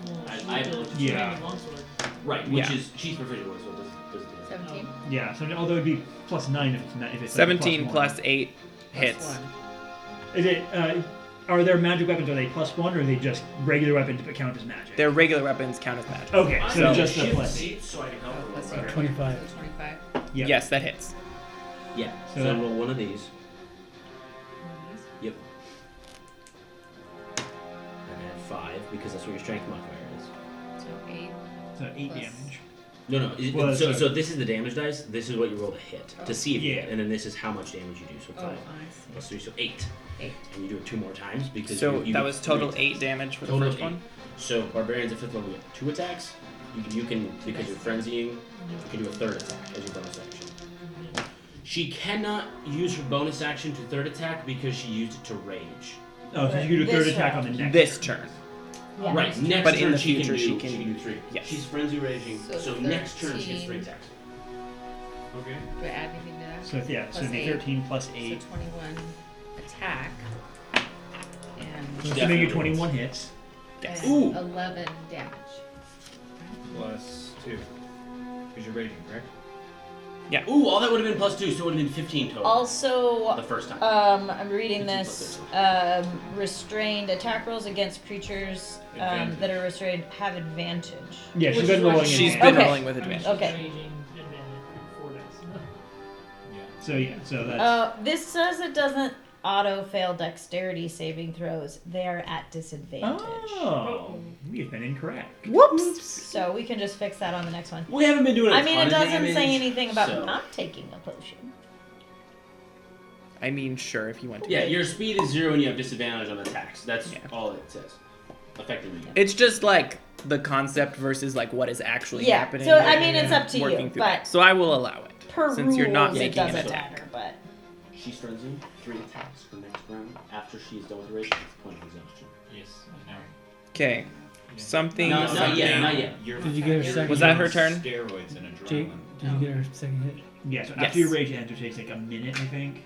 Well, I- she I- built yeah. a longsword. Right, which Yeah. is she's proficient with, so it doesn't 17. Yeah. So although it'd be +9 if it's not, if it's 17 like plus 8 hits. Plus 1. Is it? Are there magic weapons? Are they +1 or are they just regular weapons but count as magic? Their regular weapons count as magic. Okay, I'm so gonna just the shift plus. seats so I can help her roll Plus better. 25. So 25. Yep. Yes, that hits. Yeah, So so that- roll one of these. One of these. Yep. And add 5 because that's what your strength modifier is. So 8. So 8 Plus- damage. No. Well, so so- this is the damage dice. This is what you roll to hit to see if you Yeah. hit, and then this is how much damage you do. So Oh, 5 I see. plus 3, so 8. 8. And you do it 2 more times because So you that get was total 3 8 attacks. damage for the Total first 8. one. So barbarians at 5th level get 2 attacks. You can because you're frenzying, you can do a 3rd attack as your bonus action. She cannot use her bonus action to 3rd attack because she used it to rage. Oh, so you can do a third This attack on round. the next. This turn. Yeah. Right, next But turn in the she future, can do, she can- do 3. yes. She's frenzy raging, So so next turn she gets 3 13. attacks. Okay. Do I add anything to that? So yeah, so Plus the 8. 13 plus 8. So 21 attack. And, So assuming Definitely your 21 hits. Yes. and Ooh. 11 damage. +2. Because you're raging, correct? Yeah. Ooh, all that would have been +2, so it would have been 15 total. Also, the first time. I'm reading 15 this. plus Restrained attack rolls against creatures that are restrained have advantage. Yeah, she's Which been is what rolling. She's in been Okay. rolling with advantage. Okay. Raging advantage 4 dice. So that's This says it doesn't auto fail dexterity saving throws. They are at disadvantage. oh, we've been incorrect. Whoops. So we can just fix that on the next one. We haven't been doing a I mean, ton it of doesn't say damage, anything about so- not taking a potion. I mean, sure, if you want to. Yeah, your speed is 0 and you have disadvantage on attacks. That's Yeah. all it says. Effectively. It's just like the concept versus like what is actually Yeah, happening. so, I mean, it's up to working you, through but that. So I will allow it. Per Since you're not rules, it making an doesn't attack. matter, but She stuns you 3 attacks for next round. After she's done with the race, it's a point of exhaustion. Yes, I know. Okay. Something. No, not yet, not yet. You're, Did you get her you're second? Was that her on turn? Steroids and adrenaline. Jake, did you get her second hit? Yeah, so Yes. after your rage enter takes like a minute, I think.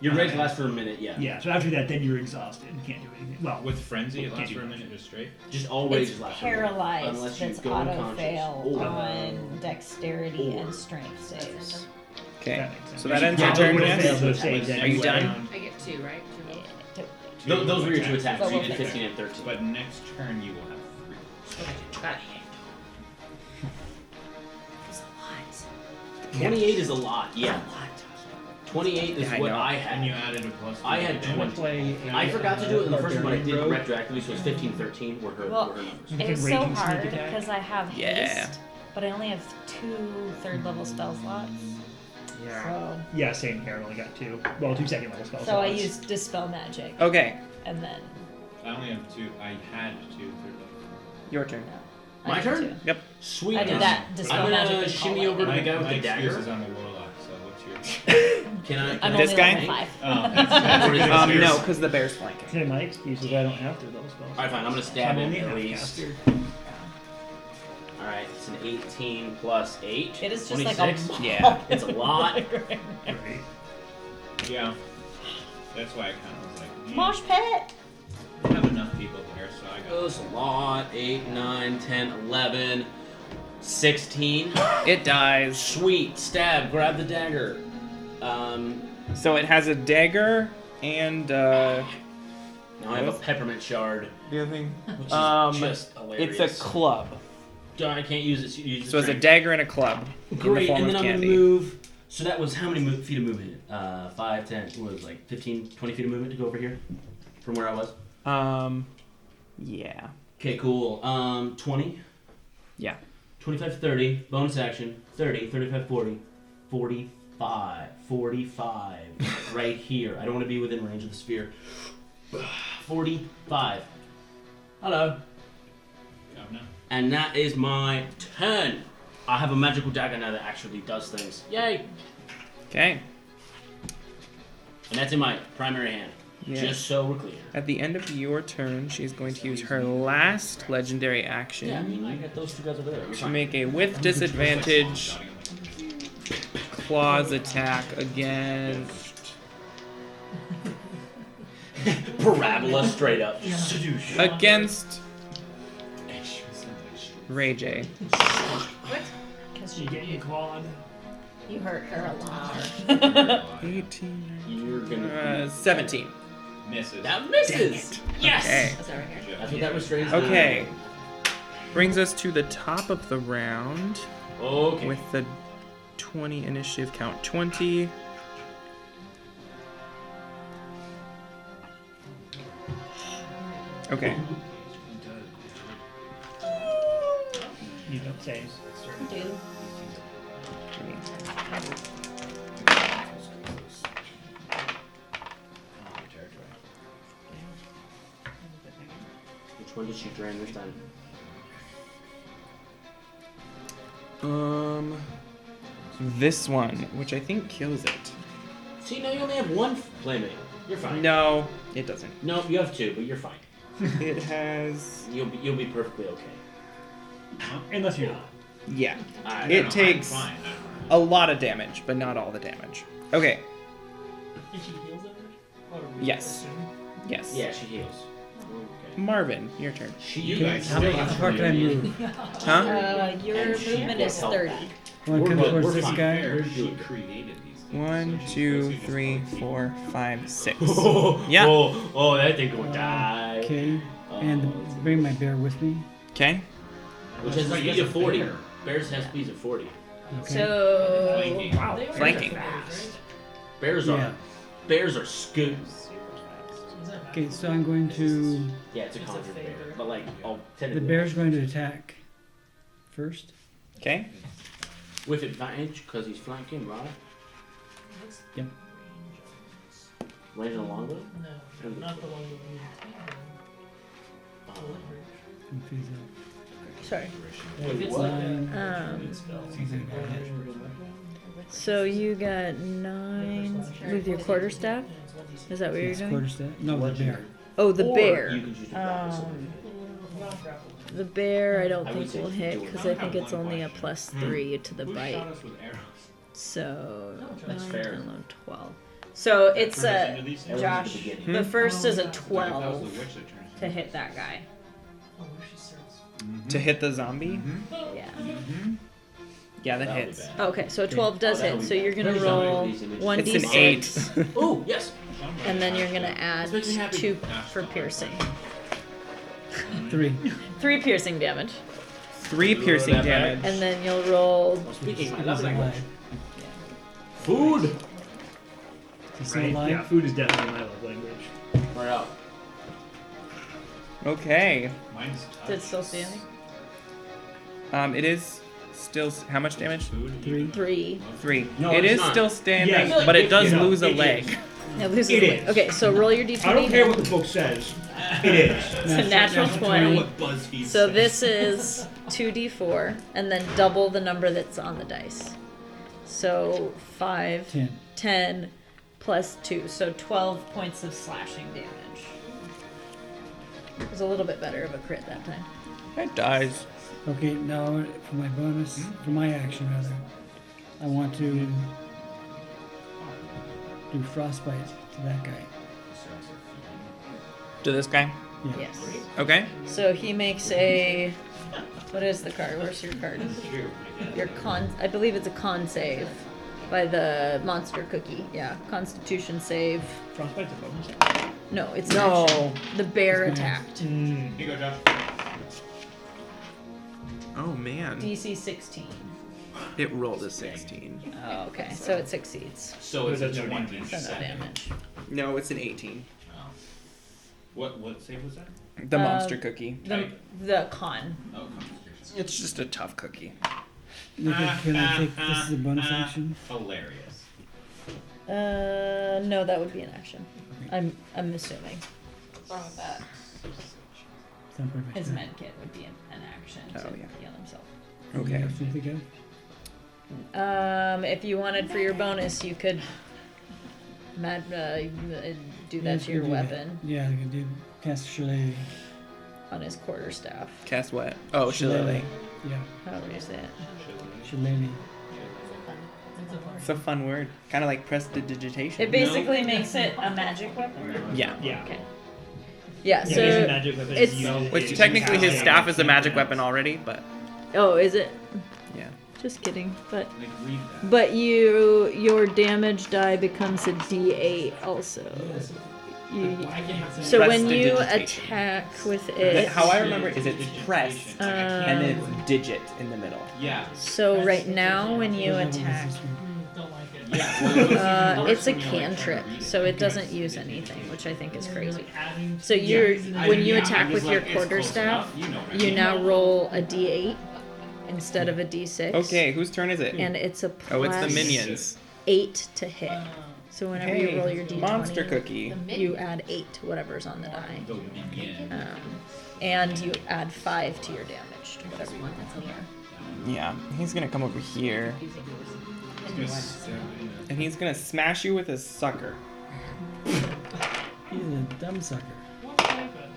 Your rage lasts for a minute, yeah. Yeah, so after that, then you're exhausted and can't do anything. Well, With frenzy, it Can't lasts do for a much. minute just straight. Just all rages it's last for a minute. paralyzed. Unless you That's go auto unconscious. fail Or- on dexterity or- and strength saves. Okay. that makes sense. So that ends your Yeah, turn, we would've yes? failed those saves Are you anyway. done? I get 2, right? 2 rolls. Those were your 2 attacks, So so you we'll did fix 15 and 13. But next turn you will have 3. Got it. 28 is a lot, yeah. 28 is Yeah, I what know. I And you had. added a plus. I had to it. 20. I forgot to do it in the first one, but I did retroactively, so it's 15, 13 were her, Well, were her numbers. Like It a was so raging sneak hard attack? because I have Yeah. haste, but I only have 2 third level spell slots. So, Yeah, same here. I only got 2. Well, 2 second level spells. so I used dispel magic, Okay. and then I only have 2. I had 2 third level. Your turn. I My did turn? two. Yep. Sweet. I did that dispel I'm magic. gonna and shimmy call over to it. the guy with My the excuse dagger. is I'm a warlock, so what's your... Can I? I'm This only guy? level 5. Oh, that's What is that's this? yours. No, because the bear's flanking. Say my excuse is I don't have 3 level spells. Alright, fine. I'm gonna stab I'm him only at half least. caster. Alright, it's an 18 plus 8. It is just 26. like a Yeah. It's a lot. Right. Yeah. That's why I kind of was like, Mosh pit. I have enough people there, so I got... That's a lot. 8, 9, 10, 11, 16. It dies. Sweet. Stab. Grab the dagger. So it has a dagger and Now I have a peppermint shard, the other thing. which is just hilarious. It's a club. I can't use it. Use So it's a strength. dagger and a club in the Great, form and then of I'm candy. gonna move. So that was how many feet of movement? 5, 10, what was it, like 15, 20 feet of movement to go over here from where I was? Yeah. Okay, cool. 20, Yeah. 25, 30, bonus action, 30, 35, 40, 45, 45, right here. I don't want to be within range of the sphere. 45. Hello. Oh, no. And that is my turn. I have a magical dagger now that actually does things. Yay! Okay. And that's in my primary hand. Yes. Just so we're clear. At the end of your turn, she's going to use her last legendary action Yeah, I mean, I got those 2 guys over there. You're to fine. make a with disadvantage claws attack against Parabola straight up. against Ray J. Because You get your clawed. you hurt her a lot. 18. You're gonna. 17. Misses. That misses! Yes! Okay. Is that right here? That's what that restrains. Okay. Brings us to the top of the round Okay. with the 20 initiative count. 20. Okay. You don't say. Dude. Which one did she drain this time? This one, which I think kills it. See, now you only have 1 playmate. You're fine. No, it doesn't. No, you have 2, but you're fine. It has. You'll be perfectly okay. Unless you're not. Yeah. Alright. It takes Fine. a lot of damage, but not all the damage. Okay. And she heals it? Or Yes. Yes. Yeah, she heals. Okay. Marvin, your turn. She You guys How stay far can I move? Huh? Your And she movement gets is held 30. back. One We're comes good. towards We're this fine. guy. We're She doing created these things. 1, so she's 2, basically just 3, like 4, 5, 6. Oh, Yeah. Oh, that thing gonna die. Okay. And bring my bear with me. Okay. Which has a Like, speed it's of a 40. bear. Bears have speeds of 40. Okay. So Flanking. Wow, they are Flanking. fast. Bears Yeah. are scoops. Okay, so I'm going to. Yeah, it's a It's a conjured bear. favor. But like, I'll tend The to bear's going to attack first. Okay. with advantage because he's flanking, right? Yep. Range on longbow? No, not the one with And phase out. sorry. If it's what? like a Um, good spell. Something like that. So you got 9 with your quarterstaff. Is that what you're It's doing? quarterstaff. No, the bear. Oh, the Or bear. You can choose to grapple someone. The bear, I don't I would think say will keep hit doing because it. I think it's only a +3 to the Who bite. shot us with arrows? So That's 9, fair. 10, 11, 12. So it's Turns a into these That was things? at the Josh. beginning. The first is a That was 12 the witch that turns to hit that guy. Oh, where she starts. To hit the zombie? Yeah. Yeah, that That'll be hits. bad. Okay, so a 12 does Oh, that'll hit. be So bad. you're gonna Please don't make roll these images. It's an 1d6, 8. Oh, yes. and then you're gonna add makes me happy. 2 for piercing. 3. 3 piercing damage, 3 piercing that bad? damage. and then you'll roll. Speaking my He's love language. alive. Food. Is he still Right? alive? Yeah, food is definitely my love language. Right up. Okay. Mine's Is it still standing? It is still. How much damage? food. 3. 3. 3. No, It it's is not. still standing, Yeah, but it does no, lose a it leg. is. Yeah, loses It a leg. is. Okay, so roll your d20. I don't care what the book says. It is. It's a natural 20. BuzzFeed So says. this is 2d4, and then double the number that's on the dice. So 5, 10. 10 plus 2, so 12 points of slashing damage. It was a little bit better of a crit that time. It dies. Okay, now for my bonus, for my action rather, I want to do frostbite to that guy. To this guy. Yeah. Yes. Okay. So he makes a. What is the card? Where's your card? Your con. I believe it's a con save by the monster cookie. Yeah, Constitution save. Frostbite's a bonus. No, it's No. an action. The bear It's gonna- attacked. Here you go, Josh. Oh man. DC 16. It rolled a 16. Oh, okay. So it succeeds. So it's a There's no 20. So no damage. No, it's an 18. What save was that? The monster cookie. The con. Oh, Constitution. It's just a tough cookie. Can I take this as a bonus action? Hilarious. No, that would be an action. I'm assuming. What's wrong with that? It's not perfect. His med kit would be an action to Oh, yeah. heal himself. Okay. Something else? If you wanted for your bonus, you could do that to your weapon Yeah, I can do cast Shillelagh. on his quarterstaff. Cast what? Oh, shillelagh. Yeah, However you say it. Shillelagh. It's a fun word. Kind of like prestidigitation. It basically makes it a magic weapon. Yeah. Yeah. Okay. Yeah. Yeah, So it's a magic weapon. it's- You- Which you technically his have staff is a magic weapon already, but oh, is it? yeah. Just kidding. But Like, read that. but your damage die becomes a D8 also. You, so when you Prestidigitation. attack with it, How I remember is it's press Like, I can't and remember. it's digit in the middle. Yeah. so right now when you attack, Don't like it. Yeah. it's a cantrip, so it doesn't use anything, which I think is crazy. Like having So you're when you I attack was with your like, it's close quarterstaff, enough, you know what I you mean. now roll a D8 instead of a D6. Okay, whose turn is it? And it's a Oh, it's the plus minions. 8 to hit. So whenever you Hey, roll your D20, monster cookie. you add 8 to whatever's on the die. The minion. And you add 5 to your damage to whatever one that's in there. Yeah, he's gonna come over here and he's gonna smash you with his sucker. He's a dumb sucker. What's like that?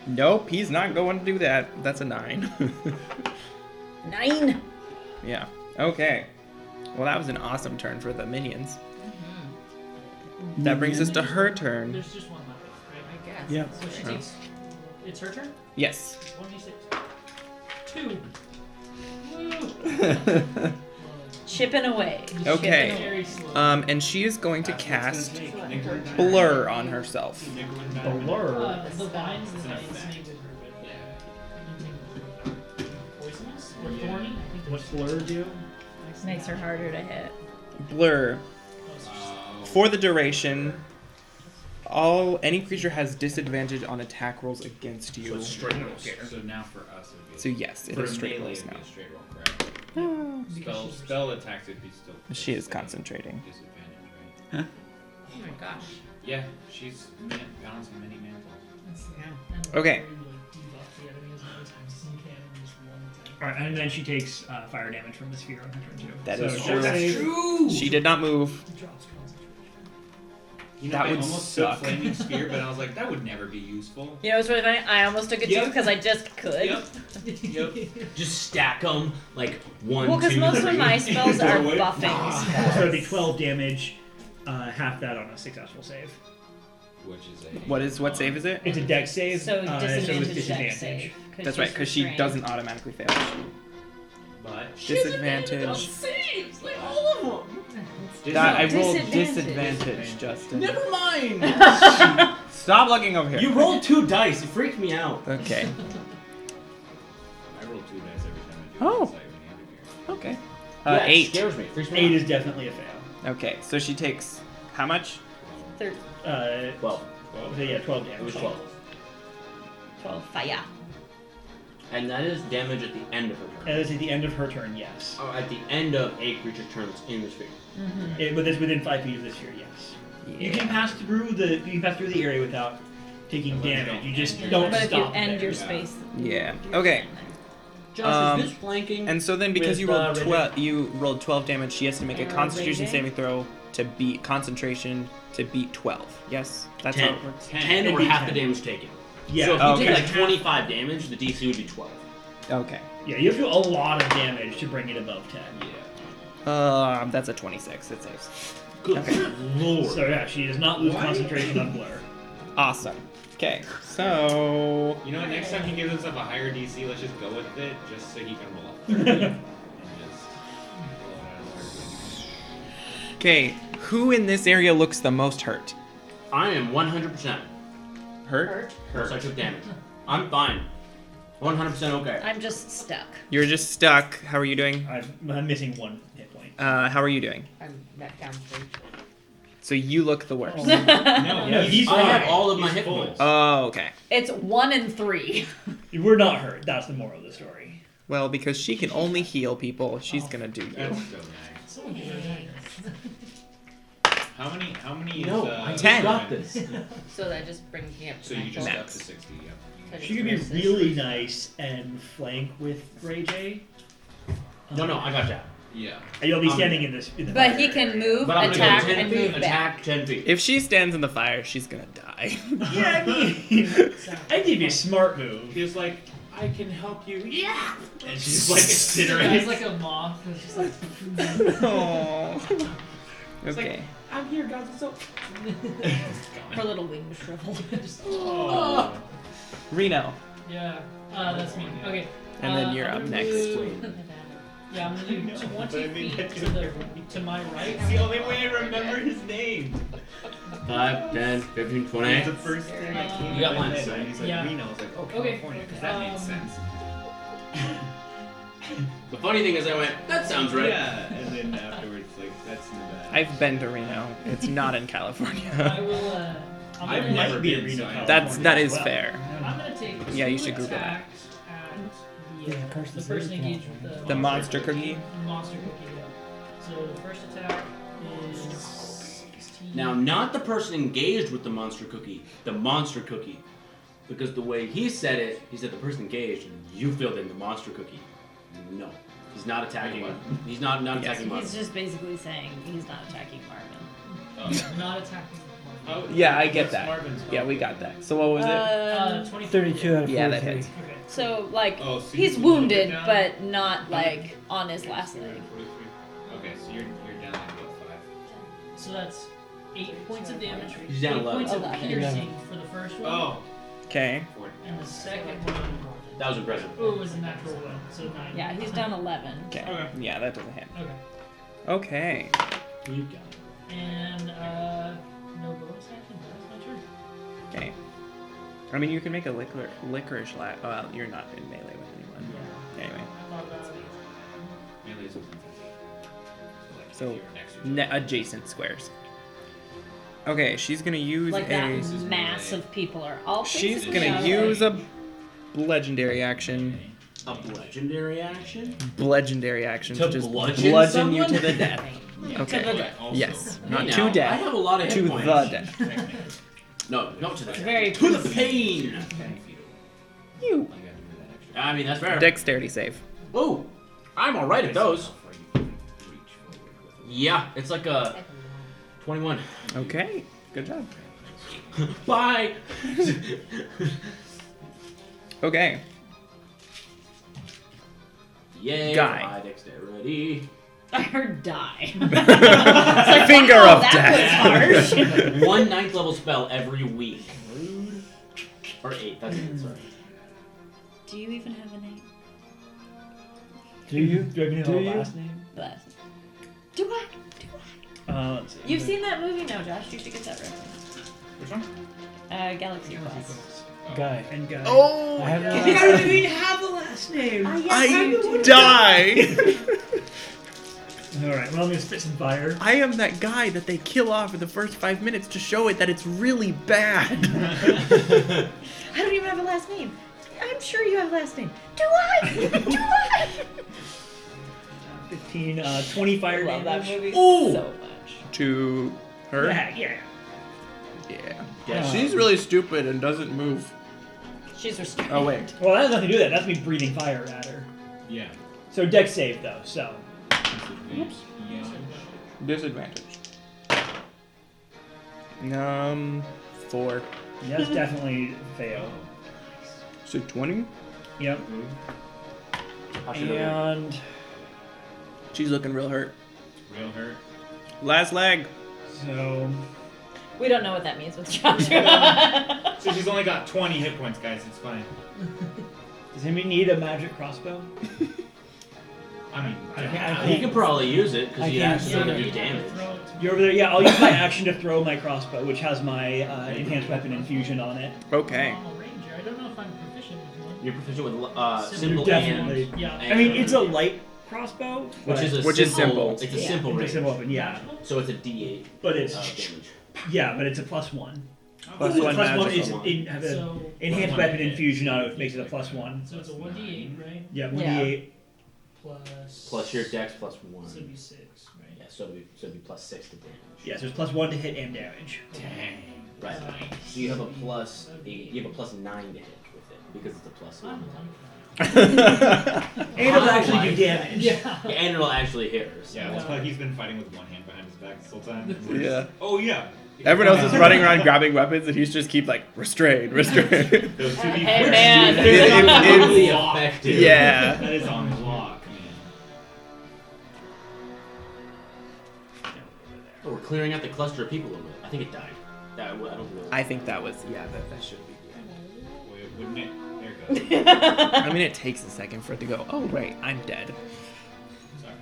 Nope, he's not going to do that. That's a 9. 9! Yeah. Okay. Well, that was an awesome turn for the minions. That brings us to her turn. There's just one left, right? I guess. Yep. So she takes. It's her turn? Yes. 1d6. 2. Chipping away. Okay. Chipping away. Very slow. And she is going to cast Blur on herself. Blur. The vines is nice. Poisonous or thorny? I think What's blur do? Makes her harder to hit. Blur. For the duration, any creature has disadvantage on attack rolls against So you. it's straight rolls. So now for us it'd be So yes, it for is straight melee, rolls it'd now. be a straight roll, correct? Spell attacks would be still. She is concentrating. Disadvantage, right? Oh my gosh. Yeah, she's balancing many mantles. Okay. Alright, and then she takes fire damage from the sphere on her turn too. That So is dex true. save. True. She did not move. You know, That I would almost suck. took flaming spear, but I was like, that would never be useful. You know what's really funny? I almost took it too Yep. because I just could. Yep. Yep. Just stack them like 1, Well, because 2, most 3. of my spells are Throw it. buffing So spells. it'd be 12 damage, half that on a successful save. Which is a. What save is it? It's a dex save, So it's disadvantage dex save. That's right, because she doesn't automatically fail. But. Disadvantage. Saves, like all of them. That, I rolled Disadvantage. disadvantage, Justin. Never mind. Stop looking over here. You rolled 2 dice. It freaked me out. Okay. I roll 2 dice every time I do Oh. insight when you have it here. Okay. Yeah, it 8. scares me. It freaks me 8 out. is definitely a fail. Okay, so she takes how much? 12 12. So yeah, 12 It damage. was 12. fire. And that is damage at the end of her turn. That is at the end of her turn, yes. Oh, at the end of a creature's turn that's in the sphere. But it's within 5 feet of this sphere, yes. You Yeah. can pass through the area without taking damage. You just don't But if you stop end there. your space. Yeah. Okay. Josh, is this flanking? And so then, because With, you rolled Raven? you rolled 12 damage, she has to make a Constitution Raven? saving throw to beat concentration to beat 12. Yes, that's 10. how it works. 10 or It'd be half 10. the damage taken. Yeah. So if you Okay. take like 25 damage, the DC would be 12. Okay. Yeah, you have to do a lot of damage to bring it above 10. That's a 26. It saves. Good lord. So yeah, she does not lose concentration on blur. Awesome. Okay. So You know what? Next time he gives himself a higher DC, let's just go with it, just so he can roll a 30. And just roll it out of the okay, who in this area looks the most hurt? I am 100% Hurt? Plus I took damage. I'm fine. 100% okay. I'm just stuck. You're just stuck. How are you doing? I'm missing 1 hit point. How are you doing? I'm back down 3. So you look the worst. No, Yeah, he's I have fine. all of my He's hit full. points. Oh, okay. It's 1 and 3. We're not hurt. That's the moral of the story. Well, because she can only heal people, she's gonna do you. That's so nice. How many No, is, I 10. got this. So that just brings me up to So you just natural. up to 60, yeah. She could be really nice and flank with Ray J. No, I got that. Yeah. And you'll be standing in this. In the But fire he can area. move, But I'm attack, gonna go 10 and feet, move back. attack 10 feet. If she stands in the fire, she's gonna die. Yeah, I mean, I think it'd be a smart move. He was like, I can help you. Yeah! And she's It's like incinerated. It's like a moth. It's just like. Aww. Okay. I'm here, guys. What's up? Her little wings shriveled. Just, Oh. Reno. yeah. That's me. Okay. And then you're I'm up gonna next. do- Yeah, I'm gonna do 20 feet to my right. It's the only way I remember his name. 5, 10, 15, 20. It's the first thing that came You got to my line of head sight. when he's like, Yeah. Reno. I was like, oh, Okay. California, because that made sense. The funny thing is, I went, that sounds right. Yeah, and then afterwards, like, that's Nevada. I've been to Reno. It's not in I California. will. I'm I've gonna, never be a been, Reno, so I don't California. That as is well. fair. I'm gonna take. Yeah, you 2 should Google that. attacks at the person engaged with The monster cookie? The monster cookie. Yeah. So the first attack is 16. Now, not the person engaged with the monster cookie, the monster cookie. Because the way he said it, he said the person engaged, and you filled in the monster cookie. No. He's not attacking. Wait, He's not attacking He's monsters. just basically saying he's not attacking Marvin. Not attacking. Oh, Yeah, I get what's that. Marvin's Yeah, we got that. So what was it? 32 out of 43. Yeah, that hits. Okay. So like Oh, so he's you moved it wounded, down? but not like on his last leg. 43. Okay, so you're down like what, 5? So that's 8 points of damage. He's down 8 points of 11. piercing for the first one. Oh. Okay. 4. And the second one That was impressive. Oh, it was a natural one, so 9. Yeah, he's down 11. Okay. Okay. Yeah, that doesn't hit. Okay. Okay. You got it. And no bonus action. That's my turn. Okay. I mean, you can make a licorice laugh. Oh, well, you're not in melee with anyone. Yeah. Anyway. I thought about it. Melee's within 50. Like, So, if you're next to each other. Adjacent squares. Okay, she's gonna use Like that a. mass of people are all She's facing gonna each other. use a legendary action. A legendary action? Legendary action To just bludgeon bludgeon you to someone? the death. Yeah. Okay. To the But also, Yes, Hey not now, to I death. have a lot of hit To points. the death. technically, No, not to the death. Very To the pain! 10 feet away. You. You gotta do that extra. I mean, that's fair. Dexterity save. Oh, I'm alright at those. Where you can reach forward with it. Yeah, it's like a 21. Okay. Good job. Bye! Okay. Yay, Guy. my dexterity. I heard die. Finger wow, of that was death. harsh. 1 ninth level spell every week. Rude. Or 8, that's it, sorry. Do you even have a name? Do you? Do you have Do a you? last name? Bless. Do I? Let's see. You've seen that movie now, Josh. You should get that reference. Which one? Galaxy Quest. Guy. And guy. Oh, I have You the don't even have the last name. I die. All right. Well, I'm gonna spit some fire. I am that guy that they kill off in the first 5 minutes to show it that it's really bad. I don't even have a last name. I'm sure you have a last name. Do I? Do I? 15, 20 fire I love that damage. movie Ooh. so much. To her? Yeah. Yeah. Yeah. She's really stupid and doesn't move. She's restrained. Oh, wait. Well, that has nothing to do with that. That's me breathing fire at her. Yeah. So dex save though. So Oops. Yeah. Disadvantage. 4. that's definitely fail. So 20? Yep. How should I And She's looking real hurt. Real hurt. Last leg. so We don't know what that means with Joshua. So she's only got 20 hit points, guys. It's fine. does anybody need a magic crossbow? I mean, I You can't. can probably use it because I you can't actually see gonna it. do damage. Throw it to You're over there. Yeah, I'll use my action to throw my crossbow, which has my enhanced weapon infusion on it. Okay. I'm a ranger. I don't know if I'm proficient with one. You're proficient with Simple. simple Definitely. and. Yeah. and- I mean, it's a light crossbow, Which but is a Which is simple. simple. It's a Yeah. simple it's a range. simple weapon. Yeah, Magical? So it's a D8 but it's damage. yeah, but it's a +1. Plus Ooh, one plus one magical. is have an So, enhanced one weapon hit. infusion on it, which makes it a +1. so it's a 1d8, right? Yeah, Yeah. 1d8. Plus your dex plus 1. So it'd be 6, right? Yeah, so it'd be plus 6 to damage. Yeah, so it's +1 to hit and damage. dang. Right. So you have a plus 8. You have a plus 9 to hit with it because it's a plus 1. And it'll actually do damage. Yeah. Yeah, and it'll actually hit her. So. Yeah, that's why he's been fighting with one hand behind his back this whole time. Yeah. Oh, yeah. Everyone else is running around grabbing weapons, and he's just keep like restrained. Those 2d4s. Hey, man. It- Really lock. effective. Yeah. That is on lock, man. Oh, we're clearing out the cluster of people over there. I think it died. I don't know. I think that was that should be. Wait, wouldn't it? There it goes. I mean, it takes a second for it to go. Oh right, I'm dead. Sorry.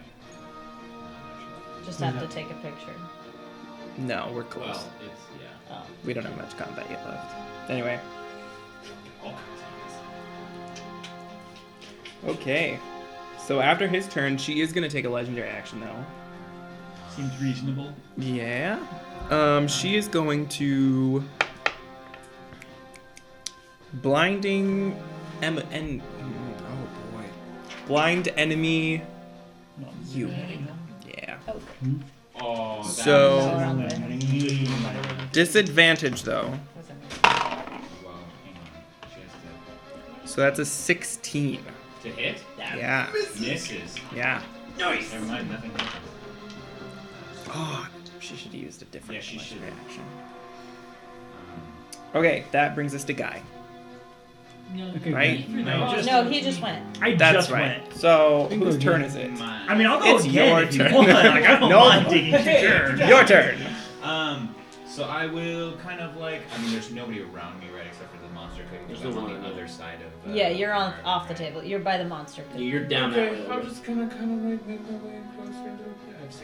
Just have to take a picture. No, we're close. Well, it's, yeah. Oh. We don't have much combat yet left. Anyway, All kinds okay. So after his turn, she is gonna take a legendary action though. Seems reasonable. Yeah. She is going to blinding oh boy, blind enemy. Not You. really. Yeah. Oh. of. Oh, that So Mm. disadvantage though. Well, hang on. She has So that's a 16. to hit. Yeah. Misses. Yeah. Nice. Never mind, nothing happened. Oh, she should have used a different Yeah, she should. legendary action. Okay, that brings us to Guy. No, Okay, Right? No. No, he just went. I That's just right. went. So Bingo, whose turn yeah. is it? Mine. I mean, I'll go It's again your if you turn. want. Like, I don't No. mind taking your turn. Your turn. So I will kind of like. I mean, there's nobody around me, right, except for the monster cookie. There's Because no I'm on one the in other side of. Yeah, you're on our- off the okay. table. You're by the monster pit. You're down that way. Okay, I'm just gonna kind of like make my way closer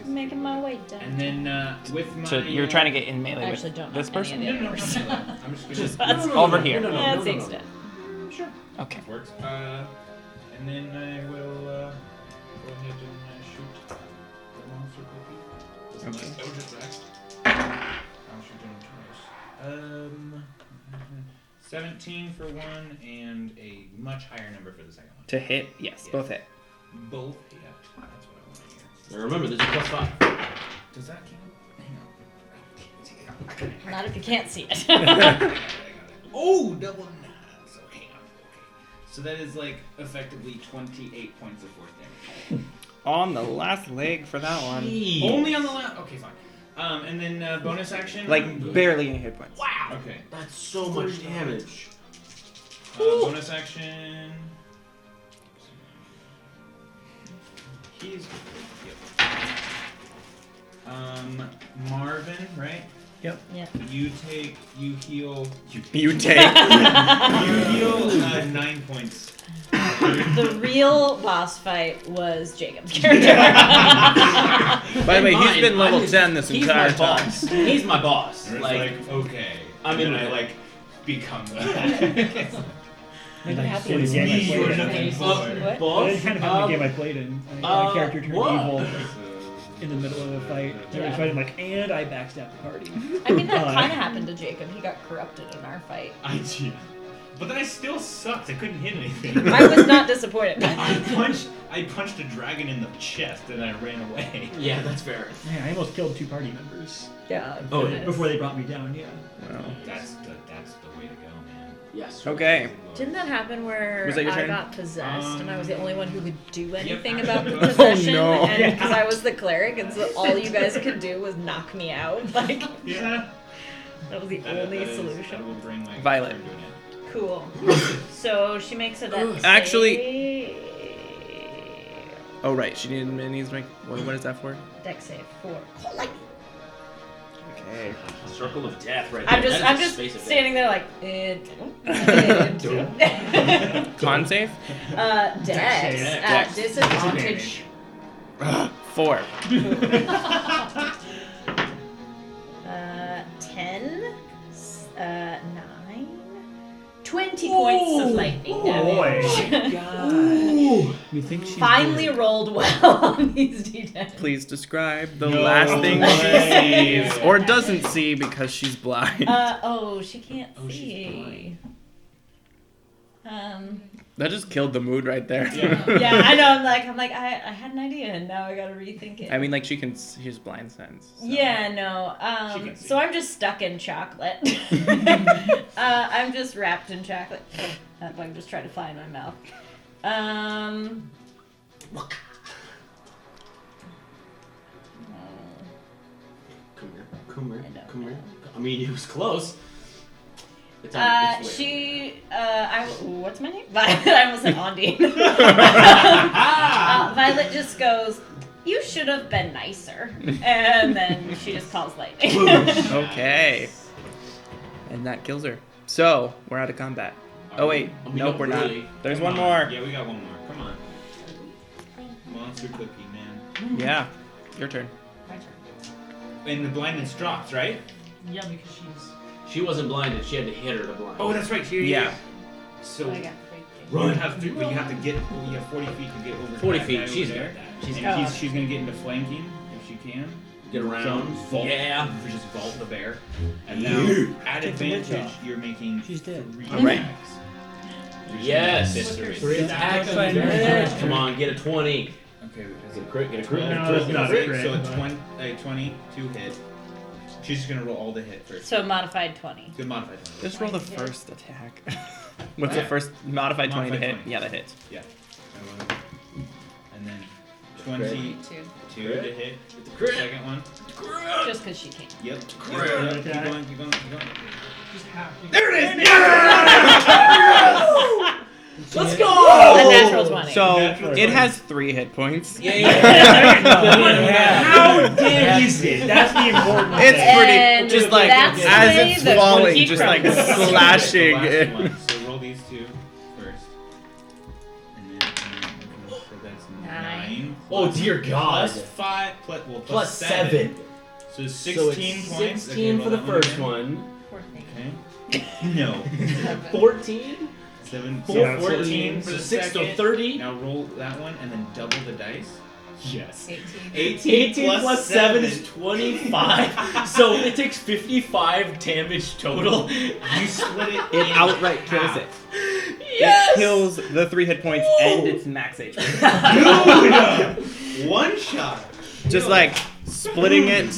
to. Making my way down. And then with my. So you're trying to get in melee I actually with don't this have any person? idea. No, I'm just gonna. That's over here. Yeah, that seems good. Sure. Okay. Works. And then I will go ahead and shoot the monster cookie. Okay. Oh, just that. I'll shoot him twice. 17 for one, and a much higher number for the second one. To hit? Yes, both hit. Both hit. That's what I want to hear. Now remember, this is +5. Does that count? Hang on. Not if you can't see it. I got it. Oh, double 9. So hang on. Okay. So that is like effectively 28 points of force damage. On the last leg for that one. Only on the last. Okay, fine. And then bonus action. Like, barely any hit points. Wow. Okay. That's so much damage. Bonus action. He's. Yep. Marvin, right? Yep. Yeah. You heal. You take. You heal 9 points. The real boss fight was Jacob's character. By the way, he's been level I'm 10 this he's entire my time. boss. He's my boss. And it's Like, okay. I'm and in I it. like become that. Make it happy. Fully game I You were played in. looking for. What? boss. That's kind of how the game I played in. My character turned what? evil in the middle of a fight. Every fight, I'm like, and I backstabbed the party. I mean, that kind of happened to Jacob. He got corrupted in our fight. But then I still sucked. I couldn't hit anything. I was not disappointed. I punched a dragon in the chest and I ran away. Yeah, that's fair. Man, I almost killed 2 party members Yeah. Oh, yeah. before they brought me down. Yeah. Wow. That's the way to go, man. Yes. Okay. Didn't that happen where Was that your I turn? got possessed and I was the only one who could do anything Yep. about the Oh, possession? no. And because I was the cleric, and so all you guys could do was knock me out. Like, Yeah. that was the only That solution. will bring my Violet. character to an end. Cool. So she makes a death Actually- save. Oh, right. She needs to make. What is that for? Deck save 4. Okay. Circle of death, right there. I'm just That is a space of death. standing there like Con save? Dex save. at disadvantage. 4. 10, 9, 20 points of lightning damage. You think she's Finally dead? rolled well on these d10. Please describe the No last thing way. she sees or doesn't see because she's blind. She can't see. That just killed the mood right there. Yeah, I know. I'm like, I had an idea and now I gotta rethink it. I mean, like, she has blind sense. So. Yeah, no. She can see. So I'm just stuck in chocolate. I'm just wrapped in chocolate. I'm just trying to fly in my mouth. Come here. I don't Come here. know. I mean, it was close. It's What's my name? Violet. I almost said Ondine. Violet just goes, "You should have been nicer," and then she just calls lightning. Okay. And that kills her. So, we're out of combat. Oh, wait. I mean, Nope, not we're not. really. There's Come one on. more. Yeah, we got one more. Come on. Monster cookie, man. Yeah. Your turn. My turn. And the blindness drops, right? Yeah, because she's. She wasn't blinded. She had to hit her to blind. Oh, that's right. Here, Yeah. So I got freaked. you have to, but you have to get. You have 40 feet to get over. 40 that feet, guy she's over there. got that. She's And got she's gonna get into flanking if she can. Get around. So vault, Yeah. just vault the bear. And now, at Take the lids advantage, off. you're making She's dead. 3 Alright. attacks. Yes. Eviscerate. 3 attacks. Outside range. Come on, get a 20. Okay. Get a crit. Get a crit. No, get a it's crit. not a crit. So but- 22 hit. She's just gonna roll all the hit first. So modified 20. Good modified 20. Just roll the first attack. What's the first modified 20 to Modified hit? 20. Yeah, that hits. Yeah. And then 22 to hit. Get the crit. Second one. Just because she can. Yep. Crit. Keep going. Keep going. Keep going. Just happy. There it is. Let's go. A natural 20. So, Natural it 20. has 3 hit points. Yeah. How dare freezes. That's the important It's thing. pretty, And just like that's the as way it's the falling, cookie just like crumbles. slashing The it. last one. So roll these two first. And then, so that's 9. Oh dear God. Plus 5, plus Plus 7. 7. So 16 So it's points. 16 Okay, for the roll that first again. one. Poor thing. Okay. No. 14. 7, Yeah, 14 for the 6, second. so 30. Now roll that one and then double the dice. Yes. 18. 18 plus 7 is 25. So it takes 55 damage total. You split it. It in outright half. kills it. Yes! It kills the 3 hit points and its max HP. Dude! One shot. Just like splitting it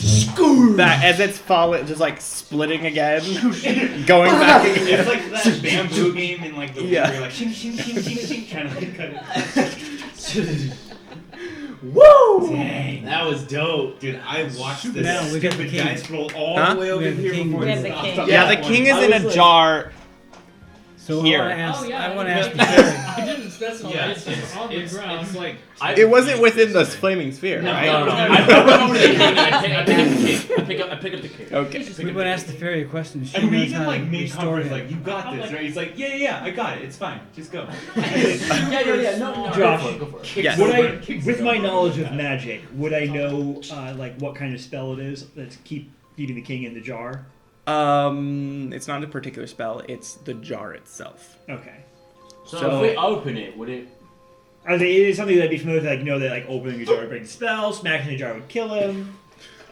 back as it's falling, just like splitting again, going back again. It's like that bamboo game in like the Yeah. where you're like shing shing shing shing shing trying to like cut it. Woo! Dang, that was dope. Dude, I watched this Now we got the stupid king. dice roll all Huh? the way over We have the here king. before We it have the stopped king. on Yeah, that the king one. is in a jar. So Here. I want to I ask didn't, the fairy. I didn't specify. Yeah, It's just on the ground. it's like It wasn't within the flaming sphere, No, right? no, no. I run over to the king and I pick up the king. Okay. We want to ask the fairy a question. She and we knows even how like to made restore comments him. like, you got I'm this, like- right? He's like, yeah, I got it. It's fine. Just go. Yeah. No. Josh, Go for it. Yes. Would I, Kicks with it my over. knowledge of magic, would I know like what kind of spell it is that's keeping the king in the jar? It's not a particular spell. It's the jar itself. Okay. So, So- if we open it, would it? I think it is something that I'd be familiar with, like know that like opening the jar would break the spell, smacking the jar would kill him.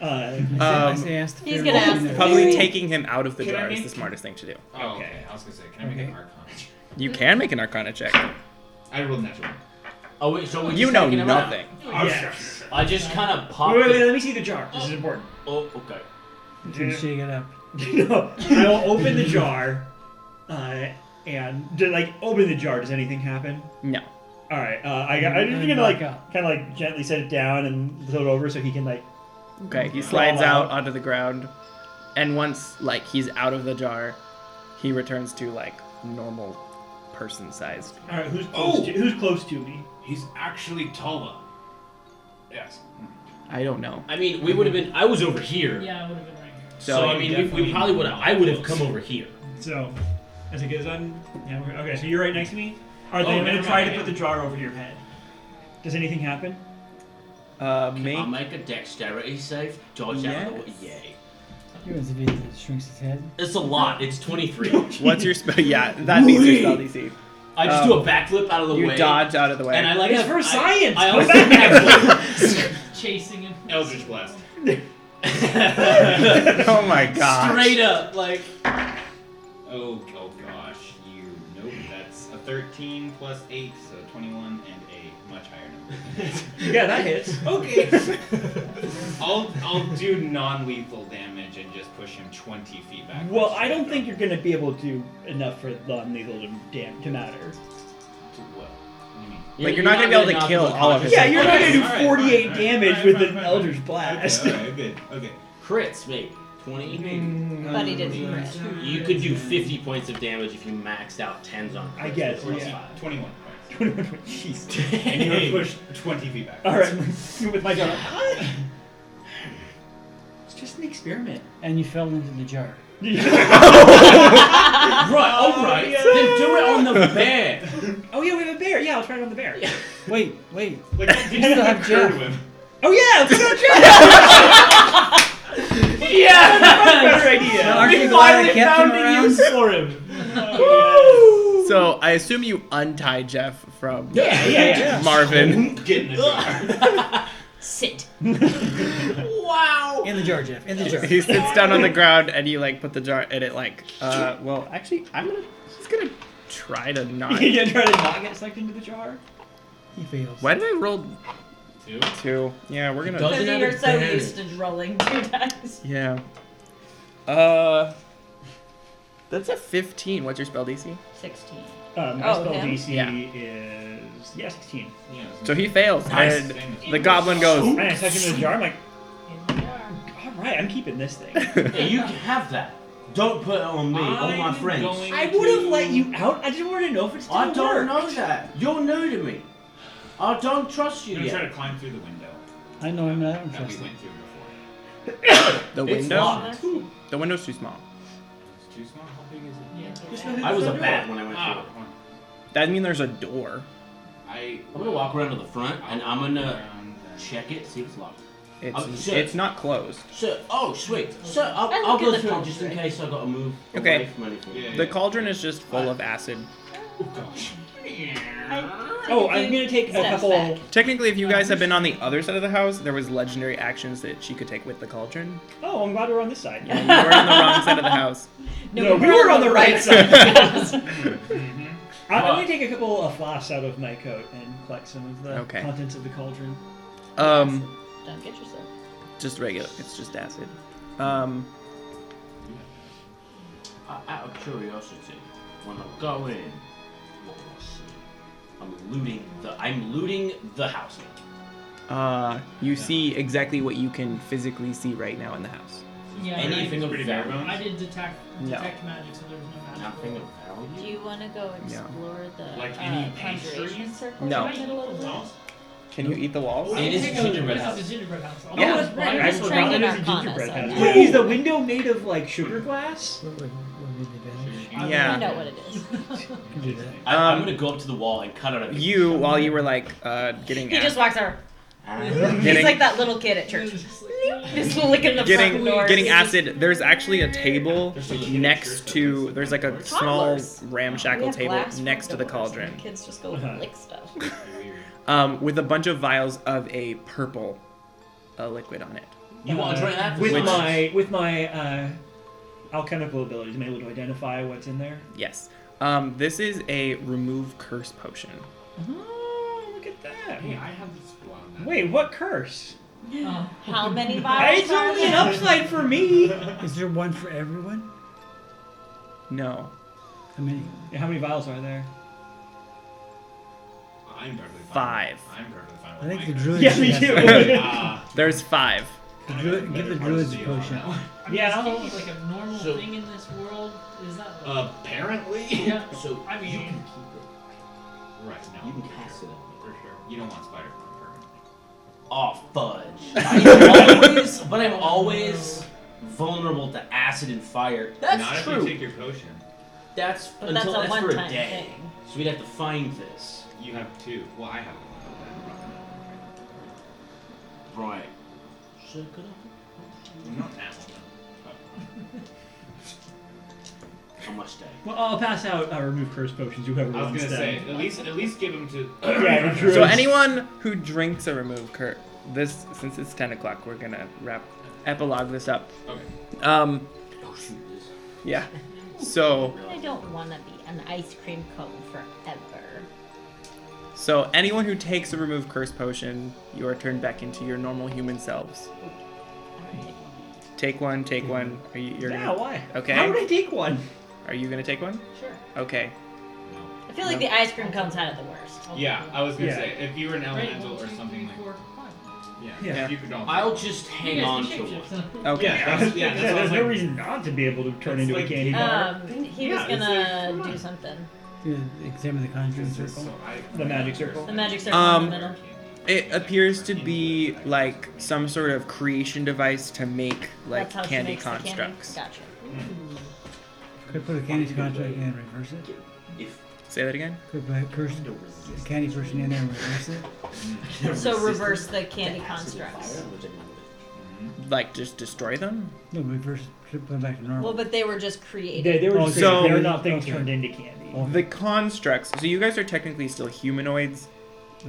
I say ask the He's fairy. gonna if she ask knows. the Probably taking him out of the Can I jar is make- the smartest thing to do. Oh, okay. I was gonna say, can I make an Arcana check? You can make an Arcana check. I rolled a natural. Oh wait, so we You just know taking him out? nothing. Yes. I just kind of pop. Wait, it. let me see the jar. This is important. Oh, okay. You can shake it up. No, I will open the jar, and like open the jar. Does anything happen? No. All right. I'm just gonna like kind of like gently set it down and throw it over so he can like. Okay, he slides Crawl out out. onto the ground, and once like he's out of the jar, he returns to like normal person-sized. All right. Who's close to me? He's actually taller. Yes. I don't know. I mean, we would have been. I was over here. Yeah, I would have been right here. So I mean, we probably would have. I would have come over here. So, as it goes on, yeah. Okay, so you're right next to me. All right, Oh, then I'm gonna never try mind, to put yeah. the jar over your head. Does anything happen? I'll Make make a dexterity save. Dodge out of the way. Yay. Here is a video that shrinks his head. It's a lot. It's 23. what's your spell? Yeah, that means your spell DC. I just do a backflip out of the You way. dodge out of the way. And I like It's have- for science! I Go also have Chasing him. Eldritch Blast. Oh my god. straight up like. Oh gosh, nope. That's a 13 plus 8, so 21 and a much higher number. Yeah, that hits. Okay. I'll do non-lethal damage and just push him 20 feet back. Well, I don't think you're gonna be able to do enough for non-lethal to matter. To what? What do you mean? Like, you're not gonna be able to knock kill him all of his Yeah, you're not gonna do Alright, 48 fine, damage fine, with fine, an fine. Eldritch Blast. Okay, good. Okay. Crits, maybe 20. But he didn't crit. You could do 50 points of damage if you maxed out 10s on. I guess, crits. yeah. 21 points. Jeez. And you're gonna push 20 feet back. All right, with my jar. It's just an experiment. And you fell into the jar. Right, alright. yeah. Then do it on the bear. Oh yeah, we have a bear. Yeah, I'll try it on the bear. Wait. Like, did You you still have occur to Jeff. him? Oh yeah, let's go Jeff. Yeah! Better idea. Now, aren't you We glad I finally kept him found a around? use for him. So I assume you untie Jeff from Yeah. Marvin. Get in the jar. Sit. Wow. In the jar, Jeff. In the jar. He sits down on the ground and you like put the jar and it like well actually he's gonna try to not. You gonna try to not get sucked into the jar? He fails. Why did I roll 2. 2? Yeah, we're gonna Doesn't Because have you're so advantage. used to rolling 2 dice. Yeah. That's a 15. What's your spell DC? 16. My Oh, spell him? DC Yeah. is 16. Yeah, So he fails Nice. and the goblin goes And I suck into the jar. I'm like, In the jar. all right, I'm keeping this thing. Hey, you can have that. Don't put it on me or my I'm friends. going I would have let you out. I just wanted to know if it's still I don't worked. know that. You're new to me. I don't trust you You're gonna try yet. to climb through the window I know him. I don't that we trust him. went through before. The It's window? locked. The window's too small. It's too small. How big is it? Yeah. I was a bat when I went through Ah, it. come on. That means there's a door. I'm gonna walk around to the front and I'm gonna Around there. check it, see if it's locked. It's shit. it's not closed. So, oh sweet. So I'll look go at the through it just in cauldron. case I gotta move Okay. away from anything. Yeah, The cauldron is just full of acid. Oh gosh. Oh, I'm gonna take a Steps couple. back. Technically, if you guys have been on the other side of the house, there was legendary actions that she could take with the cauldron. Oh, I'm glad we're on this side. Yeah, you were on the wrong side of the house. No, we were on the right side. Mm-hmm. I'm gonna take a couple of flasks out of my coat and collect some of the Okay. contents of the cauldron. Don't get yourself. Just regular. It's just acid. Out of curiosity, when I go in, what will I see? I'm looting the house. You see exactly what you can physically see right now in the house. Yeah, Anything of Pretty bare value? bones. I did detect No. magic, so there was no magic. Nothing of Do value? you want to go explore the Like any conjuration pastries? circle No. in the middle of the No. house? Can you eat the walls? It is a gingerbread This house. is a gingerbread house. Yeah. Oh, that's it's right. bright. I It's forgot trained in it is a Arcana, gingerbread so house. yeah. Wait, is the window made of like sugar glass? What would be the advantage? Yeah. I know what it is. Can do that. I'm gonna go up to the wall and cut out a big You, chunk. while you were like getting He just walks over. He's Getting- like that little kid at church. Just licking the getting front door. getting acid. There's actually a table There's a little next to. There's like a small Toddlers. We ramshackle have table glass next to the front doors, cauldron, and Kids just go Uh-huh. lick stuff. with a bunch of vials of a purple liquid on it. You want to try that? With my alchemical abilities, am I able to identify what's in there? Yes. This is a remove curse potion. Oh, look at that. Hey, I have this one. Wait, what curse? How many vials It's are only an there? upside for me. Is there one for everyone? No. How many? How many vials are there? I'm perfectly fine. 5. I'm perfectly fine I with think my the curse. druid. Yeah, me too. There's 5. The druid, give the druids a potion. I mean, Yeah, is I'll- candy like a normal So- thing in this world? Is that like, Apparently. yeah? So I mean, you can keep it. Right. No. You can cast it on me. For sure. You don't want spider permanently. Oh fudge! I'm always vulnerable to acid and fire. That's Not true. if you take your potion. That's But until that's a that's for a one-time day. thing. So we'd have to find this. You have 2. Well, I have 1. Right. So could Not now. I must stay. Well, I'll pass out remove curse potions. Whoever I was wants gonna say them. at least give them to. Yeah, the druids. So anyone who drinks a remove curse, since it's 10 o'clock, we're gonna epilogue this up. Okay. Oh shoot! This. Yeah. So I don't want to be an ice cream cone forever. So anyone who takes a remove curse potion, you are turned back into your normal human selves. Alright. Take one. Are you? You're Yeah, gonna, why? Okay. How would I take one? Are you gonna take one? Sure. Okay. I feel like the ice cream cones had it the worst. Yeah, I was gonna Yeah. say if you were an Right, elemental 1, or 2, something 3, like 4, 5. yeah, Yeah. if you could all. I'll just hang You guys on can to shapeshift. one. Okay. Yeah, that's what I There's was no like. reason not to be able to turn It's into like- a candy bar. He was Yeah, it's gonna like, do something. Yeah, examine the conjuring So circle. The magic circle. The magic circle in the Um, middle. It appears to be like some sort of creation device to make like That's how she candy makes the constructs. Candy. Gotcha. Could I put a candy contract in and reverse it? If Say that again. Could I put a candy person in there and reverse it? So reverse the candy constructs. Like just destroy them. No, reverse it. Put them back to normal. Well, but they were just created. They were Oh, just so- they're not things okay. turned into candy. The constructs. So you guys are technically still humanoids.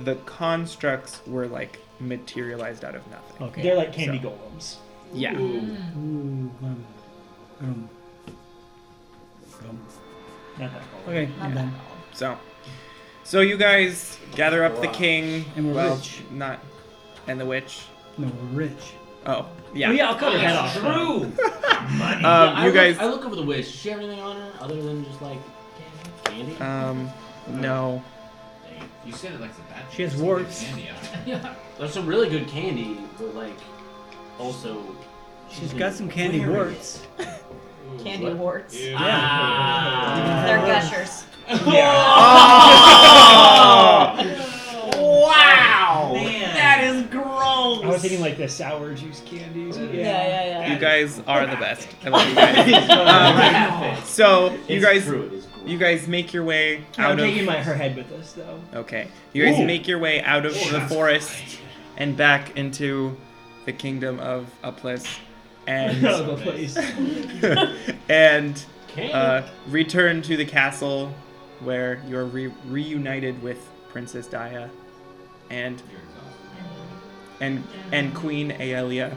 The constructs were like materialized out of nothing. Okay. They're like candy So- golems. Yeah. Ooh, gum. Not that gold. Okay, Not I'm that done. gold. So you guys gather up the king. And we're well, rich. not, and the witch. No, we're rich. Oh, yeah. Oh, yeah, I'll cut her head off. True. You guys. I look over the witch. Does she have anything on her other than just like candy? No. Dang. You said it like it's a bad. She has thing. warts. Candy out there. Yeah. There's some really good candy, but like also. She's got some candy warts. Candy What? warts. Ew. Ah. They're gushers. Wow! Man. That is gross. I was thinking like the sour juice candies. Yeah. You guys are the best. I love you guys. So you It's guys, true, it is cool. you guys make your way I'm out of. taking her head with us though. Okay. You guys Ooh. make your way out of the forest and back into the kingdom of Aplez, and No, please. and Candied. return to the castle where you're reunited with Princess Daya and Queen Aelia.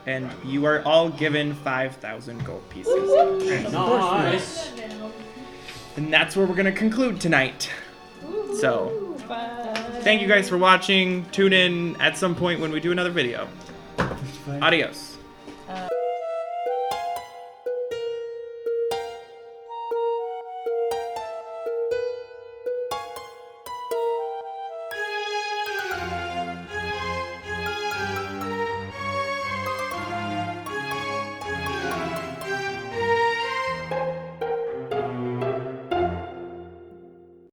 And you are all given 5,000 gold pieces. Nice. And that's where we're going to conclude tonight. So, thank you guys for watching. Tune in at some point when we do another video. Adios.